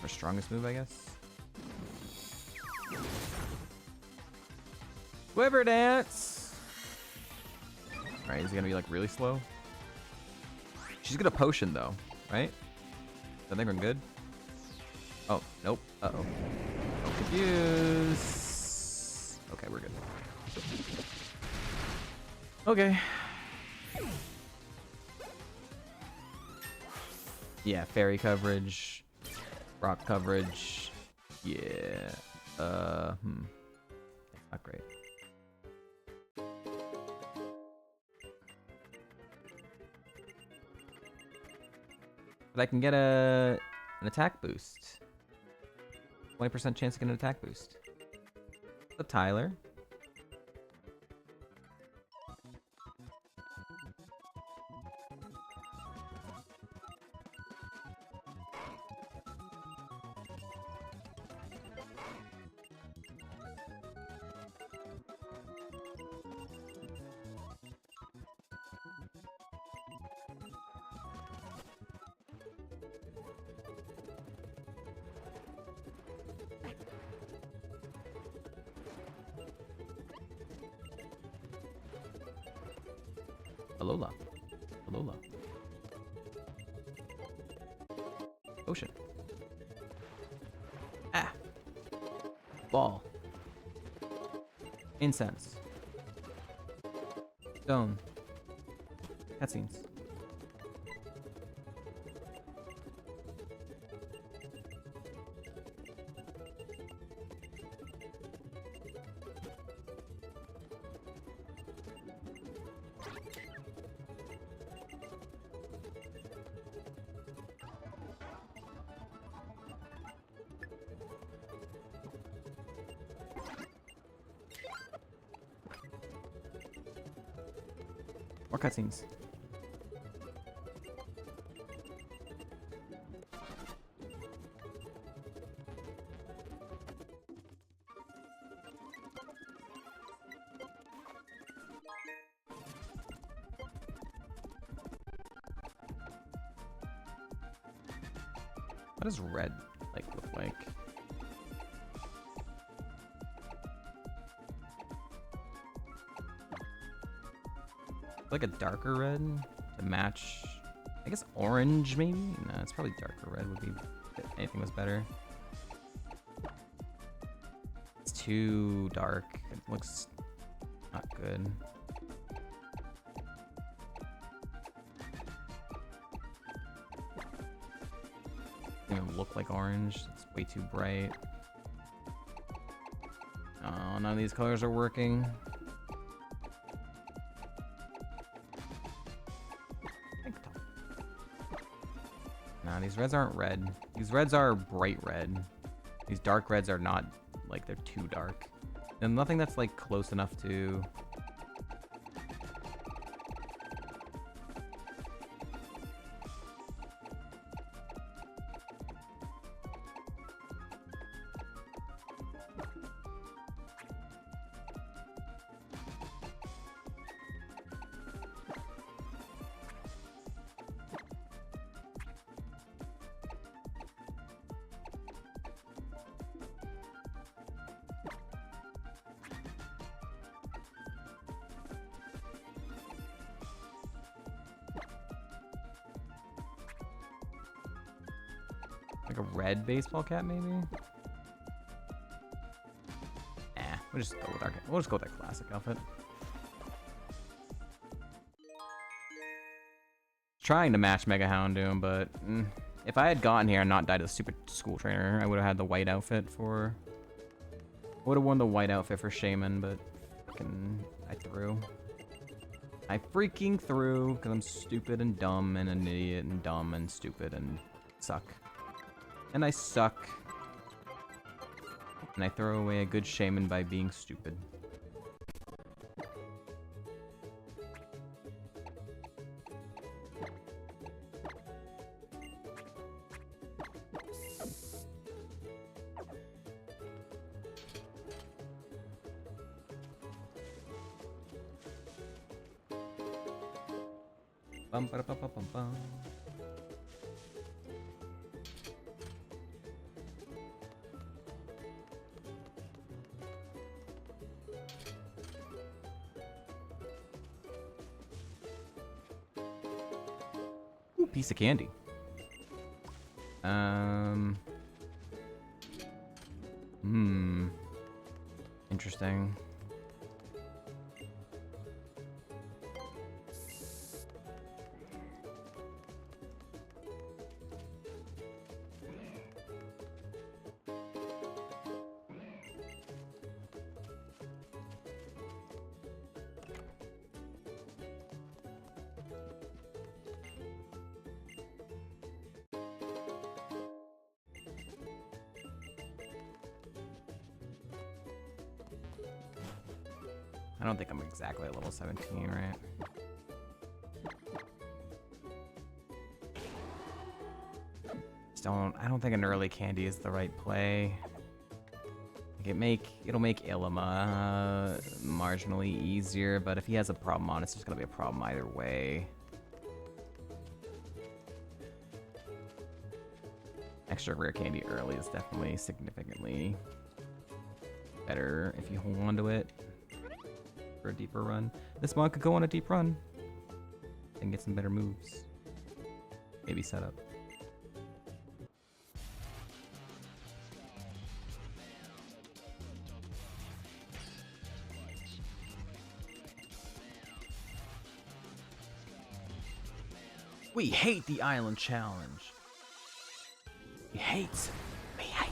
Our strongest move, I guess. Quiver Dance! Alright, is he gonna be like really slow? She's gonna potion though, right? I think we're good. Oh, nope. Uh-oh. Confused. Okay, we're good. Okay. Yeah, fairy coverage. Rock coverage. Yeah. Not great. But I can get an attack boost. 20% chance to get an attack boost. So Tyler. Alola. Alola. Ocean. Ah. Ball. Incense. Stone. Cutscenes. More cutscenes. What does red look like? Like a darker red to match, I guess orange maybe? No, it's probably darker red would be, if anything was better. It's too dark, it looks not good. Doesn't even look like orange, it's way too bright. Oh, none of these colors are working. Nah, these reds aren't red. These reds are bright red. These dark reds are not, like, they're too dark. And nothing that's, like, close enough to... Like a red baseball cap, maybe? We'll just go with that classic outfit. Trying to match Mega Houndoom, but if I had gotten here and not died to the stupid school trainer, I would have had the white outfit for... Would have worn the white outfit for Shaman, but fucking I threw. I freaking threw because I'm stupid and dumb and an idiot and dumb and stupid and suck. And I suck. And I throw away a good Shaman by being stupid. Bum ba da bum bum bum. Ooh, piece of candy. Interesting. I don't think I'm exactly at level 17, right? I don't think an early candy is the right play. Like it'll make Illima marginally easier, but if he has a problem on it, it's just gonna be a problem either way. Extra rare candy early is definitely significantly better if you hold on to it for a deeper run. This mod could go on a deep run and get some better moves. Maybe setup. We hate the island challenge. We hate. We hate.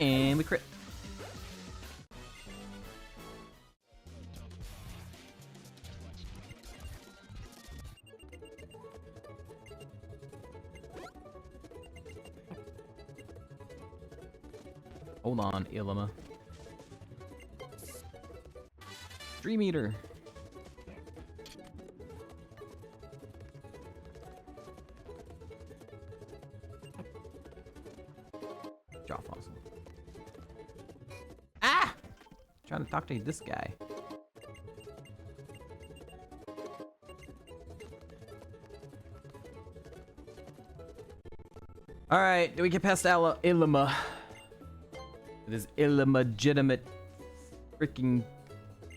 And we crit. Hold on, Ilima. Dream Eater. Jaw fossil. Ah! Trying to talk to this guy. Alright, do we get past Ilima? It is illegitimate freaking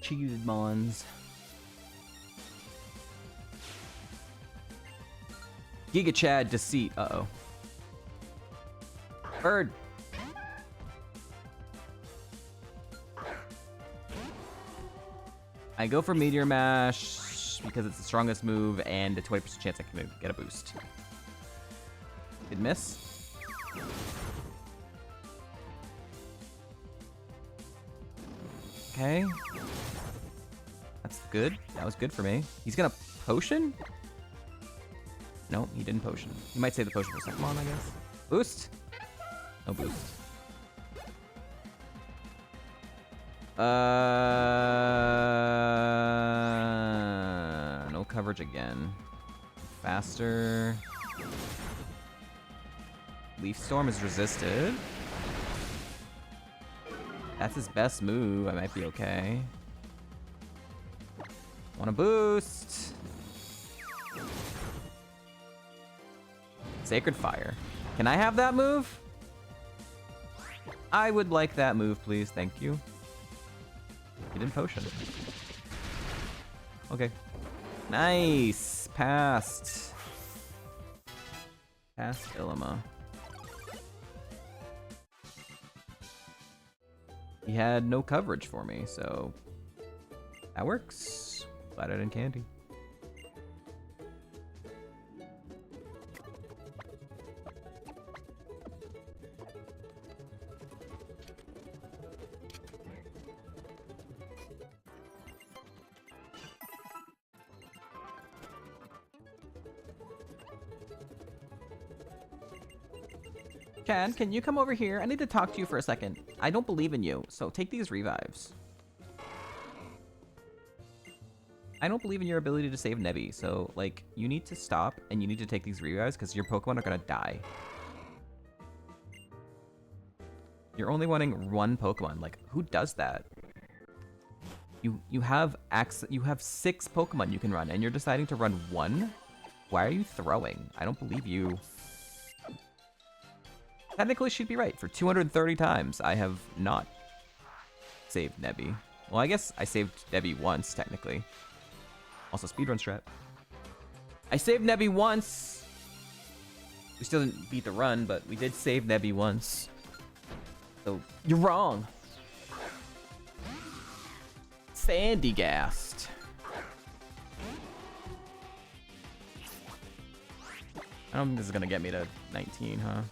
cheated mons. Giga Chad Deceit. Uh-oh. Bird. I go for Meteor Mash because it's the strongest move and a 20% chance I can get a boost. Did miss. Okay. That's good. That was good for me. He's gonna potion? No, he didn't potion. He might save the potion for second mon, I guess. Boost? No boost. No coverage again. Faster. Leaf Storm is resisted. That's his best move. I might be okay. Want a boost? Sacred Fire. Can I have that move? I would like that move, please. Thank you. Hidden Potion. Okay. Nice. Passed. Passed Ilima. He had no coverage for me, so that works. Glad I didn't candy. Chad, can you come over here? I need to talk to you for a second. I don't believe in you, so take these revives. I don't believe in your ability to save Nebby, so, like, you need to stop and you need to take these revives because your Pokemon are gonna die. You're only wanting one Pokemon. Like, who does that? You have 6 Pokemon you can run, and you're deciding to run one? Why are you throwing? I don't believe you. Technically, she'd be right. For 230 times, I have not saved Nebby. Well, I guess I saved Nebby once, technically. Also, speedrun strat. I saved Nebby once! We still didn't beat the run, but we did save Nebby once. So, you're wrong! Sandygast. I don't think this is gonna get me to 19, huh?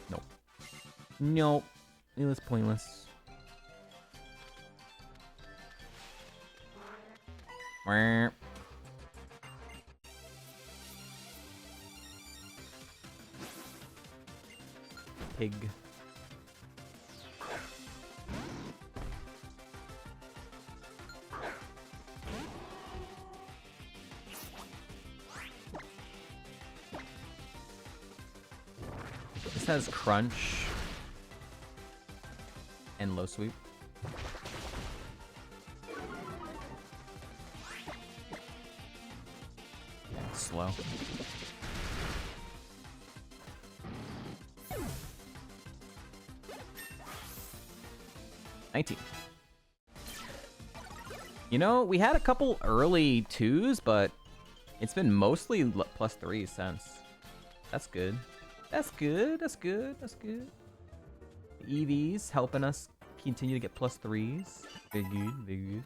Nope. Nope. It was pointless. Pig. This has crunch and low sweep. Slow. 19. You know, we had a couple early 2s, but it's been mostly +3s since. That's good. That's good. That's good. That's good. The EVs helping us continue to get +3s. Very good. Very good.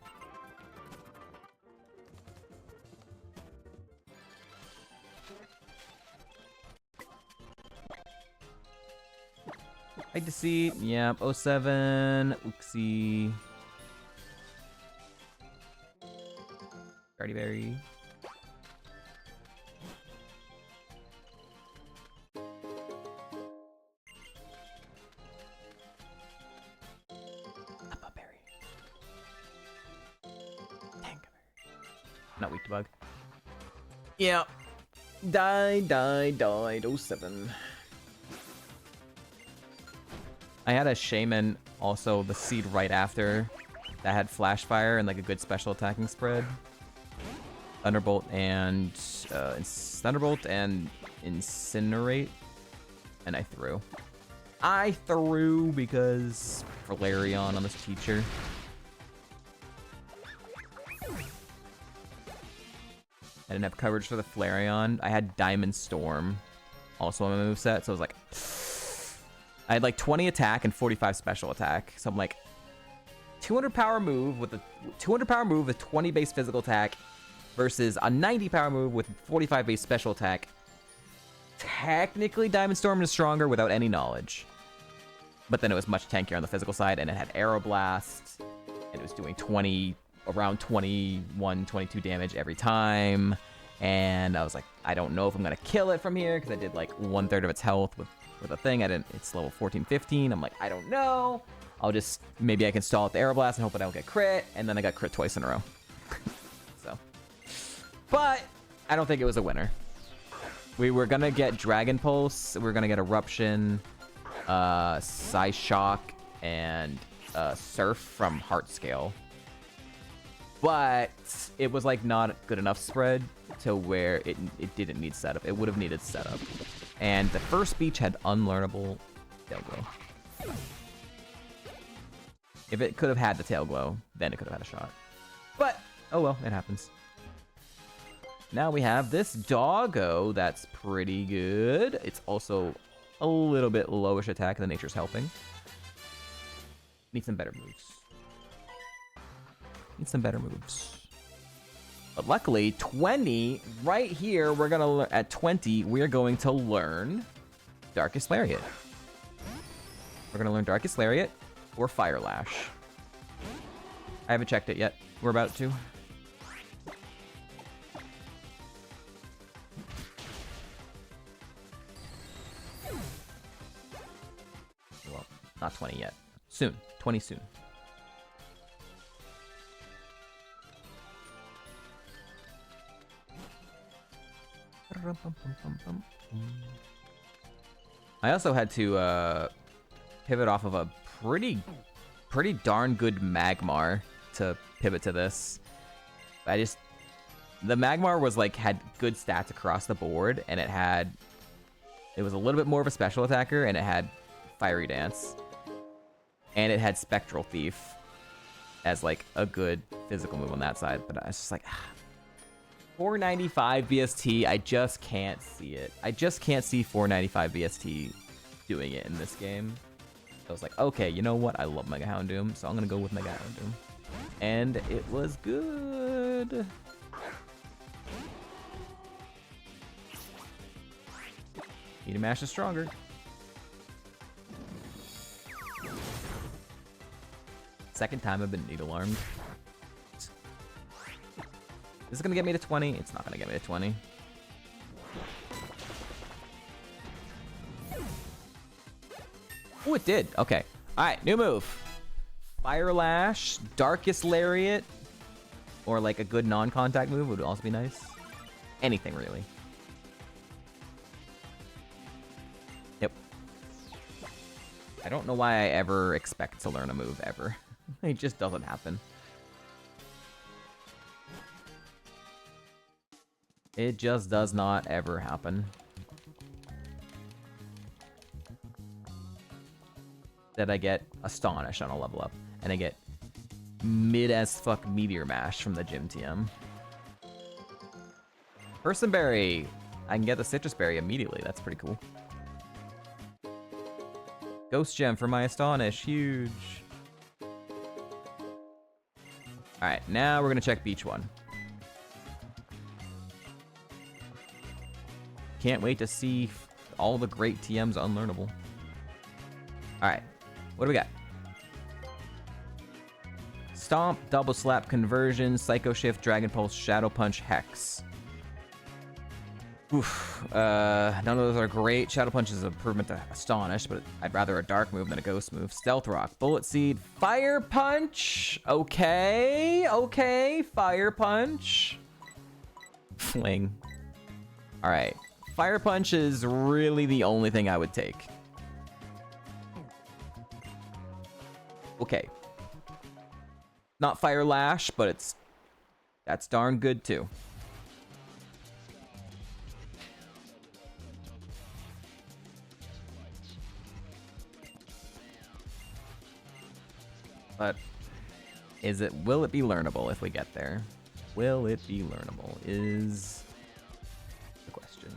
Like to see, yep, 07, Uxie. Berry. Berry. Not weak to bug. Yeah. Died. 07. I had a Shaman, also the seed right after, that had Flash Fire and like a good special attacking spread. Thunderbolt and Incinerate, and I threw. Because Valerion on this teacher. I didn't have coverage for the Flareon. I had Diamond Storm also on my moveset, so I was like, I had like 20 attack and 45 special attack. So I'm like, 200 power move with 20 base physical attack versus a 90 power move with 45 base special attack. Technically, Diamond Storm is stronger without any knowledge. But then it was much tankier on the physical side, and it had Aeroblast, and it was doing around 21, 22 damage every time. And I was like, I don't know if I'm gonna kill it from here, because I did like 1/3 of its health with a thing. It's level 14, 15. I'm like, I don't know. Maybe I can stall at the Aeroblast and hope I don't get crit. And then I got crit twice in a row. So, but I don't think it was a winner. We were gonna get Dragon Pulse. We were gonna get Eruption, Psyshock, and Surf from Heart Scale. But it was like not good enough spread to where it didn't need setup. It would have needed setup. And the first speech had unlearnable Tail Glow. If it could have had the Tail Glow, then it could have had a shot. But, oh well, it happens. Now we have this Doggo that's pretty good. It's also a little bit lowish attack than Nature's Helping. Need some better moves. But luckily, 20, right here, we're going to learn, at 20, we're going to learn Darkest Lariat. We're going to learn Darkest Lariat or Fire Lash. I haven't checked it yet. We're about to. Well, not 20 yet. Soon. 20 soon. I also had to pivot off of a pretty darn good Magmar to pivot to this. The Magmar was like had good stats across the board, and it was a little bit more of a special attacker, and it had Fiery Dance, and it had Spectral Thief as like a good physical move on that side. But I was just like, 495 BST, I just can't see it. I just can't see 495 BST doing it in this game. So I was like, okay, you know what? I love Mega Houndoom, so I'm gonna go with Mega Houndoom. And it was good. Need Mash is stronger. Second time I've been Needle Armed. Is it gonna get me to 20? It's not gonna get me to 20. Oh, it did. Okay. Alright, new move. Fire Lash, Darkest Lariat, or like a good non-contact move would also be nice. Anything, really. Yep. I don't know why I ever expect to learn a move, ever. It just doesn't happen. It just does not ever happen. That I get Astonish on a level up. and I get mid as fuck Meteor Mash from the Gym TM. Person Berry. I can get the Citrus Berry immediately. That's pretty cool. Ghost Gem for my Astonish. Huge. Alright, now we're gonna check Beach 1. Can't wait to see all the great TMs unlearnable. Alright, what do we got? Stomp, Double Slap, Conversion, Psycho Shift, Dragon Pulse, Shadow Punch, Hex. Oof. None of those are great. Shadow Punch is an improvement to Astonish, but I'd rather a Dark move than a Ghost move. Stealth Rock, Bullet Seed, Fire Punch. Okay, okay, Fire Punch. Fling. All right, Fire Punch is really the only thing I would take. Okay. Not Fire Lash, but that's darn good too. But will it be learnable if we get there? Will it be learnable is the question.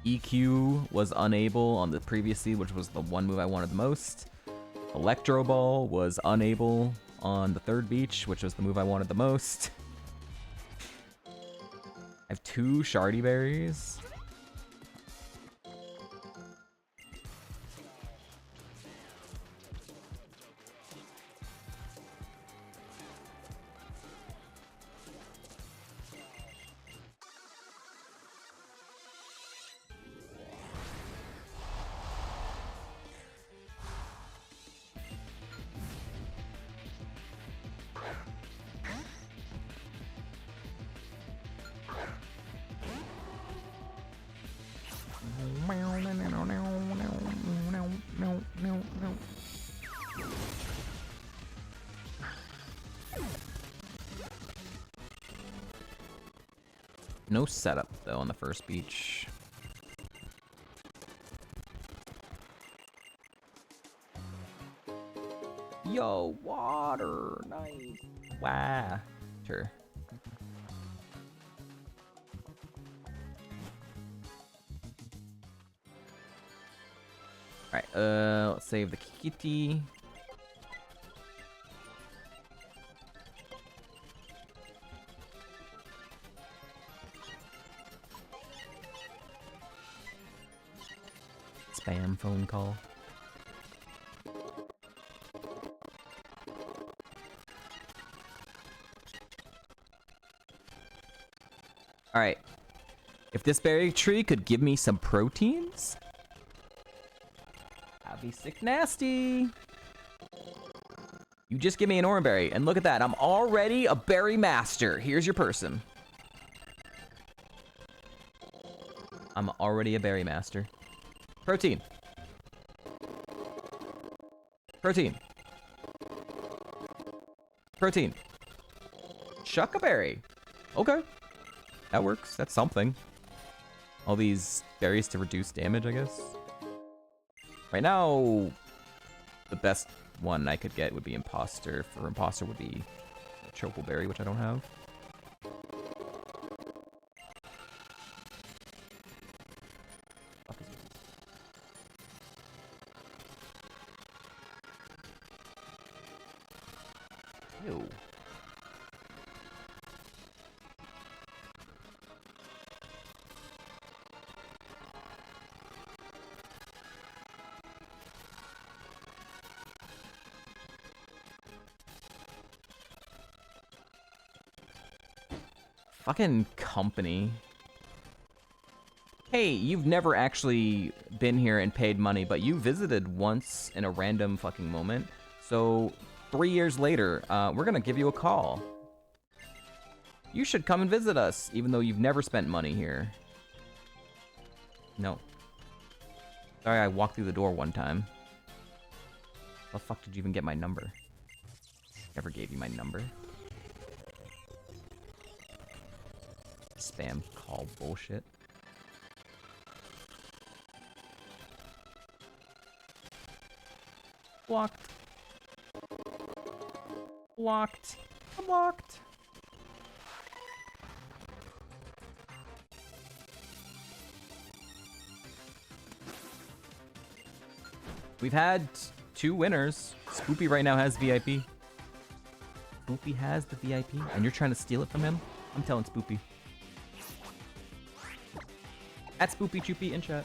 EQ was unable on the previous seed, which was the one move I wanted the most. Electro Ball was unable on the third beach, which was the move I wanted the most. I have 2 Shardy Berries. No setup though on the first beach. Yo, water, nice. Wow. Sure. Alright, let's save the kitty. Spam phone call. Alright. If this berry tree could give me some proteins, I'd be sick nasty. You just give me an orange berry, and look at that. I'm already a berry master. Here's your person. I'm already a berry master. Protein. Protein. Protein. Chuck-a-berry. Okay. That works. That's something. All these berries to reduce damage, I guess. Right now, the best one I could get would be Imposter. For Imposter would be a Chocoberry, which I don't have. Ew. Fucking company. Hey, you've never actually been here and paid money, but you visited once in a random fucking moment. So 3 years later, we're gonna give you a call. You should come and visit us, even though you've never spent money here. No. Sorry, I walked through the door one time. How the fuck did you even get my number? Never gave you my number. Spam call bullshit. Blocked. Blocked. Blocked. We've had 2 winners. Spoopy right now has VIP. Spoopy has the VIP, and you're trying to steal it from him? I'm telling Spoopy. At Spoopy Choopy in chat.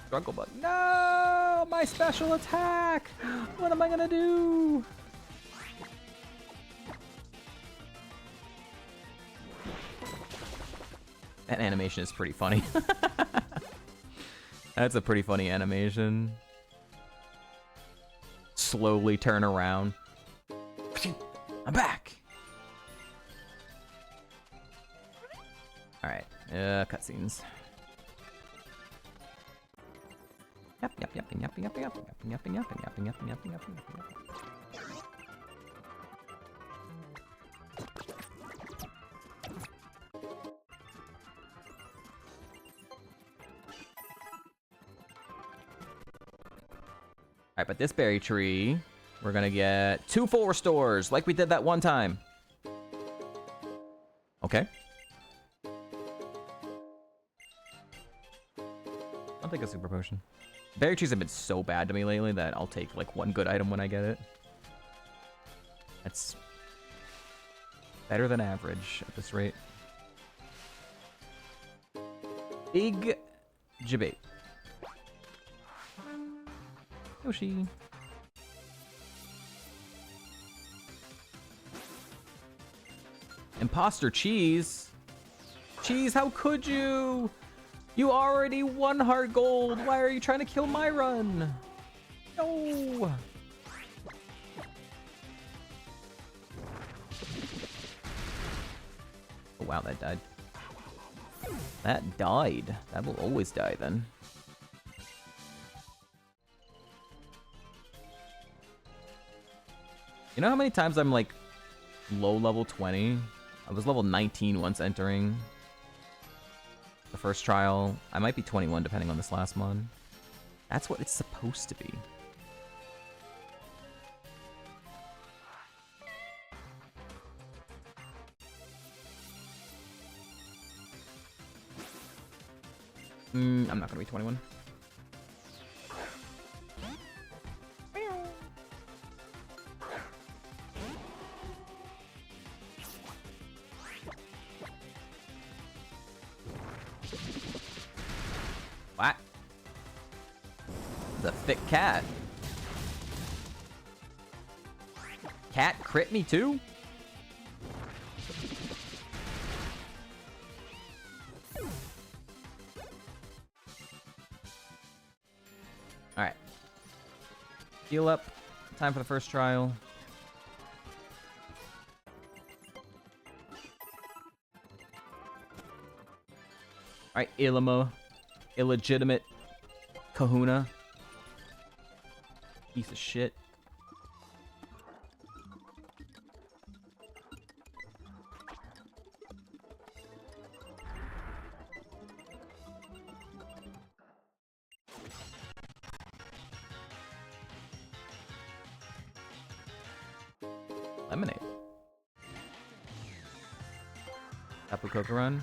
Struggle button. No! My special attack! What am I gonna do? That animation is pretty funny. That's a pretty funny animation. Slowly turn around. I'm back! Alright, cutscenes. Yep, yep, yep, yep, yep, yep, yep, yep, yep, yep, yep, yep, yep, yep. Alright, but this berry tree, we're gonna get 2 full restores, like we did that one time. Okay. I'll take a super potion. Berry trees have been so bad to me lately that I'll take like 1 good item when I get it. That's better than average at this rate. Big Jibate. Yoshi. Imposter Cheese. Cheese, how could you? You already won heart gold. Why are you trying to kill my run? No. Oh, wow, that died. That died. That will always die then. You know how many times I'm like low level 20? I was level 19 once entering the first trial. I might be 21 depending on this last one. That's what it's supposed to be. I'm not gonna be 21. What? The thick cat. Cat crit me too? Alright. Heal up. Time for the first trial. Alright, Ilima. Illegitimate kahuna. Piece of shit. Lemonade. Tapu Koko run.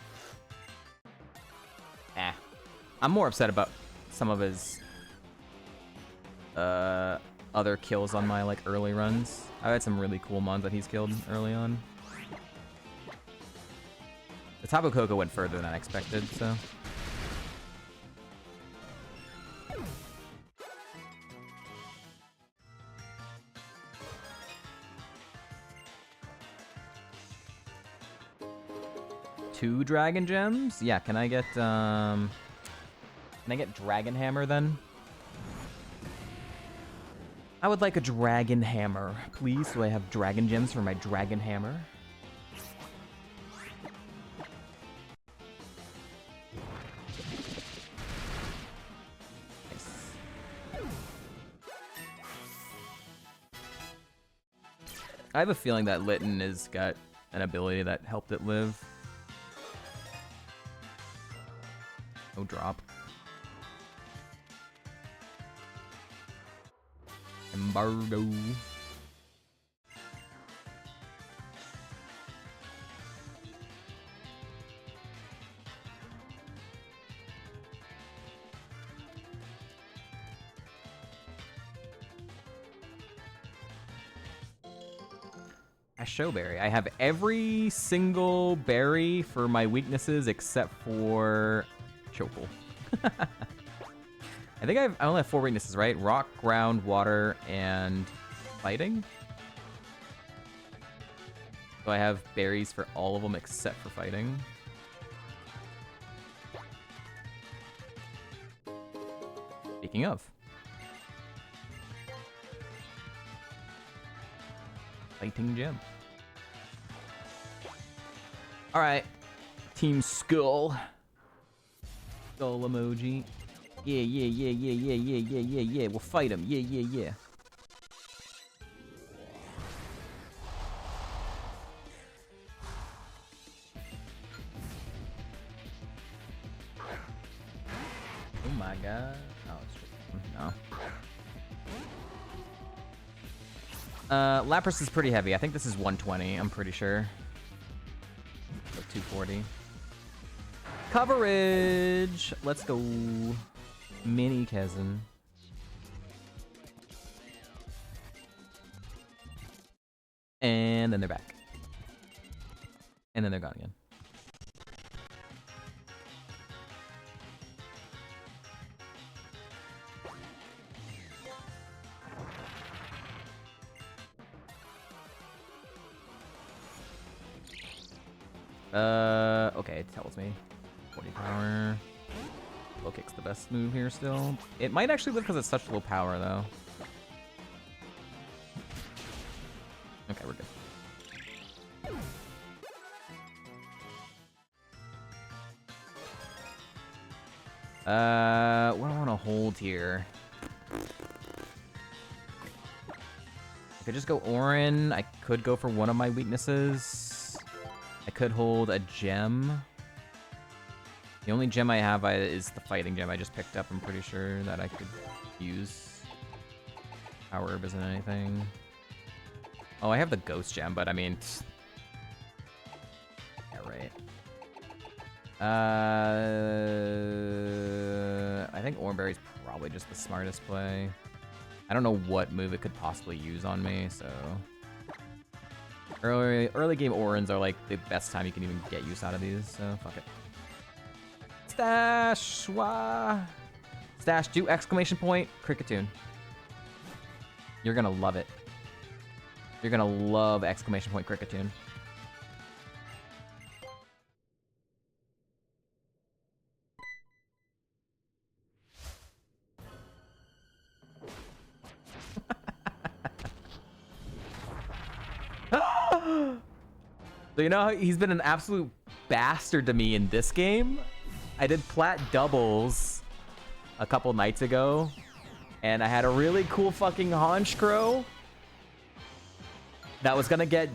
I'm more upset about some of his other kills on my like early runs. I had some really cool mons that he's killed early on. The Tapu Koko went further than I expected, so. Two dragon gems? Yeah, can I get Dragon Hammer then? I would like a Dragon Hammer, please, so I have Dragon Gems for my Dragon Hammer. Nice. I have a feeling that Litten has got an ability that helped it live. No drop. Embargo. A showberry. I have every single berry for my weaknesses except for Chople. I think I only have 4 weaknesses, right? Rock, ground, water, and fighting. So I have berries for all of them except for fighting. Speaking of. Fighting gym. Alright. Team Skull. Skull emoji. Yeah. We'll fight him. Yeah. Oh my god. Oh, it's just, no. Lapras is pretty heavy. I think this is 120, I'm pretty sure. So 240. Coverage! Let's go. Mini Kazan. And then they're back. And then they're gone again. Okay, it tells me. 40 power. Low kick's the best move here still. It might actually live because it's such low power, though. Okay, we're good. What do I want to hold here? I could just go Orin. I could go for one of my weaknesses. I could hold a gem. The only gem I have is the fighting gem I just picked up. I'm pretty sure that I could use. Power Herb isn't anything. Oh, I have the ghost gem, but I mean... Yeah, right. I think Oranberry's probably just the smartest play. I don't know what move it could possibly use on me, so... Early game Orans are like the best time you can even get use out of these, so fuck it. Stash! Wah! Stash, do exclamation point, Cricketune. You're gonna love it. You're gonna love exclamation point Cricketune. So you know, he's been an absolute bastard to me in this game. I did plat doubles a couple nights ago, and I had a really cool fucking Honchkrow that was gonna get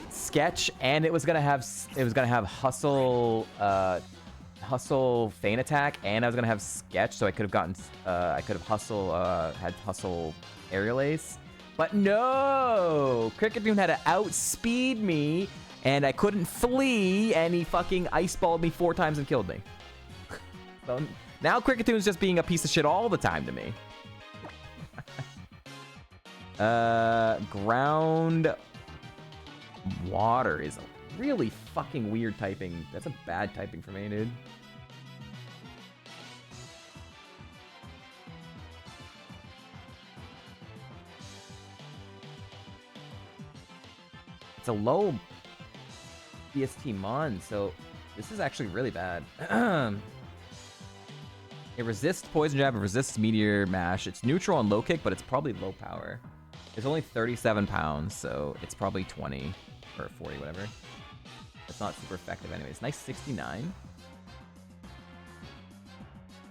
sketch, and it was gonna have hustle, hustle feint attack, and I was gonna have sketch, so I could have gotten, I could have had hustle aerial ace, but no, Cricketune had to outspeed me, and I couldn't flee, and he fucking ice-balled me 4 times and killed me. So now Cricketune just being a piece of shit all the time to me. Ground water is a really fucking weird typing. That's a bad typing for me, dude. It's a low BST mon, so this is actually really bad. It resists Poison Jab, it resists Meteor Mash. It's neutral on low kick, but it's probably low power. It's only 37 pounds, so it's probably 20 or 40, whatever. It's not super effective anyways. Nice 69.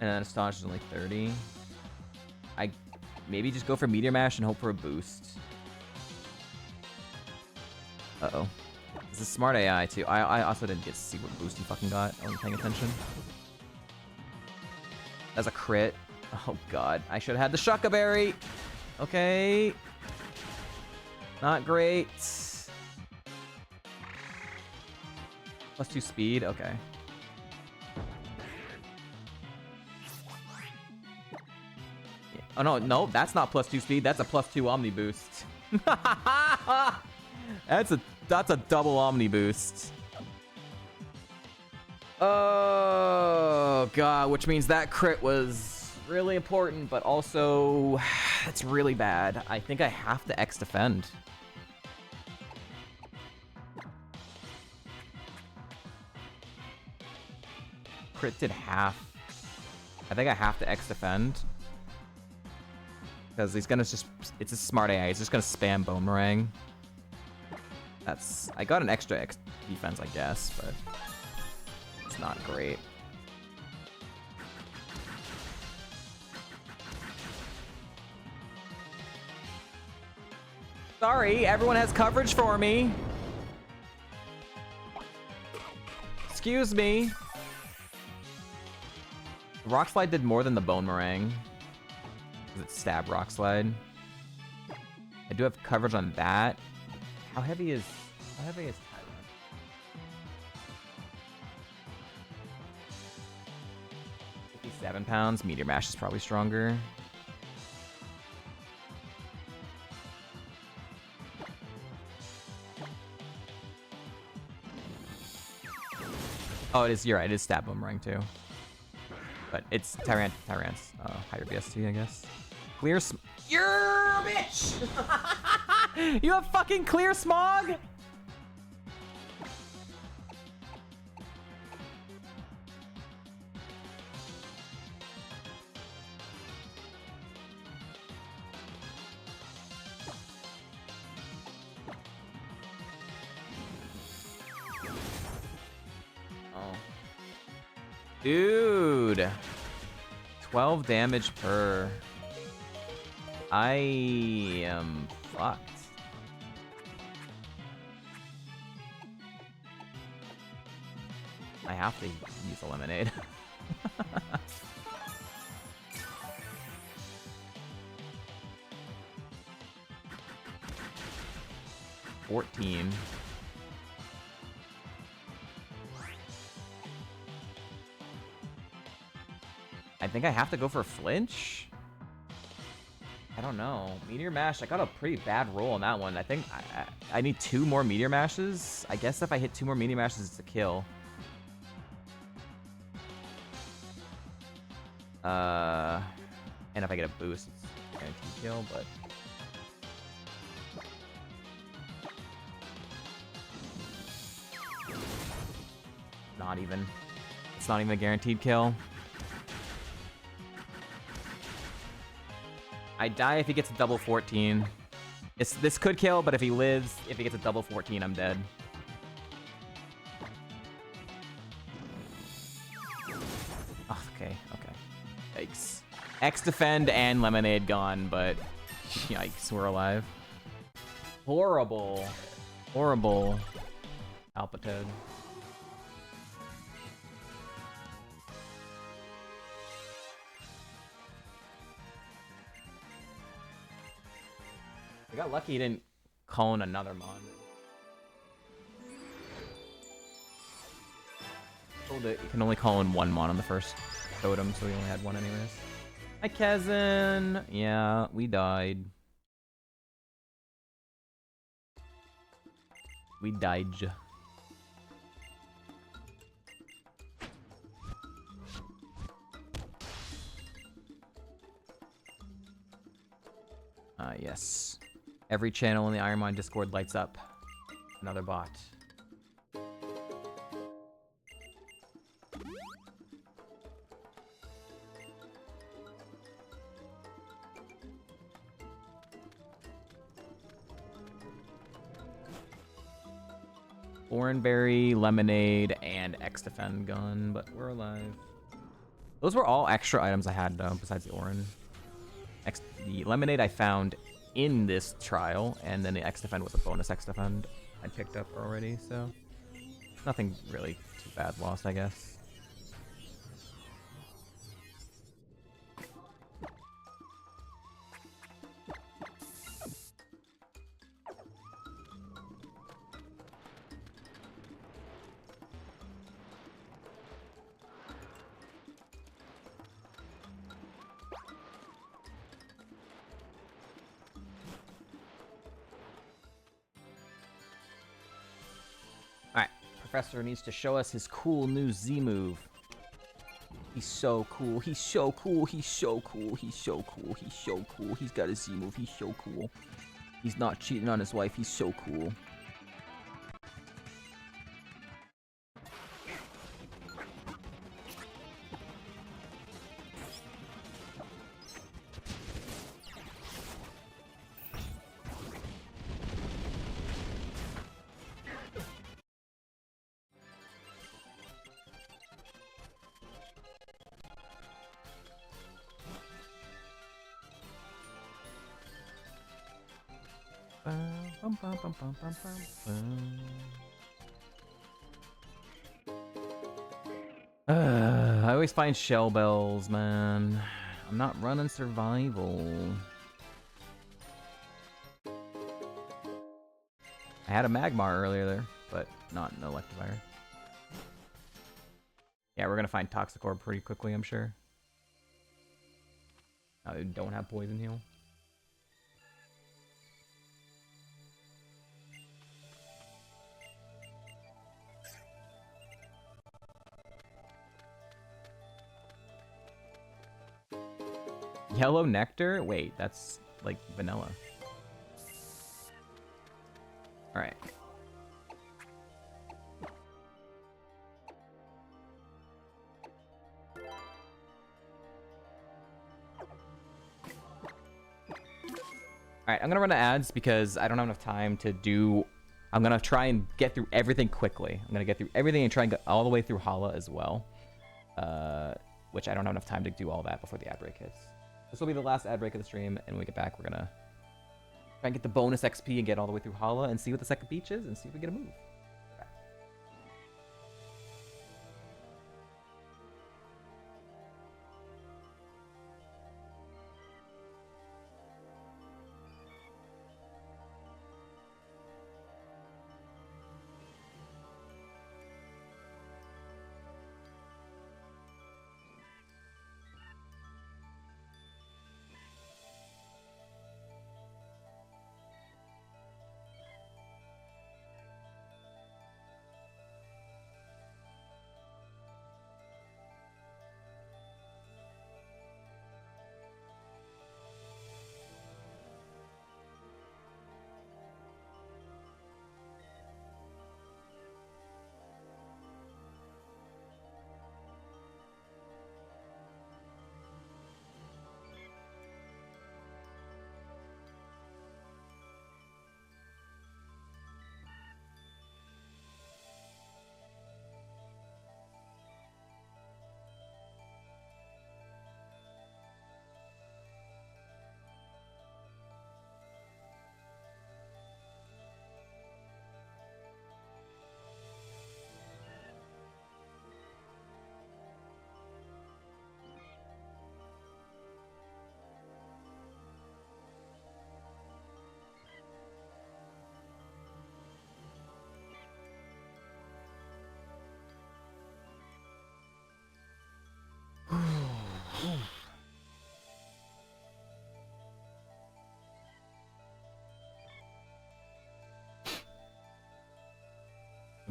And then Astonish is only 30. I maybe just go for Meteor Mash and hope for a boost. Uh-oh. This is smart AI, too. I also didn't get to see what boost he fucking got. I wasn't paying attention. That's a crit. Oh, God. I should have had the Shucka Berry. Okay. Not great. +2 speed, okay. Yeah. Oh no, no, that's not +2 speed, that's a +2 Omni boost. That's a double Omni boost. Oh god, which means that crit was really important, but also it's really bad. I think I have to X defend. Crit did half. I think I have to X defend. Because he's gonna just, it's a smart AI, he's just gonna spam Boomerang. I got an extra X defense, I guess, but it's not great. Sorry, everyone has coverage for me. Excuse me. Rock Slide did more than the Boomerang. Because it's stab Rock Slide. I do have coverage on that. How heavy is Tyrant? 57 pounds. Meteor Mash is probably stronger. Oh, it is. You're right. It is stab Boomerang too. But it's Tyrant's higher BST, I guess. Clear You're a bitch! You have fucking Clear Smog? Oh. Dude. 12 damage per. I am fucked. I have to use a Lemonade. $14. I think I have to go for a flinch? I don't know. Meteor Mash, I got a pretty bad roll on that one. I think I need 2 more Meteor Mashes. I guess if I hit 2 more Meteor Mashes, it's a kill. And if I get a boost, it's a guaranteed kill, but... Not even. It's not even a guaranteed kill. I die if he gets a double 14. This could kill, but if he lives, if he gets a double 14, I'm dead. Oh, okay. Yikes. X defend and Lemonade gone, but yikes, we're alive. Horrible. Alpatoad. I got lucky he didn't clone another mon. Told it you can only call in 1 mon on the first totem, so we only had 1 anyways. Hi, Kazin. Yeah, we died. We died. Yes. Every channel in the Ironmon Discord lights up. Another bot. Oranberry, Lemonade, and X-Defend gun, but we're alive. Those were all extra items I had, besides the Oran. The Lemonade I found in this trial, and then the X-Defend was a bonus X-Defend I picked up already, so... Nothing really too bad lost, I guess. professor needs to show us his cool new Z move. He's so cool. He's so cool. He's so cool. He's so cool. He's so cool. He's got a Z move. He's so cool. He's not cheating on his wife. He's so cool. I always find shell bells, man. I'm not running survival. I had a Magmar earlier there, but not an Electivire. Yeah, we're gonna find Toxic Orb pretty quickly, I'm sure. I don't have Poison Heal. Yellow Nectar? Wait, that's like vanilla. Alright. Alright, I'm gonna run to ads because I don't have enough time to do... I'm gonna try and get through everything quickly. I'm gonna get through everything and try and get all the way through Hala as well. Which I don't have enough time to do all that before the ad break hits. This will be the last ad break of the stream, and when we get back, we're gonna try and get the bonus XP and get all the way through Hala and see what the second beach is and see if we get a move.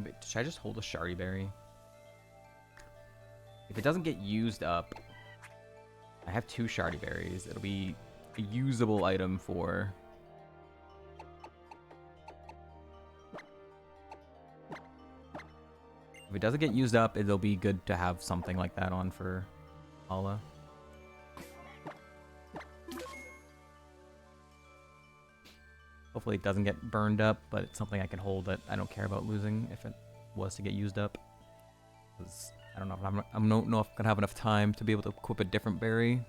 Wait, should I just hold a Shardy Berry? If it doesn't get used up, I have 2 Shardy Berries. It'll be a usable item for... If it doesn't get used up, it'll be good to have something like that on for Hala. Hopefully it doesn't get burned up, but it's something I can hold that I don't care about losing if it was to get used up. 'Cause I don't know if I don't know if I'm gonna have enough time to be able to equip a different berry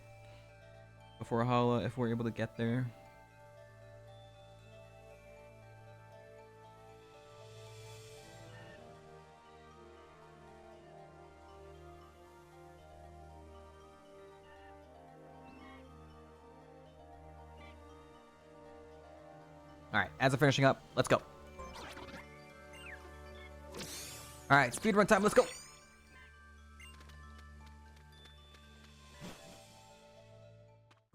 before Hala if we're able to get there. Alright, as I'm finishing up, let's go. Alright, speedrun time, let's go!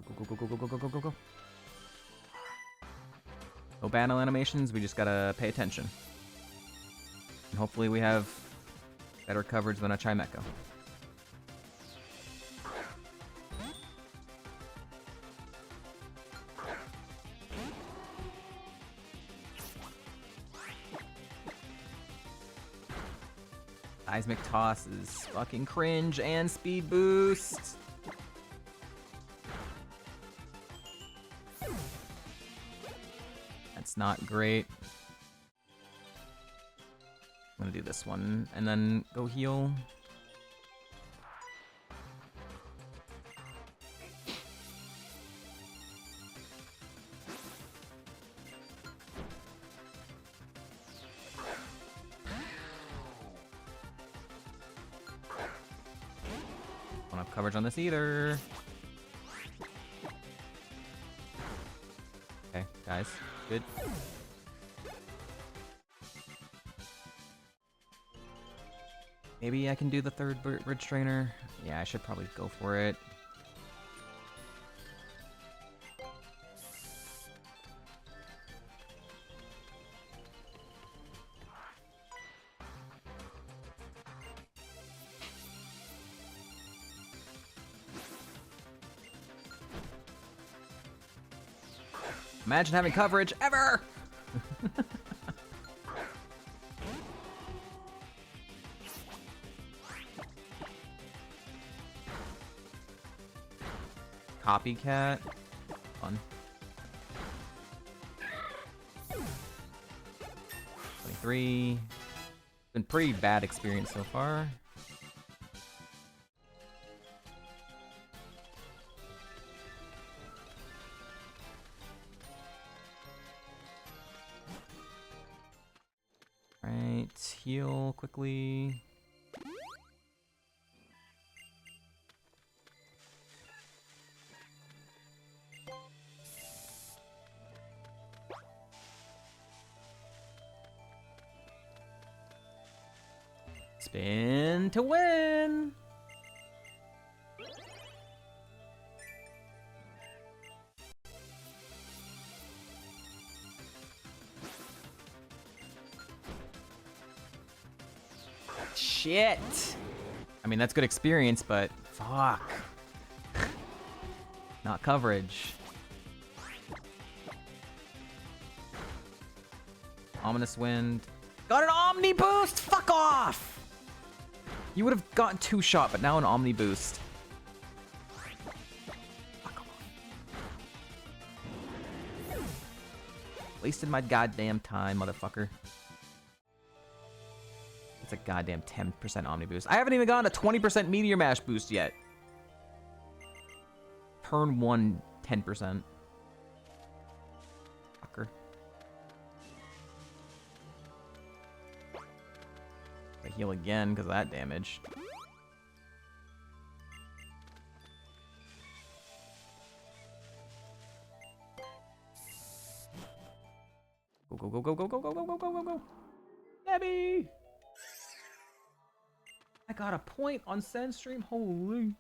Go, go, go, go, go, go, go, go, go. No battle animations, we just gotta pay attention. And hopefully we have better coverage than a Chimecho. Seismic Toss is fucking cringe and speed boost. That's not great. I'm gonna do this one and then go heal. Don't have coverage on this either. Okay, guys, good. Maybe I can do the third bridge trainer. Yeah, I should probably go for it. Imagine having coverage ever! Copycat. Fun. 23. Been pretty bad experience so far. Alright, heal quickly. Spin to win! Shit! I mean, that's good experience, but fuck. Not coverage. Ominous Wind. Got an Omni Boost! Fuck off! You would have gotten 2-shot, but now an Omni Boost. Fuck off. Wasted my goddamn time, motherfucker. It's a goddamn 10% Omni Boost. I haven't even gotten a 20% Meteor Mash boost yet. Turn 1, 10%. Fucker. I heal again because of that damage. Go, go, go, go, go, go, go, go, go, go, go, go. Debbie! I got a point on Sandstream, holy.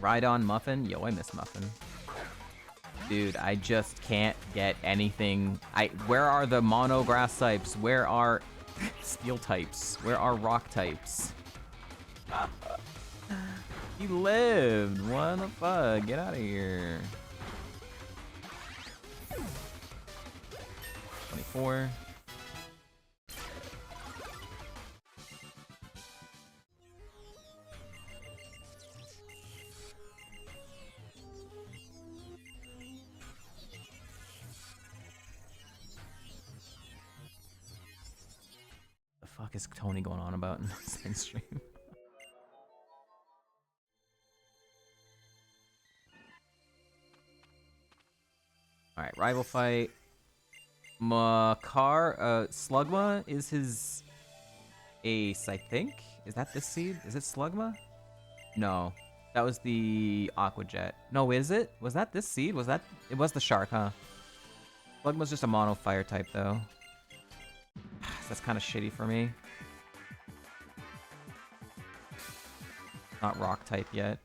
Ride on Muffin? Yo, I miss Muffin. Dude, I just can't get anything. Where are the mono grass types? Where are steel types? Where are rock types? He lived. What the fuck? Get out of here. 24. The fuck is Tony going on about in this stream? Alright, rival fight. Slugma is his ace, I think. Is that this seed? Is it Slugma? No. That was the Aqua Jet. No, is it? Was that this seed? Was that... It was the shark, huh? Slugma's just a mono fire type, though. That's kind of shitty for me. Not rock type yet.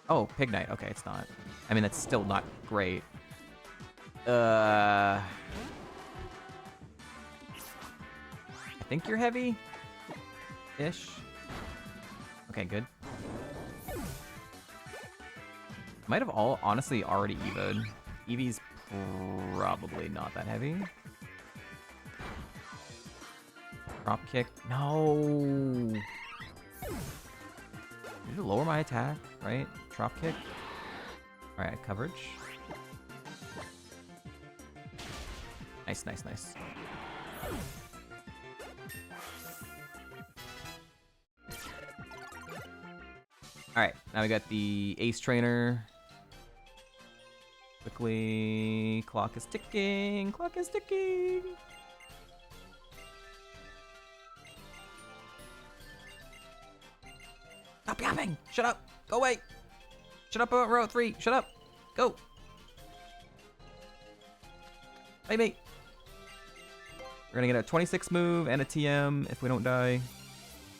Oh, Pignite. Okay, it's not. I mean, that's still not great. I think you're heavy-ish. Okay, good. Might have honestly already evoed. Eevee's probably not that heavy. Drop kick. No. Need to lower my attack, right? Drop kick. All right, coverage. Nice, nice, nice. All right, now we got the Ace Trainer. Quickly, clock is ticking. Clock is ticking. Stop yapping! Shut up! Go away! Shut up about row 3! Shut up! Go! Hey, mate! We're gonna get a 26 move and a TM if we don't die.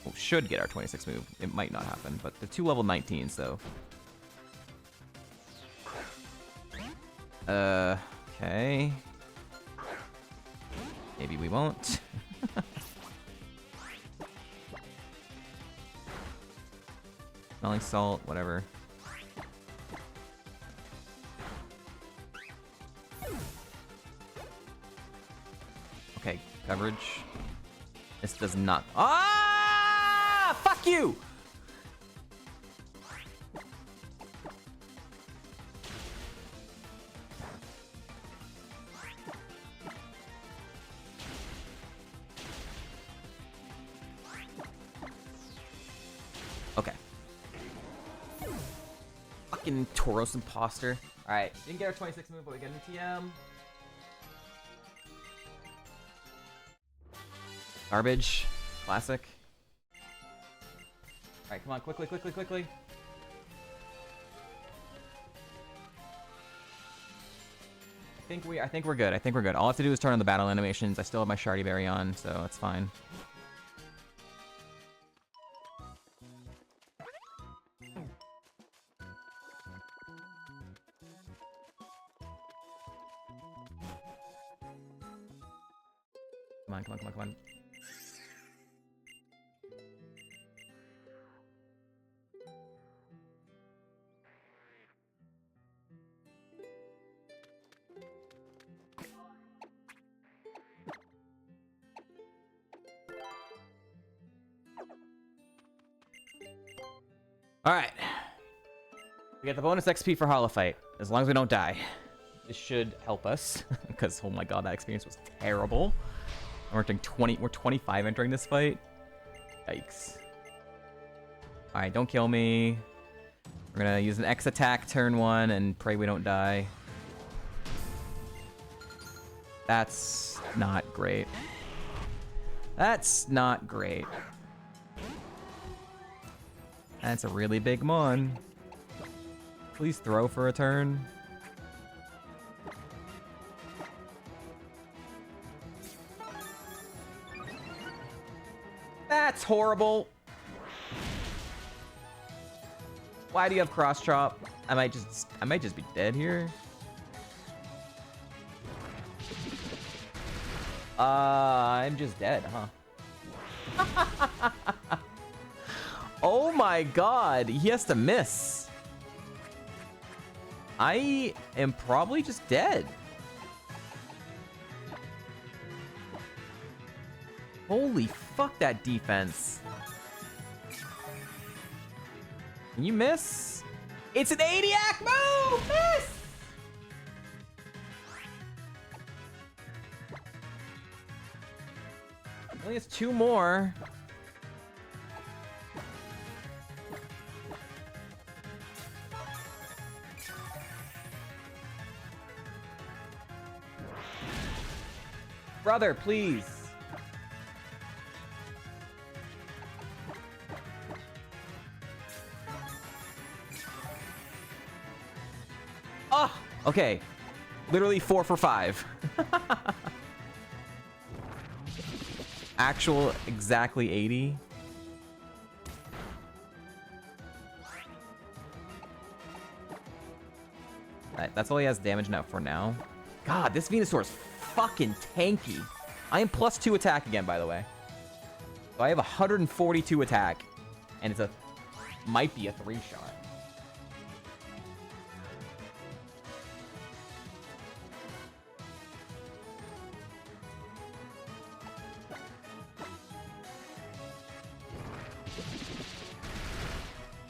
Well, should get our 26 move. It might not happen, but they're 2 level 19s, so. Okay. Maybe we won't. Smelling salt, whatever. Okay, coverage. This does not. Ah! Fuck you! Okay. Fucking Tauros imposter. Alright, didn't get our 26 move, but we get an TM. Garbage. Classic. Alright, come on, quickly, quickly, quickly. I think we're good. I think we're good. All I have to do is turn on the battle animations. I still have my Shardy Berry on, so it's fine. Come on, come on, come on, come on. Alright. We get the bonus XP for Hollow Fight, as long as we don't die. This should help us, because oh my god, that experience was terrible. We're 25 entering this fight. Yikes. Alright, don't kill me. We're gonna use an X attack turn 1 and pray we don't die. That's not great. That's not great. That's a really big mon. Please throw for a turn. That's horrible. Why do you have cross chop? I might just be dead here. I'm just dead, huh? Oh my god, he has to miss. I am probably just dead. Holy fuck, that defense. Can you miss? It's an 80-act move! Miss! Only has 2 more. Brother, please. Oh, okay. Literally 4 for 5. Actual exactly 80. That's all he has damage now for now. God, this Venusaur is fucking tanky. I am +2 attack again, by the way. So I have 142 attack, and it's might be a 3-shot.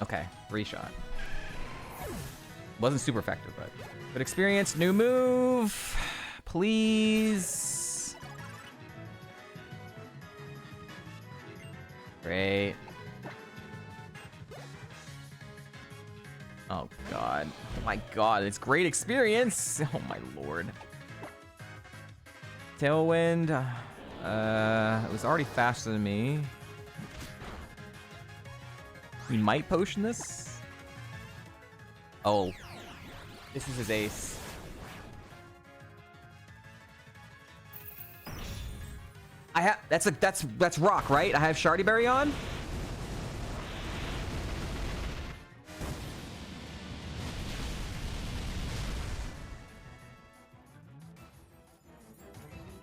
Okay, 3-shot. Wasn't super effective, but good experience. New move, please. Great. Oh god. Oh my god, it's great experience. Oh my lord. Tailwind. It was already faster than me. We might potion this. Oh. This is his ace. I have that's rock, right? I have Shardy Berry on.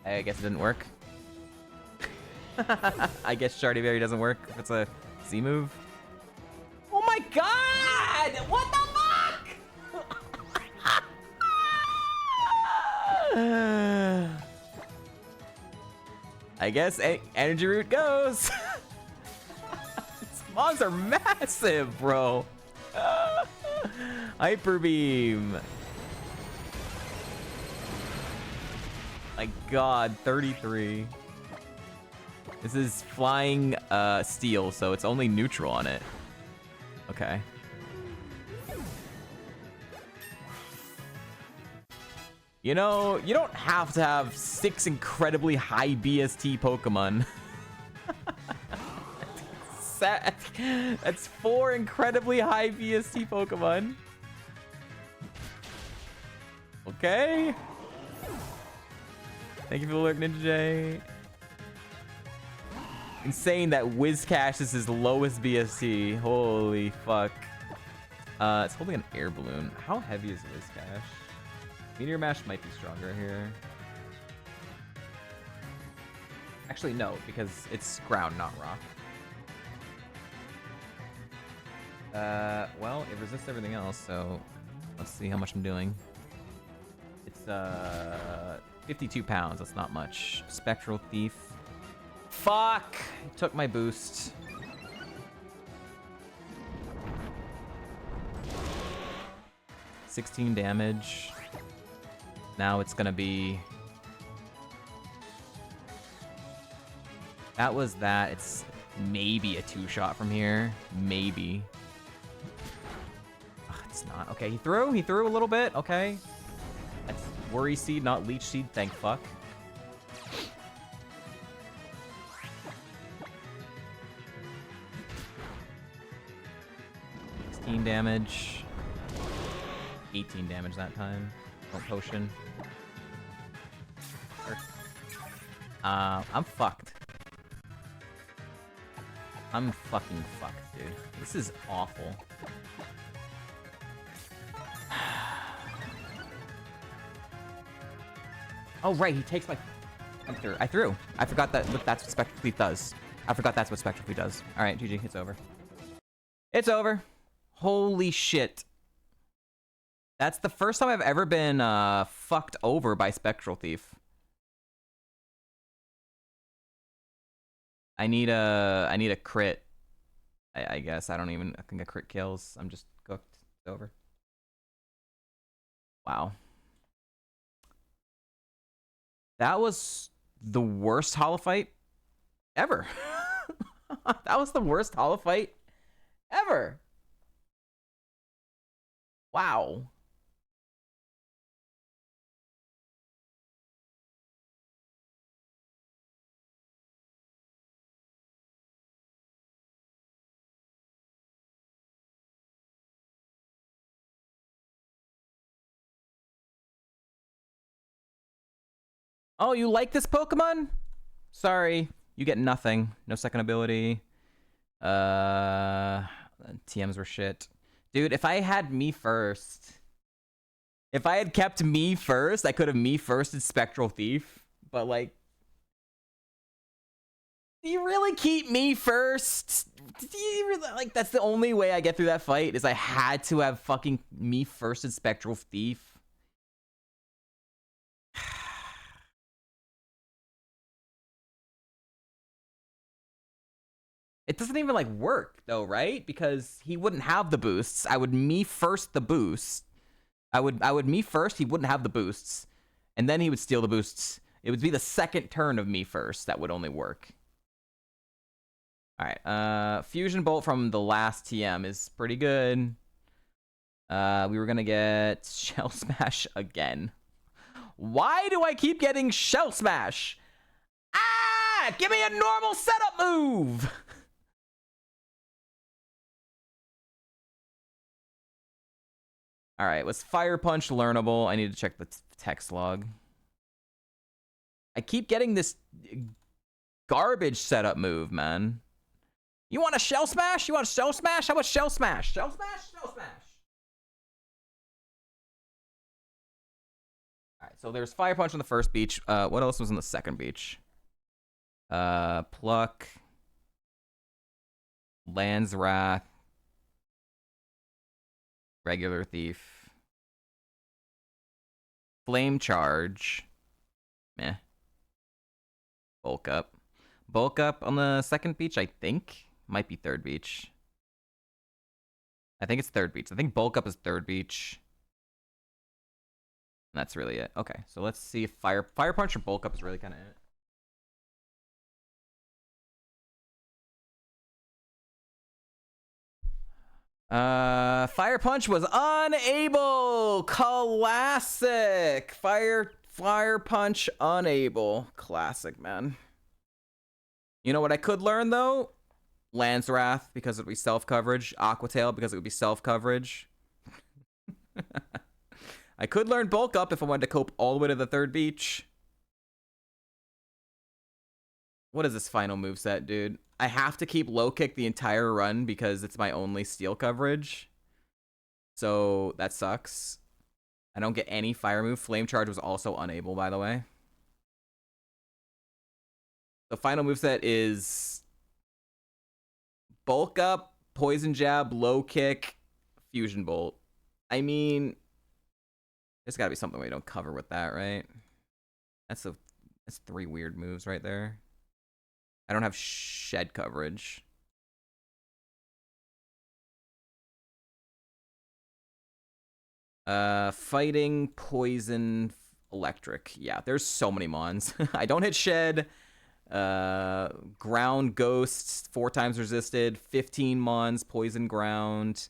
I guess it didn't work. I guess Shardy Berry doesn't work if it's a Z move. Oh my god! What the fuck? I guess energy root goes. These mons are massive, bro. Hyper beam. My god, 33. This is flying steel, so it's only neutral on it. Okay. You know, you don't have to have 6 incredibly high BST Pokemon. That's 4 incredibly high BST Pokemon. Okay. Thank you for the alert, Ninja J. Insane that Whiscash is his lowest BST. Holy fuck. It's holding an air balloon. How heavy is Whiscash? Meteor Mash might be stronger here. Actually, no, because it's ground, not rock. Well, it resists everything else, so let's see how much I'm doing. It's 52 pounds. That's not much. Spectral Thief. Fuck! Took my boost. $16 damage. Now it's gonna be... That was that. It's maybe a 2-shot from here. Maybe. Ugh, it's not. Okay, he threw a little bit. Okay. That's Worry Seed, not Leech Seed. Thank fuck. Damage. 18 damage that time. Don't potion. I'm fucked. I'm fucking fucked, dude. This is awful. Oh right, he takes my... I threw. I forgot that that's what Spectral Thief does. I forgot that's what Spectral Thief does. Alright, GG, it's over. It's over. Holy shit. That's the first time I've ever been fucked over by Spectral Thief. I need a crit. I guess. I think a crit kills. I'm just cooked. It's over. Wow. That was the worst holo fight ever. That was the worst holo fight ever. Wow. Oh, you like this Pokemon? Sorry, you get nothing. No second ability. TMs were shit. Dude, if I had me first, If I had kept me first, I could have me firsted Spectral Thief. But like, do you really keep me first? Do you really, like, that's the only way I get through that fight is I had to have fucking me firsted Spectral Thief. It doesn't even like work though, right? Because he wouldn't have the boosts. I would me first the boost. I would me first, he wouldn't have the boosts. And then he would steal the boosts. It would be the second turn of me first that would only work. Alright, Fusion Bolt from the last TM is pretty good. We were gonna get Shell Smash again. Why do I keep getting Shell Smash? Ah! Give me a normal setup move! Alright, was Fire Punch learnable? I need to check the text log. I keep getting this garbage setup move, man. You want a Shell Smash? You want a Shell Smash? How about Shell Smash? Shell Smash? Shell Smash. Alright, so there's Fire Punch on the first beach. What else was on the second beach? Pluck. Land's Wrath. Regular Thief. Flame Charge. Meh. Bulk Up. Bulk Up on the second beach, I think. Might be third beach. I think it's third beach. I think Bulk Up is third beach. And that's really it. Okay, so let's see if Fire Punch or Bulk Up is really kind of it. Fire Punch was unable. Classic. Fire Punch unable. Classic, man. You know what I could learn though? Land's Wrath because it would be self-coverage. Aqua Tail because it would be self-coverage. I could learn Bulk Up if I wanted to cope all the way to the third beach. What is this final moveset, dude? I have to keep low kick the entire run because it's my only steel coverage. So that sucks. I don't get any fire move. Flame Charge was also unable, by the way. The final moveset is Bulk Up, Poison Jab, Low Kick, Fusion Bolt. I mean, there's gotta be something we don't cover with that, right? That's three weird moves right there. I don't have shed coverage. Fighting, poison, electric. Yeah, there's so many mons. I don't hit shed. Ground ghosts, 4 times resisted. 15 mons, poison ground,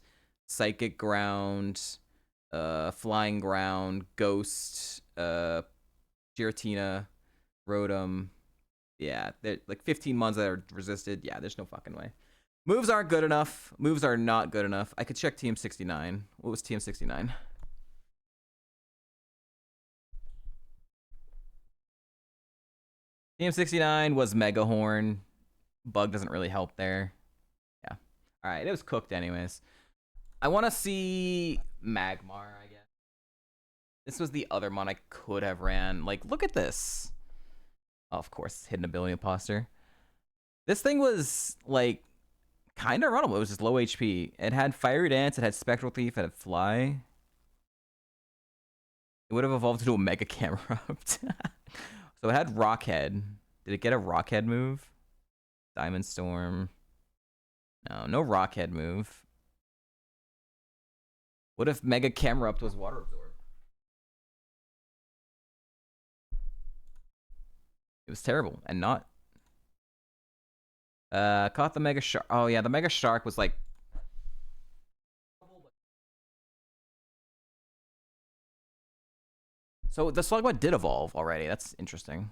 psychic ground, flying ground, ghost, Giratina, Rotom. Yeah, like 15 mons that are resisted. Yeah, there's no fucking way. Moves aren't good enough. Moves are not good enough. I could check TM69. What was TM69? TM69 was Mega Horn. Bug doesn't really help there. Yeah. All right, it was cooked anyways. I want to see Magmar, I guess. This was the other mon I could have ran. Like, look at this. Oh, of course, Hidden Ability Imposter. This thing was, like, kind of runnable. It was just low HP. It had Fiery Dance, it had Spectral Thief, it had Fly. It would have evolved into a Mega Camerupt. So it had Rockhead. Did it get a Rockhead move? Diamond Storm. No, no Rockhead move. What if Mega Camerupt was Water Absorb? It was terrible and not. Caught the Mega Shark. Oh yeah, the Mega Shark was like. So the Slugma did evolve already. That's interesting.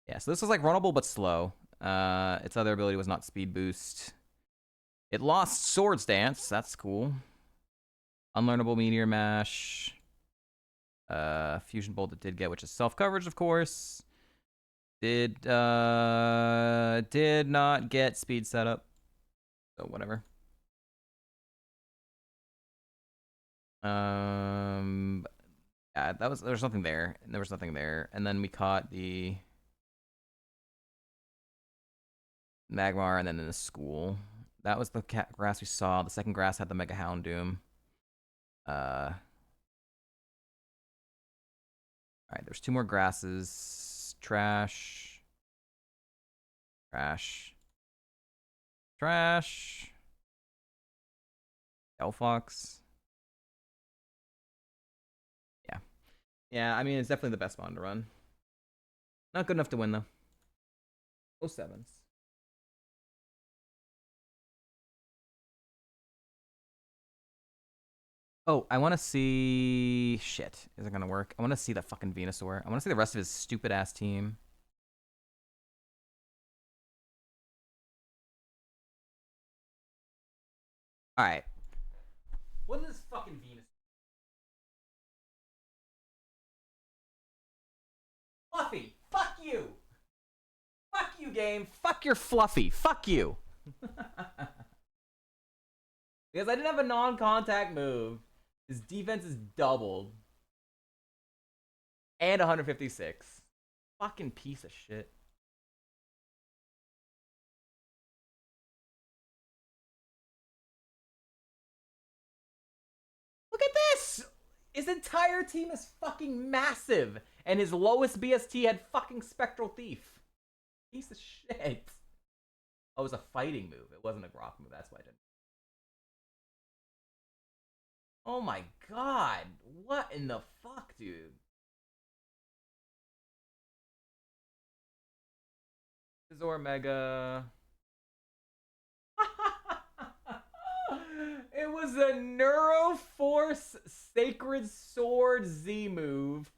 Yeah, so this was like runnable but slow. Its other ability was not speed boost. It lost Swords Dance. That's cool. Unlearnable Meteor Mash. Fusion Bolt it did get, which is self coverage, of course. Did not get speed setup. So whatever. Yeah, there was nothing there. There was nothing there. And then we caught the Magmar and then in the school. That was the grass we saw. The second grass had the Mega Houndoom. Alright, there's 2 more grasses. Trash. Trash. Trash. Delphox. Yeah. Yeah, I mean, it's definitely the best spawn to run. Not good enough to win, though. 07s. Oh, I want to see... Shit. Is it going to work? I want to see the fucking Venusaur. I want to see the rest of his stupid-ass team. Alright. What is this fucking Venusaur? Fluffy! Fuck you! Fuck you, game! Fuck your Fluffy! Fuck you! Because I didn't have a non-contact move. His defense is doubled. And 156. Fucking piece of shit. Look at this! His entire team is fucking massive. And his lowest BST had fucking Spectral Thief. Piece of shit. Oh, it was a fighting move. It wasn't a Grok move. That's why I didn't. Oh my god. What in the fuck, dude? Zor Mega. It was a Neuroforce Sacred Sword Z move.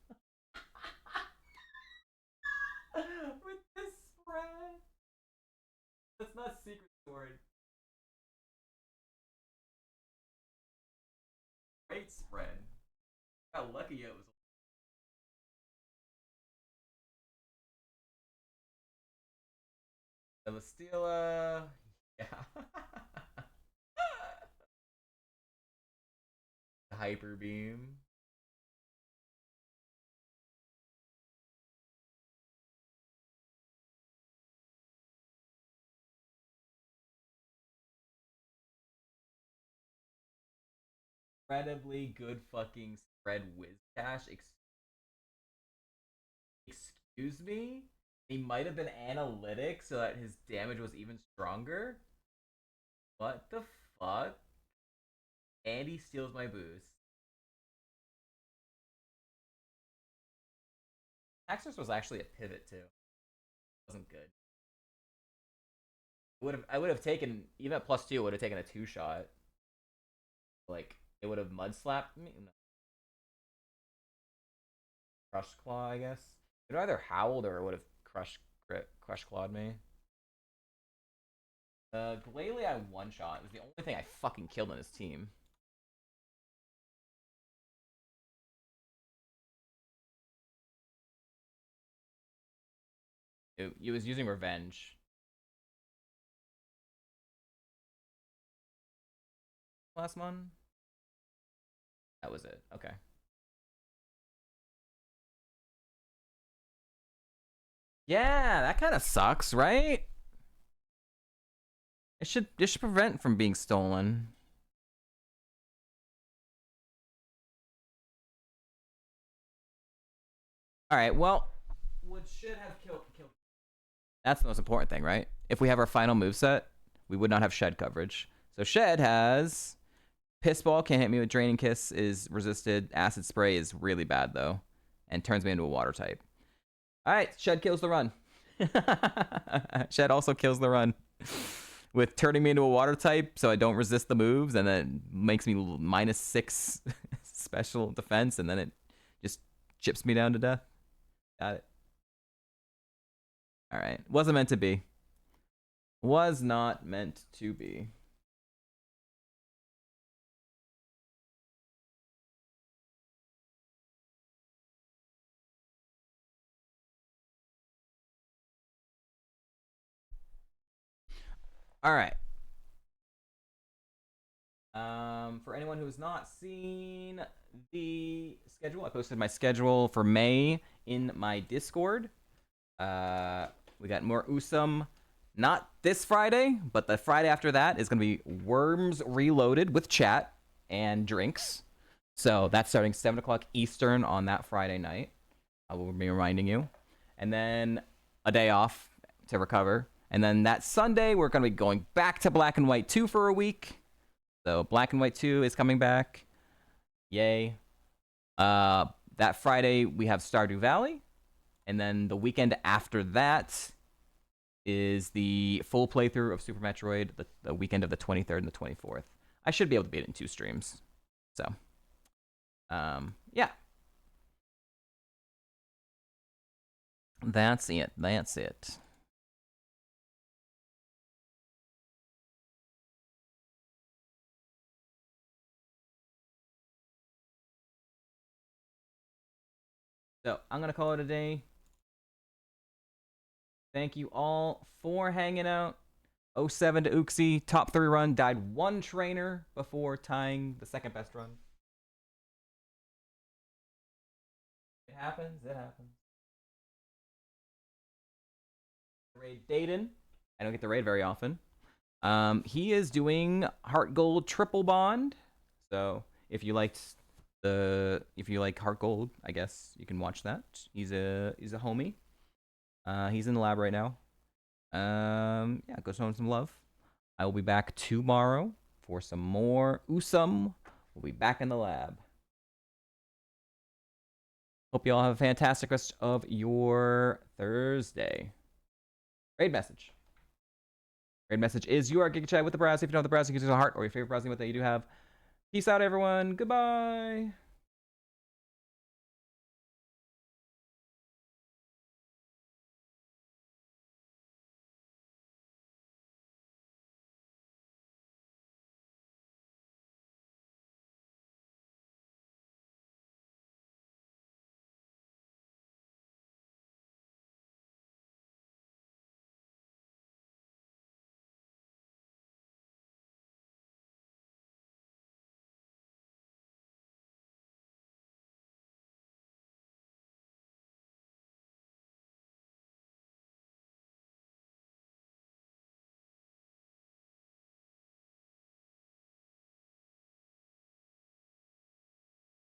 With this spread. That's not Secret Sword. Great spread. How lucky it was. Celesteela. Yeah. Hyper Beam. Incredibly good fucking spread whiz cash. Excuse me? He might have been analytic so that his damage was even stronger. What the fuck? And he steals my boost. Axis was actually a pivot too. Wasn't good. I would have taken even at +2. Would have taken a 2-shot. Like it would have mud slapped me. No. Crush claw, I guess. It either howled or it would have crush clawed me. Glalie I 1-shot. It was the only thing I fucking killed on his team. It was using revenge. Last one? That was it. Okay. Yeah, that kind of sucks, right? It should prevent from being stolen. All right. Well, what should have killed. That's the most important thing, right? If we have our final moveset, we would not have Shed coverage. So Shed has Piss Ball, can't hit me with Draining Kiss, is resisted. Acid Spray is really bad though, and turns me into a water type. All right, Shed kills the run. Shed also kills the run with turning me into a water type, so I don't resist the moves, and then makes me -6 special defense, and then it just chips me down to death. Got it. All right, wasn't meant to be. Was not meant to be. All right. For anyone who has not seen the schedule, I posted my schedule for May in my Discord. We got more USUM. Not this Friday, but the Friday after that is going to be Worms Reloaded with chat and drinks. So that's starting 7 o'clock Eastern on that Friday night. I will be reminding you. And then a day off to recover. And then that Sunday, we're going to be going back to Black and White 2 for a week. So Black and White 2 is coming back. Yay. That Friday, we have Stardew Valley. And then the weekend after that is the full playthrough of Super Metroid, the weekend of the 23rd and the 24th. I should be able to beat it in 2 streams. So, yeah. That's it. That's it. So, I'm going to call it a day. Thank you all for hanging out. 07 to Uxie, top 3 run, died 1 trainer before tying the second best run. It happens, it happens. Raid Dayton. I don't get to raid very often. He is doing Heart Gold Triple Bond. So if you like Heart Gold, I guess you can watch that. He's a homie. He's in the lab right now. Yeah, go show him some love. I will be back tomorrow for some more USUM. We'll be back in the lab. Hope you all have a fantastic rest of your Thursday. Raid message. Raid message is you are GigaChad with the browser. If you don't have the browser, you can use a heart or your favorite browsing with that you do have. Peace out, everyone. Goodbye.